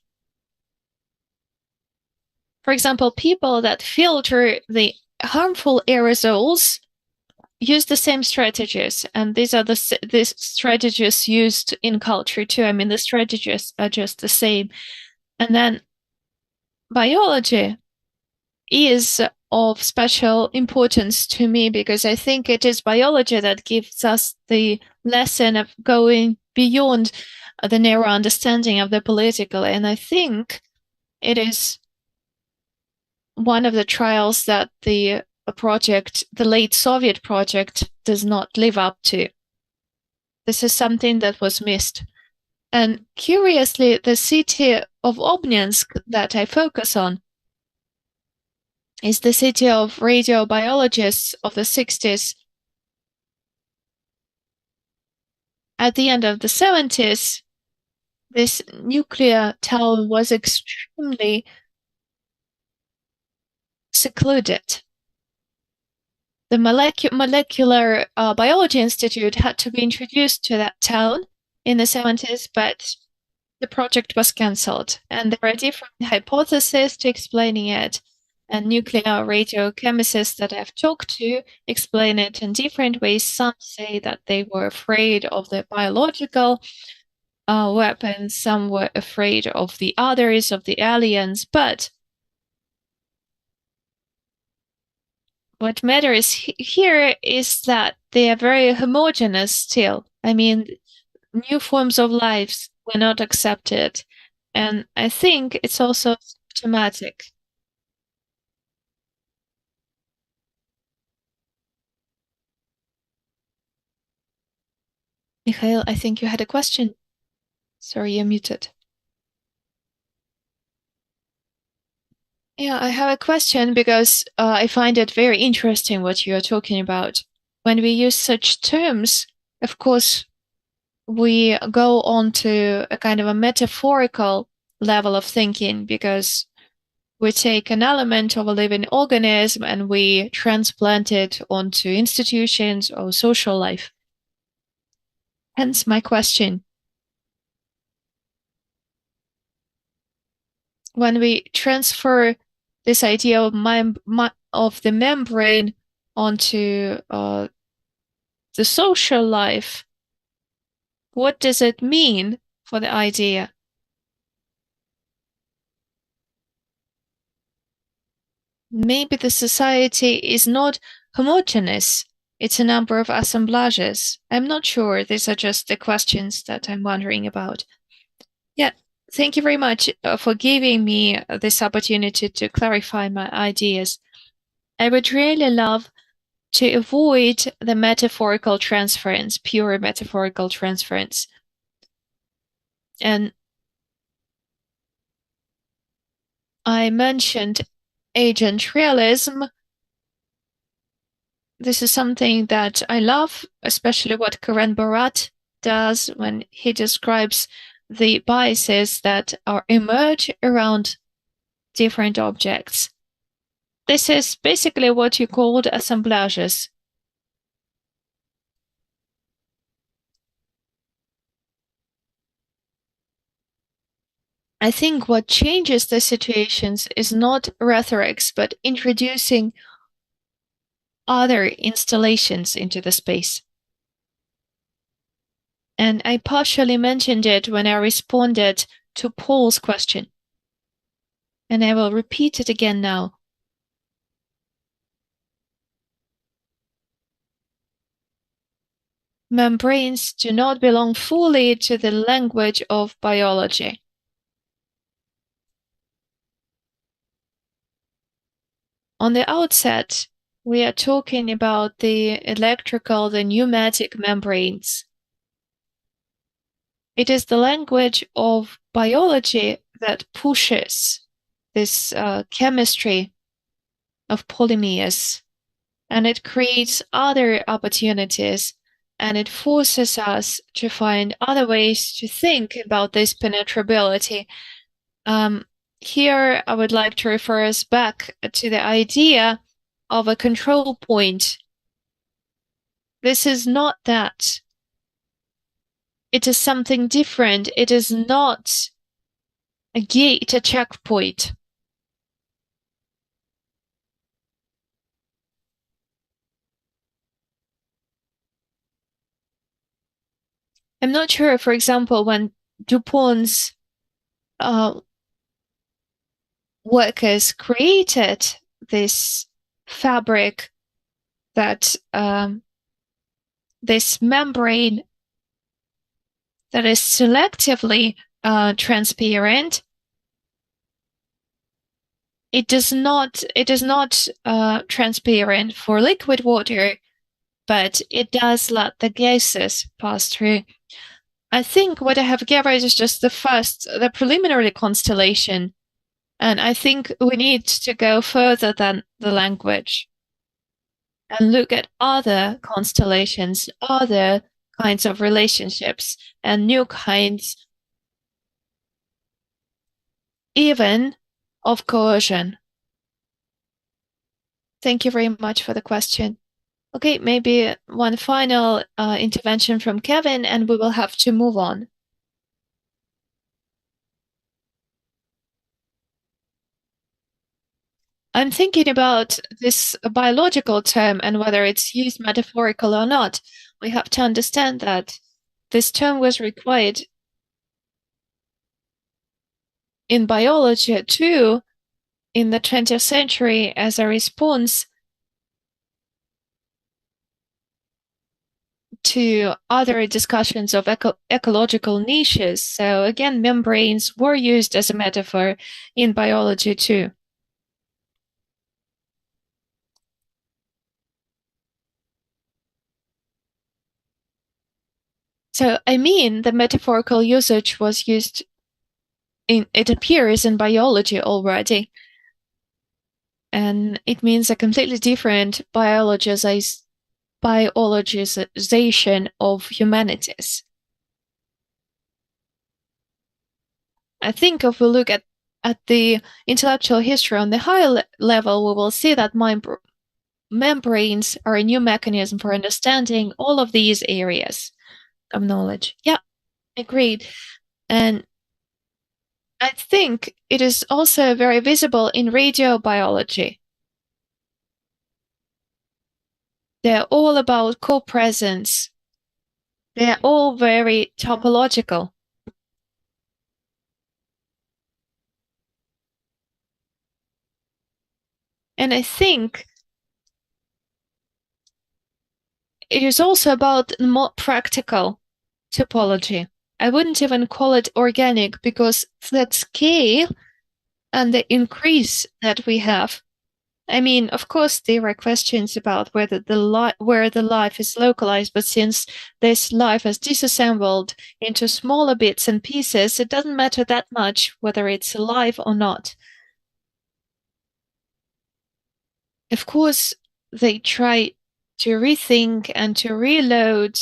Speaker 2: For example, people that filter the harmful aerosols use the same strategies, and these are these strategies used in culture too. I mean, the strategies are just the same. And then biology is of special importance to me because I think it is biology that gives us the lesson of going beyond the narrow understanding of the political. And I think it is one of the trials that the late Soviet project, does not live up to. This is something that was missed. And curiously, the city of Obninsk that I focus on is the city of radiobiologists of the 60s. At the end of the 70s, this nuclear town was extremely secluded. The Molecular Biology Institute had to be introduced to that town in the 70s, but the project was cancelled. And there are different hypotheses to explaining it. And nuclear radiochemists that I've talked to explain it in different ways. Some say that they were afraid of the biological weapons. Some were afraid of the others, of the aliens. But what matters here is that they are very homogeneous still. I mean, new forms of lives were not accepted. And I think it's also symptomatic. Mikhail, I think you had a question. Sorry, you're muted. Yeah, I have a question because I find it very interesting what you're talking about. When we use such terms, of course, we go on to a kind of a metaphorical level of thinking because we take an element of a living organism and we transplant it onto institutions or social life. Hence my question. When we transfer this idea of the membrane onto the social life, what does it mean for the idea? Maybe the society is not homogeneous. It's a number of assemblages. I'm not sure. These are just the questions that I'm wondering about. Yeah, thank you very much for giving me this opportunity to clarify my ideas. I would really love to avoid the metaphorical transference, pure metaphorical transference. And I mentioned agent realism. This is something that I love, especially what Karen Barat does when he describes the biases that are emerge around different objects. This is basically what you called assemblages. I think what changes the situations is not rhetorics, but introducing other installations into the space. And I partially mentioned it when I responded to Paul's question. And I will repeat it again now. Membranes do not belong fully to the language of biology. On the outset, we are talking about the electrical, the pneumatic membranes. It is the language of biology that pushes this chemistry of polymers, and it creates other opportunities, and it forces us to find other ways to think about this penetrability. Here, I would like to refer us back to the idea of a control point. This is not that. It is something different. It is not a gate, a checkpoint. I'm not sure, for example, when DuPont's workers created this fabric that this membrane that is selectively transparent. It is not transparent for liquid water, but it does let the gases pass through. I think what I have gathered is just the preliminary constellation. And I think we need to go further than the language and look at other constellations, other kinds of relationships, and new kinds, even of coercion. Thank you very much for the question. Okay, maybe one final intervention from Kevin, and we will have to move on. I'm thinking about this biological term and whether it's used metaphorical or not. We have to understand that this term was required in biology too, in the 20th century, as a response to other discussions of ecological niches. So again, membranes were used as a metaphor in biology too. So I mean, the metaphorical usage was used it appears in biology already. And it means a completely different biologization of humanities. I think if we look at the intellectual history on the higher level, we will see that membranes are a new mechanism for understanding all of these areas of knowledge. Yeah, agreed. And I think it is also very visible in radiobiology. They're all about co-presence. They're all very topological. And I think it is also about more practical topology. I wouldn't even call it organic because that scale and the increase that we have. I mean, of course, there are questions about whether where the life is localized, but since this life is disassembled into smaller bits and pieces, it doesn't matter that much whether it's alive or not. Of course, they try to rethink and to reload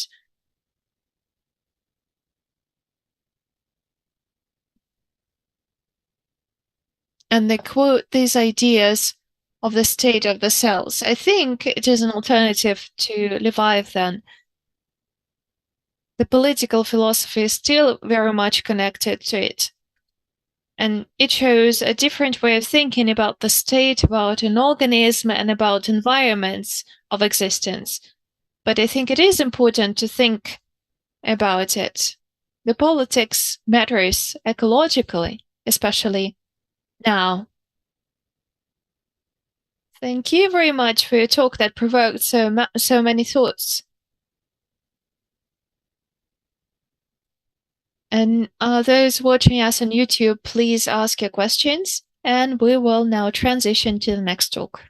Speaker 2: and they quote these ideas of the state of the cells. I think it is an alternative to Leviathan. The political philosophy is still very much connected to it. And it shows a different way of thinking about the state, about an organism, and about environments of existence. But I think it is important to think about it. The politics matters ecologically, especially now. Thank you very much for your talk that provoked so many thoughts. And those watching us on YouTube, please ask your questions, and we will now transition to the next talk.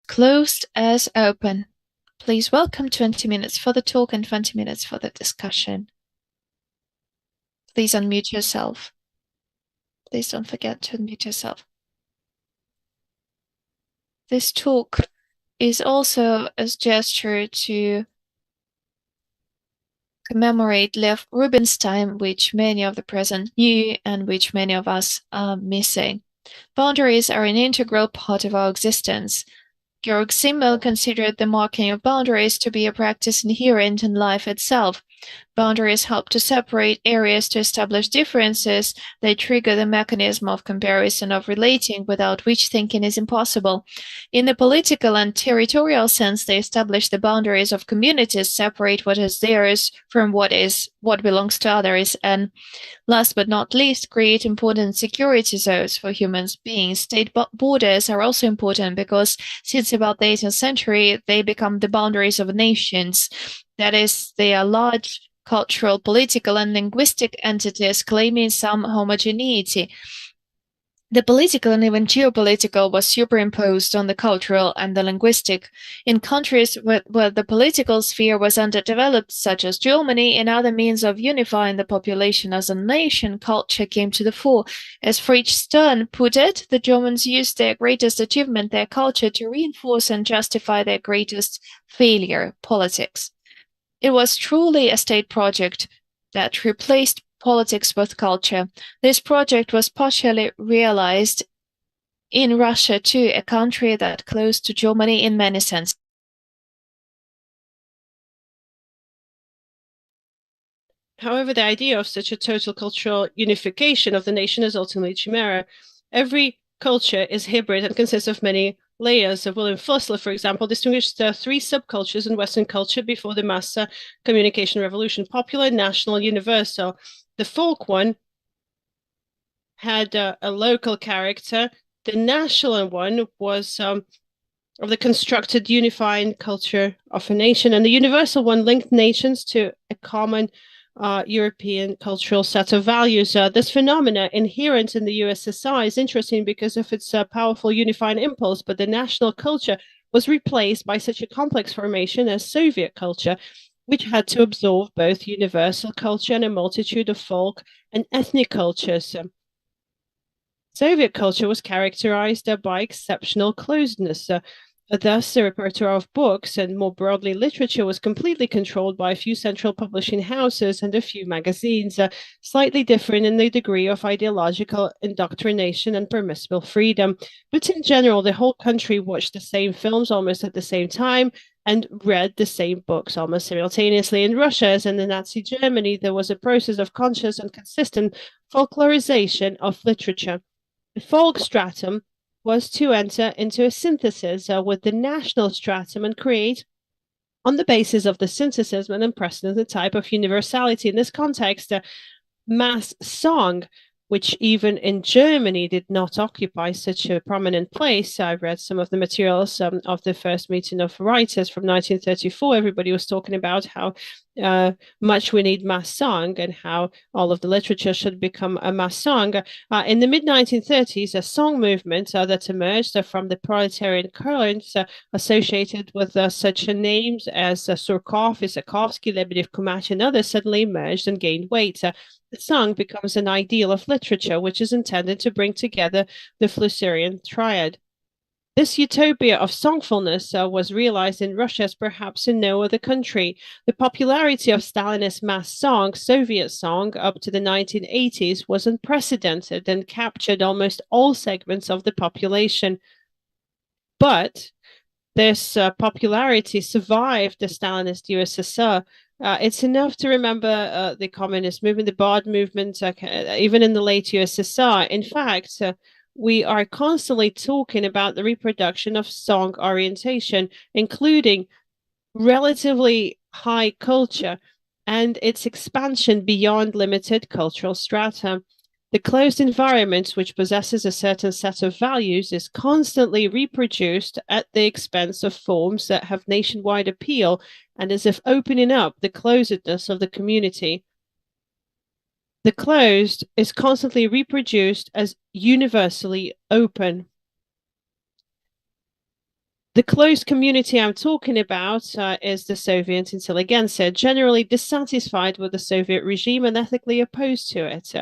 Speaker 2: Closed as open. Please welcome 20 minutes for the talk and 20 minutes for the discussion. Please unmute yourself. Please don't forget to unmute yourself. This talk is also a gesture to commemorate Lev Rubinstein, which many of the present knew and which many of us are missing. Boundaries are an integral part of our existence. Georg Simmel considered the marking of boundaries to be a practice inherent in life itself. Boundaries help to separate areas to establish differences. They trigger the mechanism of comparison, of relating, without which thinking is impossible. In the political and territorial sense, they establish the boundaries of communities, separate what is theirs from what belongs to others, and last but not least, create important security zones for human beings. State borders are also important because since about the 18th century, they become the boundaries of nations. That is, they are large cultural, political, and linguistic entities claiming some homogeneity. The political and even geopolitical was superimposed on the cultural and the linguistic. In countries where the political sphere was underdeveloped, such as Germany, and other means of unifying the population as a nation, culture came to the fore. As Fritz Stern put it, the Germans used their greatest achievement, their culture, to reinforce and justify their greatest failure, politics. It was truly a state project that replaced politics with culture. This project was partially realized in Russia too, a country that close to Germany in many senses.
Speaker 1: However, the idea of such a total cultural unification of the nation is ultimately chimera. Every culture is hybrid and consists of many layers. William Fusler, for example, distinguished three subcultures in Western culture before the mass communication revolution: popular, national, universal. The folk one had a local character. The national one was of the constructed unifying culture of a nation, and the universal one linked nations to a common European cultural set of values. This phenomena, inherent in the USSR, is interesting because of its powerful unifying impulse, but the national culture was replaced by such a complex formation as Soviet culture, which had to absorb both universal culture and a multitude of folk and ethnic cultures. Soviet culture was characterized by exceptional closedness. Thus, the repertoire of books and more broadly literature was completely controlled by a few central publishing houses and a few magazines, slightly different in the degree of ideological indoctrination and permissible freedom. But in general, the whole country watched the same films almost at the same time and read the same books almost simultaneously. In Russia, as in the Nazi Germany, there was a process of conscious and consistent folklorization of literature. The folk stratum was to enter into a synthesis with the national stratum and create, on the basis of the synthesis, an unprecedented type of universality. In this context, mass song, which even in Germany did not occupy such a prominent place. I read some of the materials of the first meeting of writers from 1934. Everybody was talking about how much we need mass song and how all of the literature should become a mass song. In the mid-1930s, a song movement that emerged from the proletarian currents associated with such names as Surkov, Isakovsky, Lebedev, Kumach, and others suddenly emerged and gained weight. The song becomes an ideal of literature, which is intended to bring together the Flusserian triad. This utopia of songfulness was realized in Russia as perhaps in no other country. The popularity of Stalinist mass song, Soviet song, up to the 1980s was unprecedented and captured almost all segments of the population. But this popularity survived the Stalinist USSR. It's enough to remember the communist movement, the Bard movement, even in the late USSR. In fact, we are constantly talking about the reproduction of song orientation, including relatively high culture and its expansion beyond limited cultural strata. The closed environment, which possesses a certain set of values, is constantly reproduced at the expense of forms that have nationwide appeal and as if opening up the closedness of the community. The closed is constantly reproduced as universally open. The closed community I'm talking about is the Soviet intelligentsia, generally dissatisfied with the Soviet regime and ethically opposed to it.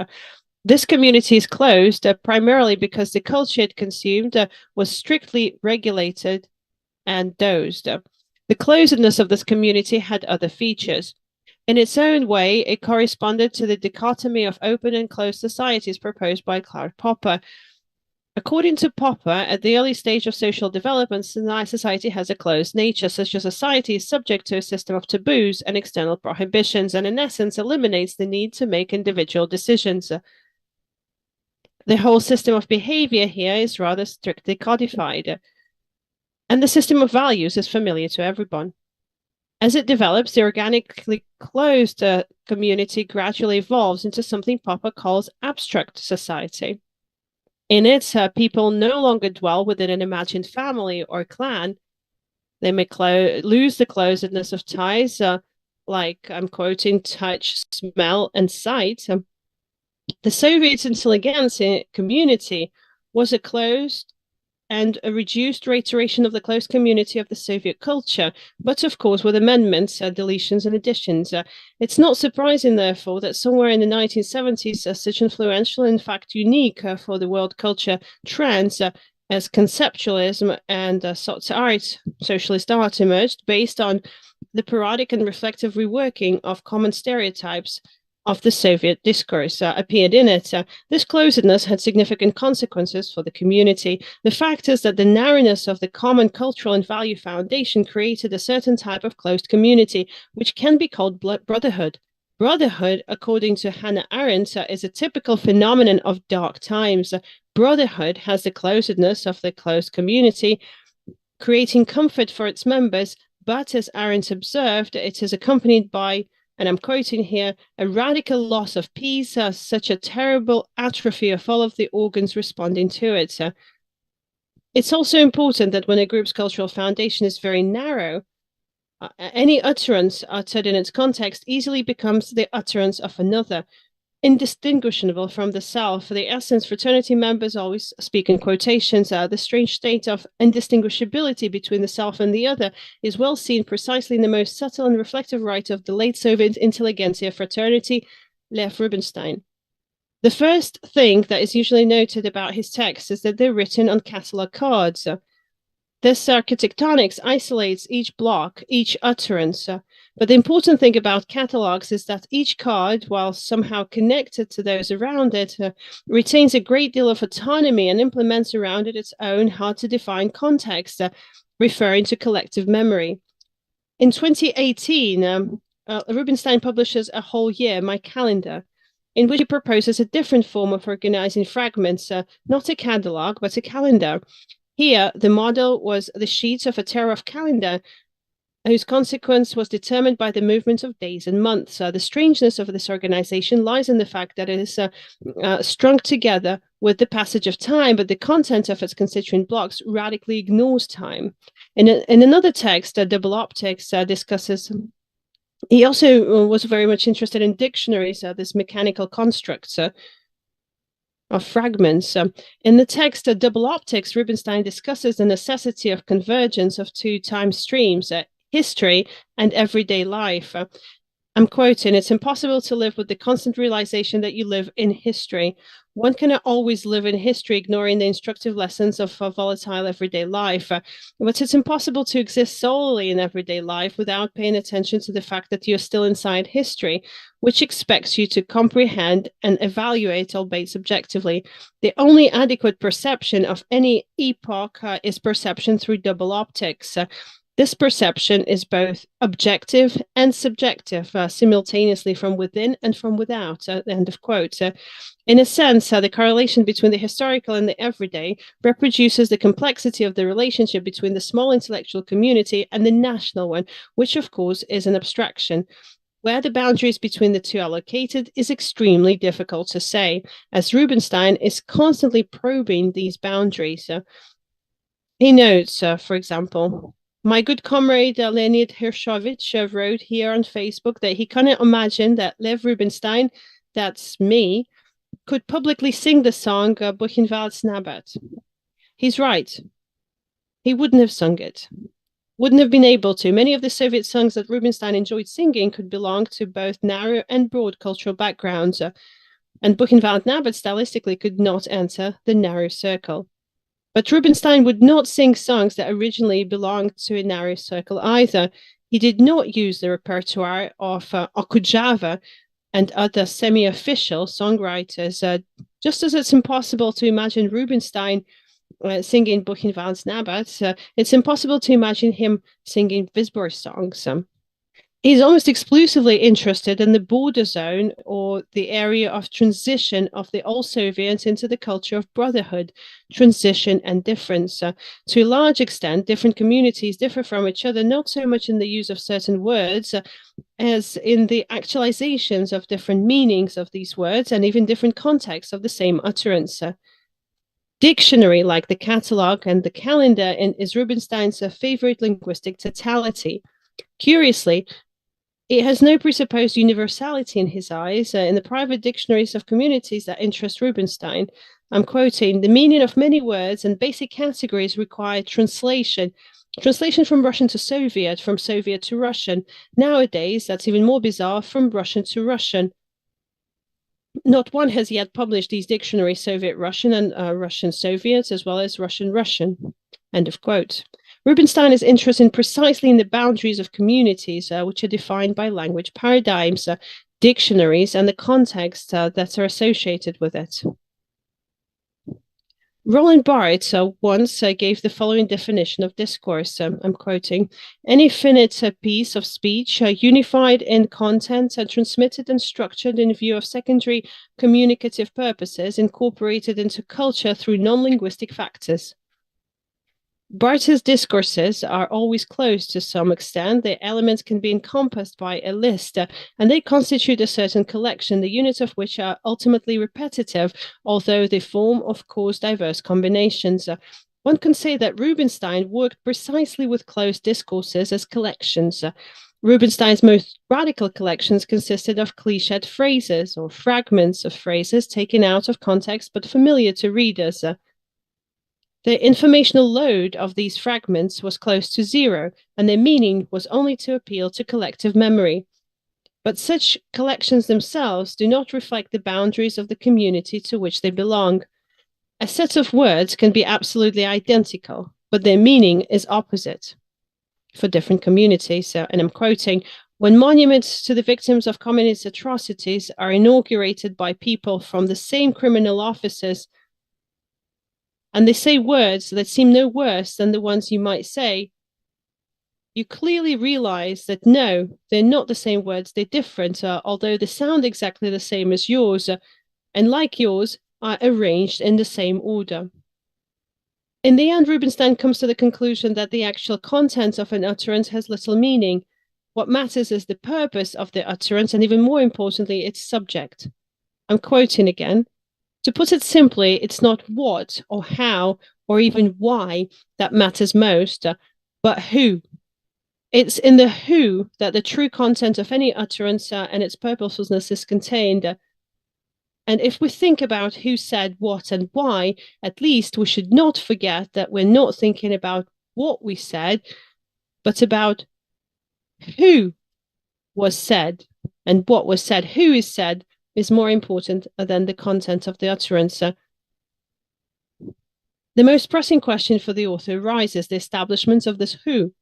Speaker 1: This community is closed primarily because the culture it consumed was strictly regulated and dosed. The closedness of this community had other features. In its own way, it corresponded to the dichotomy of open and closed societies proposed by Karl Popper. According to Popper, at the early stage of social development, society has a closed nature. Such a society is subject to a system of taboos and external prohibitions, and in essence eliminates the need to make individual decisions. The whole system of behavior here is rather strictly codified, and the system of values is familiar to everyone. As it develops, the organically closed community gradually evolves into something Popper calls abstract society. In it, people no longer dwell within an imagined family or clan. They may lose the closedness of ties, like I'm quoting, touch, smell, and sight. The Soviet intelligentsia community was a closed and a reduced reiteration of the close community of the Soviet culture, but of course with amendments, deletions, and additions. It's not surprising, therefore, that somewhere in the 1970s, such influential, in fact unique for the world culture trends as conceptualism and socialist art emerged based on the parodic and reflective reworking of common stereotypes of the Soviet discourse appeared in it. This closedness had significant consequences for the community. The fact is that the narrowness of the common cultural and value foundation created a certain type of closed community, which can be called brotherhood. Brotherhood, according to Hannah Arendt, is a typical phenomenon of dark times. Brotherhood has the closedness of the close community, creating comfort for its members, but as Arendt observed, it is accompanied by, and I'm quoting here, a radical loss of peace, such a terrible atrophy of all of the organs responding to it. It's also important that when a group's cultural foundation is very narrow, any utterance uttered in its context easily becomes the utterance of another, indistinguishable from the self. For the essence, fraternity members always speak in quotations. The strange state of indistinguishability between the self and the other is well seen precisely in the most subtle and reflective writer of the late Soviet intelligentsia fraternity, Lev Rubinstein. The first thing that is usually noted about his texts is that they're written on catalog cards. This architectonics isolates each block, each utterance. But the important thing about catalogs is that each card, while somehow connected to those around it, retains a great deal of autonomy and implements around it its own hard-to-define context, referring to collective memory. In 2018, Rubinstein publishes A Whole Year, My Calendar, in which he proposes a different form of organizing fragments, not a catalog, but a calendar. Here, the model was the sheets of a Terov calendar, whose consequence was determined by the movement of days and months. The strangeness of this organization lies in the fact that it is strung together with the passage of time, but the content of its constituent blocks radically ignores time. In another text, Double Optics discusses. He also was very much interested in dictionaries, this mechanical constructs of fragments. In the text Double Optics, Rubinstein discusses the necessity of convergence of two time streams, history and everyday life. I'm quoting, "It's impossible to live with the constant realization that you live in history. One cannot always live in history, ignoring the instructive lessons of volatile everyday life. But it's impossible to exist solely in everyday life without paying attention to the fact that you're still inside history, which expects you to comprehend and evaluate, albeit subjectively. The only adequate perception of any epoch is perception through double optics. This perception is both objective and subjective, simultaneously from within and from without." End of quote. In a sense, the correlation between the historical and the everyday reproduces the complexity of the relationship between the small intellectual community and the national one, which of course is an abstraction. Where the boundaries between the two are located is extremely difficult to say, as Rubinstein is constantly probing these boundaries. He notes, for example, "My good comrade Leonid Hershovich wrote here on Facebook that he cannot imagine that Lev Rubinstein, that's me, could publicly sing the song Buchenwald's Nabat." He's right. He wouldn't have sung it. Wouldn't have been able to. Many of the Soviet songs that Rubinstein enjoyed singing could belong to both narrow and broad cultural backgrounds, and Buchenwald Nabat stylistically could not enter the narrow circle. But Rubinstein would not sing songs that originally belonged to a narrow circle either. He did not use the repertoire of Okudjava and other semi-official songwriters, just as it's impossible to imagine Rubinstein singing Buchenwald's Nabat. It's impossible to imagine him singing Wisbor songs. He's almost exclusively interested in the border zone or the area of transition of the old Soviets into the culture of brotherhood, transition and difference. To a large extent, different communities differ from each other, not so much in the use of certain words as in the actualizations of different meanings of these words and even different contexts of the same utterance. Dictionary, like the catalog and the calendar, is Rubinstein's favorite linguistic totality. Curiously, it has no presupposed universality in his eyes. In the private dictionaries of communities that interest Rubinstein, I'm quoting, "The meaning of many words and basic categories require translation. Translation from Russian to Soviet, from Soviet to Russian. Nowadays, that's even more bizarre, from Russian to Russian. Not one has yet published these dictionaries, Soviet-Russian and Russian-Soviet, as well as Russian-Russian." End of quote. Rubinstein is interested precisely in the boundaries of communities, which are defined by language paradigms, dictionaries, and the context that are associated with it. Roland Barthes once gave the following definition of discourse. I'm quoting: any finite piece of speech unified in content and transmitted and structured in view of secondary communicative purposes incorporated into culture through non-linguistic factors. Barthes' discourses are always closed to some extent. Their elements can be encompassed by a list, and they constitute a certain collection, the units of which are ultimately repetitive, although they form, of course, diverse combinations. One can say that Rubinstein worked precisely with closed discourses as collections. Rubinstein's most radical collections consisted of cliched phrases or fragments of phrases taken out of context but familiar to readers. The informational load of these fragments was close to zero, and their meaning was only to appeal to collective memory. But such collections themselves do not reflect the boundaries of the community to which they belong. A set of words can be absolutely identical, but their meaning is opposite for different communities. And I'm quoting: when monuments to the victims of communist atrocities are inaugurated by people from the same criminal offices, and they say words that seem no worse than the ones you might say, you clearly realize that no, they're not the same words, they're different, although they sound exactly the same as yours, and like yours, are arranged in the same order. In the end, Rubinstein comes to the conclusion that the actual content of an utterance has little meaning. What matters is the purpose of the utterance, and even more importantly, its subject. I'm quoting again. To put it simply, it's not what or how or even why that matters most, but who. It's in the who that the true content of any utterance and its purposefulness is contained. And if we think about who said what and why, at least we should not forget that we're not thinking about what we said, but about who was said and what was said. Who is said is more important than the content of the utterance. The most pressing question for the author arises the establishment of this who.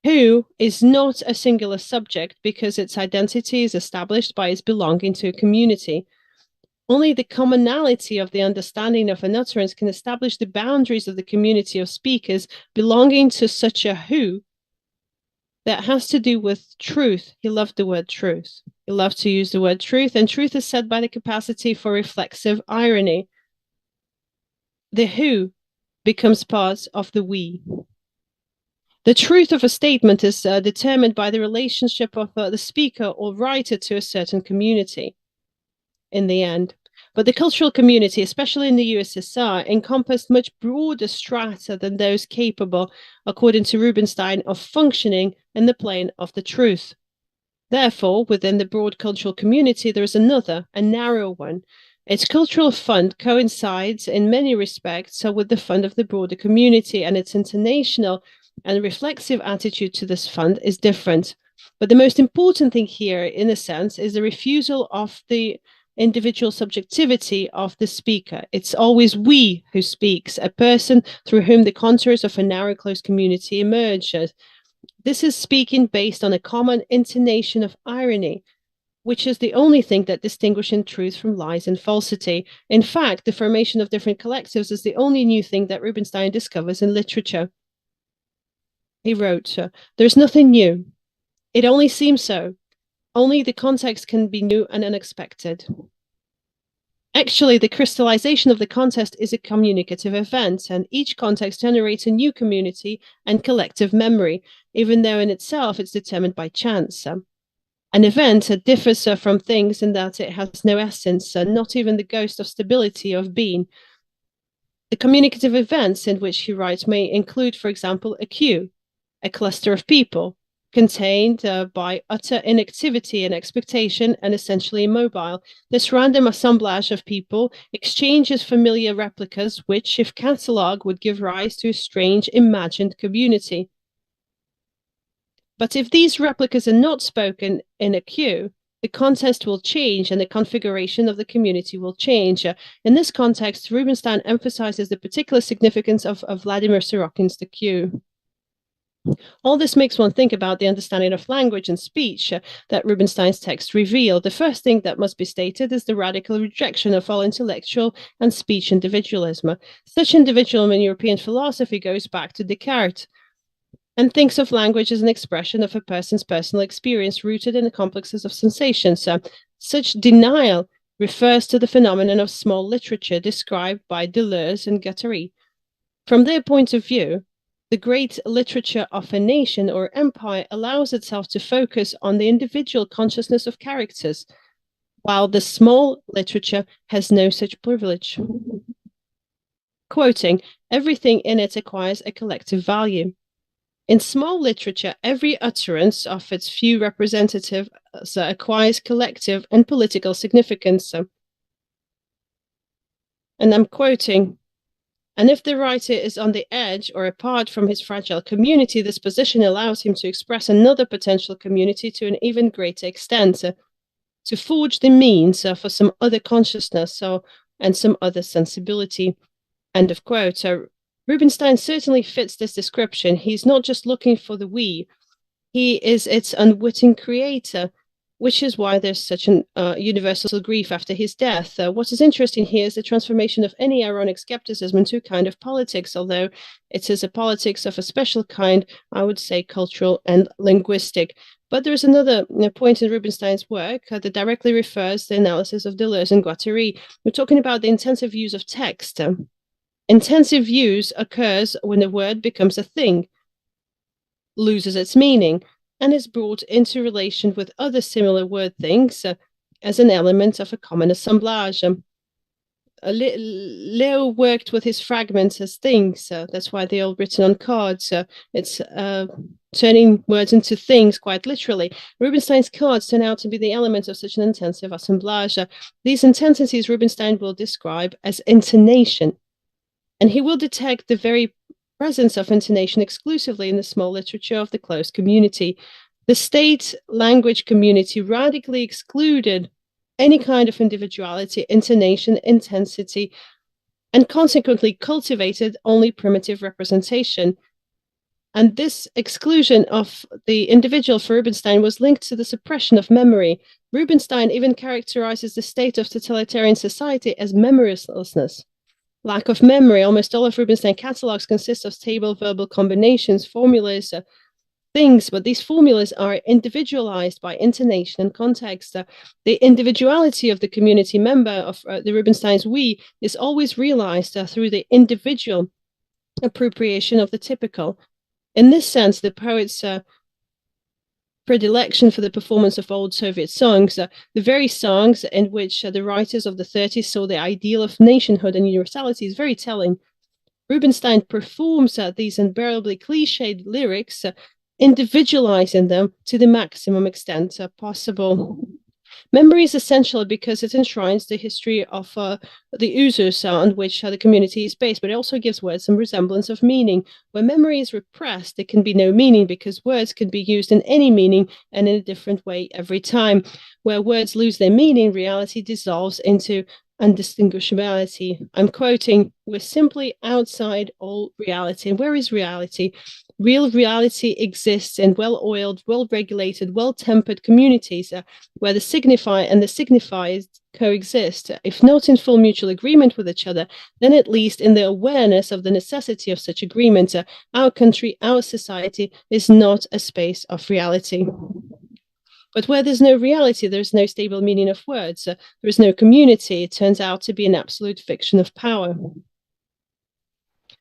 Speaker 1: Who is not a singular subject because its identity is established by its belonging to a community. Only the commonality of the understanding of an utterance can establish the boundaries of the community of speakers belonging to such a who that has to do with truth. He loved the word truth. He loved to use the word truth, and truth is said by the capacity for reflexive irony. The who becomes part of the we. The truth of a statement is determined by the relationship of the speaker or writer to a certain community in the end. But the cultural community, especially in the USSR, encompassed much broader strata than those capable, according to Rubinstein, of functioning in the plane of the truth. Therefore, within the broad cultural community, there is another, a narrow one. Its cultural fund coincides in many respects with the fund of the broader community, and its international and reflexive attitude to this fund is different. But the most important thing here, in a sense, is the refusal of the individual subjectivity of the speaker. It's always we who speaks, a person through whom the contours of a narrow closed community emerges. This is speaking based on a common intonation of irony, which is the only thing that distinguishes truth from lies and falsity. In fact, the formation of different collectives is the only new thing that Rubinstein discovers in literature. He wrote, "There's nothing new. It only seems so. Only the context can be new and unexpected." Actually, the crystallization of the context is a communicative event, and each context generates a new community and collective memory, even though in itself it's determined by chance. An event differs from things in that it has no essence, not even the ghost of stability of being. The communicative events in which he writes may include, for example, a queue, a cluster of people, contained by utter inactivity and expectation and essentially immobile. This random assemblage of people exchanges familiar replicas, which, if catalogued, would give rise to a strange imagined community. But if these replicas are not spoken in a queue, the context will change and the configuration of the community will change. In this context, Rubinstein emphasizes the particular significance of Vladimir Sorokin's The Queue. All this makes one think about the understanding of language and speech that Rubinstein's texts reveal. The first thing that must be stated is the radical rejection of all intellectual and speech individualism. Such individualism in European philosophy goes back to Descartes and thinks of language as an expression of a person's personal experience rooted in the complexes of sensations. Such denial refers to the phenomenon of small literature described by Deleuze and Guattari. From their point of view, the great literature of a nation or empire allows itself to focus on the individual consciousness of characters, while the small literature has no such privilege. Quoting, everything in it acquires a collective value. In small literature, every utterance of its few representatives acquires collective and political significance. And I'm quoting, and if the writer is on the edge or apart from his fragile community, this position allows him to express another potential community to an even greater extent, to forge the means for some other consciousness and some other sensibility. End of quote. Rubinstein certainly fits this description. He's not just looking for the we, he is its unwitting creator, which is why there's such an universal grief after his death. What is interesting here is the transformation of any ironic skepticism into a kind of politics, although it is a politics of a special kind, I would say cultural and linguistic. But there is another point in Rubinstein's work that directly refers to the analysis of Deleuze and Guattari. We're talking about the intensive use of text. Intensive use occurs when a word becomes a thing, loses its meaning, and is brought into relation with other similar word things as an element of a common assemblage. Leo worked with his fragments as things. That's why they're all written on cards. It's turning words into things, quite literally. Rubinstein's cards turn out to be the element of such an intensive assemblage. These intensities Rubinstein will describe as intonation. And he will detect the very presence of intonation exclusively in the small literature of the closed community. The state language community radically excluded any kind of individuality, intonation, intensity, and consequently cultivated only primitive representation. And this exclusion of the individual for Rubinstein was linked to the suppression of memory. Rubinstein even characterizes the state of totalitarian society as memorylessness. Lack of memory. Almost all of Rubinstein catalogs consist of stable verbal combinations, formulas, things, but these formulas are individualized by intonation and context. The individuality of the community member of the Rubinstein's we is always realized through the individual appropriation of the typical. In this sense, the poet's predilection for the performance of old Soviet songs, the very songs in which the writers of the 30s saw the ideal of nationhood and universality, is very telling. Rubinstein performs these unbearably cliched lyrics, individualizing them to the maximum extent possible. Memory is essential because it enshrines the history of the usus on which the community is based, but it also gives words some resemblance of meaning. Where memory is repressed, there can be no meaning because words can be used in any meaning and in a different way every time. Where words lose their meaning, reality dissolves into undistinguishability. I'm quoting, we're simply outside all reality. And where is reality? Real reality exists in well-oiled, well-regulated, well-tempered communities where the signifier and the signified coexist, if not in full mutual agreement with each other, then at least in the awareness of the necessity of such agreement. Our country, our society is not a space of reality. But where there's no reality, there's no stable meaning of words. There is no community. It turns out to be an absolute fiction of power.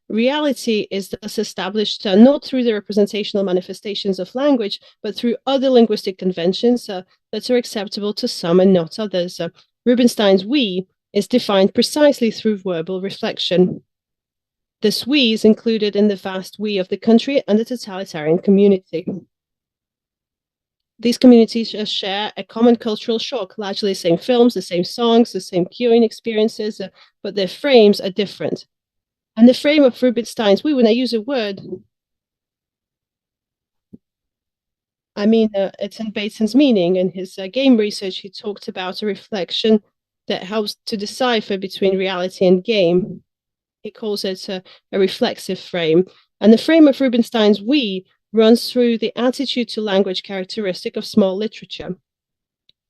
Speaker 1: Reality is thus established not through the representational manifestations of language, but through other linguistic conventions that are acceptable to some and not others. Rubinstein's we is defined precisely through verbal reflection. This we is included in the vast we of the country and the totalitarian community. These communities share a common cultural shock, largely the same films, the same songs, the same queuing experiences, but their frames are different. And the frame of Rubinstein's we, when I use a word, I mean, it's in Bateson's meaning. In his game research, he talked about a reflection that helps to decipher between reality and game. He calls it a reflexive frame. And the frame of Rubinstein's we runs through the attitude to language characteristic of small literature.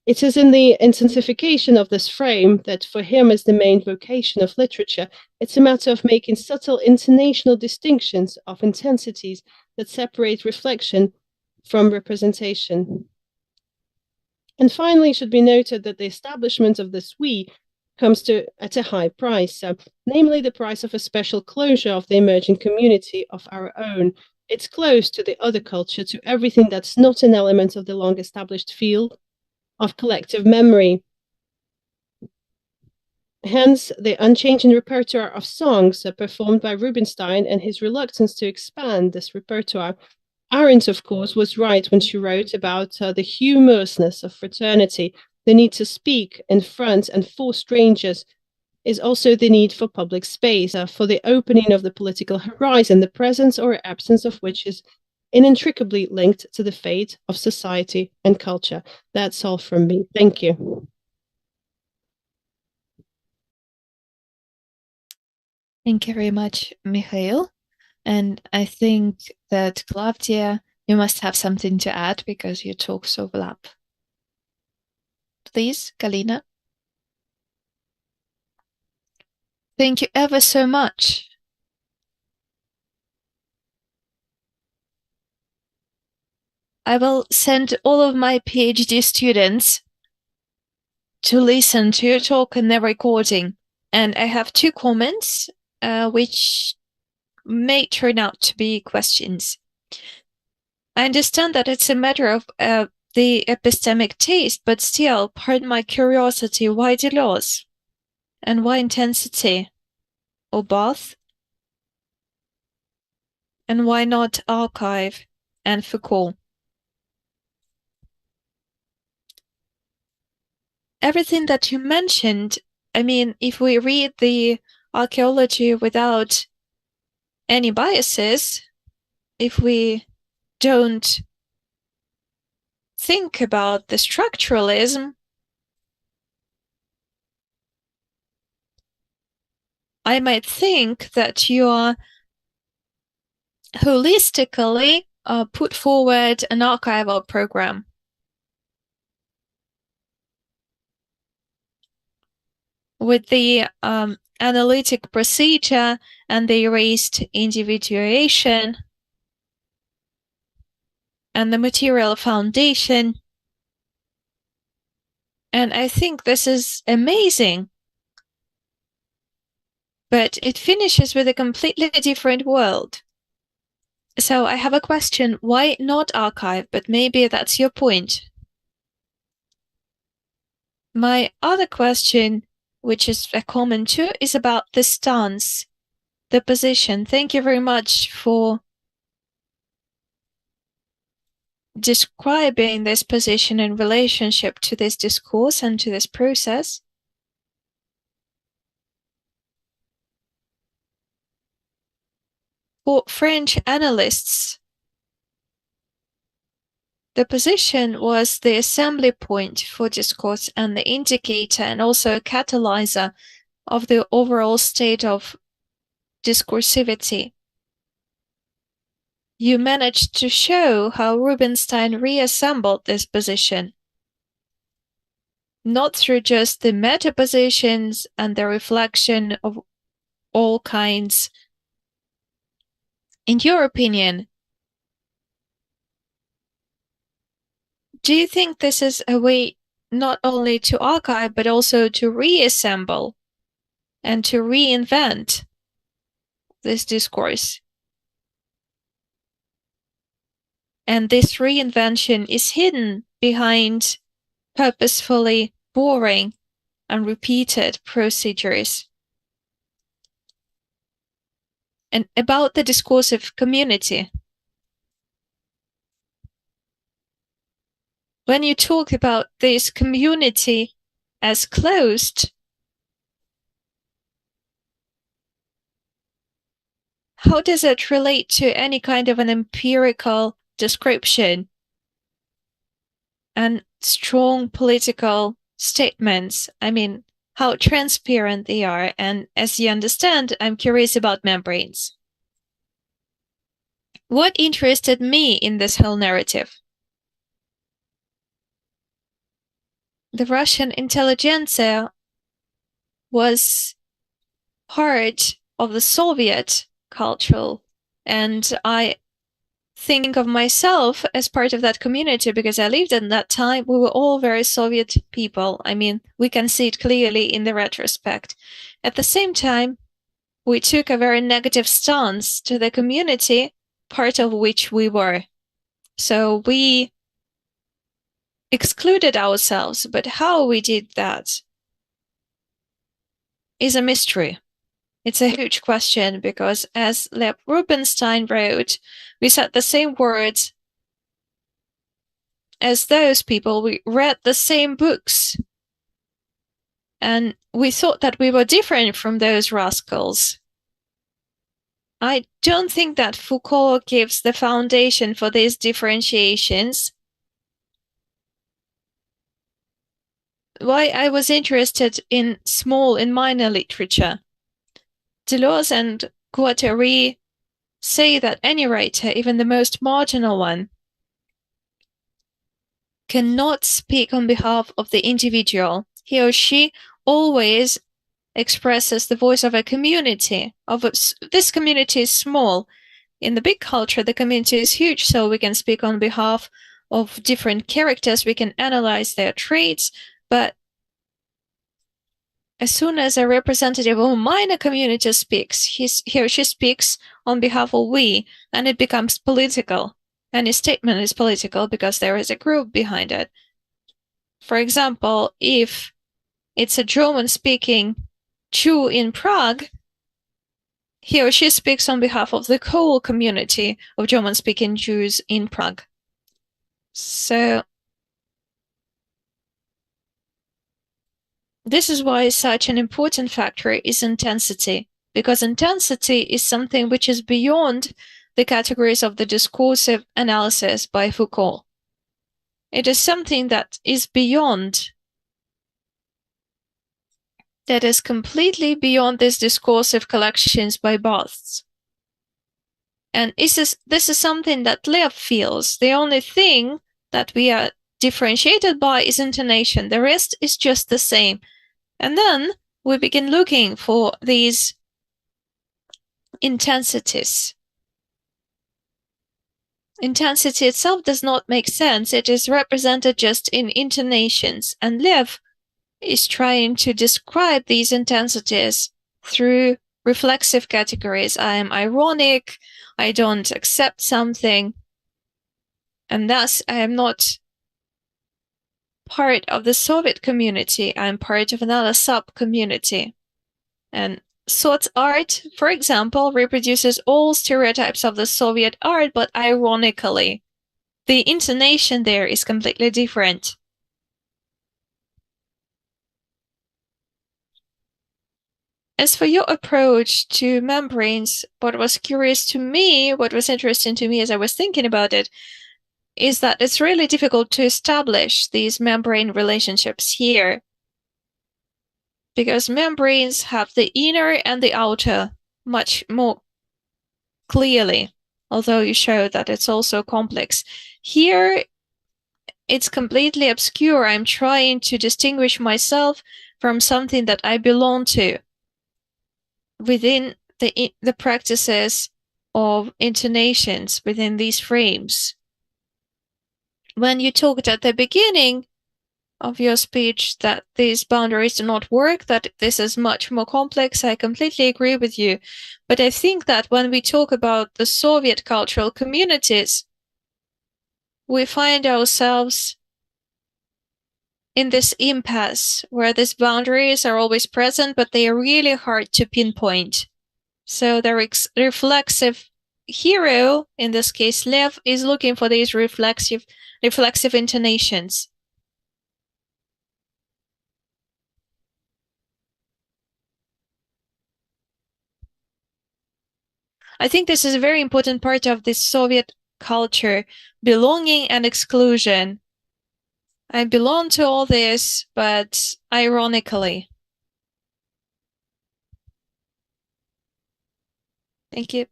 Speaker 1: It is in the intensification of this frame that for him is the main vocation of literature. It's a matter of making subtle intonational distinctions of intensities that separate reflection from representation. And finally, it should be noted that the establishment of this we comes at a high price, namely the price of a special closure of the emerging community of our own. It's closed to the other culture, to everything that's not an element of the long-established field of collective memory. Hence, the unchanging repertoire of songs performed by Rubinstein and his reluctance to expand this repertoire. Arendt, of course, was right when she wrote about the humorousness of fraternity. The need to speak in front and for strangers is also the need for public space, for the opening of the political horizon, the presence or absence of which is inextricably linked to the fate of society and culture. That's all from me. Thank you.
Speaker 2: Thank you very much, Mikhail. And I think that Claudia, you must have something to add because your talks overlap. Please, Galina. Thank you ever so much. I will send all of my PhD students to listen to your talk and the recording. And I have 2 comments, which may turn out to be questions. I understand that it's a matter of the epistemic taste, but still, pardon my curiosity, why Deleuze? And why intensity? Or both? And why not archive and Foucault? Everything that you mentioned, I mean, if we read the archaeology without any biases, if we don't think about the structuralism, I might think that you are holistically put forward an archival program. With the analytic procedure and the erased individuation and the material foundation. And I think this is amazing. But it finishes with a completely different world. So I have a question, why not archive? But maybe that's your point. My other question, which is a common too, is about the stance, the position. Thank you very much for describing this position in relationship to this discourse and to this process. For French analysts, the position was the assembly point for discourse and the indicator and also a catalyzer of the overall state of discursivity. You managed to show how Rubinstein reassembled this position, not through just the meta-positions and the reflection of all kinds. In your opinion, do you think this is a way not only to archive, but also to reassemble and to reinvent this discourse? And this reinvention is hidden behind purposefully boring and repeated procedures. And about the discursive community. When you talk about this community as closed, how does it relate to any kind of an empirical description and strong political statements? I mean, how transparent they are. And as you understand, I'm curious about membranes. what interested me in this whole narrative? The Russian intelligentsia was part of the Soviet culture, and I think of myself as part of that community because I lived in that time. We were all very Soviet people. I mean, we can see it clearly in the retrospect. At the same time, we took a very negative stance to the community, part of which we were. So we excluded ourselves, but how we did that is a mystery. It's a huge question because, as Lev Rubinstein wrote, we said the same words as those people. We read the same books, and we thought that we were different from those rascals. I don't think that Foucault gives the foundation for these differentiations. Why I was interested in small and minor literature. Deleuze and Guattari say that any writer, even the most marginal one, cannot speak on behalf of the individual. He or she always expresses the voice of a community. This community is small. In the big culture, the community is huge, so we can speak on behalf of different characters, we can analyze their traits, but as soon as a representative of a minor community speaks, he or she speaks on behalf of we, and it becomes political. And his statement is political because there is a group behind it. For example, if it's a German-speaking Jew in Prague, he or she speaks on behalf of the whole community of German-speaking Jews in Prague. So this is why such an important factor is intensity, because intensity is something which is beyond the categories of the discursive analysis by Foucault. It is something that is beyond, that is completely beyond these discursive collections by Barthes. And this is something that Lev feels. The only thing that we are differentiated by is intonation. The rest is just the same. And then we begin looking for these intensities. Intensity itself does not make sense. It is represented just in intonations. And Lev is trying to describe these intensities through reflexive categories. I am ironic, I don't accept something, and thus I am not part of the Soviet community, I'm part of another sub-community. And Sots art, for example, reproduces all stereotypes of the Soviet art, but ironically. The intonation there is completely different. As for your approach to membranes, what was curious to me, what was interesting to me as I was thinking about it, is that it's really difficult to establish these membrane relationships here. Because membranes have the inner and the outer much more clearly, although you show that it's also complex. Here, it's completely obscure. I'm trying to distinguish myself from something that I belong to within the practices of intonations within these frames. When you talked at the beginning of your speech that these boundaries do not work, that this is much more complex, I completely agree with you. But I think that when we talk about the Soviet cultural communities, we find ourselves in this impasse where these boundaries are always present, but they are really hard to pinpoint. So the reflexive hero, in this case Lev, is looking for these reflexive intonations. I think this is a very important part of this Soviet culture, belonging and exclusion. I belong to all this, but ironically. Thank you.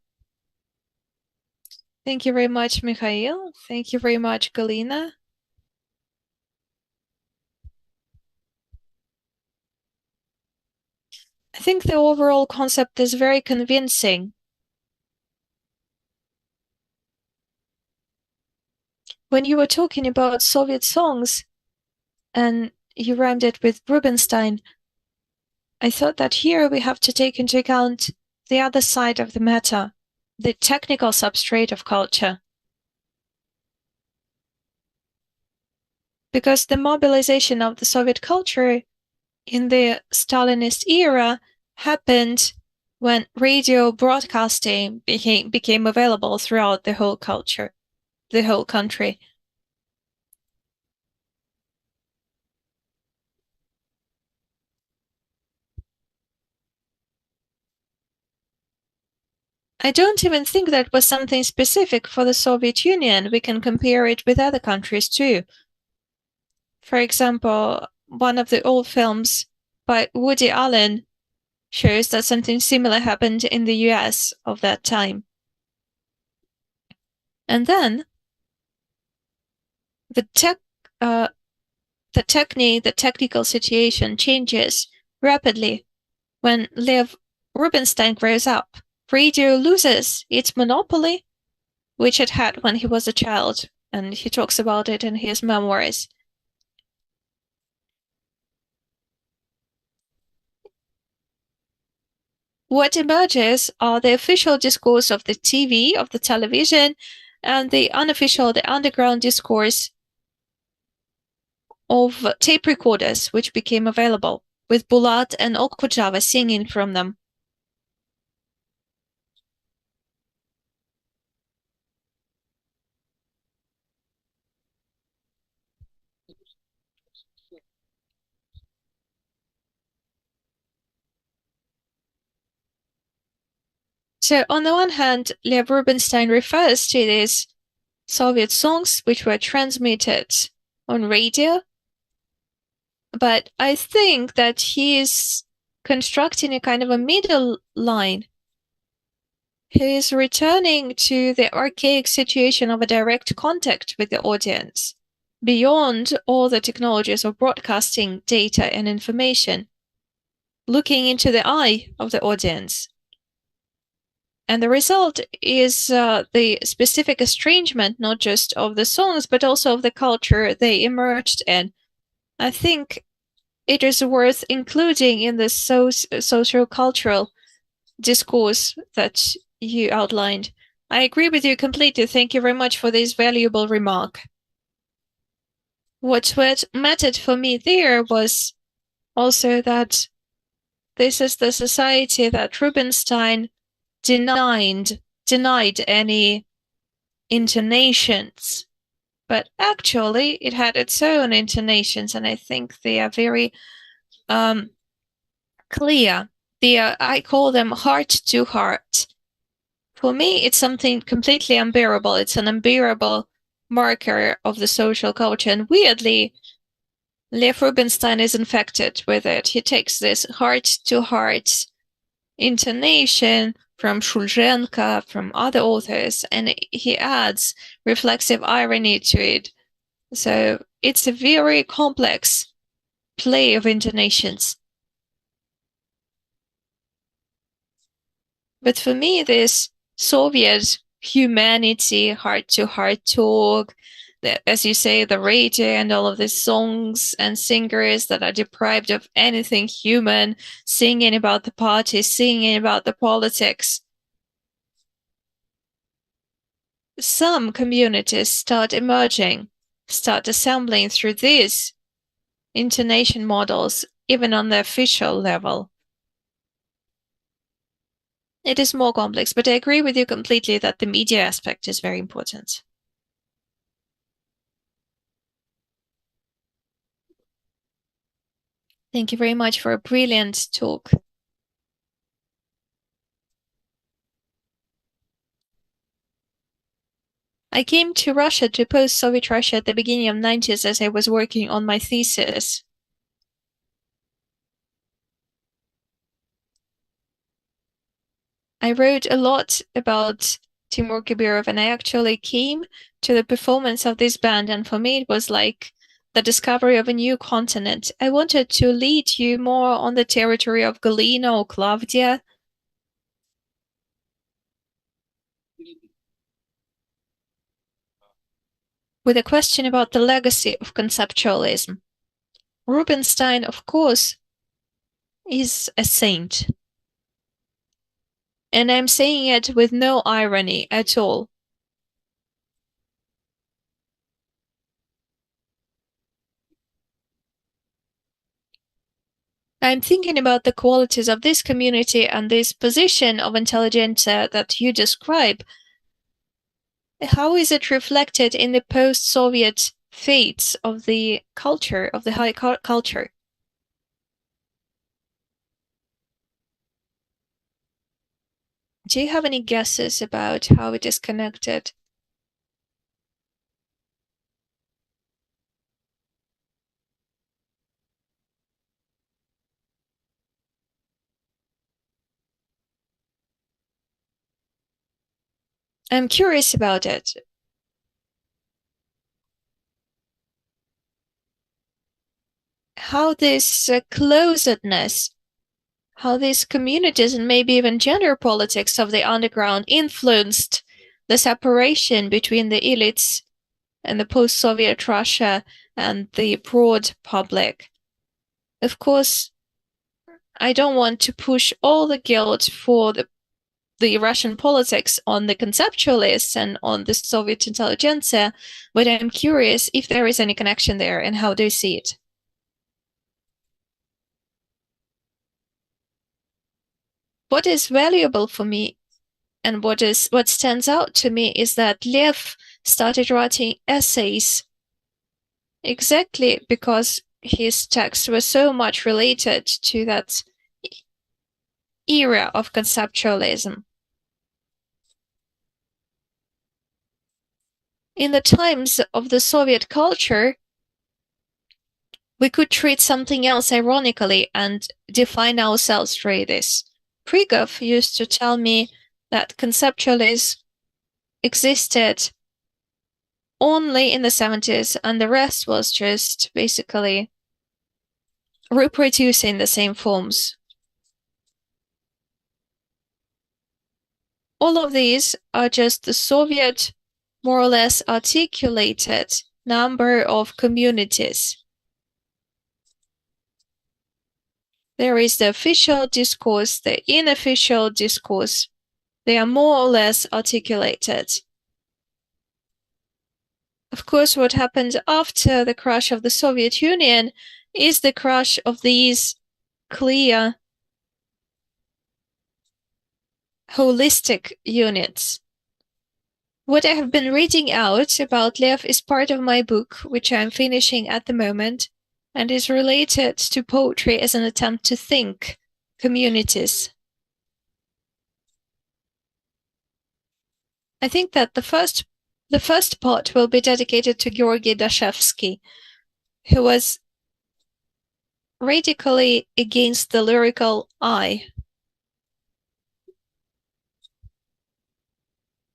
Speaker 4: Thank you very much, Mikhail. Thank you very much, Galina. I think the overall concept is very convincing. When you were talking about Soviet songs and you rhymed it with Rubinstein, I thought that here we have to take into account the other side of the matter, the technical substrate of culture. Because the mobilization of the Soviet culture in the Stalinist era happened when radio broadcasting became available throughout the whole culture, the whole country. I don't even think that was something specific for the Soviet Union. We can compare it with other countries too. For example, one of the old films by Woody Allen shows that something similar happened in the US of that time. And then the technical situation changes rapidly when Lev Rubinstein grows up. Radio loses its monopoly, which it had when he was a child, and he talks about it in his memoirs. What emerges are the official discourse of the TV, of the television, and the unofficial, the underground discourse of tape recorders, which became available, with Bulat and Okudjava singing from them. So on the one hand, Lev Rubinstein refers to these Soviet songs which were transmitted on radio, but I think that he is constructing a kind of a middle line. He is returning to the archaic situation of a direct contact with the audience, beyond all the technologies of broadcasting data and information, looking into the eye of the audience. And the result is the specific estrangement, not just of the songs, but also of the culture they emerged in. I think it is worth including in the socio-cultural discourse that you outlined. I agree with you completely. Thank you very much for this valuable remark. What mattered for me there was also that this is the society that Rubinstein denied any intonations, but actually it had its own intonations, and I think they are very clear. I call them heart to heart. For me, it's something completely unbearable. It's an unbearable marker of the social culture, and weirdly, Lev Rubinstein is infected with it. He takes this heart to heart intonation from Shulzhenko, from other authors, and he adds reflexive irony to it. So it's a very complex play of intonations. But for me, this Soviet humanity, heart-to-heart talk, as you say, the radio and all of these songs and singers that are deprived of anything human, singing about the party, singing about the politics. Some communities start emerging, start assembling through these intonation models, even on the official level. It is more complex, but I agree with you completely that the media aspect is very important. Thank you very much for a brilliant talk. I came to Russia, to post-Soviet Russia at the beginning of the 90s as I was working on my thesis. I wrote a lot about Timur Kabirov, and I actually came to the performance of this band, and for me it was like the discovery of a new continent. I wanted to lead you more on the territory of Galina or Claudia. With a question about the legacy of conceptualism. Rubinstein, of course, is a saint. And I'm saying it with no irony at all. I'm thinking about the qualities of this community and this position of intelligentsia that you describe. How is it reflected in the post-Soviet fates of the culture, of the high culture? Do you have any guesses about how it is connected? I'm curious about it. How this closedness, how these communities and maybe even gender politics of the underground influenced the separation between the elites and the post-Soviet Russia and the broad public. Of course, I don't want to push all the guilt for the Russian politics on the conceptualists and on the Soviet intelligentsia, but I'm curious if there is any connection there and how do you see it? What is valuable for me and what stands out to me is that Lev started writing essays exactly because his texts were so much related to that era of conceptualism. In the times of the Soviet culture, we could treat something else ironically and define ourselves through this. Prigov used to tell me that conceptualism existed only in the 70s and the rest was just basically reproducing the same forms. All of these are just the Soviet, more or less articulated number of communities. There is the official discourse, the unofficial discourse. They are more or less articulated. Of course, what happened after the crash of the Soviet Union is the crash of these clear, holistic units. What I have been reading out about Lev is part of my book, which I'm finishing at the moment, and is related to poetry as an attempt to think communities. I think that the first part will be dedicated to Georgy Dashevsky, who was radically against the lyrical I.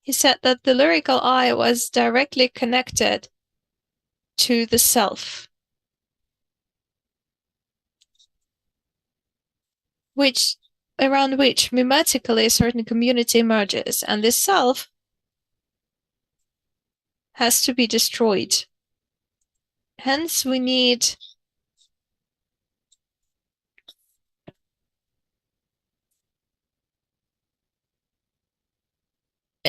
Speaker 4: He said that the lyrical I was directly connected to the self, around which mimetically a certain community emerges, and this self has to be destroyed. Hence, we need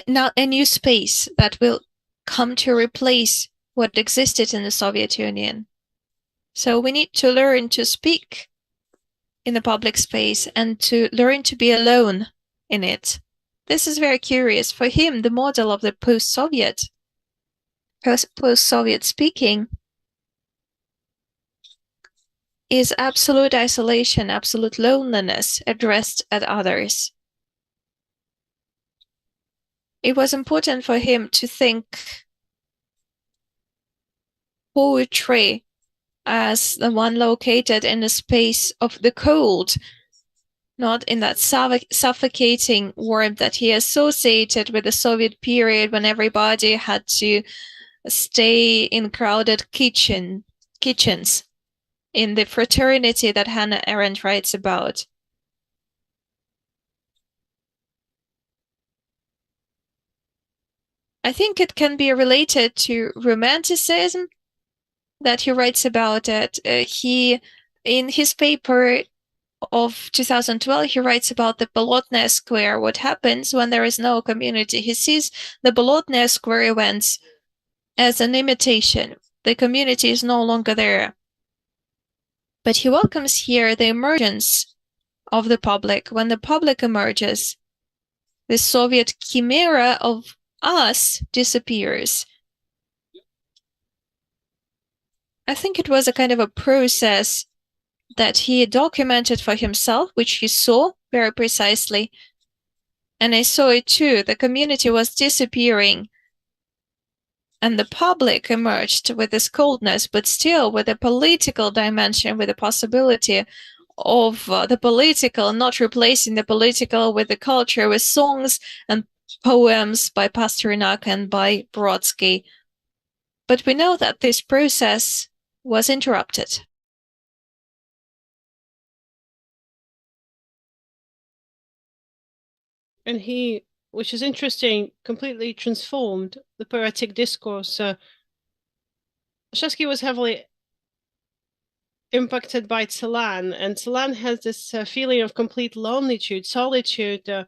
Speaker 4: not a new space that will come to replace what existed in the Soviet Union. So we need to learn to speak in the public space and to learn to be alone in it. This is very curious. For him, the model of the post-Soviet speaking is absolute isolation, absolute loneliness addressed at others. It was important for him to think poetry as the one located in the space of the cold, not in that suffocating warmth that he associated with the Soviet period when everybody had to stay in crowded kitchens, in the fraternity that Hannah Arendt writes about. I think it can be related to Romanticism that he writes about it. In his paper of 2012, he writes about the Bolotnaya Square, what happens when there is no community. He sees the Bolotnaya Square events as an imitation. The community is no longer there. But he welcomes here the emergence of the public. When the public emerges, the Soviet chimera of us disappears. I think it was a kind of a process that he documented for himself, which he saw very precisely. And I saw it too. The community was disappearing. And the public emerged with this coldness, but still with a political dimension, with the possibility of the political, not replacing the political with the culture, with songs and poems by Pasternak and by Brodsky. But we know that this process was interrupted.
Speaker 1: And he, which is interesting, completely transformed the poetic discourse. Shesky was heavily impacted by Celan, and Celan has this feeling of complete lonitude, solitude,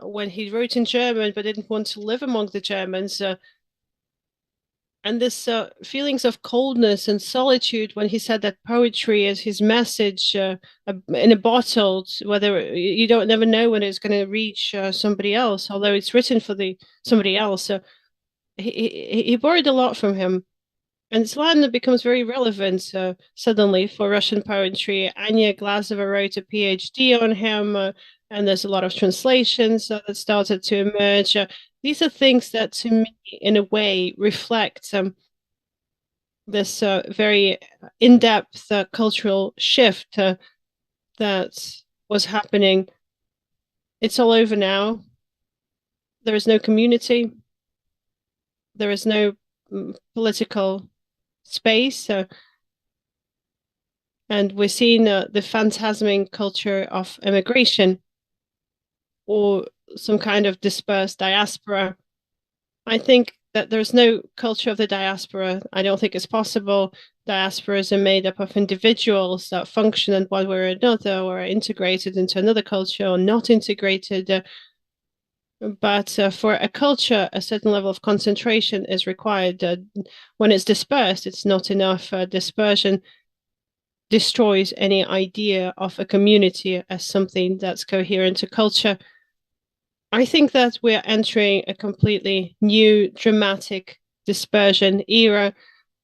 Speaker 1: when he wrote in German but didn't want to live among the Germans. And this feelings of coldness and solitude when he said that poetry is his message in a bottle, whether you don't never know when it's going to reach somebody else, although it's written for somebody else. He borrowed a lot from him. And Celan becomes very relevant suddenly for Russian poetry. Anya Glazova wrote a PhD on him, and there's a lot of translations that started to emerge. These are things that, to me, in a way, reflect this very in-depth cultural shift that was happening. It's all over now. There is no community. There is no political space. And we're seeing the phantasming culture of immigration or some kind of dispersed diaspora. I think that there's no culture of the diaspora. I don't think it's possible. Diasporas are made up of individuals that function in one way or another, or are integrated into another culture or not integrated. But for a culture, a certain level of concentration is required. When it's dispersed, it's not enough. Dispersion destroys any idea of a community as something that's coherent to culture. I think that we're entering a completely new, dramatic dispersion era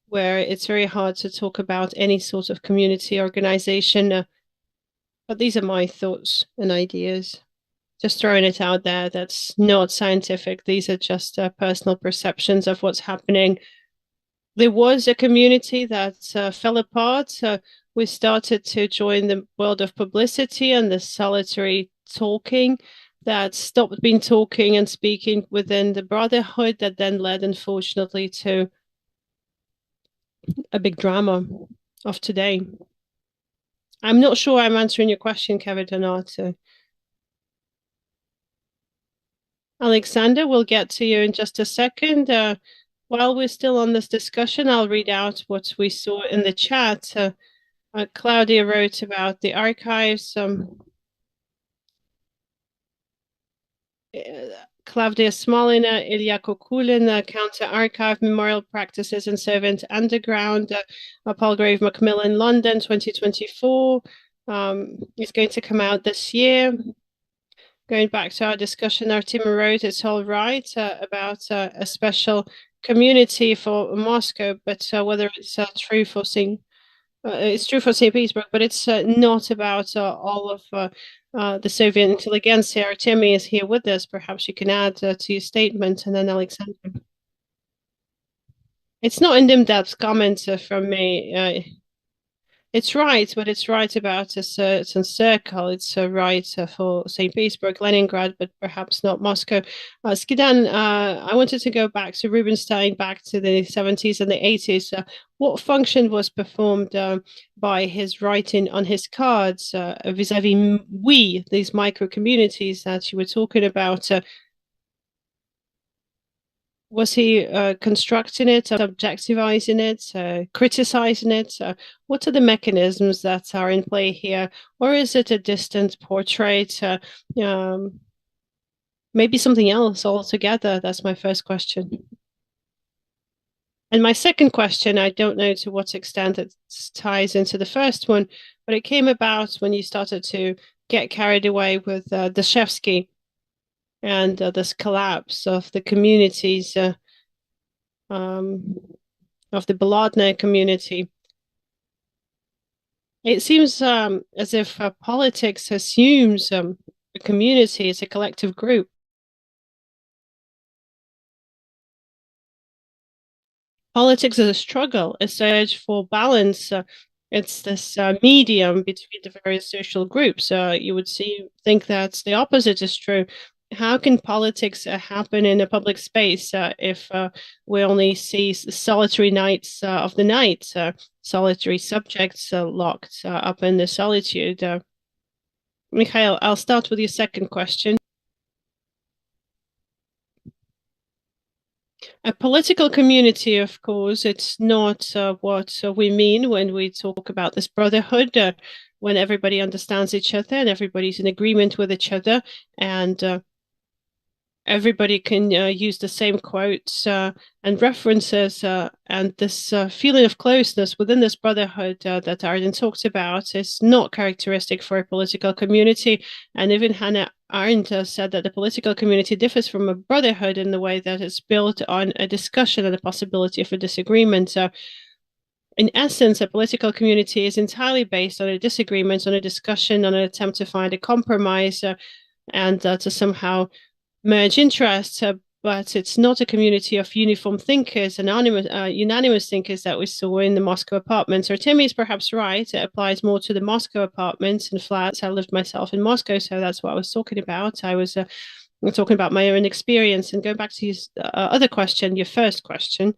Speaker 1: where it's very hard to talk about any sort of community organization. But these are my thoughts and ideas. Just throwing it out there. That's not scientific. These are just personal perceptions of what's happening. There was a community that fell apart. We started to join the world of publicity and the solitary talking that stopped being talking and speaking within the brotherhood, that then led, unfortunately, to a big drama of today. I'm not sure I'm answering your question, Kevin, or not. Alexander, we'll get to you in just a second. While we're still on this discussion, I'll read out what we saw in the chat. Claudia wrote about the archives. Claudia Smolina, Ilya Kokulin, Counter Archive, Memorial Practices in Soviet Underground, Palgrave Macmillan, London, 2024. It's going to come out this year. Going back to our discussion, Artima wrote, it's all right about a special community for Moscow, but whether it's true for it's true for St. Petersburg, but it's not about all of the Soviet intelligentsia. Artemi is here with us. Perhaps you can add to your statement, and then Alexander. It's not an in-depth comment from me. It's right, but it's right about a certain circle. It's right for St. Petersburg, Leningrad, but perhaps not Moscow. Skidan, I wanted to go back to Rubinstein, back to the 70s and the 80s. What function was performed by his writing on his cards vis-a-vis we, these micro communities that you were talking about? Was he constructing it, objectivizing it, criticizing it? What are the mechanisms that are in play here? Or is it a distant portrait? Maybe something else altogether? That's my first question. And my second question, I don't know to what extent it ties into the first one, but it came about when you started to get carried away with Dostoevsky and this collapse of the communities of the Bolotnaya community. It seems as if politics assumes a community as a collective group. Politics is a struggle, a search for balance. It's this medium between the various social groups. You would think that the opposite is true. How can politics happen in a public space if we only see solitary nights of the night, solitary subjects locked up in the solitude? Mikhail, I'll start with your second question. A political community, of course, it's not what we mean when we talk about this brotherhood, when everybody understands each other and everybody's in agreement with each other, and everybody can use the same quotes and references, and this feeling of closeness within this brotherhood that Arden talked about is not characteristic for a political community. And even Hannah Arendt said that the political community differs from a brotherhood in the way that it's built on a discussion and the possibility of a disagreement. In essence, a political community is entirely based on a disagreement, on a discussion, on an attempt to find a compromise and to somehow merge interests, but it's not a community of uniform thinkers and unanimous thinkers that we saw in the Moscow apartments. Artemy is perhaps right. It applies more to the Moscow apartments and flats. I lived myself in Moscow, so that's what I was talking about. I was talking about my own experience. And going back to your other question, your first question,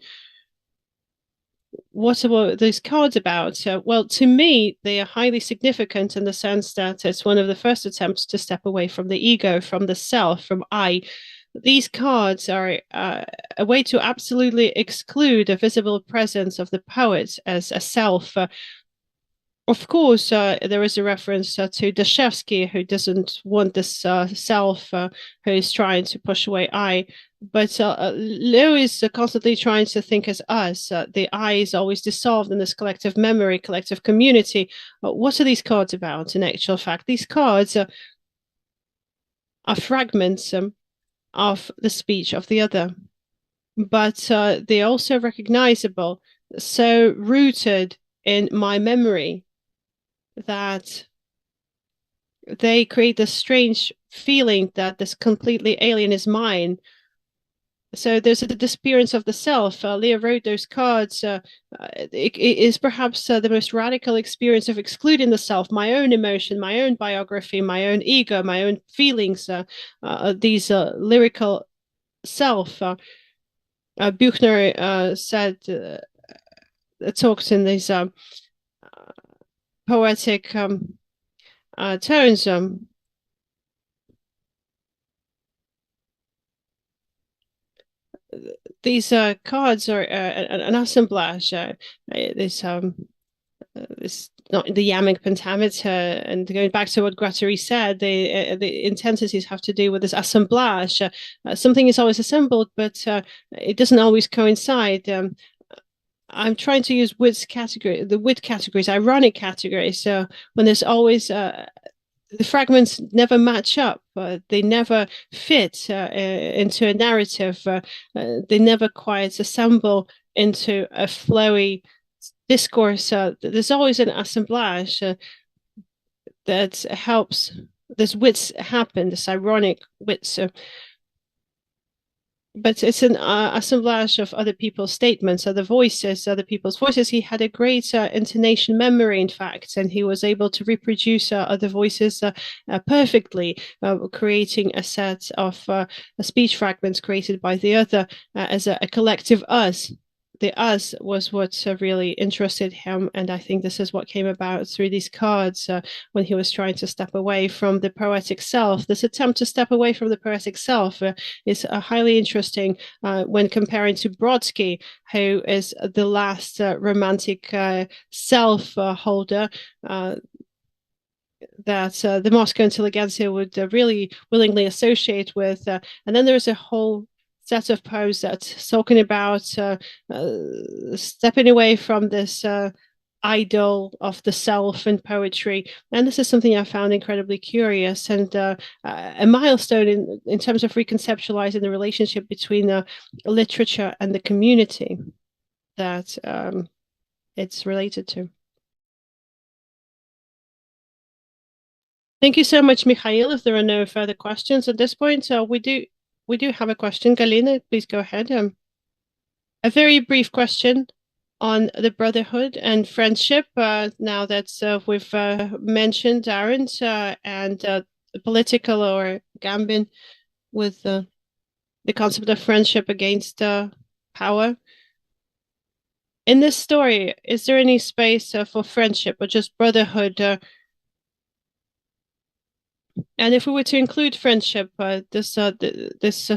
Speaker 1: what are these cards about? Well, to me, they are highly significant in the sense that it's one of the first attempts to step away from the ego, from the self, from I. These cards are a way to absolutely exclude a visible presence of the poet as a self. Of course, there is a reference to Dostoevsky, who doesn't want this self, who is trying to push away I. But Leo is constantly trying to think as us. The I is always dissolved in this collective memory, collective community. What are these cards about, in actual fact? These cards are fragments of the speech of the other. But they're also recognizable, so rooted in my memory that they create this strange feeling that this completely alien is mine. So there's a disappearance of the self. Leo wrote those cards. It is perhaps the most radical experience of excluding the self, my own emotion, my own biography, my own ego, my own feelings, these lyrical self. Buchner said, talks in these poetic tones. These cards are an assemblage. This not the yamic pentameter, and going back to what Guattari said, the intensities have to do with this assemblage. Something is always assembled, but it doesn't always coincide. I'm trying to use width categories, ironic categories. So when there's always the fragments never match up. They never fit into a narrative. They never quite assemble into a flowy discourse. There's always an assemblage that helps this wits happen, this ironic wits. but it's an assemblage of other people's statements, other voices, other people's voices. He had a great intonation memory, in fact, and he was able to reproduce other voices perfectly, creating a set of speech fragments created by the other as a collective us. The us was what really interested him, and I think this is what came about through these cards when he was trying to step away from the poetic self. This attempt to step away from the poetic self is highly interesting when comparing to Brodsky, who is the last romantic self holder that the Moscow intelligentsia would really willingly associate with. And then there's a whole set of poems that's talking about stepping away from this idol of the self in poetry. And this is something I found incredibly curious and a milestone in terms of reconceptualizing the relationship between literature and the community that it's related to. Thank you so much, Mikhail. If there are no further questions at this point, we do have a question. Galina, please go ahead. A very brief question on the brotherhood and friendship. Now that we've mentioned Arendt and political or Gambin with the concept of friendship against power. In this story, is there any space for friendship or just brotherhood? And if we were to include friendship, this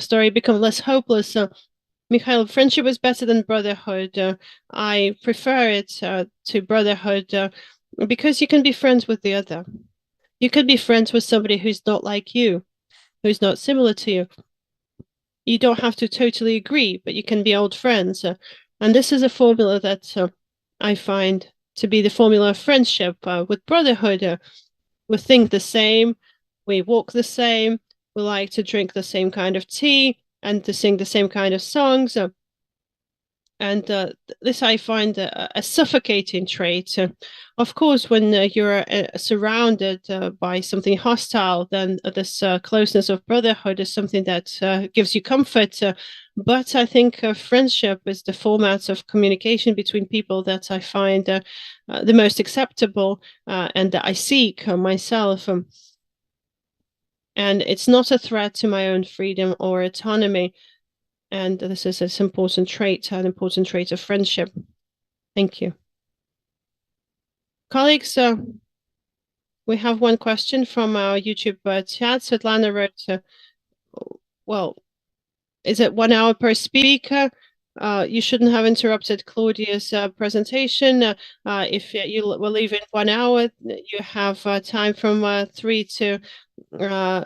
Speaker 1: story becomes less hopeless. Mikhail, friendship is better than brotherhood. I prefer it to brotherhood because you can be friends with the other. You can be friends with somebody who's not like you, who's not similar to you. You don't have to totally agree, but you can be old friends. And this is a formula that I find to be the formula of friendship. With brotherhood, we think the same, we walk the same, we like to drink the same kind of tea and to sing the same kind of songs. And this I find a suffocating trait. Of course, when you're surrounded by something hostile, then this closeness of brotherhood is something that gives you comfort. But I think friendship is the format of communication between people that I find the most acceptable and that I seek myself. And it's not a threat to my own freedom or autonomy. And this is an important trait of friendship. Thank you. Colleagues, we have one question from our YouTube chat. Svetlana wrote, well, is it 1 hour per speaker? You shouldn't have interrupted Claudia's presentation. If you will leave in 1 hour, you have time from 3 to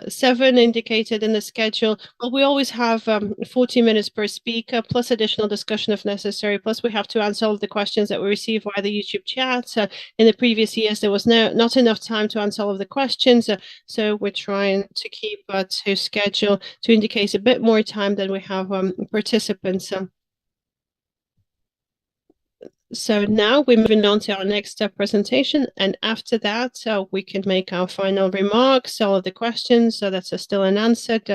Speaker 1: 7 indicated in the schedule. Well, we always have 40 minutes per speaker, plus additional discussion if necessary. Plus, we have to answer all of the questions that we receive via the YouTube chat. In the previous years, there was not enough time to answer all of the questions, so we're trying to keep to schedule to indicate a bit more time than we have participants. So now we're moving on to our next presentation, and after that we can make our final remarks, all of the questions that are still unanswered,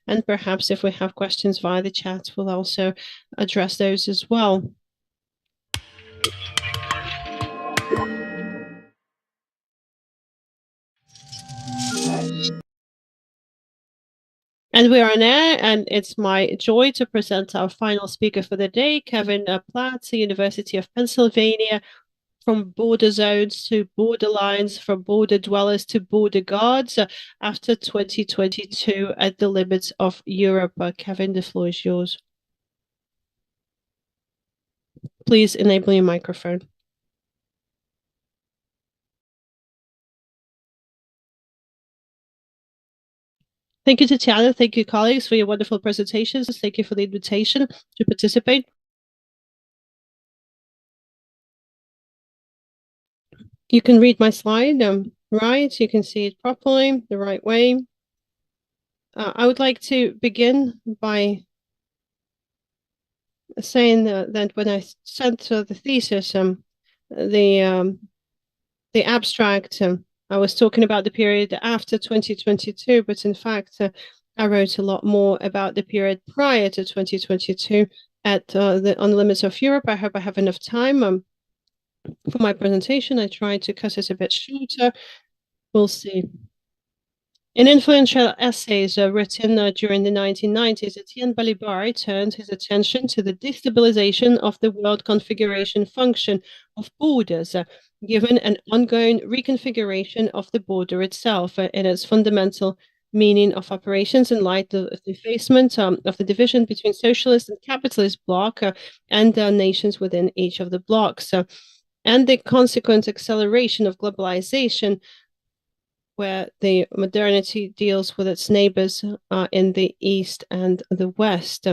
Speaker 1: and perhaps if we have questions via the chat, we'll also address those as well. And we are on air, and it's my joy to present our final speaker for the day, Kevin Platt, University of Pennsylvania. From border zones to borderlines, from border dwellers to border guards, after 2022 at the limits of Europe. Kevin, the floor is yours. Please enable your microphone. Thank you, Tatiana. Thank you, colleagues, for your wonderful presentations. Thank you for the invitation to participate. You can read my slide, right? You can see it properly, the right way. I would like to begin by saying that when I sent the thesis, the abstract, I was talking about the period after 2022, but in fact, I wrote a lot more about the period prior to 2022 at on the Limits of Europe. I hope I have enough time for my presentation. I tried to cut it a bit shorter. We'll see. In influential essays written during the 1990s, Etienne Balibar turned his attention to the destabilization of the world configuration function of borders, given an ongoing reconfiguration of the border itself in its fundamental meaning of operations in light of the effacement of the division between socialist and capitalist bloc and nations within each of the blocs, and the consequent acceleration of globalization, where the modernity deals with its neighbors in the East and the West.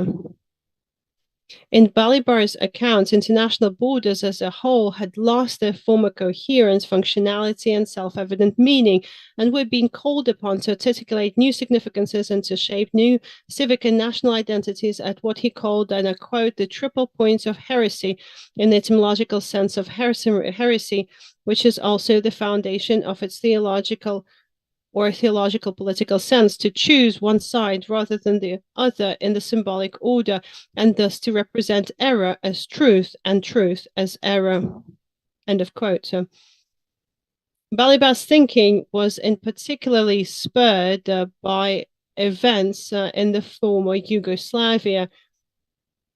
Speaker 1: In Balibar's account, international borders as a whole had lost their former coherence, functionality, and self-evident meaning, and were being called upon to articulate new significances and to shape new civic and national identities at what he called, and I quote, the triple points of heresy, in the etymological sense of heresy, which is also the foundation of its theological political sense, to choose one side rather than the other in the symbolic order, and thus to represent error as truth and truth as error. End of quote. So, Balibar's thinking was in particularly spurred by events in the former Yugoslavia,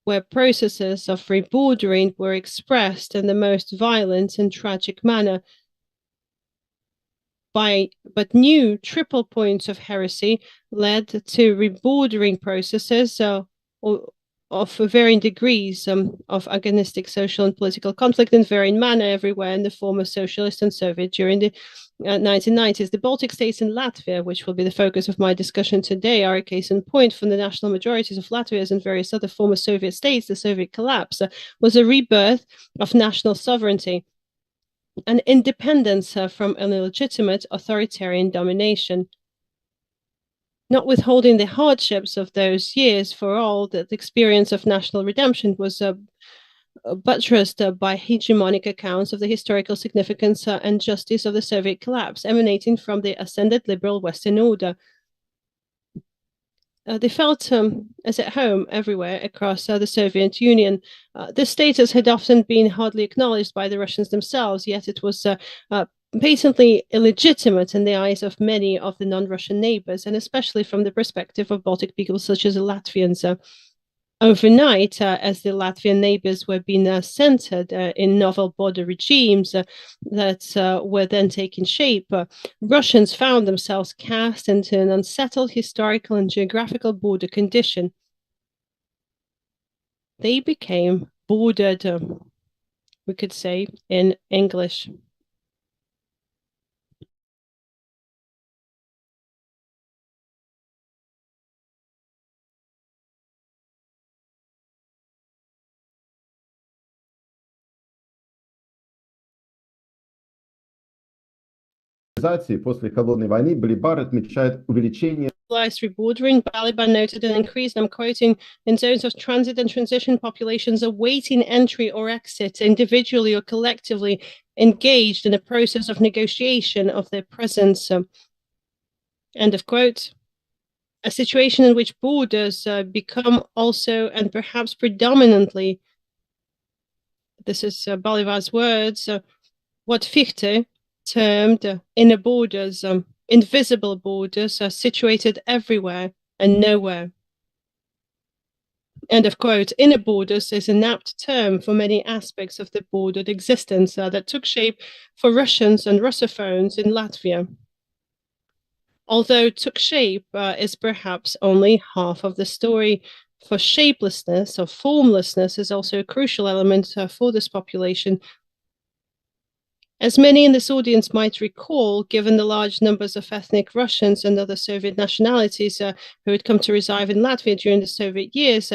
Speaker 1: where processes of rebordering were expressed in the most violent and tragic manner. But new triple points of heresy led to rebordering processes of varying degrees of agonistic social and political conflict in varying manner everywhere in the former socialist and Soviet during the 1990s. The Baltic states and Latvia, which will be the focus of my discussion today, are a case in point. From the national majorities of Latvia and various other former Soviet states, the Soviet collapse was a rebirth of national sovereignty and independence from an illegitimate authoritarian domination. Not withholding the hardships of those years, for all that the experience of national redemption was buttressed by hegemonic accounts of the historical significance and justice of the Soviet collapse, emanating from the ascended liberal Western order. They felt as at home everywhere across the Soviet Union. This status had often been hardly acknowledged by the Russians themselves, yet it was patently illegitimate in the eyes of many of the non-Russian neighbors, and especially from the perspective of Baltic peoples such as the Latvians. Overnight, as the Latvian neighbors were being centered in novel border regimes that were then taking shape, Russians found themselves cast into an unsettled historical and geographical border condition. They became bordered, we could say, in English.
Speaker 5: После холодной войны Балибар отмечает увеличение
Speaker 1: rebordering. Balibar noted an increase, and I'm quoting, in zones of transit and transition, populations awaiting entry or exit, individually or collectively engaged in a process of negotiation of their presence. End of quote. A situation in which borders become also, and perhaps predominantly, this is Balibar's words, what Fichte termed inner borders, invisible borders, are situated everywhere and nowhere. End of quote. Inner borders is an apt term for many aspects of the bordered existence that took shape for Russians and Russophones in Latvia. Although took shape is perhaps only half of the story, for shapelessness or formlessness is also a crucial element for this population. As many in this audience might recall, given the large numbers of ethnic Russians and other Soviet nationalities who had come to reside in Latvia during the Soviet years,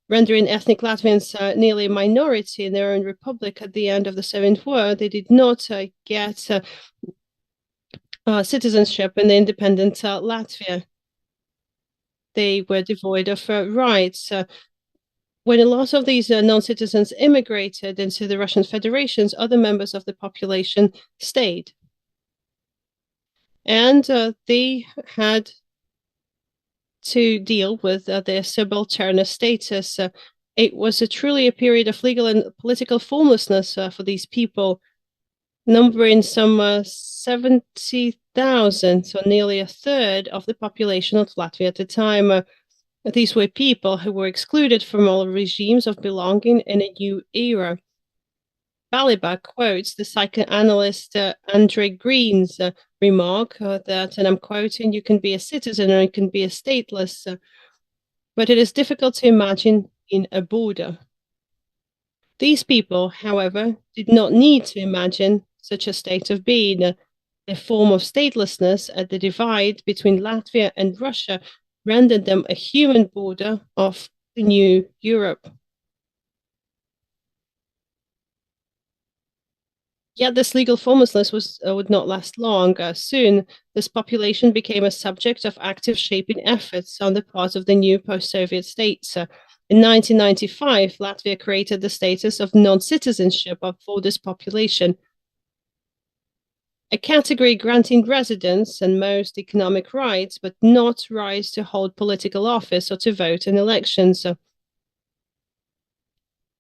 Speaker 1: rendering ethnic Latvians nearly a minority in their own republic at the end of the Soviet War, they did not get citizenship in the independent Latvia. They were devoid of rights. When a lot of these non-citizens immigrated into the Russian Federations, other members of the population stayed. And they had to deal with their subalternal status. It was truly a period of legal and political formlessness for these people, numbering some 70,000, so nearly a third of the population of Latvia at the time. These were people who were excluded from all regimes of belonging in a new era. Baliba quotes the psychoanalyst Andre Green's remark that, and I'm quoting, "You can be a citizen or you can be a stateless, but it is difficult to imagine in a border." These people, however, did not need to imagine such a state of being. A form of statelessness at the divide between Latvia and Russia rendered them a human border of the new Europe. Yet this legal formlessness would not last long. Soon, this population became a subject of active shaping efforts on the part of the new post-Soviet states. In 1995, Latvia created the status of non-citizenship for this population, a category granting residence and most economic rights, but not rights to hold political office or to vote in elections.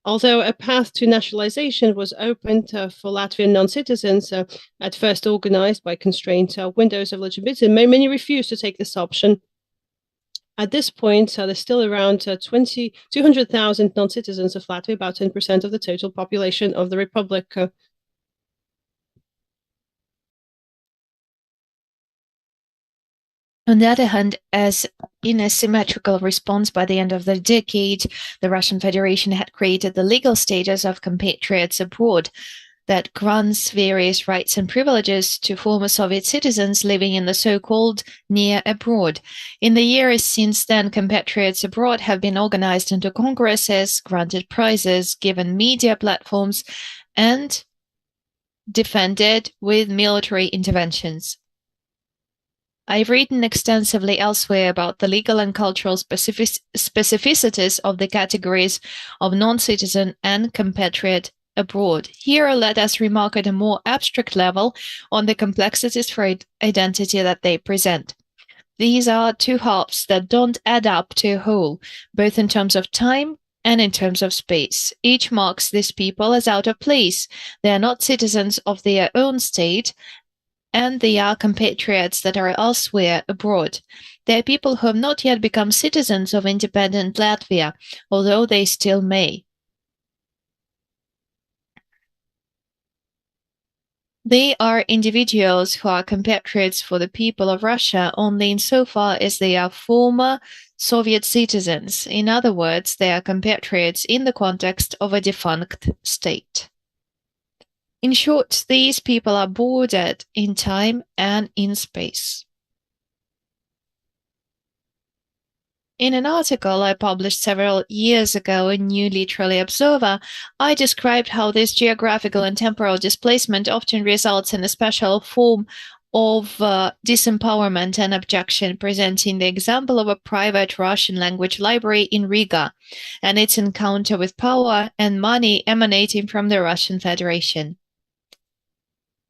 Speaker 1: Although a path to nationalization was opened for Latvian non-citizens, at first organized by constrained windows of eligibility, many refused to take this option. At this point, there's still around 200,000 non-citizens of Latvia, about 10% of the total population of the Republic.
Speaker 2: On the other hand, as in a symmetrical response, by the end of the decade, the Russian Federation had created the legal status of compatriots abroad that grants various rights and privileges to former Soviet citizens living in the so-called near abroad. In the years since then, compatriots abroad have been organized into congresses, granted prizes, given media platforms, and defended with military interventions. I've written extensively elsewhere about the legal and cultural specificities of the categories of non-citizen and compatriot abroad. Here, let us remark at a more abstract level on the complexities for identity that they present. These are two halves that don't add up to a whole, both in terms of time and in terms of space. Each marks these people as out of place. They are not citizens of their own state, and they are compatriots that are elsewhere abroad. They are people who have not yet become citizens of independent Latvia, although they still may. They are individuals who are compatriots for the people of Russia only insofar as they are former Soviet citizens. In other words, they are compatriots in the context of a defunct state. In short, these people are bordered in time and in space. In an article I published several years ago in New Literary Observer, I described how this geographical and temporal displacement often results in a special form of disempowerment and abjection, presenting the example of a private Russian language library in Riga and its encounter with power and money emanating from the Russian Federation.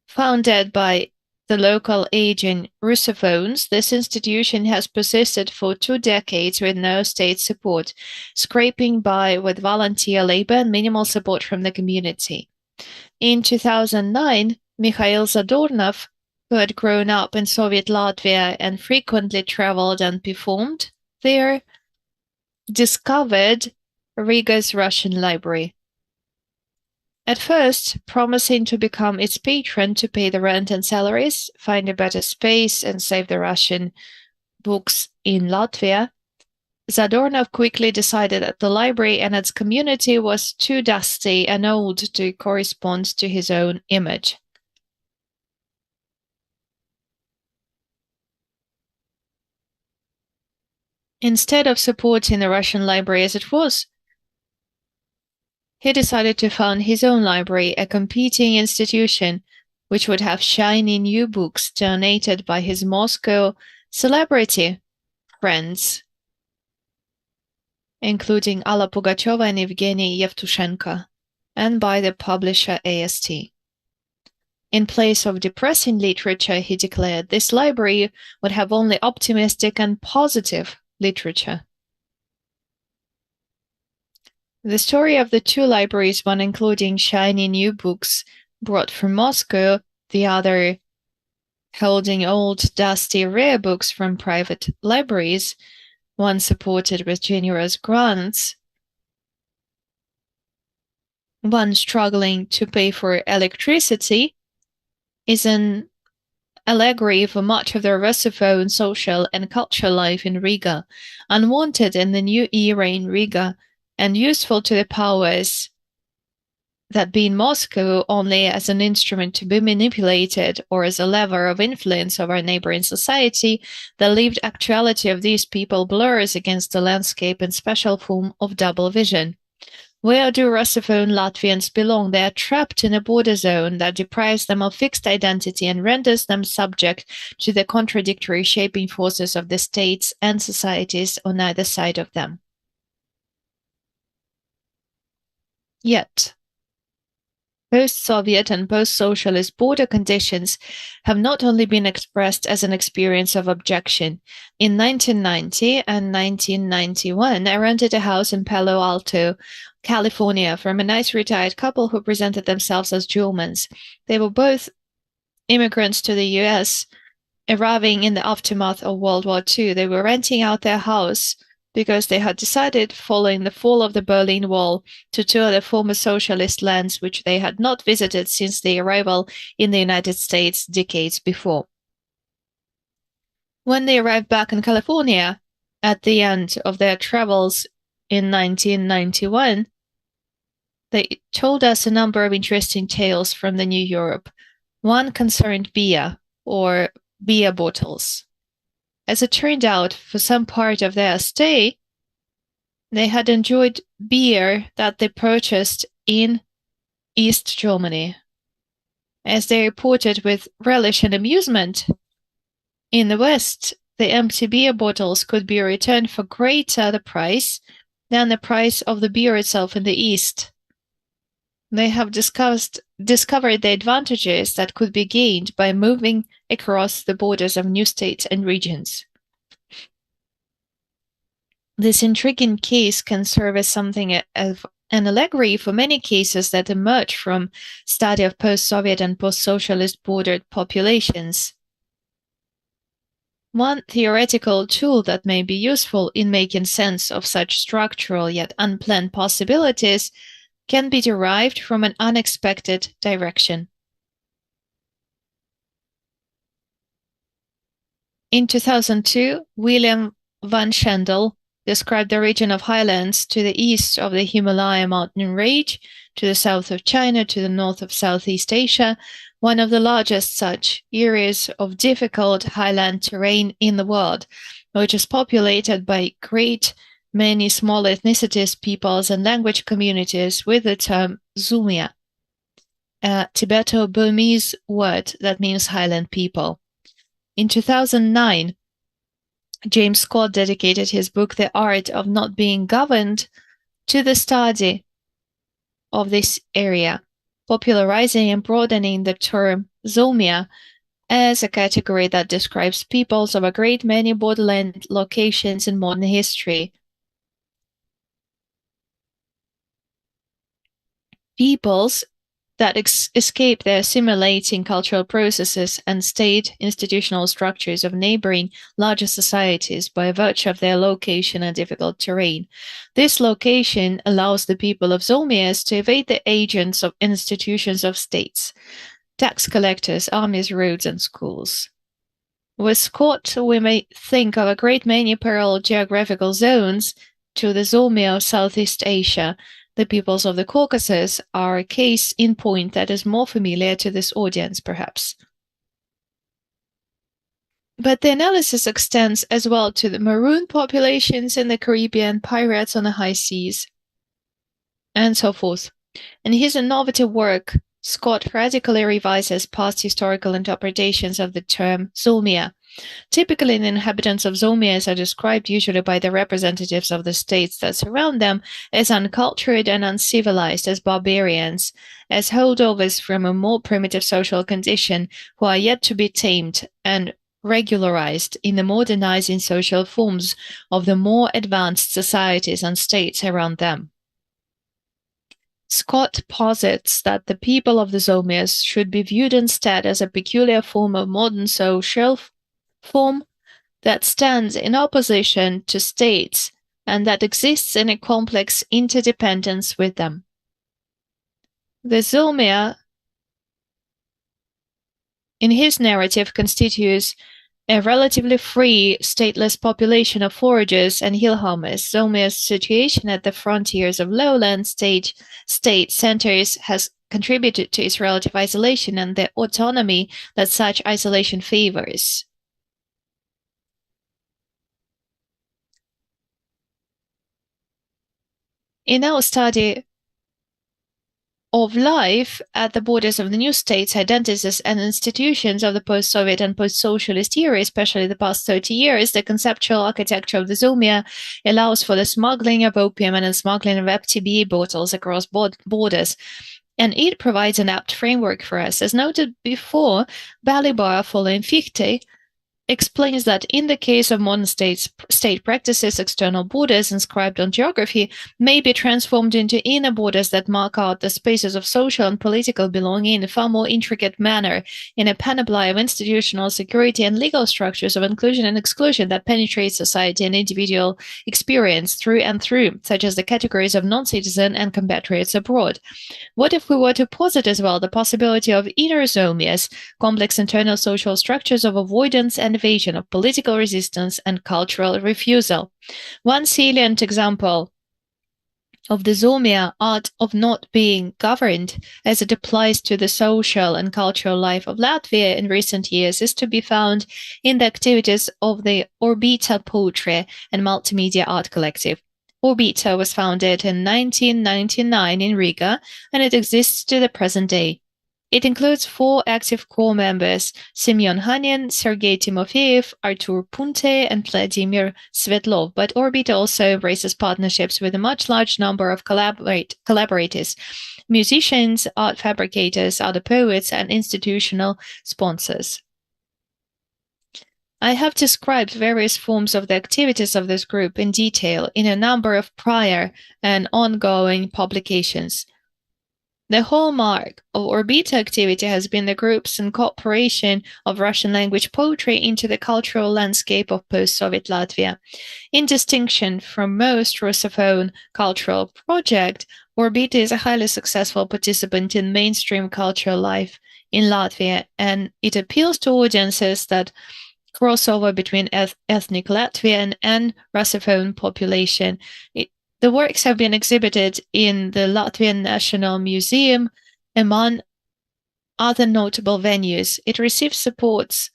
Speaker 2: Founded by the local aging Russophones, this institution has persisted for 2 decades with no state support, scraping by with volunteer labor and minimal support from the community. In 2009, Mikhail Zadornov, who had grown up in Soviet Latvia and frequently traveled and performed there, discovered Riga's Russian library. At first, promising to become its patron to pay the rent and salaries, find a better space, and save the Russian books in Latvia, Zadornov quickly decided that the library and its community was too dusty and old to correspond to his own image. Instead of supporting the Russian library as it was, he decided to found his own library, a competing institution, which would have shiny new books donated by his Moscow celebrity friends, including Alla Pugacheva and Evgeny Yevtushenko, and by the publisher AST. In place of depressing literature, he declared, this library would have only optimistic and positive literature. The story of the two libraries, one including shiny new books brought from Moscow, the other holding old, dusty, rare books from private libraries, one supported with generous grants, one struggling to pay for electricity, is an allegory for much of the Russophone social and cultural life in Riga, unwanted in the new era in Riga, and useful to the powers that be in Moscow only as an instrument to be manipulated or as a lever of influence over neighboring society. The lived actuality of these people blurs against the landscape in special form of double vision. Where do Russophone Latvians belong? They are trapped in a border zone that deprives them of fixed identity and renders them subject to the contradictory shaping forces of the states and societies on either side of them. Yet, post-Soviet and post-socialist border conditions have not only been expressed as an experience of objection. In 1990 and 1991, I rented a house in Palo Alto, California, from a nice retired couple who presented themselves as Germans. They were both immigrants to the US, arriving in the aftermath of World War II. They were renting out their house because they had decided, following the fall of the Berlin Wall, to tour the former socialist lands which they had not visited since their arrival in the United States decades before. When they arrived back in California at the end of their travels in 1991, they told us a number of interesting tales from the New Europe. One concerned beer, or beer bottles. As it turned out, for some part of their stay, they had enjoyed beer that they purchased in East Germany. As they reported with relish and amusement, in the West, the empty beer bottles could be returned for greater the price than the price of the beer itself in the East. They have discovered the advantages that could be gained by moving across the borders of new states and regions. This intriguing case can serve as something of an allegory for many cases that emerge from study of post-Soviet and post-socialist bordered populations. One theoretical tool that may be useful in making sense of such structural yet unplanned possibilities can be derived from an unexpected direction. In 2002, William Van Schendel described the region of highlands to the east of the Himalaya mountain range, to the south of China, to the north of Southeast Asia, one of the largest such areas of difficult highland terrain in the world, which is populated by great many small ethnicities, peoples, and language communities with the term Zumia, a Tibeto-Burmese word that means highland people. In 2009, James Scott dedicated his book, The Art of Not Being Governed, to the study of this area, popularizing and broadening the term Zomia as a category that describes peoples of a great many borderland locations in modern history. Peoples that escape the assimilating cultural processes and state institutional structures of neighboring larger societies by virtue of their location and difficult terrain. This location allows the people of Zomias to evade the agents of institutions of states, tax collectors, armies, roads, and schools. With Scott, we may think of a great many parallel geographical zones to the Zomia of Southeast Asia. The peoples of the Caucasus are a case in point that is more familiar to this audience, perhaps. But the analysis extends as well to the maroon populations in the Caribbean, pirates on the high seas, and so forth. In his innovative work, Scott radically revises past historical interpretations of the term Zomia. Typically, the inhabitants of Zomias are described usually by the representatives of the states that surround them as uncultured and uncivilized, as barbarians, as holdovers from a more primitive social condition who are yet to be tamed and regularized in the modernizing social forms of the more advanced societies and states around them. Scott posits that the people of the Zomias should be viewed instead as a peculiar form of modern social form that stands in opposition to states and that exists in a complex interdependence with them. The Zomia, in his narrative, constitutes a relatively free, stateless population of foragers and hillhommers. Zomia's situation at the frontiers of lowland state centers has contributed to its relative isolation and the autonomy that such isolation favors. In our study of life at the borders of the new states, identities, and institutions of the post-Soviet and post-socialist era, especially the past 30 years, the conceptual architecture of the Zomia allows for the smuggling of opium and the smuggling of FTB bottles across borders. And it provides an apt framework for us. As noted before, Balibar, following Fichte, explains that in the case of modern state practices, external borders inscribed on geography may be transformed into inner borders that mark out the spaces of social and political belonging in a far more intricate manner, in a panoply of institutional security and legal structures of inclusion and exclusion that penetrate society and individual experience through and through, such as the categories of non-citizen and compatriots abroad. What if we were to posit as well the possibility of inner Zomias, complex internal social structures of avoidance and evasion, of political resistance and cultural refusal? One salient example of the Zomia art of not being governed as it applies to the social and cultural life of Latvia in recent years is to be found in the activities of the Orbita Poetry and Multimedia Art Collective. Orbita was founded in 1999 in Riga, and it exists to the present day. It includes 4 active core members: Semyon Hanin, Sergei Timofeyev, Artur Punte, and Vladimir Svetlov, but Orbita also embraces partnerships with a much large number of collaborators, musicians, art fabricators, other poets, and institutional sponsors. I have described various forms of the activities of this group in detail in a number of prior and ongoing publications. The hallmark of Orbita activity has been the group's incorporation of Russian language poetry into the cultural landscape of post-Soviet Latvia. In distinction from most Russophone cultural projects, Orbita is a highly successful participant in mainstream cultural life in Latvia, and it appeals to audiences that crossover between ethnic Latvian and Russophone population. The works have been exhibited in the Latvian National Museum, among other notable venues. It receives supports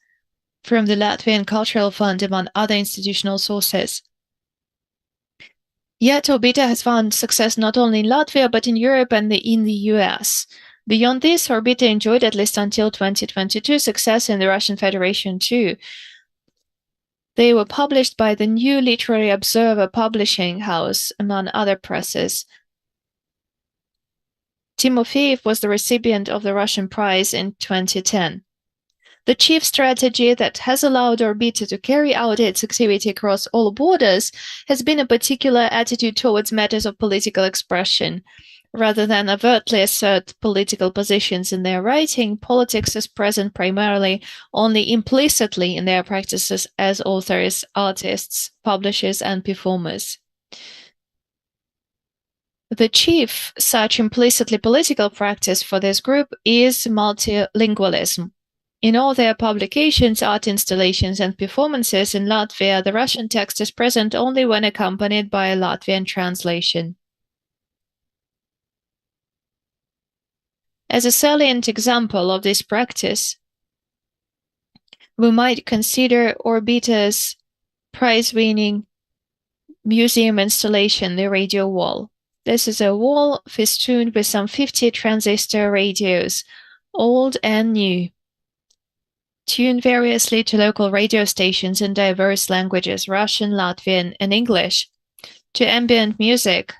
Speaker 2: from the Latvian Cultural Fund, among other institutional sources. Yet Orbita has found success not only in Latvia, but in Europe and in the US. Beyond this, Orbita enjoyed, at least until 2022, success in the Russian Federation too. They were published by the New Literary Observer Publishing House, among other presses. Timofeyev was the recipient of the Russian Prize in 2010. The chief strategy that has allowed Orbita to carry out its activity across all borders has been a particular attitude towards matters of political expression. Rather than overtly assert political positions in their writing, politics is present primarily only implicitly in their practices as authors, artists, publishers, and performers. The chief such implicitly political practice for this group is multilingualism. In all their publications, art installations, and performances in Latvia, the Russian text is present only when accompanied by a Latvian translation. As a salient example of this practice, we might consider Orbita's prize-winning museum installation, the Radio Wall. This is a wall festooned with some 50 transistor radios, old and new, tuned variously to local radio stations in diverse languages, Russian, Latvian, and English, to ambient music,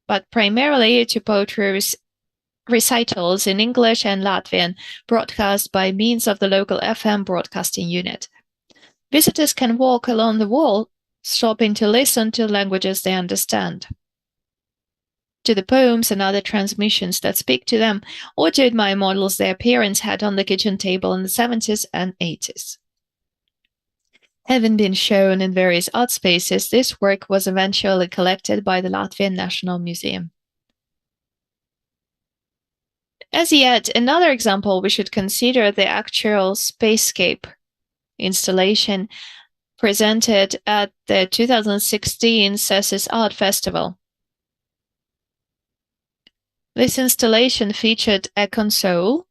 Speaker 2: but primarily to poetry recitals in English and Latvian, broadcast by means of the local FM broadcasting unit. Visitors can walk along the wall, stopping to listen to languages they understand, to the poems and other transmissions that speak to them, or to admire models their parents had on the kitchen table in the 70s and 80s. Having been shown in various art spaces, this work was eventually collected by the Latvian National Museum. As yet another example, we should consider the actual Spacescape installation presented at the 2016 CESIS Art Festival. This installation featured a console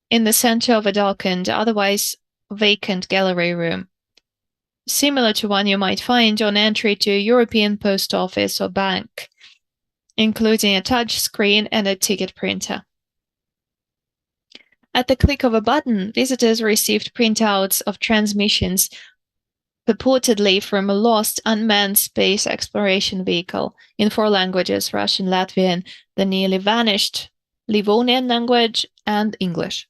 Speaker 2: in the center of a darkened, otherwise vacant gallery room, similar to one you might find on entry to a European post office or bank, including a touch screen and a ticket printer. At the click of a button, visitors received printouts of transmissions purportedly from a lost unmanned space exploration vehicle in 4 languages: Russian, Latvian, the nearly vanished Livonian language, and English.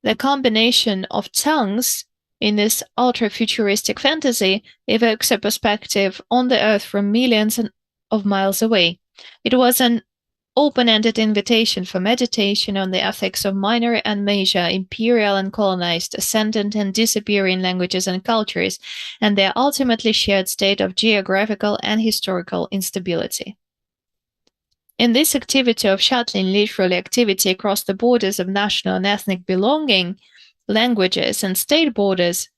Speaker 2: The combination of tongues in this ultra-futuristic fantasy evokes a perspective on the Earth from millions of miles away. It was an open-ended invitation for meditation on the ethics of minor and major, imperial and colonized, ascendant and disappearing languages and cultures, and their ultimately shared state of geographical and historical instability. In this activity of shuttling literally activity across the borders of national and ethnic belonging, languages, and state borders,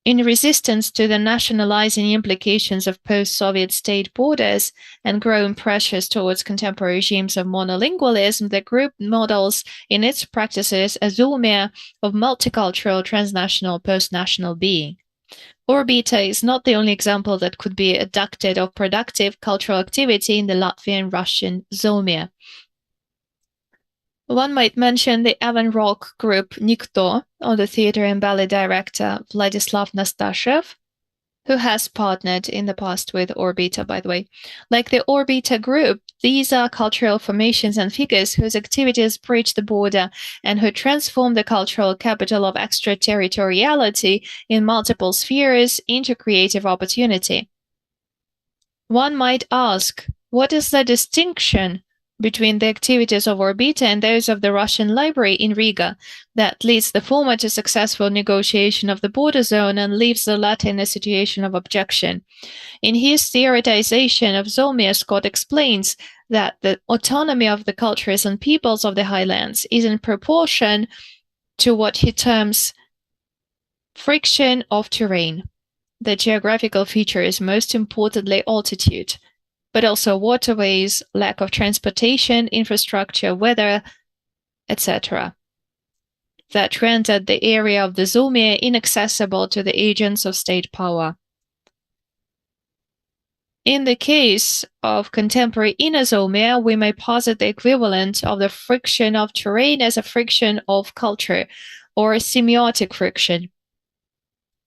Speaker 2: in resistance to the nationalizing implications of post-Soviet state borders and growing pressures towards contemporary regimes of monolingualism, the group models in its practices a zoomia of multicultural, transnational, post-national being. Orbita is not the only example that could be adducted of productive cultural activity in the Latvian-Russian zoomia. One might mention the avant rock group Nikto, or the theater and ballet director Vladislav Nastashev, who has partnered in the past with Orbita, by the way. Like the Orbita group, these are cultural formations and figures whose activities breach the border and who transform the cultural capital of extraterritoriality in multiple spheres into creative opportunity. One might ask, what is the distinction between the activities of Orbita and those of the Russian Library in Riga that leads the former to successful negotiation of the border zone and leaves the latter in a situation of objection? In his theoretization of Zomia, Scott explains that the autonomy of the cultures and peoples of the highlands is in proportion to what he terms friction of terrain. The geographical feature is most importantly altitude, but also waterways, lack of transportation, infrastructure, weather, etc., that rendered the area of the zoomia inaccessible to the agents of state power. In the case of contemporary inner zoomia, we may posit the equivalent of the friction of terrain as a friction of culture, or a semiotic friction.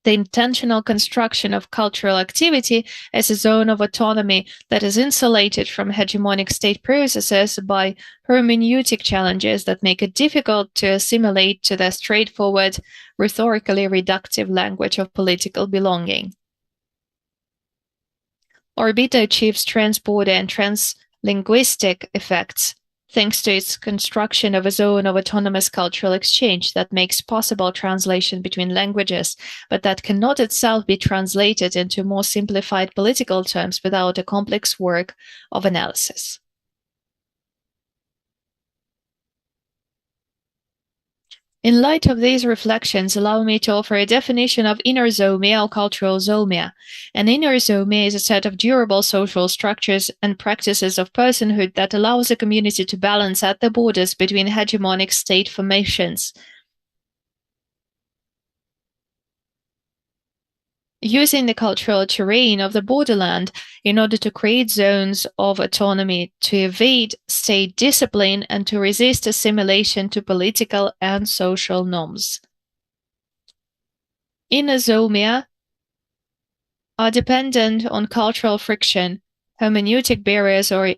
Speaker 2: The intentional construction of cultural activity as a zone of autonomy that is insulated from hegemonic state processes by hermeneutic challenges that make it difficult to assimilate to the straightforward, rhetorically reductive language of political belonging. Orbita achieves transborder and translinguistic effects thanks to its construction of a zone of autonomous cultural exchange that makes possible translation between languages, but that cannot itself be translated into more simplified political terms without a complex work of analysis. In light of these reflections, allow me to offer a definition of inner zoomia or cultural zoomia. An inner zoomia is a set of durable social structures and practices of personhood that allows a community to balance at the borders between hegemonic state formations. Using the cultural terrain of the borderland in order to create zones of autonomy, to evade state discipline, and to resist assimilation to political and social norms. Inner zoomia are dependent on cultural friction, hermeneutic barriers, or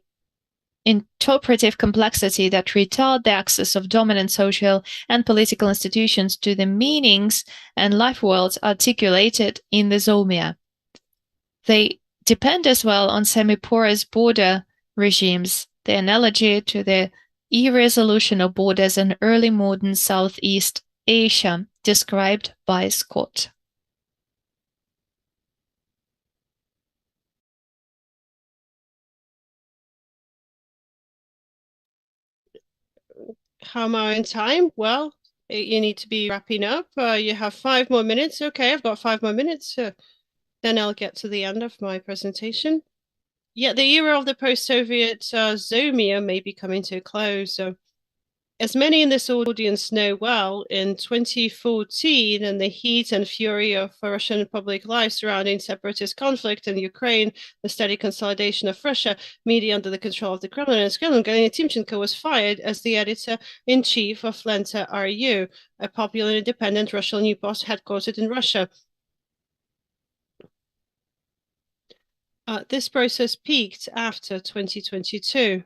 Speaker 2: interpretive complexity that retard the access of dominant social and political institutions to the meanings and life worlds articulated in the zomia. They depend as well on semi-porous border regimes, the analogy to the irresolution of borders in early modern Southeast Asia, described by Scott.
Speaker 1: How am I in time? Well, you need to be wrapping up. You have 5 more minutes. Okay, I've got 5 more minutes. Then I'll get to the end of my presentation. Yeah, the era of the post-Soviet zomia may be coming to a close. As many in this audience know well, in 2014, in the heat and fury of Russian public life surrounding separatist conflict in Ukraine, the steady consolidation of Russia, media under the control of the Kremlin and Kremlin, Galina Timchenko was fired as the editor-in-chief of Lenta RU, a popular independent Russian news post headquartered in Russia. This process peaked after 2022.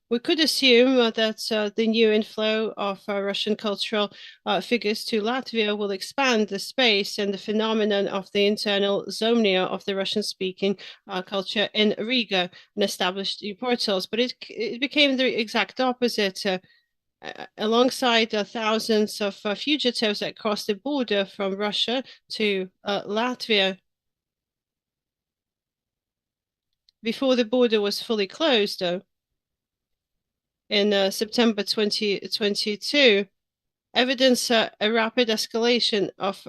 Speaker 1: We could assume that the new inflow of Russian cultural figures to Latvia will expand the space and the phenomenon of the internal zomnia of the Russian-speaking culture in Riga and established new portals. But it became the exact opposite. Alongside thousands of fugitives that crossed the border from Russia to Latvia, before the border was fully closed, though, in September 2022, evidence a rapid escalation of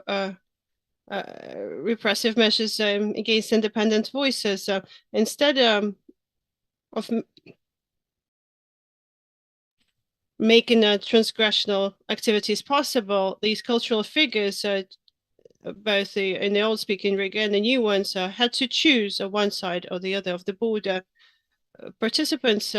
Speaker 1: repressive measures against independent voices. Instead of making transgressional activities possible, these cultural figures, both in the old-speaking Riga and the new ones, had to choose one side or the other of the border. Participants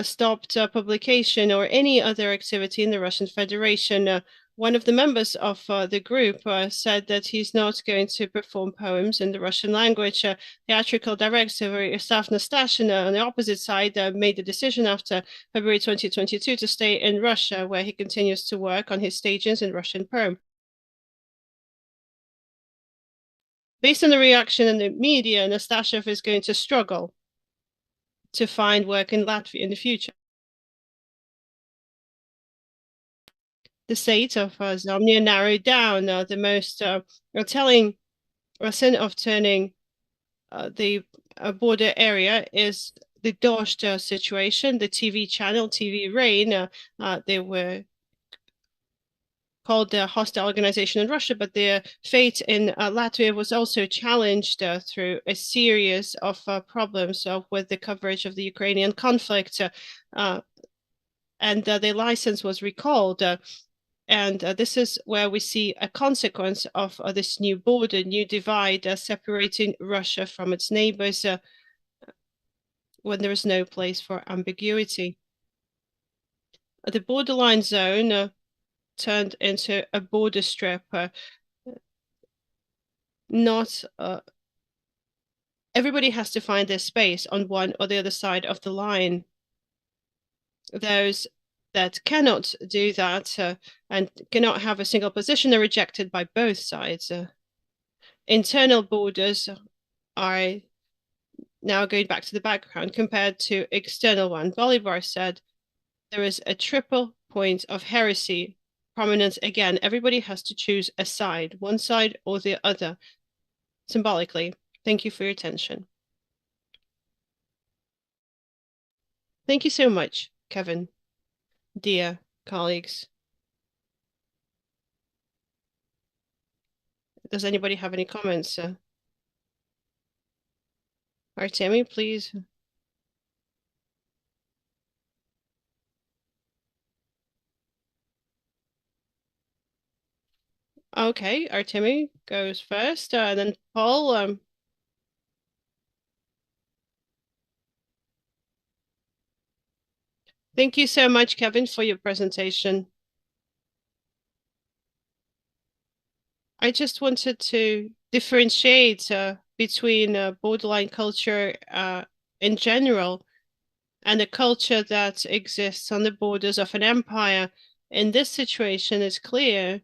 Speaker 1: stopped publication or any other activity in the Russian Federation. One of the members of the group said that he's not going to perform poems in the Russian language. Theatrical director Yaroslav Nastashina on the opposite side made the decision after February 2022 to stay in Russia, where he continues to work on his stagings in Russian poem. Based on the reaction in the media, Nastashev is going to struggle to find work in Latvia in the future. The state of Zomnia narrowed down. The most telling sin of turning the border area is the Dost situation, the TV channel, TV Rain. They were called the hostile organization in Russia, but their fate in Latvia was also challenged through a series of problems with the coverage of the Ukrainian conflict, and their license was recalled. And this is where we see a consequence of this new border, new divide, separating Russia from its neighbors when there is no place for ambiguity. The borderline zone turned into a border strip. Not everybody has to find their space on one or the other side of the line. Those that cannot do that and cannot have a single position are rejected by both sides. Internal borders are now going back to the background compared to external one. Bolivar said there is a triple point of heresy prominence again. Everybody has to choose a side, one side or the other, symbolically. Thank you for your attention. Thank you so much, Kevin. Dear colleagues. Does anybody have any comments? Artemi, please. Okay, Artemi goes first, and then Paul. Thank you so much, Kevin, for your presentation. I just wanted to differentiate between borderline culture in general and a culture that exists on the borders of an empire. In this situation, it's clear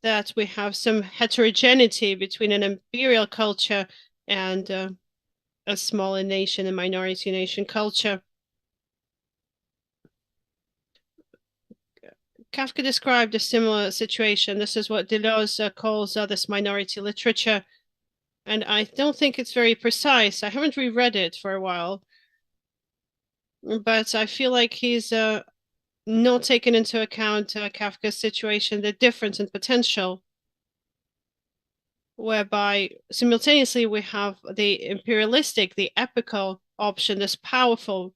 Speaker 1: that we have some heterogeneity between an imperial culture and a smaller nation, a minority nation culture. Kafka described a similar situation. This is what Deleuze calls this minority literature. And I don't think it's very precise. I haven't reread it for a while. But I feel like he's not taken into account Kafka's situation, the difference in potential, whereby simultaneously we have the imperialistic, the epical option, this powerful,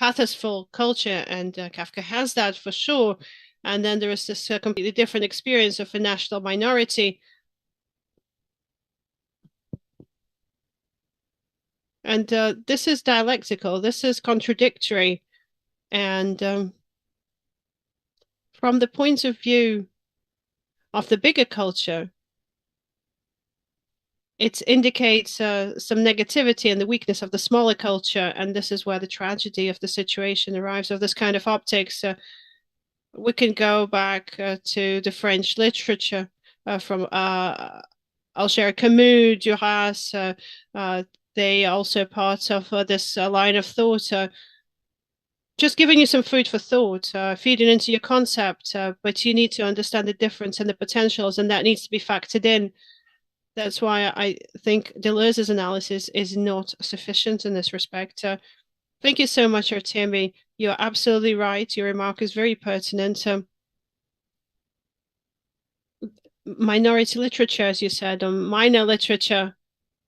Speaker 1: pathosful culture, and Kafka has that for sure. And then there is this completely different experience of a national minority. And this is dialectical, this is contradictory. And from the point of view of the bigger culture, it indicates some negativity and the weakness of the smaller culture. And this is where the tragedy of the situation arrives, of this kind of optics. We can go back to the French literature from Alger Camus, Duras. They also part of this line of thought. Just giving you some food for thought, feeding into your concept, but you need to understand the difference and the potentials, and that needs to be factored in. That's why I think Deleuze's analysis is not sufficient in this respect. Thank you so much, Artemi. You're absolutely right. Your remark is very pertinent. Minority literature, as you said, minor literature,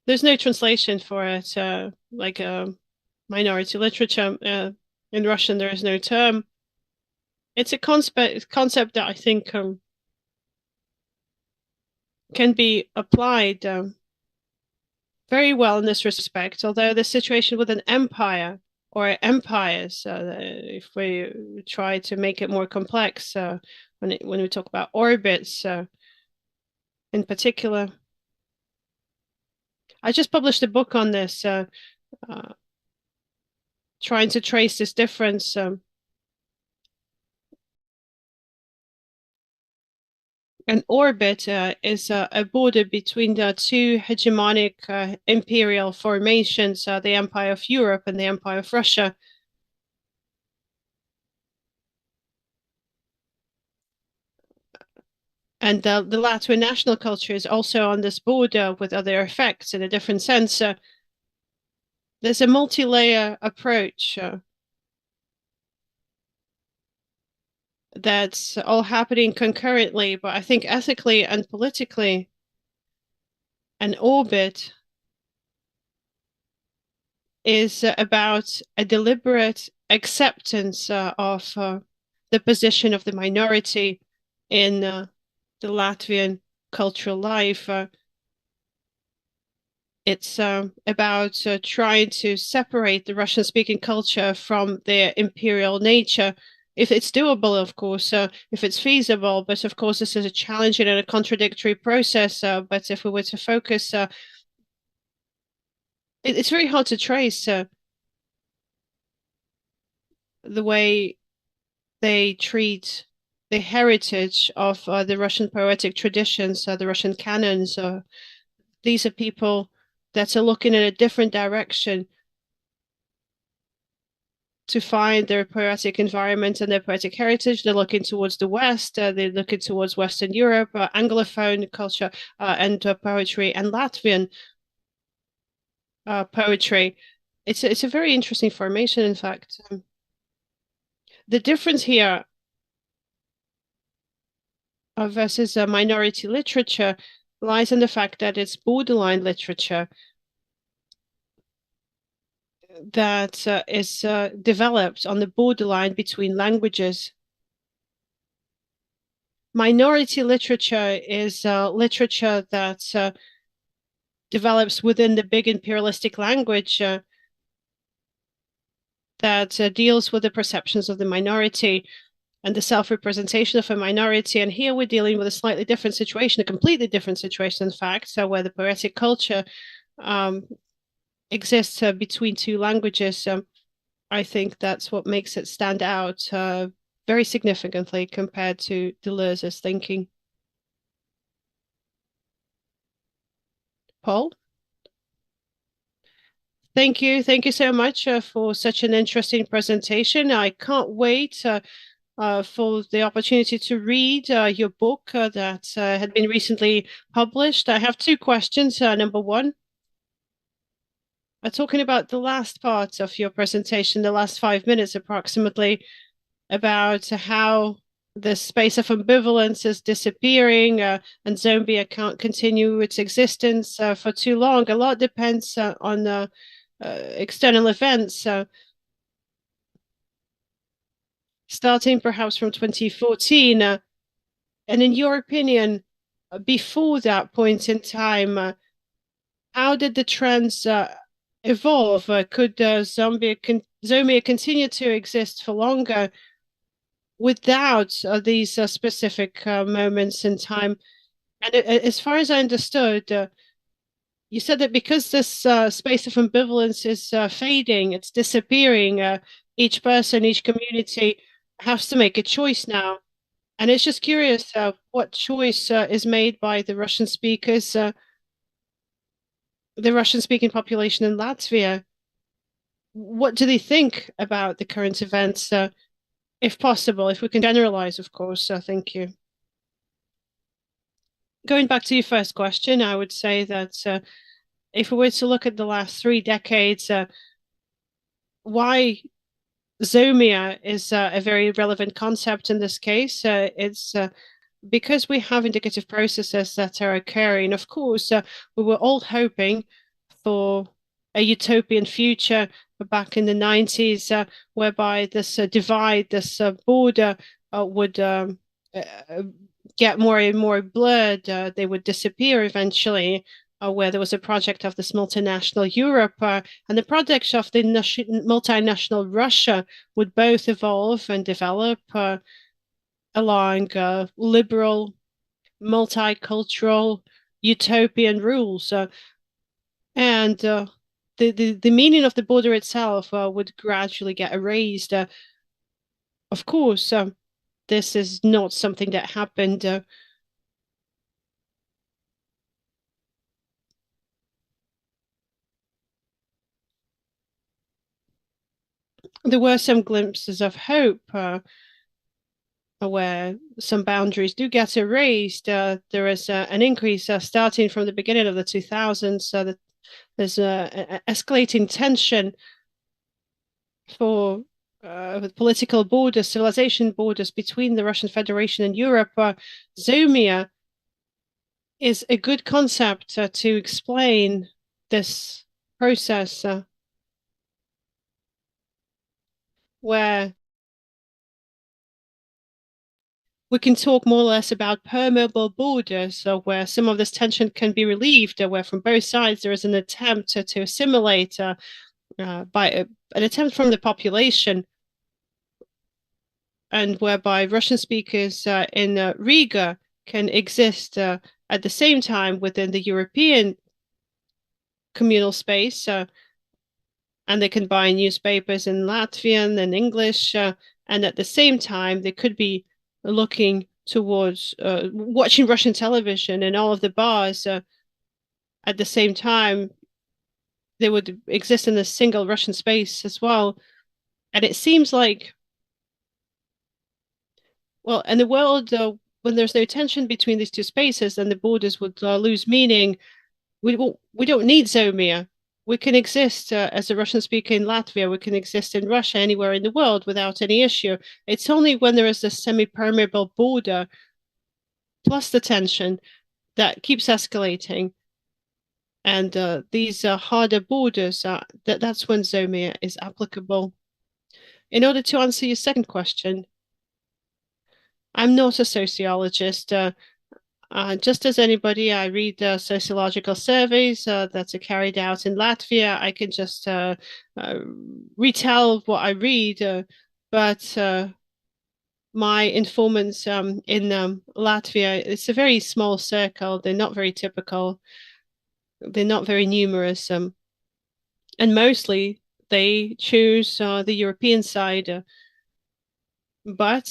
Speaker 1: there's no translation for it, like minority literature. In Russian, there is no term. It's a concept that I think can be applied very well in this respect, although the situation with an empire or empires, if we try to make it more complex, when we talk about orbits in particular. I just published a book on this, trying to trace this difference. An orbit is a border between the two hegemonic imperial formations, the Empire of Europe and the Empire of Russia. And the Latvian national culture is also on this border with other effects in a different sense. There's a multi-layer approach that's all happening concurrently, but I think ethically and politically, an orbit is about a deliberate acceptance of the position of the minority in the Latvian cultural life. It's about trying to separate the Russian-speaking culture from their imperial nature. If it's doable, of course, if it's feasible, but of course this is a challenging and a contradictory process. But if we were to focus, it's very hard to trace the way they treat the heritage of the Russian poetic traditions, the Russian canons. These are people that are looking in a different direction to find their poetic environment and their poetic heritage. They're looking towards the West, they're looking towards Western Europe, Anglophone culture and poetry, and Latvian poetry. It's a very interesting formation, in fact. The difference here versus minority literature lies in the fact that it's borderline literature that is developed on the borderline between languages. Minority literature is literature that develops within the big imperialistic language that deals with the perceptions of the minority and the self-representation of a minority. And here we're dealing with a slightly different situation, a completely different situation, in fact, where the poetic culture exists between two languages. I think that's what makes it stand out very significantly compared to Deleuze's thinking. Paul? Thank you. Thank you so much for such an interesting presentation. I can't wait for the opportunity to read your book that had been recently published. I have two questions. Number one, talking about the last part of your presentation, the last 5 minutes approximately, about how the space of ambivalence is disappearing and Zombia can't continue its existence for too long. A lot depends on external events, starting perhaps from 2014. And in your opinion, before that point in time, how did the trends evolve? Could Zomia continue to exist for longer without these specific moments in time? And as far as I understood, you said that because this space of ambivalence is fading, it's disappearing, each person, each community has to make a choice now. And it's just curious what choice is made by the Russian speakers, the Russian-speaking population in Latvia. What do they think about the current events, if possible, if we can generalize, of course? Thank you. Going back to your first question, I would say that if we were to look at the last 3 decades, why Zomia is a very relevant concept in this case. It's because we have indicative processes that are occurring. Of course, we were all hoping for a utopian future back in the 90s, whereby this divide, this border would get more and more blurred. They would disappear eventually. Where there was a project of this multinational Europe and the project of the multinational Russia would both evolve and develop along liberal, multicultural, utopian rules. And the meaning of the border itself would gradually get erased. Of course, this is not something that happened. There were some glimpses of hope where some boundaries do get erased. There is an increase starting from the beginning of the 2000s. So that there's an escalating tension for political borders, civilization borders between the Russian Federation and Europe. Zomia is a good concept to explain this process where we can talk more or less about permeable borders, so where some of this tension can be relieved, where from both sides there is an attempt to assimilate by an attempt from the population, and whereby Russian speakers in Riga can exist at the same time within the European communal space, and they can buy newspapers in Latvian and English, and at the same time they could be looking towards watching Russian television in all of the bars at the same time. They would exist in a single Russian space as well. And it seems like, well, in the world, when there's no tension between these two spaces, then the borders would lose meaning. We don't need Zomia. We can exist as a Russian speaker in Latvia. We can exist in Russia, anywhere in the world without any issue. It's only when there is a semi-permeable border plus the tension that keeps escalating. And these harder borders, that's when Zomia is applicable. In order to answer your second question, I'm not a sociologist. Just as anybody, I read sociological surveys that are carried out in Latvia. I can just retell what I read, but my informants in Latvia, it's a very small circle. They're not very typical. They're not very numerous. And mostly they choose the European side. But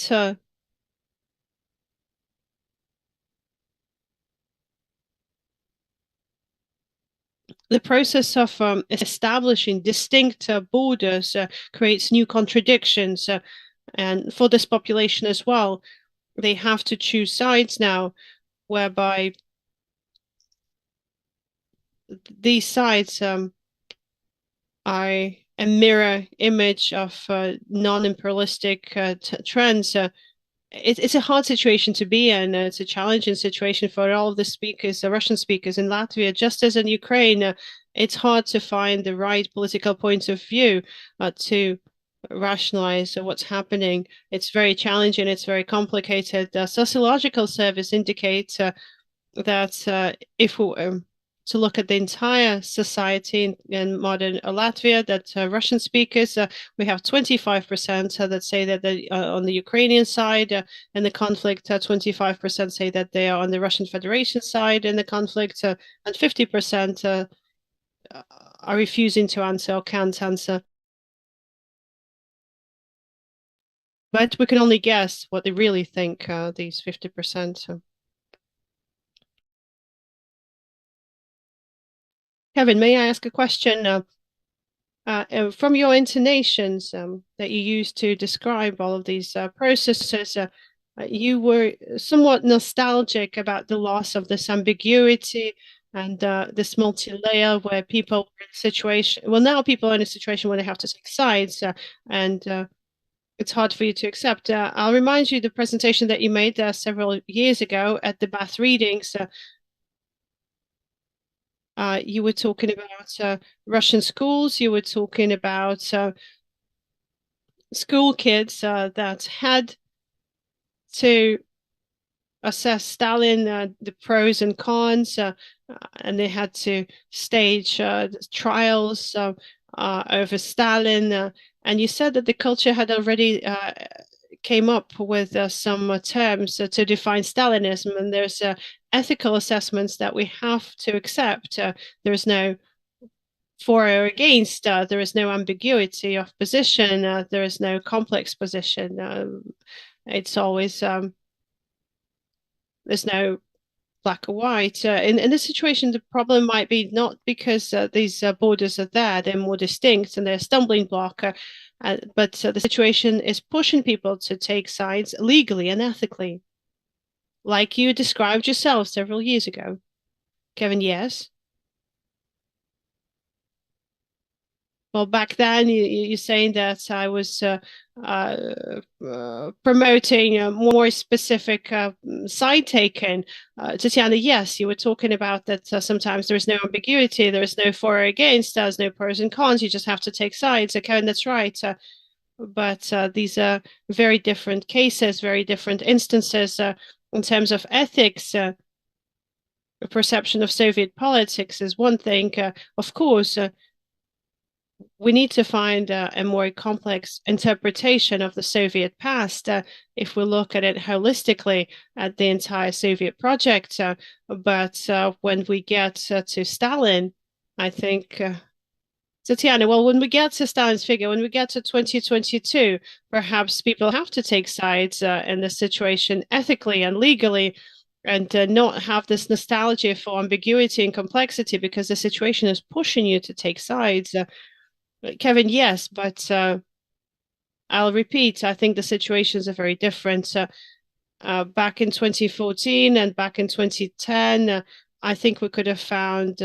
Speaker 1: the process of establishing distinct borders creates new contradictions, and for this population as well, they have to choose sides now, whereby these sides are a mirror image of non-imperialistic trends. It's a hard situation to be in. It's a challenging situation for all of the speakers, the Russian speakers in Latvia, just as in Ukraine. It's hard to find the right political point of view to rationalize what's happening. It's very challenging. It's very complicated. The sociological service indicates that if we to look at the entire society in modern Latvia, that Russian speakers, we have 25% that say that they on the Ukrainian side in the conflict, 25% say that they are on the Russian Federation side in the conflict, and 50% are refusing to answer or can't answer. But we can only guess what they really think, these 50%. Kevin, may I ask a question? From your intonations that you used to describe all of these processes, you were somewhat nostalgic about the loss of this ambiguity and this multi-layer where people were in a situation. Well, now people are in a situation where they have to take sides, and it's hard for you to accept. I'll remind you the presentation that you made several years ago at the Bath Readings. You were talking about Russian schools. You were talking about school kids that had to assess Stalin, the pros and cons, and they had to stage trials over Stalin. And you said that the culture had already came up with some terms to define Stalinism, and there's ethical assessments that we have to accept. There is no for or against, there is no ambiguity of position, there is no complex position. It's always, there's no black or white. In this situation, the problem might be not because these borders are there, they're more distinct and they're a stumbling block, but the situation is pushing people to take sides legally and ethically, like you described yourself several years ago. Kevin, yes? Well, back then you're saying that I was promoting a more specific side taking. Tatiana, yes, you were talking about that sometimes there's no ambiguity, there's no for or against, there's no pros and cons, you just have to take sides. Okay, and that's right. But these are very different cases, very different instances in terms of ethics. Perception of Soviet politics is one thing. Of course, we need to find a more complex interpretation of the Soviet past if we look at it holistically at the entire Soviet project. But when we get to Stalin, I think, Tatiana, well, when we get to Stalin's figure, when we get to 2022, perhaps people have to take sides in this situation ethically and legally, and not have this nostalgia for ambiguity and complexity, because the situation is pushing you to take sides. Kevin, yes, but I'll repeat, I think the situations are very different. Back in 2014 and back in 2010, I think we could have found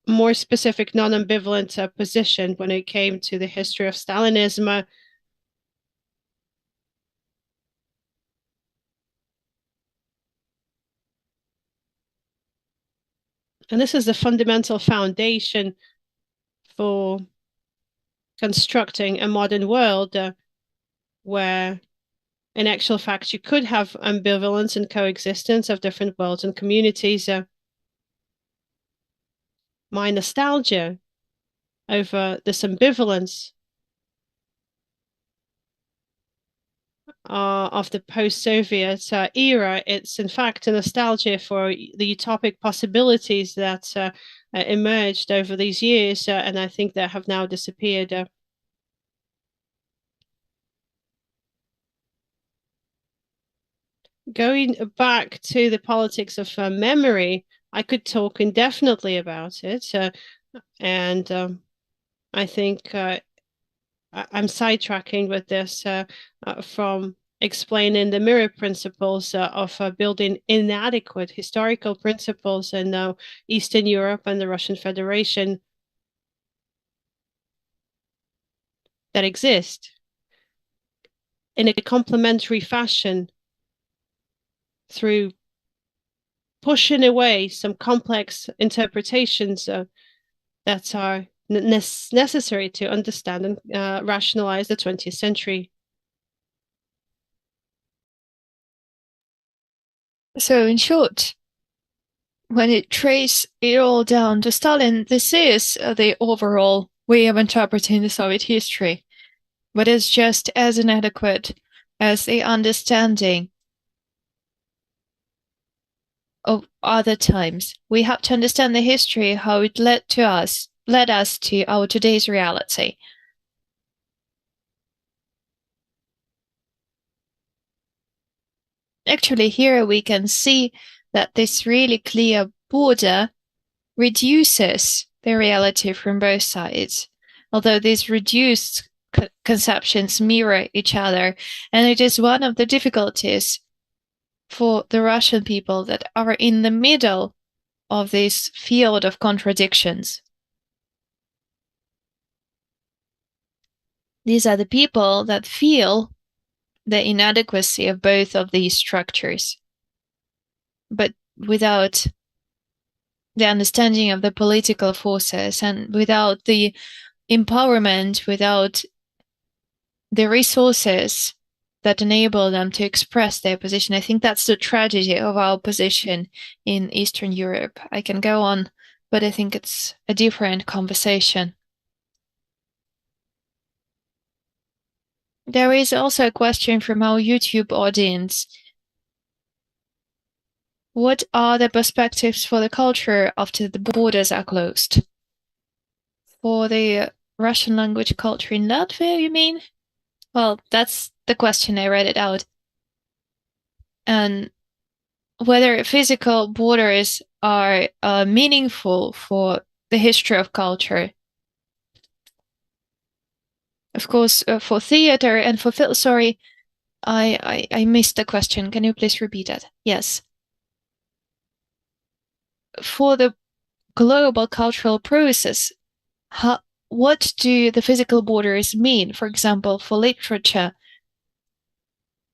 Speaker 1: more specific non-ambivalent position when it came to the history of Stalinism. And this is the fundamental foundation for constructing a modern world where, in actual fact, you could have ambivalence and coexistence of different worlds and communities. My nostalgia over this ambivalence of the post-Soviet era. It's in fact a nostalgia for the utopic possibilities that emerged over these years, and I think that have now disappeared. Going back to the politics of memory, I could talk indefinitely about it, and I think I'm sidetracking with this from explaining the mirror principles of building inadequate historical principles in Eastern Europe and the Russian Federation that exist in a complementary fashion through pushing away some complex interpretations that are necessary to understand and rationalize the 20th century.
Speaker 4: So, in short, when you trace it all down to Stalin, this is the overall way of interpreting the Soviet history, but it's just as inadequate as the understanding of other times. We have to understand the history, how it led us to our today's reality. Actually, here we can see that this really clear border reduces the reality from both sides, although these reduced conceptions mirror each other, and it is one of the difficulties for the Russian people that are in the middle of this field of contradictions. These are the people that feel the inadequacy of both of these structures, but without the understanding of the political forces and without the empowerment, without the resources that enable them to express their position. I think that's the tragedy of our position in Eastern Europe. I can go on, but I think it's a different conversation. There is also a question from our YouTube audience. What are the perspectives for the culture after the borders are closed? For the Russian language culture in Latvia, you mean? Well, that's the question. I read it out. And whether physical borders are meaningful for the history of culture. Of course, for theater and for film, sorry, I missed the question. Can you please repeat it? Yes. For the global cultural process, what do the physical borders mean? For example, for literature,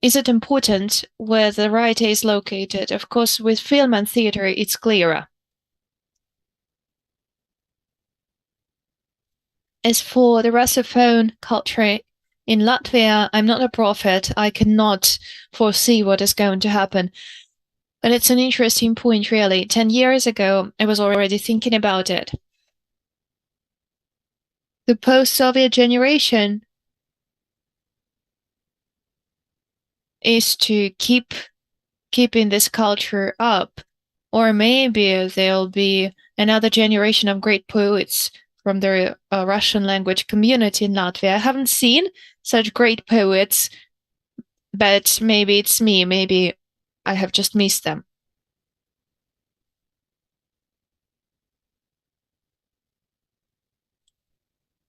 Speaker 4: is it important where the writer is located? Of course, with film and theater, it's clearer. As for the Russophone culture in Latvia, I'm not a prophet. I cannot foresee what is going to happen. But it's an interesting point, really. 10 years ago, I was already thinking about it. The post-Soviet generation is to keeping this culture up. Or maybe there'll be another generation of great poets from the Russian language community in Latvia. I haven't seen such great poets, but maybe it's me. Maybe I have just missed them.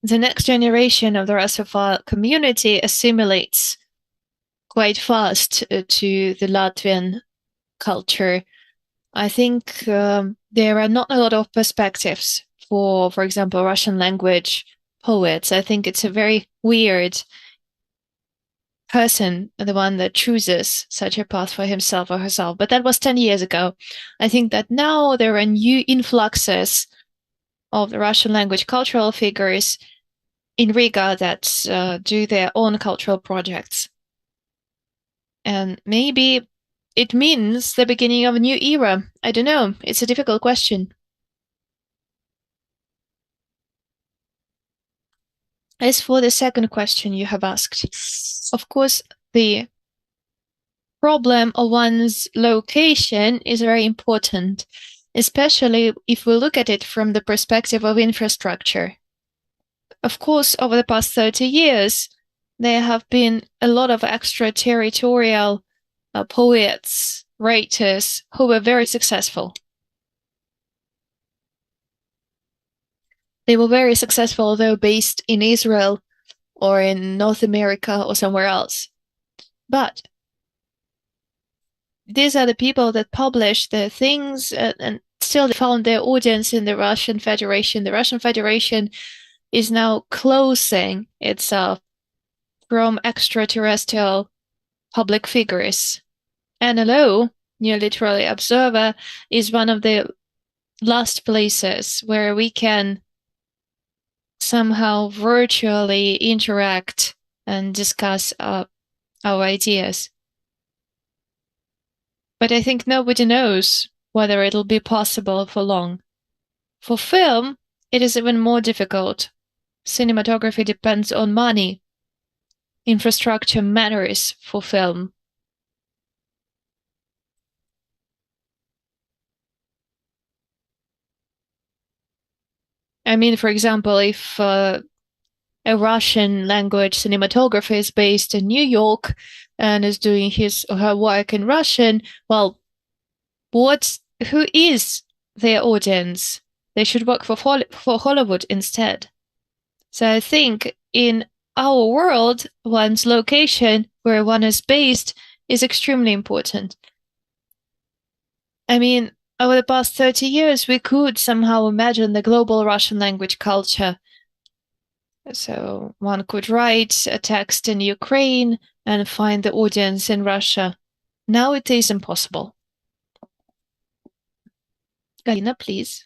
Speaker 4: The next generation of the Russophile community assimilates quite fast to the Latvian culture. I think there are not a lot of perspectives for example, Russian language poets. I think it's a very weird person, the one that chooses such a path for himself or herself. But that was 10 years ago. I think that now there are new influxes of the Russian language cultural figures in Riga that do their own cultural projects. And maybe it means the beginning of a new era. I don't know. It's a difficult question. As for the second question you have asked, of course, the
Speaker 2: problem of one's location is very important, especially if we look at it from the perspective of infrastructure. Of course, over the past 30 years, there have been a lot of extraterritorial poets, writers who were very successful. They were very successful, though based in Israel or in North America or somewhere else. But these are the people that published their things and still they found their audience in the Russian Federation. The Russian Federation is now closing itself from extraterrestrial public figures. NLO, New Literary Observer, is one of the last places where we can somehow virtually interact and discuss our ideas. But I think nobody knows whether it'll be possible for long. For film, it is even more difficult. Cinematography depends on money. Infrastructure matters for film. I mean, for example, if a Russian language cinematographer is based in New York and is doing his or her work in Russian, well, who is their audience? They should work for Hollywood instead. So I think in our world, one's location, where one is based, is extremely important. I mean, over the past 30 years, we could somehow imagine the global Russian language culture. So one could write a text in Ukraine and find the audience in Russia. Now it is impossible. Galina, please.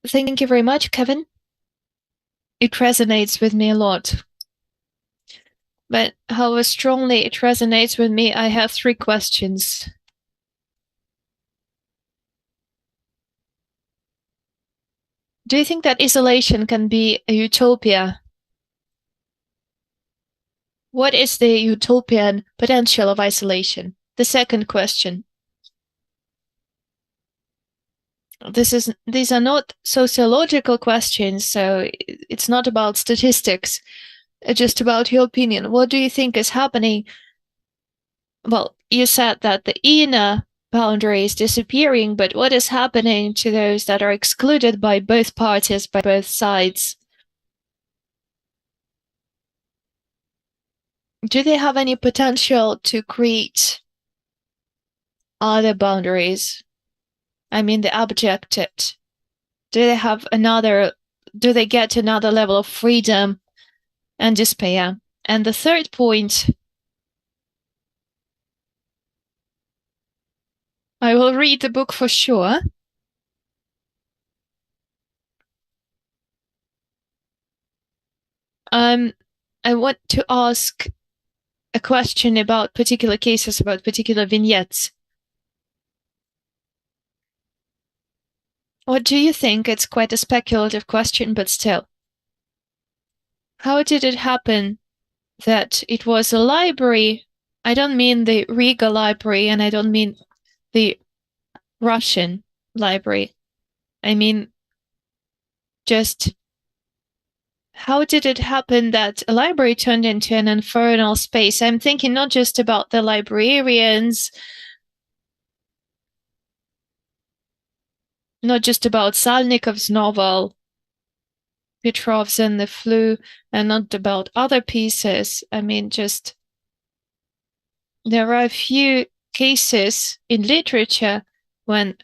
Speaker 2: Thank you very much, Kevin. It resonates with me a lot. But however strongly it resonates with me, I have 3 questions. Do you think that isolation can be a utopia? What is the utopian potential of isolation? The second question. These are not sociological questions, so it's not about statistics. It's just about your opinion. What do you think is happening? Well, you said that the inner boundary is disappearing, but what is happening to those that are excluded by both parties, by both sides? Do they have any potential to create other boundaries? I mean, the objected. Do they get another level of freedom and despair? And the third point, I will read the book for sure. I want to ask a question about particular cases, about particular vignettes. What do you think? It's quite a speculative question, but still. How did it happen that it was a library? I don't mean the Riga library, and I don't mean the Russian library. I mean, just how did it happen that a library turned into an infernal space? I'm thinking not just about the librarians, not just about Salnikov's novel, Petrov's and the Flu, and not about other pieces. I mean, just there are a few cases in literature when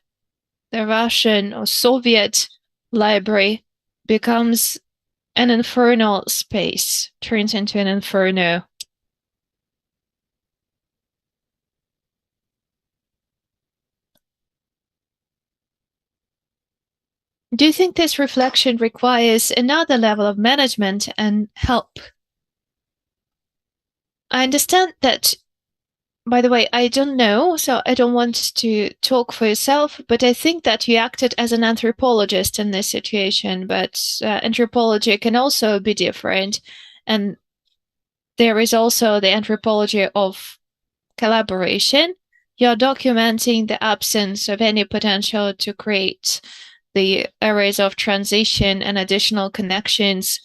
Speaker 2: the Russian or Soviet library becomes an infernal space, turns into an inferno. Do you think this reflection requires another level of management and help? I understand that, by the way, I don't know, so I don't want to talk for yourself, but I think that you acted as an anthropologist in this situation, but anthropology can also be different. And
Speaker 4: there is also the anthropology of collaboration. You're documenting the absence of any potential to create the areas of transition and additional connections,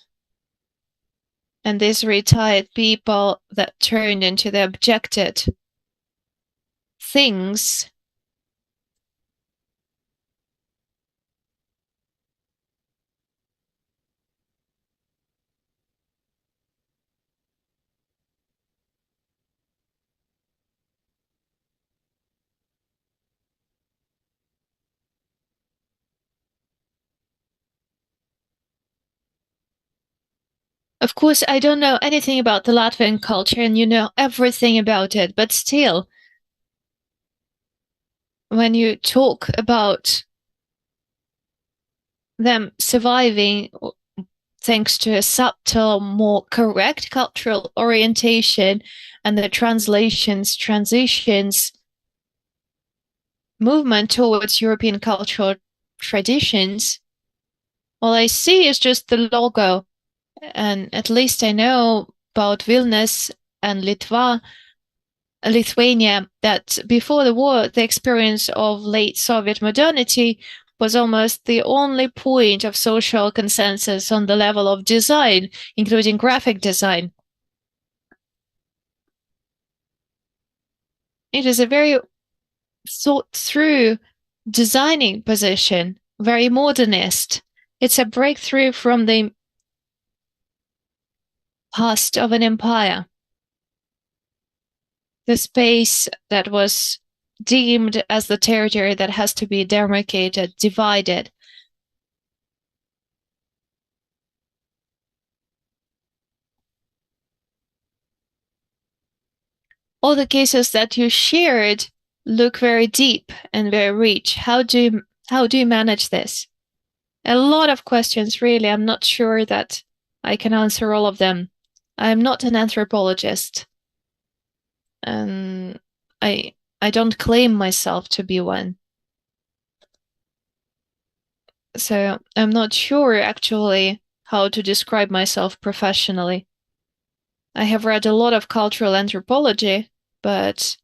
Speaker 4: and these retired people that turned into the objected things. Of course, I don't know anything about the Latvian culture, and you know everything about it, but still, when you talk about them surviving thanks to a subtle, more correct cultural orientation and the transitions movement towards European cultural traditions, all I see is just the logo. And at least I know about Vilnius and Lithuania, that before the war, the experience of late Soviet modernity was almost the only point of social consensus on the level of design, including graphic design. It is a very thought through designing position, very modernist. It's a breakthrough from the past of an empire. The space that was deemed as the territory that has to be demarcated, divided. All the cases that you shared look very deep and very rich. How do you manage this? A lot of questions, really. I'm not sure that I can answer all of them. I'm not an anthropologist, and I don't claim myself to be one. So I'm not sure actually how to describe myself professionally. I have read a lot of cultural anthropology, but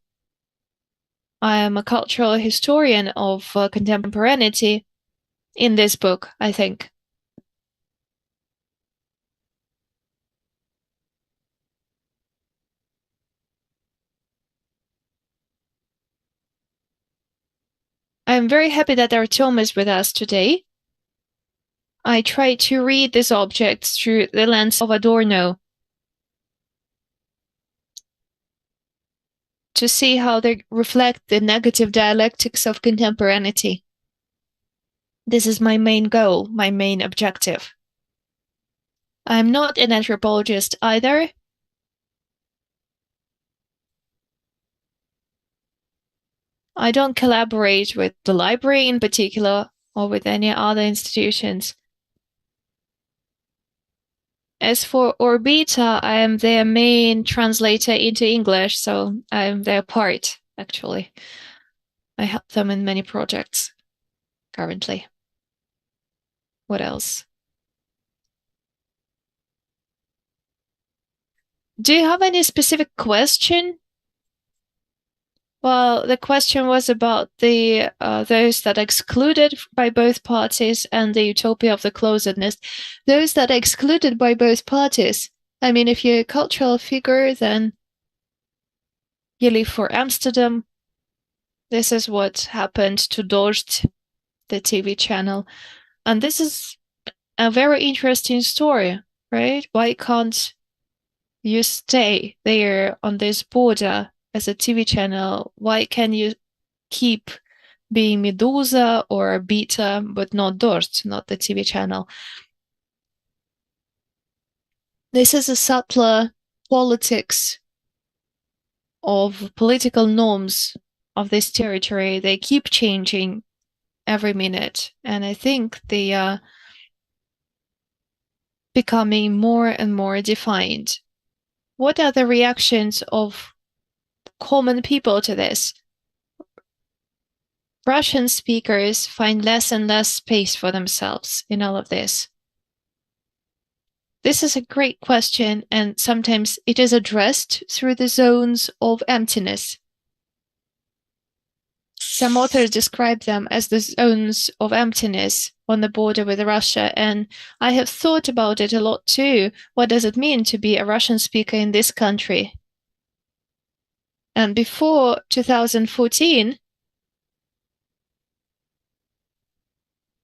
Speaker 4: I am a cultural historian of contemporaneity in this book, I think. I'm very happy that Artyom is with us today. I try to read these objects through the lens of Adorno to see how they reflect the negative dialectics of contemporaneity. This is my main goal, my main objective. I'm not an anthropologist either. I don't collaborate with the library in particular or with any other institutions. As for Orbita, I am their main translator into English, so I am their part, actually. I help them in many projects currently. What else? Do you have any specific question? Well, the question was about the those that are excluded by both parties and the utopia of the closedness. Those that are excluded by both parties. I mean, if you're a cultural figure, then you leave for Amsterdam. This is what happened to Dost, the TV channel. And this is a very interesting story, right? Why can't you stay there on this border as a TV channel? Why can you keep being Medusa or Beta, but not Dost, not the TV channel? This is a subtler politics of political norms of this territory. They keep changing every minute, and I think they are becoming more and more defined. What are the reactions of common people to this? Russian speakers find less and less space for themselves in all of this.
Speaker 2: This is a great question, and sometimes it is addressed through the zones of emptiness. Some authors describe them as the zones of emptiness on the border with Russia, and I have thought about it a lot too. What does it mean to be a Russian speaker in this country? And before 2014,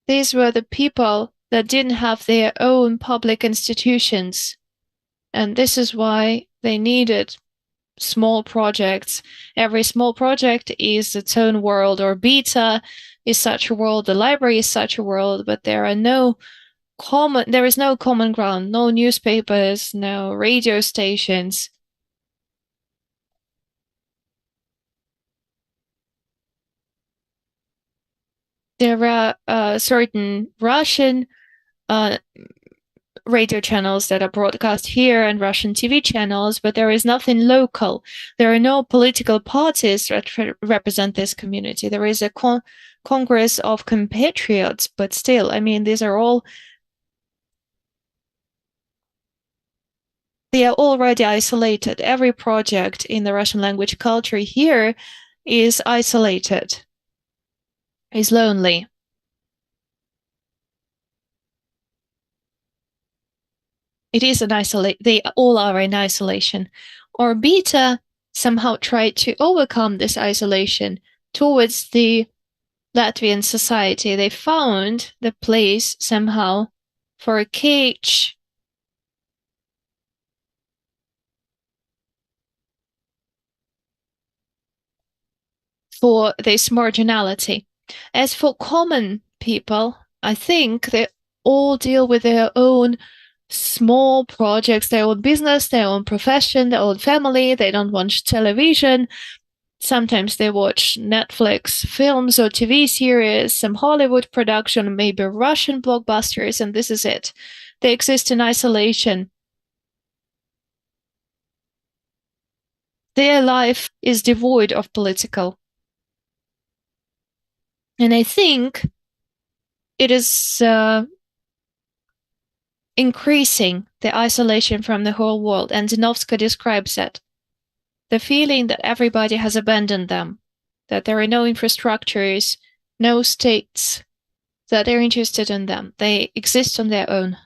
Speaker 2: these were the people that didn't have their own public institutions. And this is why they needed small projects. Every small project is its own world, or beta is such a world, the library is such a world, but there is no common ground, no newspapers, no radio stations. There are certain Russian radio channels that are broadcast here and Russian TV channels, but there is nothing local. There are no political parties that represent this community. There is a Congress of Compatriots, but still, I mean, they are already isolated. Every project in the Russian language culture here is isolated, is lonely. It is they all are in isolation. Orbita somehow tried to overcome this isolation towards the Latvian society. They found the place somehow for a cage for this marginality. As for common people, I think they all deal with their own small projects, their own business, their own profession, their own family. They don't watch television. Sometimes they watch Netflix films or TV series, some Hollywood production, maybe Russian blockbusters, and this is it. They exist in isolation. Their life is devoid of political. And I think it is increasing the isolation from the whole world. And Zinovska describes it. The feeling that everybody has abandoned them, that there are no infrastructures, no states that are interested in them. They exist on their own.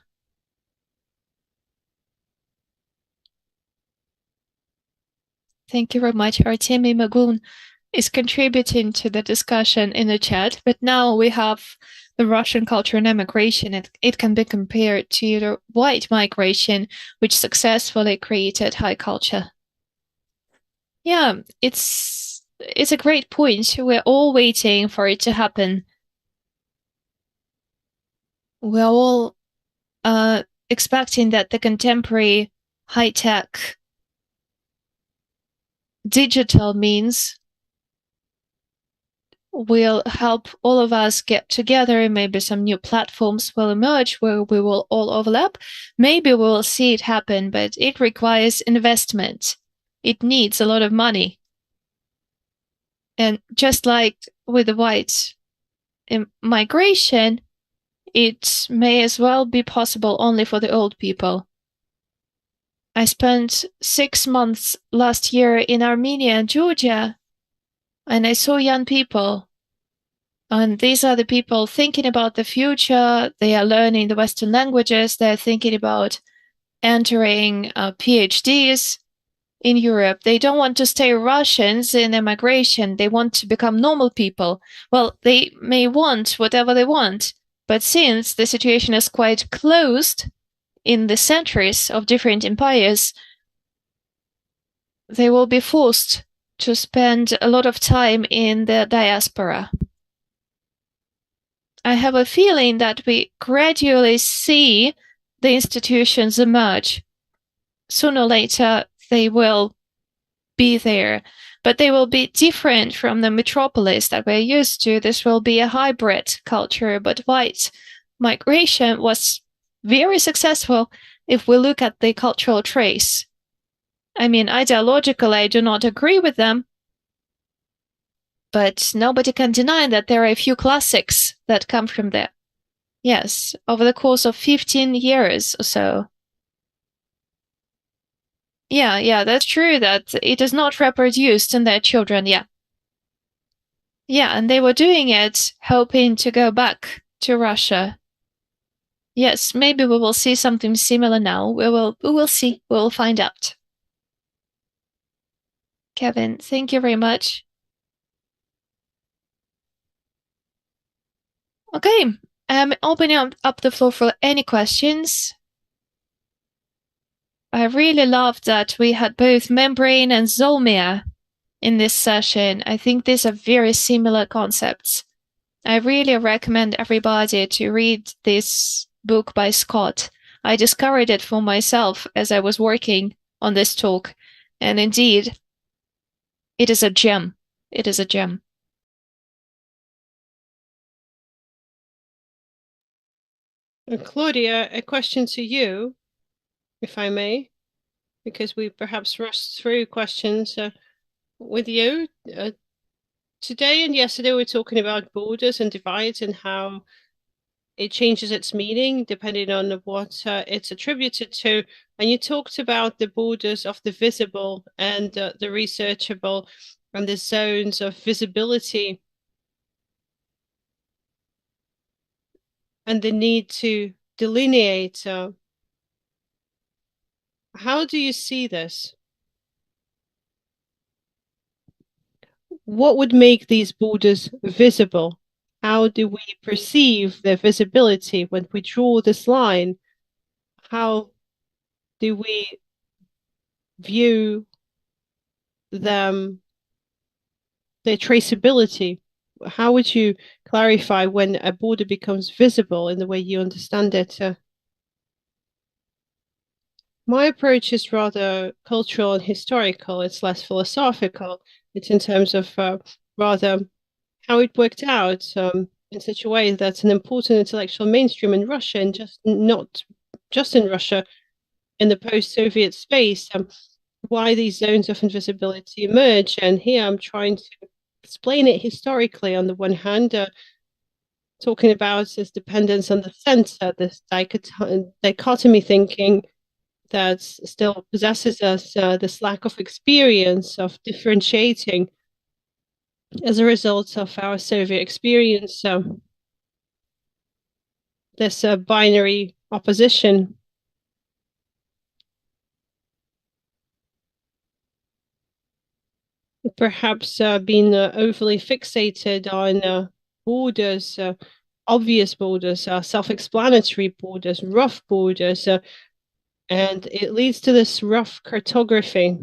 Speaker 2: Thank you very much. Artemy Magun is contributing to the discussion in the chat, but now we have the Russian culture and immigration. It can be compared to the white migration, which successfully created high culture. Yeah, it's a great point. We're all waiting for it to happen. We're all expecting that the contemporary high-tech digital means will help all of us get together. Maybe some new platforms will emerge where we will all overlap. Maybe we will see it happen, but it requires investment. It needs a lot of money. And just like with the white migration, it may as well be possible only for the old people. I spent 6 months last year in Armenia and Georgia, and I saw young people. And these are the people thinking about the future. They are learning the Western languages. They're thinking about entering PhDs in Europe. They don't want to stay Russians in immigration. They want to become normal people. Well, they may want whatever they want, but since the situation is quite closed in the centers of different empires, they will be forced to spend a lot of time in the diaspora. I have a feeling that we gradually see the institutions emerge. Sooner or later, they will be there, but they will be different from the metropolis that we're used to. This will be a hybrid culture, but white migration was very successful if we look at the cultural trace. I mean, ideologically, I do not agree with them, but nobody can deny that there are a few classics that come from there. Yes, over the course of 15 years or so,
Speaker 4: Yeah, that's true that it is not reproduced in their children, yeah. Yeah, and they were doing it hoping to go back to Russia. Yes, maybe we will see something similar now. We will see. We will find out. Kevin, thank you very much. Okay, I'm opening up the floor for any questions. I really love that we had both Membrane and Zolmia in this session. I think these are very similar concepts. I really recommend everybody to read this book by Scott. I discovered it for myself as I was working on this talk, and indeed, it is a gem. It is a gem.
Speaker 1: Claudia, a question to you, if I may, because we perhaps rushed through questions with you. Today and yesterday, we were talking about borders and divides and how it changes its meaning depending on what it's attributed to. And you talked about the borders of the visible and the researchable and the zones of visibility and the need to delineate. How do you see this? What would make these borders visible? How do we perceive their visibility when we draw this line? How do we view them, their traceability? How would you clarify when a border becomes visible in the way you understand it? My approach is rather cultural and historical. It's less philosophical. It's in terms of rather how it worked out in such a way that's an important intellectual mainstream in Russia, and just not just in Russia, in the post-Soviet space, why these zones of invisibility emerge. And here I'm trying to explain it historically on the one hand, talking about this dependence on the center, this dichotomy thinking that still possesses us, this lack of experience of differentiating as a result of our Soviet experience, this binary opposition. Perhaps being overly fixated on borders, obvious borders, self-explanatory borders, rough borders, and it leads to this rough cartography.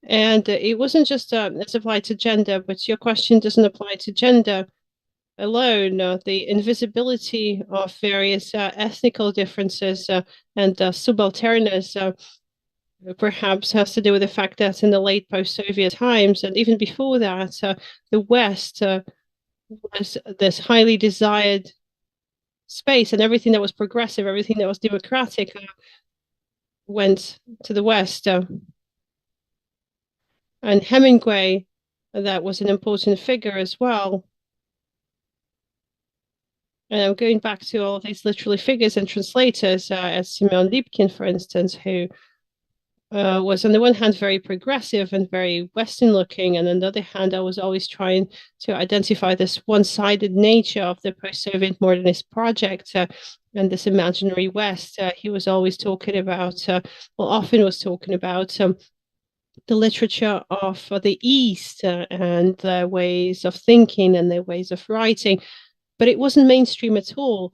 Speaker 1: And it wasn't just it's applied to gender, but your question doesn't apply to gender alone. The invisibility of various ethnical differences and subalternus perhaps has to do with the fact that in the late post-Soviet times, and even before that, the West was this highly desired space, and everything that was progressive, everything that was democratic went to the West. And Hemingway, that was an important figure as well. And I'm going back to all of these literary figures and translators, as Simeon Lipkin, for instance, who was on the one hand very progressive and very Western looking, and on the other hand, I was always trying to identify this one-sided nature of the post-Soviet modernist project and this imaginary West. He was always talking about, often was talking about the literature of the East and their ways of thinking and their ways of writing, but it wasn't mainstream at all.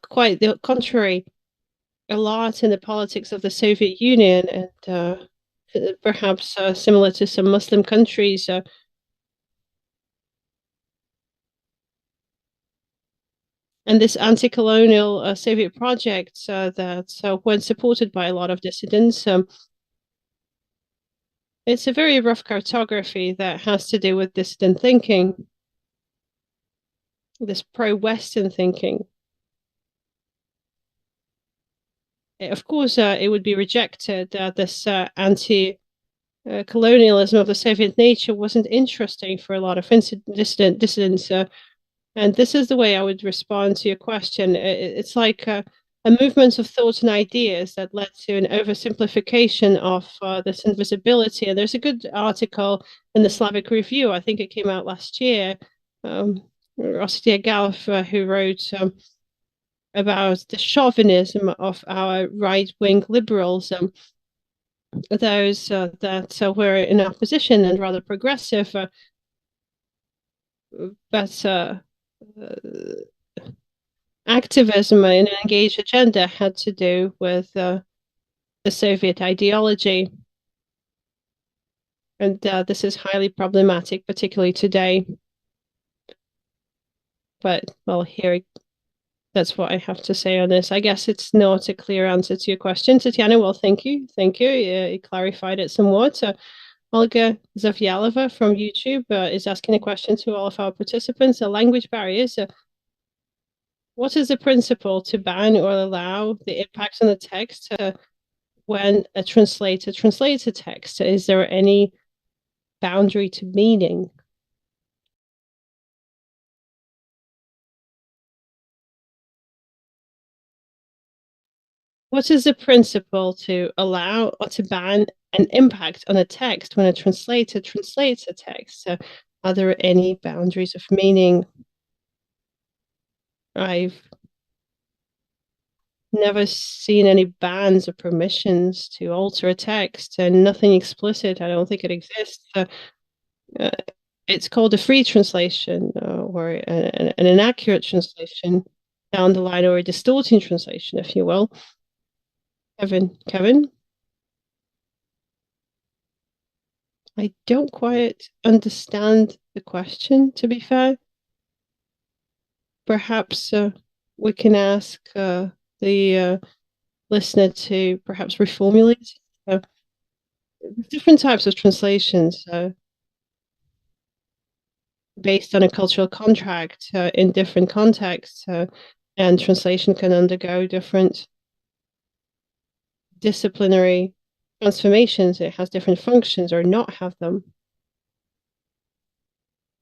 Speaker 1: Quite the contrary. A lot in the politics of the Soviet Union and perhaps similar to some Muslim countries. And this anti-colonial Soviet project that when supported by a lot of dissidents, it's a very rough cartography that has to do with dissident thinking, this pro-Western thinking. Of course, it would be rejected. This anti-colonialism of the Soviet nature wasn't interesting for a lot of dissidents. And this is the way I would respond to your question. It's like a movement of thought and ideas that led to an oversimplification of this invisibility. And there's a good article in the Slavic Review, I think it came out last year, Rostia Galf, who wrote about the chauvinism of our right-wing liberals, those that were in opposition and rather progressive, but activism and an engaged agenda had to do with the Soviet ideology. And this is highly problematic, particularly today. But, well, here, that's what I have to say on this. I guess it's not a clear answer to your question, Tatiana. Well, thank you. Thank you. You clarified it somewhat. Olga Zavyalova from YouTube is asking a question to all of our participants. Language barriers. What is the principle to ban or allow the impact on the text when a translator translates a text? Is there any boundary to meaning? What is the principle to allow or to ban an impact on a text when a translator translates a text? Are there any boundaries of meaning? I've never seen any bans or permissions to alter a text, and nothing explicit. I don't think it exists. It's called a free translation or an inaccurate translation down the line, or a distorting translation, if you will. Kevin? I don't quite understand the question, to be fair. Perhaps we can ask the listener to perhaps reformulate. Different types of translations based on a cultural contract in different contexts, and translation can undergo different disciplinary transformations. It has different functions or not have them.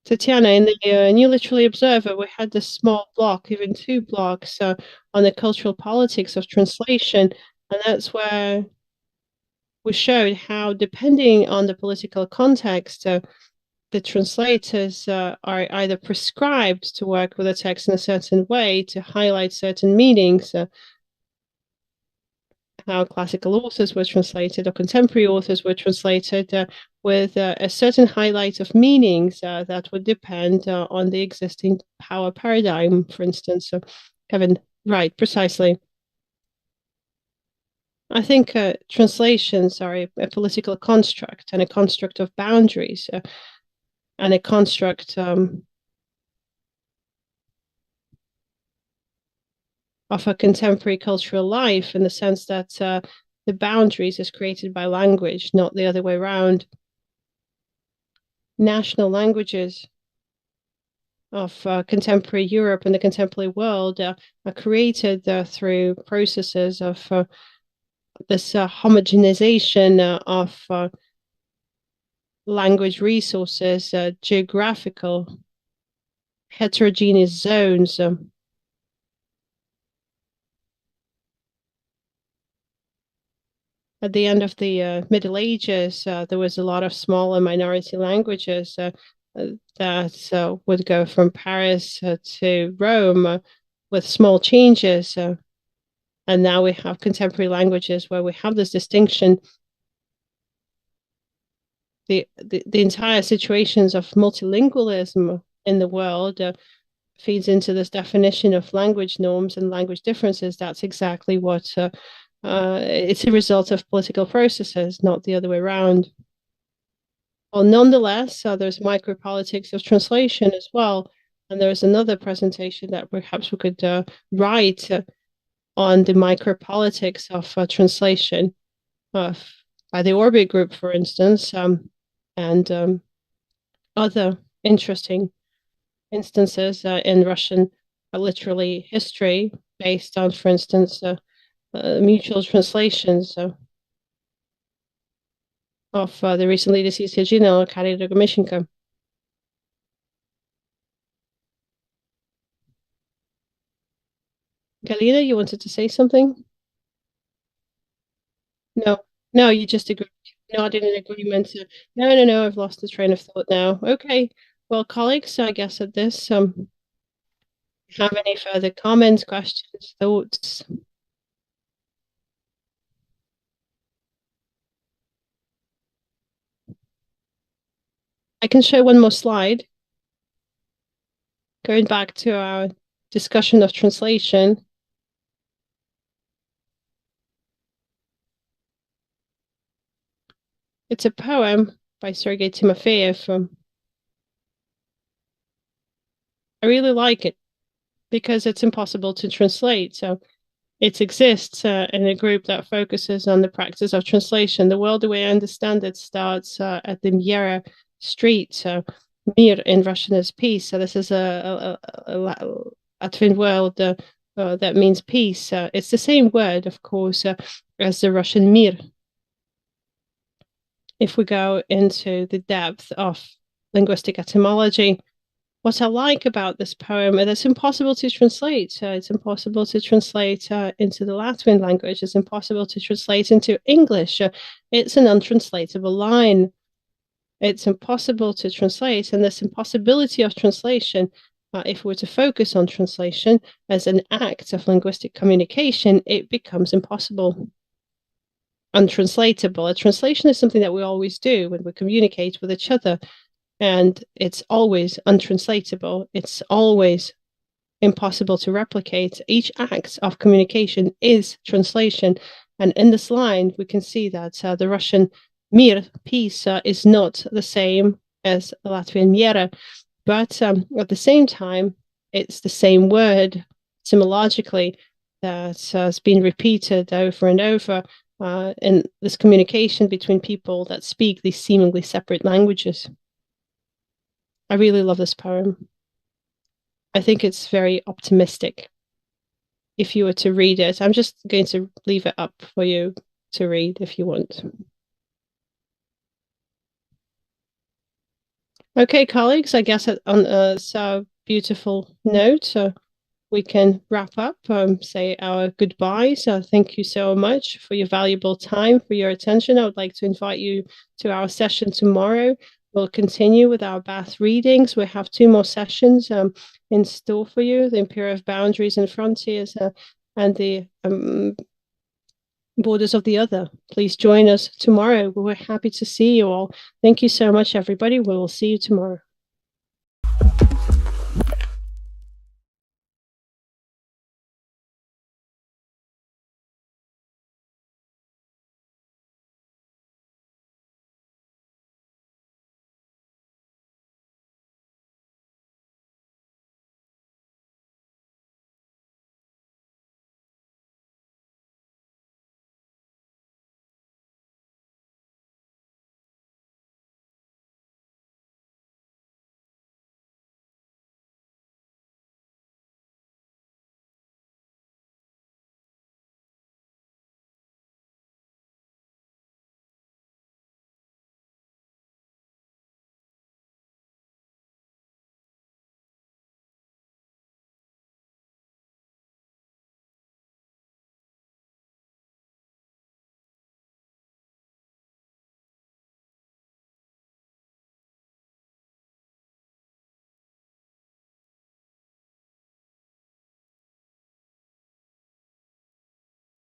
Speaker 1: Tatiana, in the New Literary Observer, we had this small block, even 2 blocks, on the cultural politics of translation, and that's where we showed how, depending on the political context, the translators are either prescribed to work with a text in a certain way to highlight certain meanings, how classical authors were translated or contemporary authors were translated with a certain highlight of meanings that would depend on the existing power paradigm, for instance. So, Kevin, right, precisely. I think translations are a political construct and a construct of boundaries and a construct of a contemporary cultural life, in the sense that the boundaries is created by language, not the other way around. National languages of contemporary Europe and the contemporary world are created through processes of this homogenization of language resources, geographical heterogeneous zones. At the end of the Middle Ages, there was a lot of smaller minority languages that would go from Paris to Rome with small changes. And now we have contemporary languages where we have this distinction. The entire situations of multilingualism in the world feeds into this definition of language norms and language differences. That's exactly what it's a result of political processes, not the other way around. Well, nonetheless, there's micropolitics of translation as well. And there's another presentation that perhaps we could write on the micropolitics of translation by the Orbit Group, for instance, and other interesting instances in Russian literary history based on, for instance, mutual translations of the recently deceased Yevgenia Arkady Rogomyshenko. Galina, you wanted to say something? No, you just agree, nodded in agreement. No, I've lost the train of thought now. Okay, well, colleagues, I guess at this, have any further comments, questions, thoughts? I can show one more slide. Going back to our discussion of translation. It's a poem by Sergei Timofeyev. I really like it because it's impossible to translate. So it exists in a group that focuses on the practice of translation. The world, the way I understand it, starts at the Miera street. Mir in Russian is peace. So this is a Latvian word that means peace. It's the same word, of course, as the Russian mir. If we go into the depth of linguistic etymology, what I like about this poem, and it's impossible to translate. It's impossible to translate into the Latvian language. It's impossible to translate into English. It's an untranslatable line. It's impossible to translate, and this impossibility of translation, if we're to focus on translation as an act of linguistic communication, it becomes impossible, untranslatable. A translation is something that we always do when we communicate with each other, and it's always untranslatable. It's always impossible to replicate. Each act of communication is translation, and in this line, we can see that the Russian mir, peace, is not the same as the Latvian miera, but at the same time, it's the same word etymologically that has been repeated over and over in this communication between people that speak these seemingly separate languages. I really love this poem. I think it's very optimistic. If you were to read it, I'm just going to leave it up for you to read if you want. Okay, colleagues, I guess on a beautiful note, we can wrap up, say our goodbyes. Thank you so much for your valuable time, for your attention. I would like to invite you to our session tomorrow. We'll continue with our Bath readings. We have 2 more sessions in store for you, the Imperial Boundaries and Frontiers and the Borders of the Other. Please join us tomorrow. We're happy to see you all. Thank you so much, everybody. We will see you tomorrow.